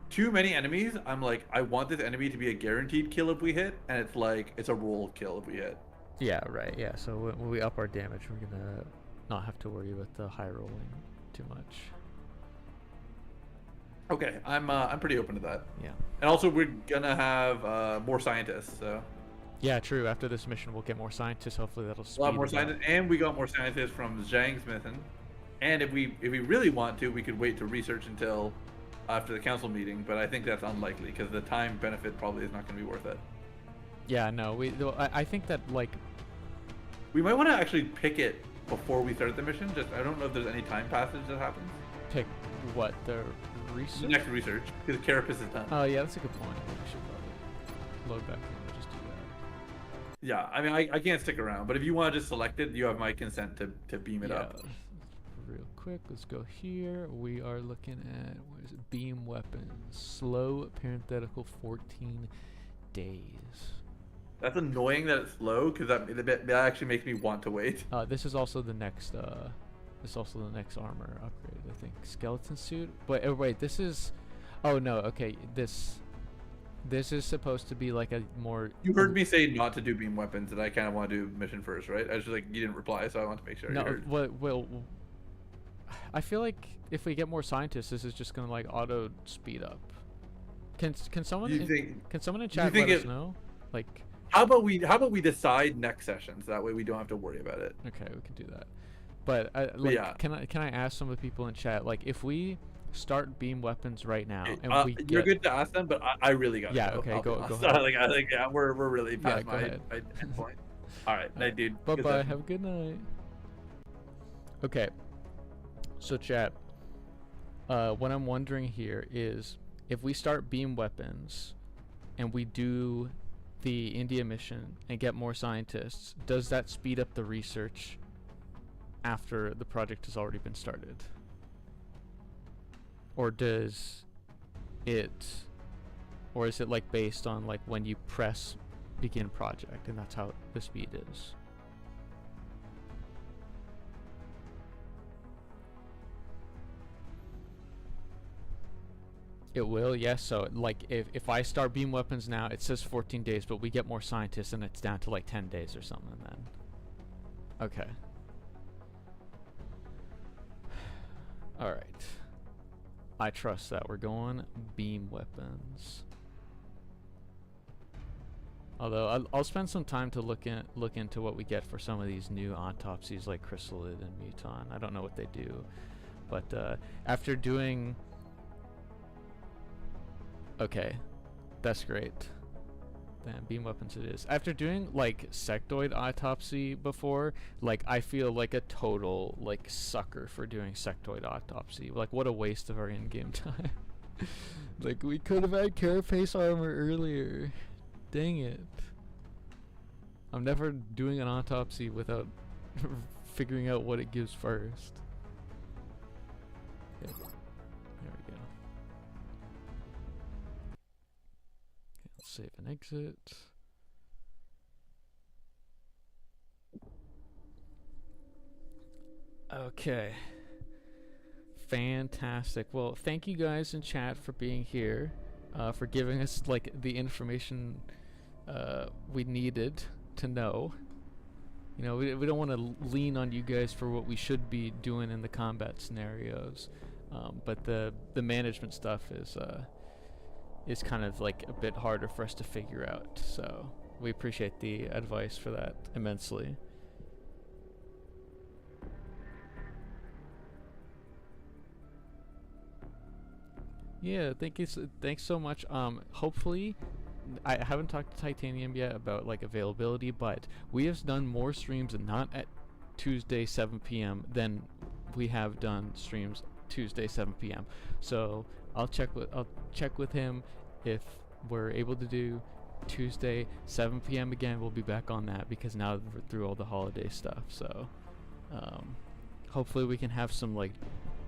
too many enemies, I'm like, I want this enemy to be a guaranteed kill if we hit, and it's like it's a roll kill if we hit. Yeah, right. Yeah, so when we up our damage, we're gonna not have to worry about the high rolling too much. Okay, I'm pretty open to that. Yeah. And also we're gonna have more scientists, so Yeah, true. After this mission, we'll get more scientists. Hopefully, that'll speed a lot more it up. scientists, and we got more scientists from Zhang's mission. And if we really want to, we could wait to research until after the council meeting, but I think that's unlikely because the time benefit probably is not going to be worth it. Yeah, no, I think that like we might want to actually pick it before we start the mission. Just I don't know if there's any time passage that happens. Pick what the research. The next research, because Carapace is done. Oh yeah, that's a good point. We should probably load back in and just do that. Yeah, I mean I can't stick around, but if you want to just select it, you have my consent to beam it up. Real quick, let's go here. We are looking at, what is it? Beam weapons. Slow parenthetical 14 days. That's annoying that it's slow, because that actually makes me want to wait. This is also the next armor upgrade, I think. Skeleton suit. Wait, this is. Oh no. Okay, this is supposed to be like a more. You heard me say not to do beam weapons, and I kind of want to do mission first, right? I was just like, you didn't reply, so I want to make sure. No. You heard. Well, I feel like if we get more scientists, this is just gonna like auto speed up. Can someone can someone in chat let us know? Like. How about we decide next session, so that way we don't have to worry about it. Okay, we can do that. But can I ask some of the people in chat, like, if we start beam weapons right now and you're good to ask them, but I really got go. Okay, go ahead. I think we're really past my end point. All right, night, dude. Bye bye. Have a good night. Okay. So chat. What I'm wondering here is, if we start beam weapons and we do the India mission and get more scientists, does that speed up the research after the project has already been started? Or is it like based on like when you press begin project, and that's how the speed is? It will, yes. So like if I start beam weapons now, it says 14 days, but we get more scientists and it's down to like 10 days or something then. Okay. All right. I trust that. We're going beam weapons. Although I'll spend some time to look into what we get for some of these new autopsies like Chrysalid and Muton. I don't know what they do, but after doing Okay, that's great. Then beam weapons it is. After doing like sectoid autopsy before, like I feel like a total like sucker for doing sectoid autopsy. Like what a waste of our in-game time. Like we could have had carapace armor earlier. Dang it. I'm never doing an autopsy without figuring out what it gives first. Okay. There we go. Okay, let's save and exit. Okay. Fantastic. Well, thank you guys in chat for being here, for giving us like the information we needed to know. You know, we don't want to lean on you guys for what we should be doing in the combat scenarios, but the management stuff is kind of like a bit harder for us to figure out. So we appreciate the advice for that immensely. Yeah, thanks so much. Hopefully, I haven't talked to Titanium yet about like availability, but we have done more streams not at Tuesday 7 p.m. than we have done streams Tuesday 7 p.m. So I'll check with him if we're able to do Tuesday 7 p.m. again. We'll be back on that because now we're through all the holiday stuff. So hopefully we can have some like,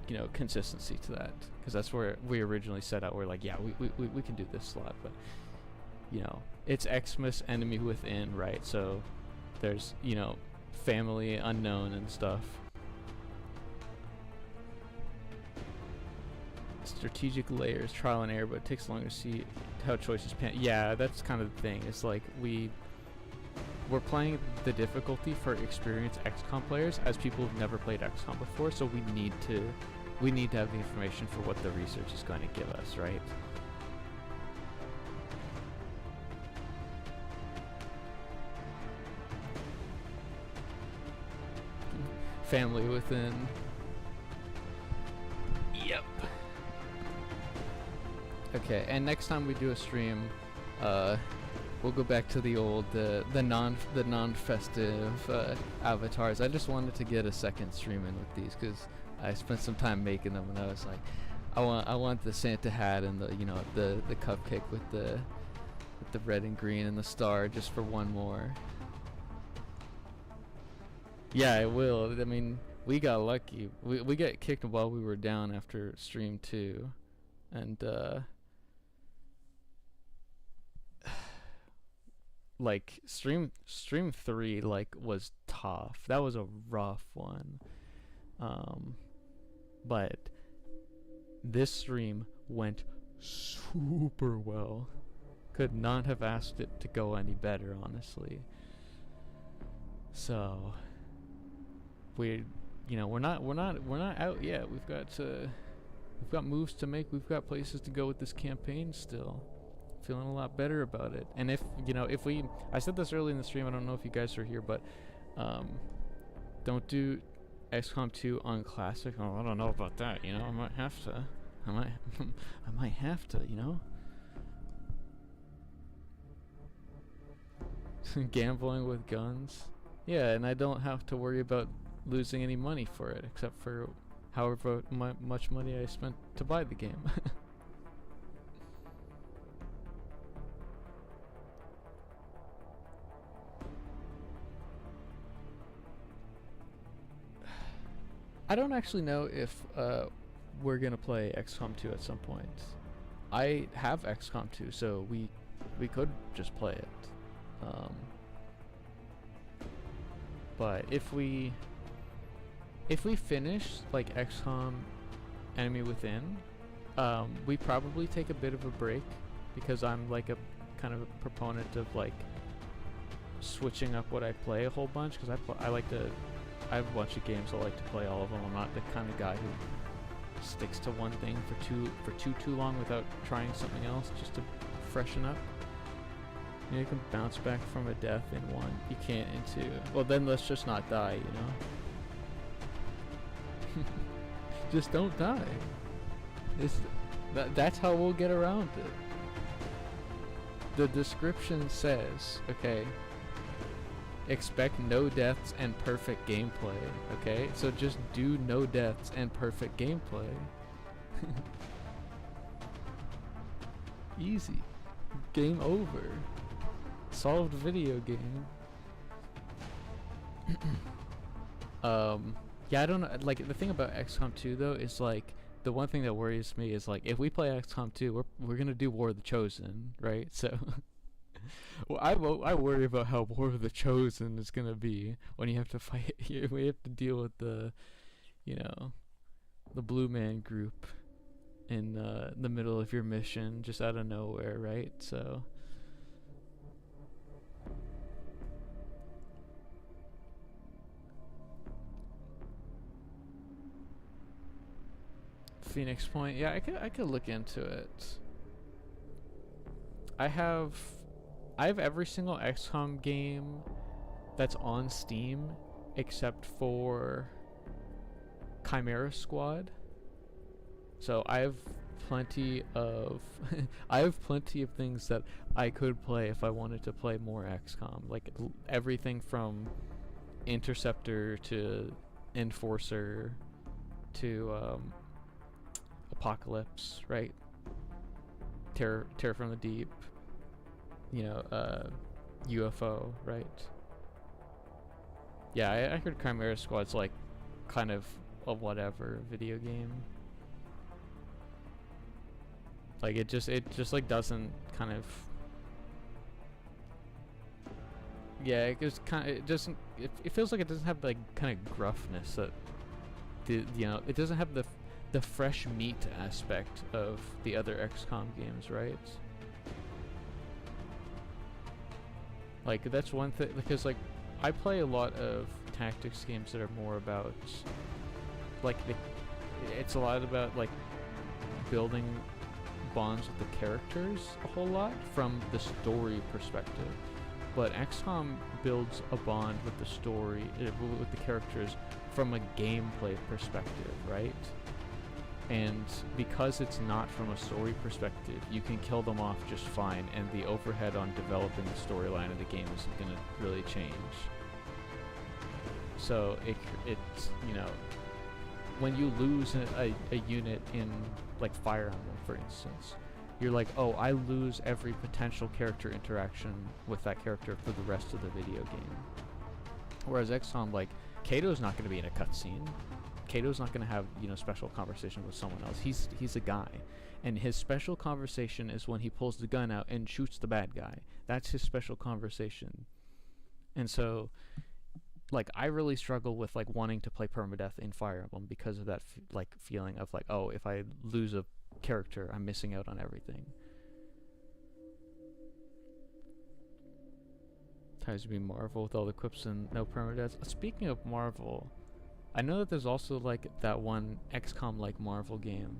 you know, consistency to that, because that's where we originally set out. We're like, yeah, we can do this slot, but you know, it's Xmas Enemy Within, right? So there's, you know, family unknown and stuff. Strategic layers, trial and error, but it takes longer to see how choices pan. Yeah, that's kind of the thing. It's like we're playing the difficulty for experienced XCOM players as people who've never played XCOM before, so we need to have the information for what the research is going to give us, right? Family Within. Yep. Okay, and next time we do a stream, we'll go back to the old the non-festive avatars. I just wanted to get a second stream in with these because I spent some time making them, and I was like, I want the Santa hat and the, you know, the cupcake with the red and green and the star just for one more. Yeah, it will. I mean, we got lucky. We got kicked while we were down after stream 2, and like stream 3 like was tough. That was a rough one. But this stream went super well. Could not have asked it to go any better, honestly. So we're not out yet. We've got moves to make. We've got places to go with this campaign still. Feeling a lot better about it. And if I said this early in the stream, I don't know if you guys are here, but don't do XCOM 2 on classic. Oh, I don't know about that, you know. I might have to, you know. Gambling with guns. Yeah, and I don't have to worry about losing any money for it, except for however much money I spent to buy the game. I don't actually know if we're gonna play XCOM 2 at some point. I have XCOM 2, so we could just play it. But if we finish like XCOM Enemy Within, we probably take a bit of a break, because I'm like a kind of a proponent of like switching up what I play a whole bunch, because I have a bunch of games I like to play all of them. I'm not the kind of guy who sticks to one thing for too long without trying something else just to freshen up. You know, you can bounce back from a death in one. You can't in 2. Well, then let's just not die, you know? Just don't die. That's how we'll get around it. the description says, okay, expect no deaths and perfect gameplay. Okay, so just do no deaths and perfect gameplay. Easy. Game over. Solved video game. Yeah, I don't know. Like, the thing about XCOM 2 though is like, the one thing that worries me is like, if we play XCOM 2, we're gonna do War of the Chosen, right? So, well, I worry about how War of the Chosen is gonna be when you have to fight. We have to deal with the, you know, the Blue Man group in the middle of your mission, just out of nowhere, right? So. Phoenix Point, yeah, I could look into it. I have every single XCOM game that's on Steam except for Chimera Squad. So I have plenty of I have plenty of things that I could play if I wanted to play more XCOM, like everything from Interceptor to Enforcer to Apocalypse, right? Terror from the Deep, you know, UFO, right? Yeah, I heard Chimera Squad's like kind of a whatever video game. Like it just like doesn't kind of, yeah, it just kind of, it feels like it doesn't have like kind of gruffness that you know, it doesn't have the fresh meat aspect of the other XCOM games, right? Like, that's one thing, because like I play a lot of tactics games that are more about like it's a lot about like building bonds with the characters a whole lot from the story perspective, but XCOM builds a bond with the story, with the characters from a gameplay perspective, right? And because it's not from a story perspective, you can kill them off just fine, and the overhead on developing the storyline of the game isn't going to really change. So it's you know, when you lose a unit in like Fire Emblem, for instance, you're like, oh, I lose every potential character interaction with that character for the rest of the video game. Whereas XCOM, like, Kato's not going to be in a cutscene. Kato's not going to have, you know, special conversation with someone else. He's a guy, and his special conversation is when he pulls the gun out and shoots the bad guy. That's his special conversation. And so, like, I really struggle with like wanting to play permadeath in Fire Emblem because of that like feeling of like, oh, if I lose a character, I'm missing out on everything. Tries to be Marvel with all the quips and no permadeath. Speaking of Marvel, I know that there's also like that one XCOM like Marvel game.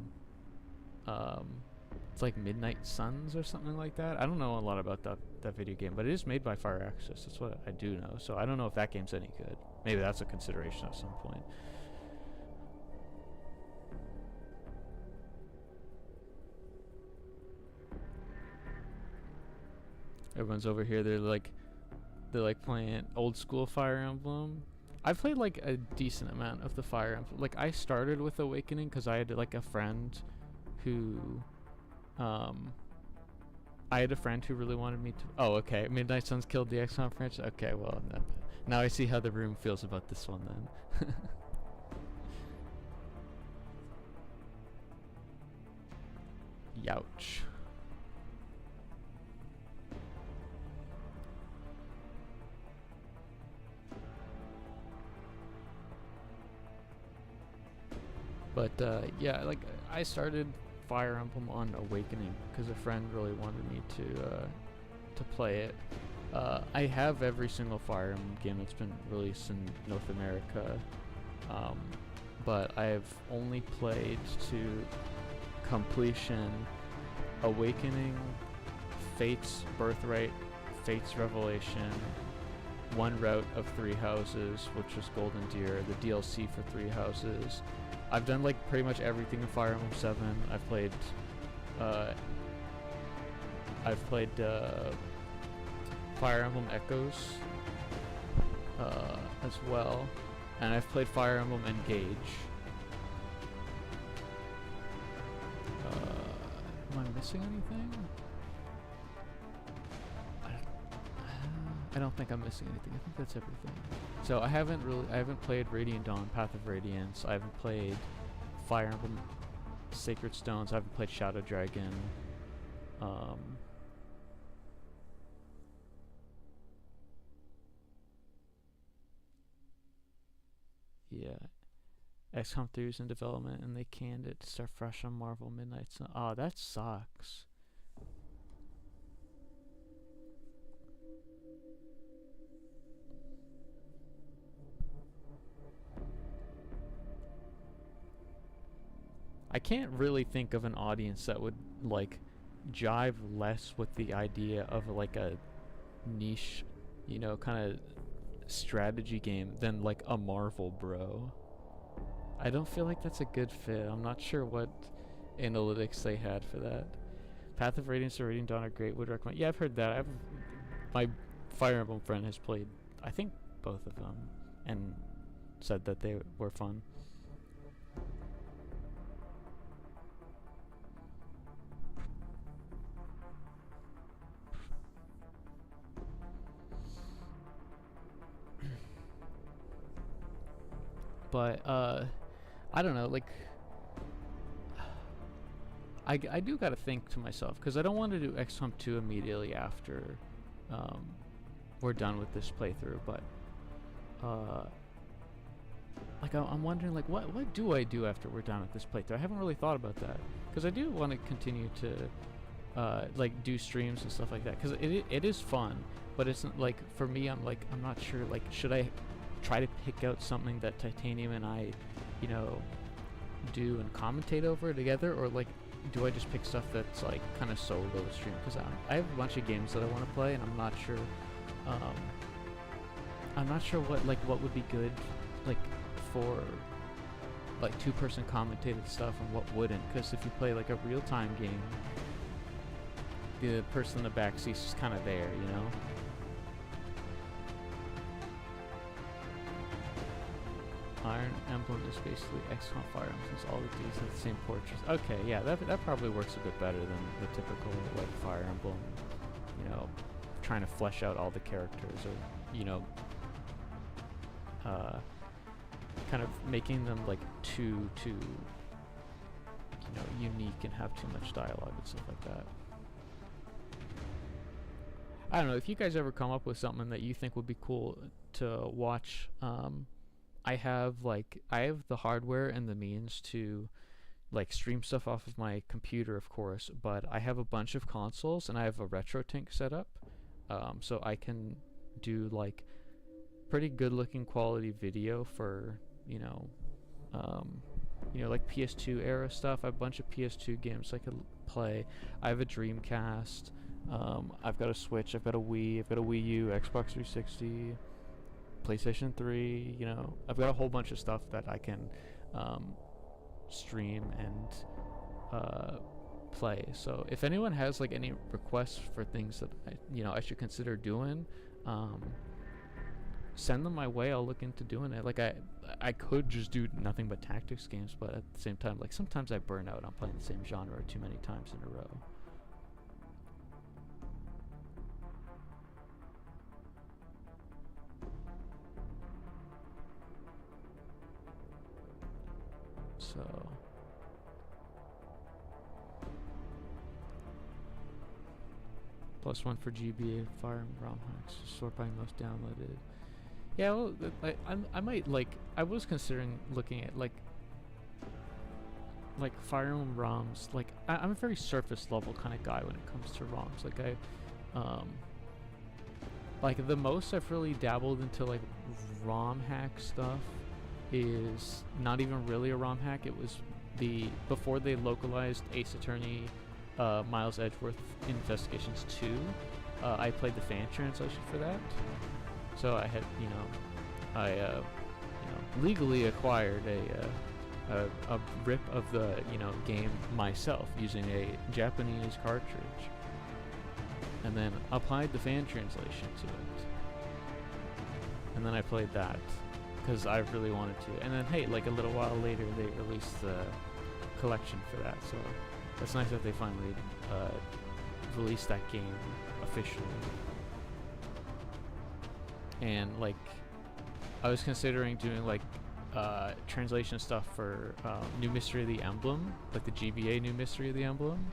It's like Midnight Suns or something like that. I don't know a lot about that video game, but it is made by Firaxis. That's what I do know. So I don't know if that game's any good. Maybe that's a consideration at some point. Everyone's over here. They're like playing old school Fire Emblem. I've played like a decent amount of the Fire Emblem. Like, I started with Awakening because I had like a friend who I had a friend who really wanted me to. Oh, okay. Midnight Suns killed the XCOM franchise. Okay, well, now I see how the room feels about this one then. Youch. But yeah, like I started Fire Emblem on Awakening because a friend really wanted me to play it. I have every single Fire Emblem game that's been released in North America, but I've only played to completion Awakening, Fate's Birthright, Fate's Revelation, one route of Three Houses, which was Golden Deer, the DLC for Three Houses. I've done like pretty much everything in Fire Emblem 7. I've played I've played Fire Emblem Echoes as well, and I've played Fire Emblem Engage. Am I missing anything? I don't think I'm missing anything. I think that's everything. So I haven't played Radiant Dawn, Path of Radiance. I haven't played Fire Emblem Sacred Stones. I haven't played Shadow Dragon. Yeah. XCOM 3 is in development and they canned it to start fresh on Marvel Midnight Sun. Oh, that sucks. I can't really think of an audience that would like jive less with the idea of like a niche, you know, kind of strategy game than like a Marvel bro. I don't feel like that's a good fit. I'm not sure what analytics they had for that. Path of Radiance or Radiant Dawn are great. Would recommend. Yeah, I've heard that. My Fire Emblem friend has played, I think, both of them, and said that they were fun. But I don't know, like I do gotta think to myself, because I don't want to do XCOM 2 immediately after we're done with this playthrough, but like I'm wondering, like what do I do after we're done with this playthrough? I haven't really thought about that, because I do want to continue to like do streams and stuff like that, because it is fun, but it's like, for me, I'm not sure, like, should I try to pick out something that Titanium and I, you know, do and commentate over together, or like do I just pick stuff that's like kind of solo stream? Because I have a bunch of games that I want to play, and I'm not sure what would be good like for like two-person commentated stuff and what wouldn't. Because if you play like a real-time game, the person in the backseat is kind of there, you know. Iron Emblem is basically XCOM Fire Emblem, since all the dudes have the same portraits. Okay, yeah, that probably works a bit better than the typical like Fire Emblem, you know, trying to flesh out all the characters, or, you know, kind of making them like too you know, unique and have too much dialogue and stuff like that. I don't know, if you guys ever come up with something that you think would be cool to watch, I have the hardware and the means to like stream stuff off of my computer, of course, but I have a bunch of consoles and I have a RetroTink set up, so I can do like pretty good looking quality video for, you know, like PS2 era stuff. I have a bunch of PS2 games I could play. I have a Dreamcast, I've got a Switch, I've got a Wii, I've got a Wii U, Xbox 360, PlayStation 3, you know, I've got a whole bunch of stuff that I can stream and play. So if anyone has like any requests for things that I should consider doing, send them my way. I'll look into doing it. Like I could just do nothing but tactics games, but at the same time, like sometimes I burn out on playing the same genre too many times in a row. So +1 for GBA Fire and ROM hacks, sort by most downloaded. Yeah, well, I might, like, I was considering looking at like Fire Emblem ROMs. Like I'm a very surface level kind of guy when it comes to ROMs. Like like the most I've really dabbled into like ROM hack stuff is not even really a ROM hack. It was before they localized Ace Attorney Miles Edgeworth Investigations 2. I played the fan translation for that, so I had, legally acquired a rip of the game myself using a Japanese cartridge. and then applied the fan translation to it. And then I played that because I really wanted to. And then, hey, like a little while later, they released the collection for that. So it's nice that they finally released that game officially. And like, I was considering doing like translation stuff for New Mystery of the Emblem, like the GBA New Mystery of the Emblem.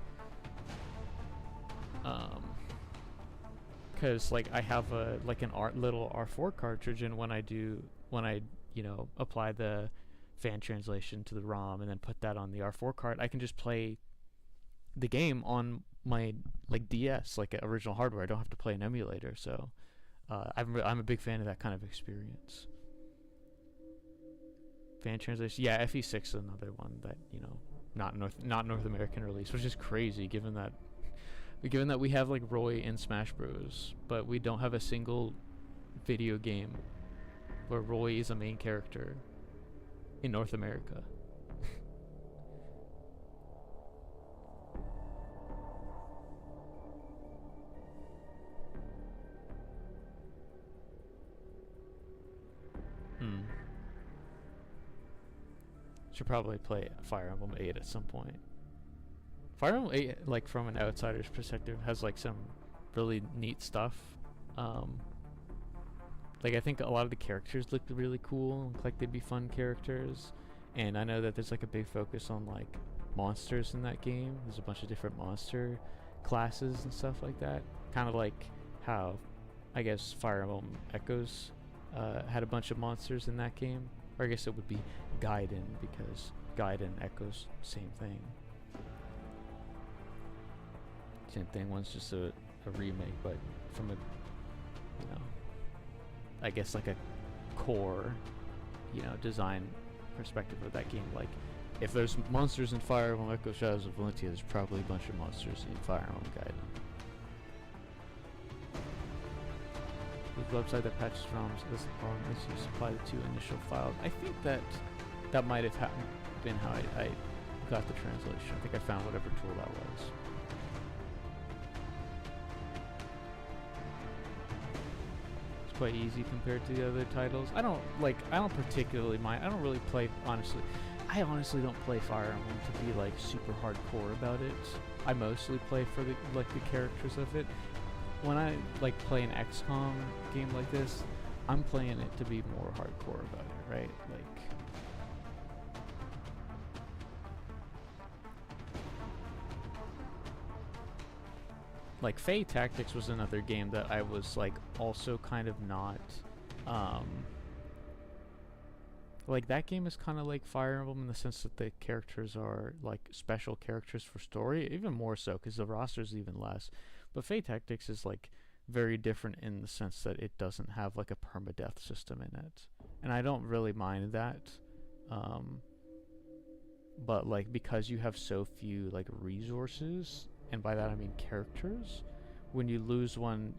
Because like I have a like an little R4 cartridge, and when I you know, apply the fan translation to the ROM and then put that on the R4 card, I can just play the game on my like DS, like original hardware. I don't have to play an emulator. So I'm a big fan of that kind of experience. Fan translation, yeah. FE6 is another one that, you know, not North American release, which is crazy given that we have like Roy in Smash Bros, but we don't have a single video game where Roy is a main character in North America. Should probably play Fire Emblem 8 at some point. Fire Emblem 8, like from an outsider's perspective, has like some really neat stuff. Like I think a lot of the characters look really cool, look like they'd be fun characters. And I know that there's like a big focus on like monsters in that game. There's a bunch of different monster classes and stuff like that. Kind of like how, I guess, Fire Emblem Echoes had a bunch of monsters in that game. Or I guess it would be Gaiden, because Gaiden Echoes, same thing. Same thing, one's just a remake, but from a, you know, I guess like a core, you know, design perspective of that game. Like, if there's monsters in Fire Emblem Echo Shadows of Valentia, there's probably a bunch of monsters in Fire Emblem Gaiden. The website that patches ROMs is the problem is you supply the 2 initial files. I think that might have been how I got the translation. I think I found whatever tool that was. It's quite easy compared to the other titles. I don't particularly mind. I don't really play, honestly. I honestly don't play Fire Emblem to be like super hardcore about it. I mostly play for the characters of it. When I like play an XCOM game like this, I'm playing it to be more hardcore about it, right? Like Fae Tactics was another game that I was like also kind of not like, that game is kind of like Fire Emblem in the sense that the characters are like special characters for story, even more so because the roster is even less. But Fae Tactics is like very different in the sense that it doesn't have like a permadeath system in it, and I don't really mind that. But like, because you have so few like resources, and by that I mean characters, when you lose one,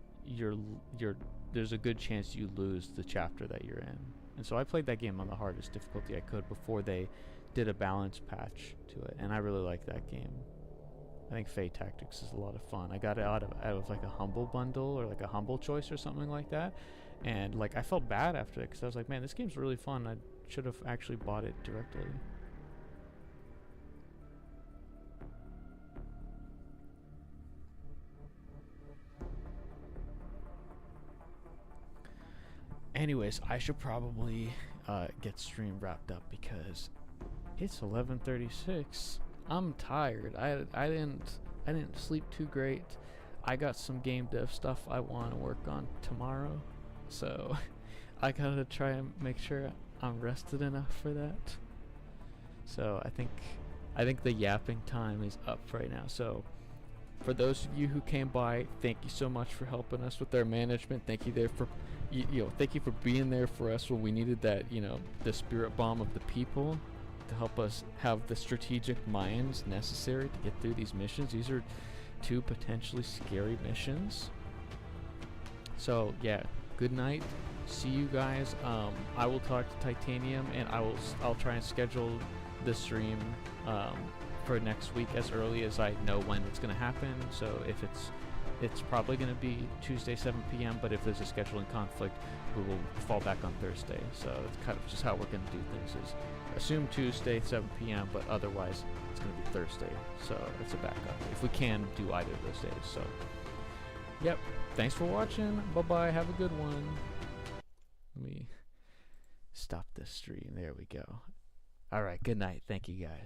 there's a good chance you lose the chapter that you're in. And so I played that game on the hardest difficulty I could before they did a balance patch to it, and I really like that game. I think Fae Tactics is a lot of fun. I got it out of like a humble bundle or like a humble choice or something like that, and like I felt bad after it because I was like, man, this game's really fun. I should have actually bought it directly. Anyways, I should probably get stream wrapped up because it's 11:36. I'm tired. I didn't sleep too great. I got some game dev stuff I want to work on tomorrow, so I gotta try and make sure I'm rested enough for that. So I think the yapping time is up right now. So for those of you who came by, thank you so much for helping us with our management. Thank you thank you for being there for us when we needed that, the spirit bomb of the people to help us have the strategic minds necessary to get through these missions. These are 2 potentially scary missions. So yeah, good night. See you guys. I will talk to Titanium, and I'll try and schedule the stream for next week as early as I know when it's going to happen. So if it's it's probably going to be Tuesday 7 p.m. But if there's a scheduling conflict, we will fall back on Thursday. So it's kind of just how we're going to do things. Is assume Tuesday 7 p.m. But otherwise it's going to be Thursday. So it's a backup if we can do either of those days. So yep. Thanks for watching. Bye bye. Have a good one. Let me stop this stream. There we go. All right. Good night. Thank you guys.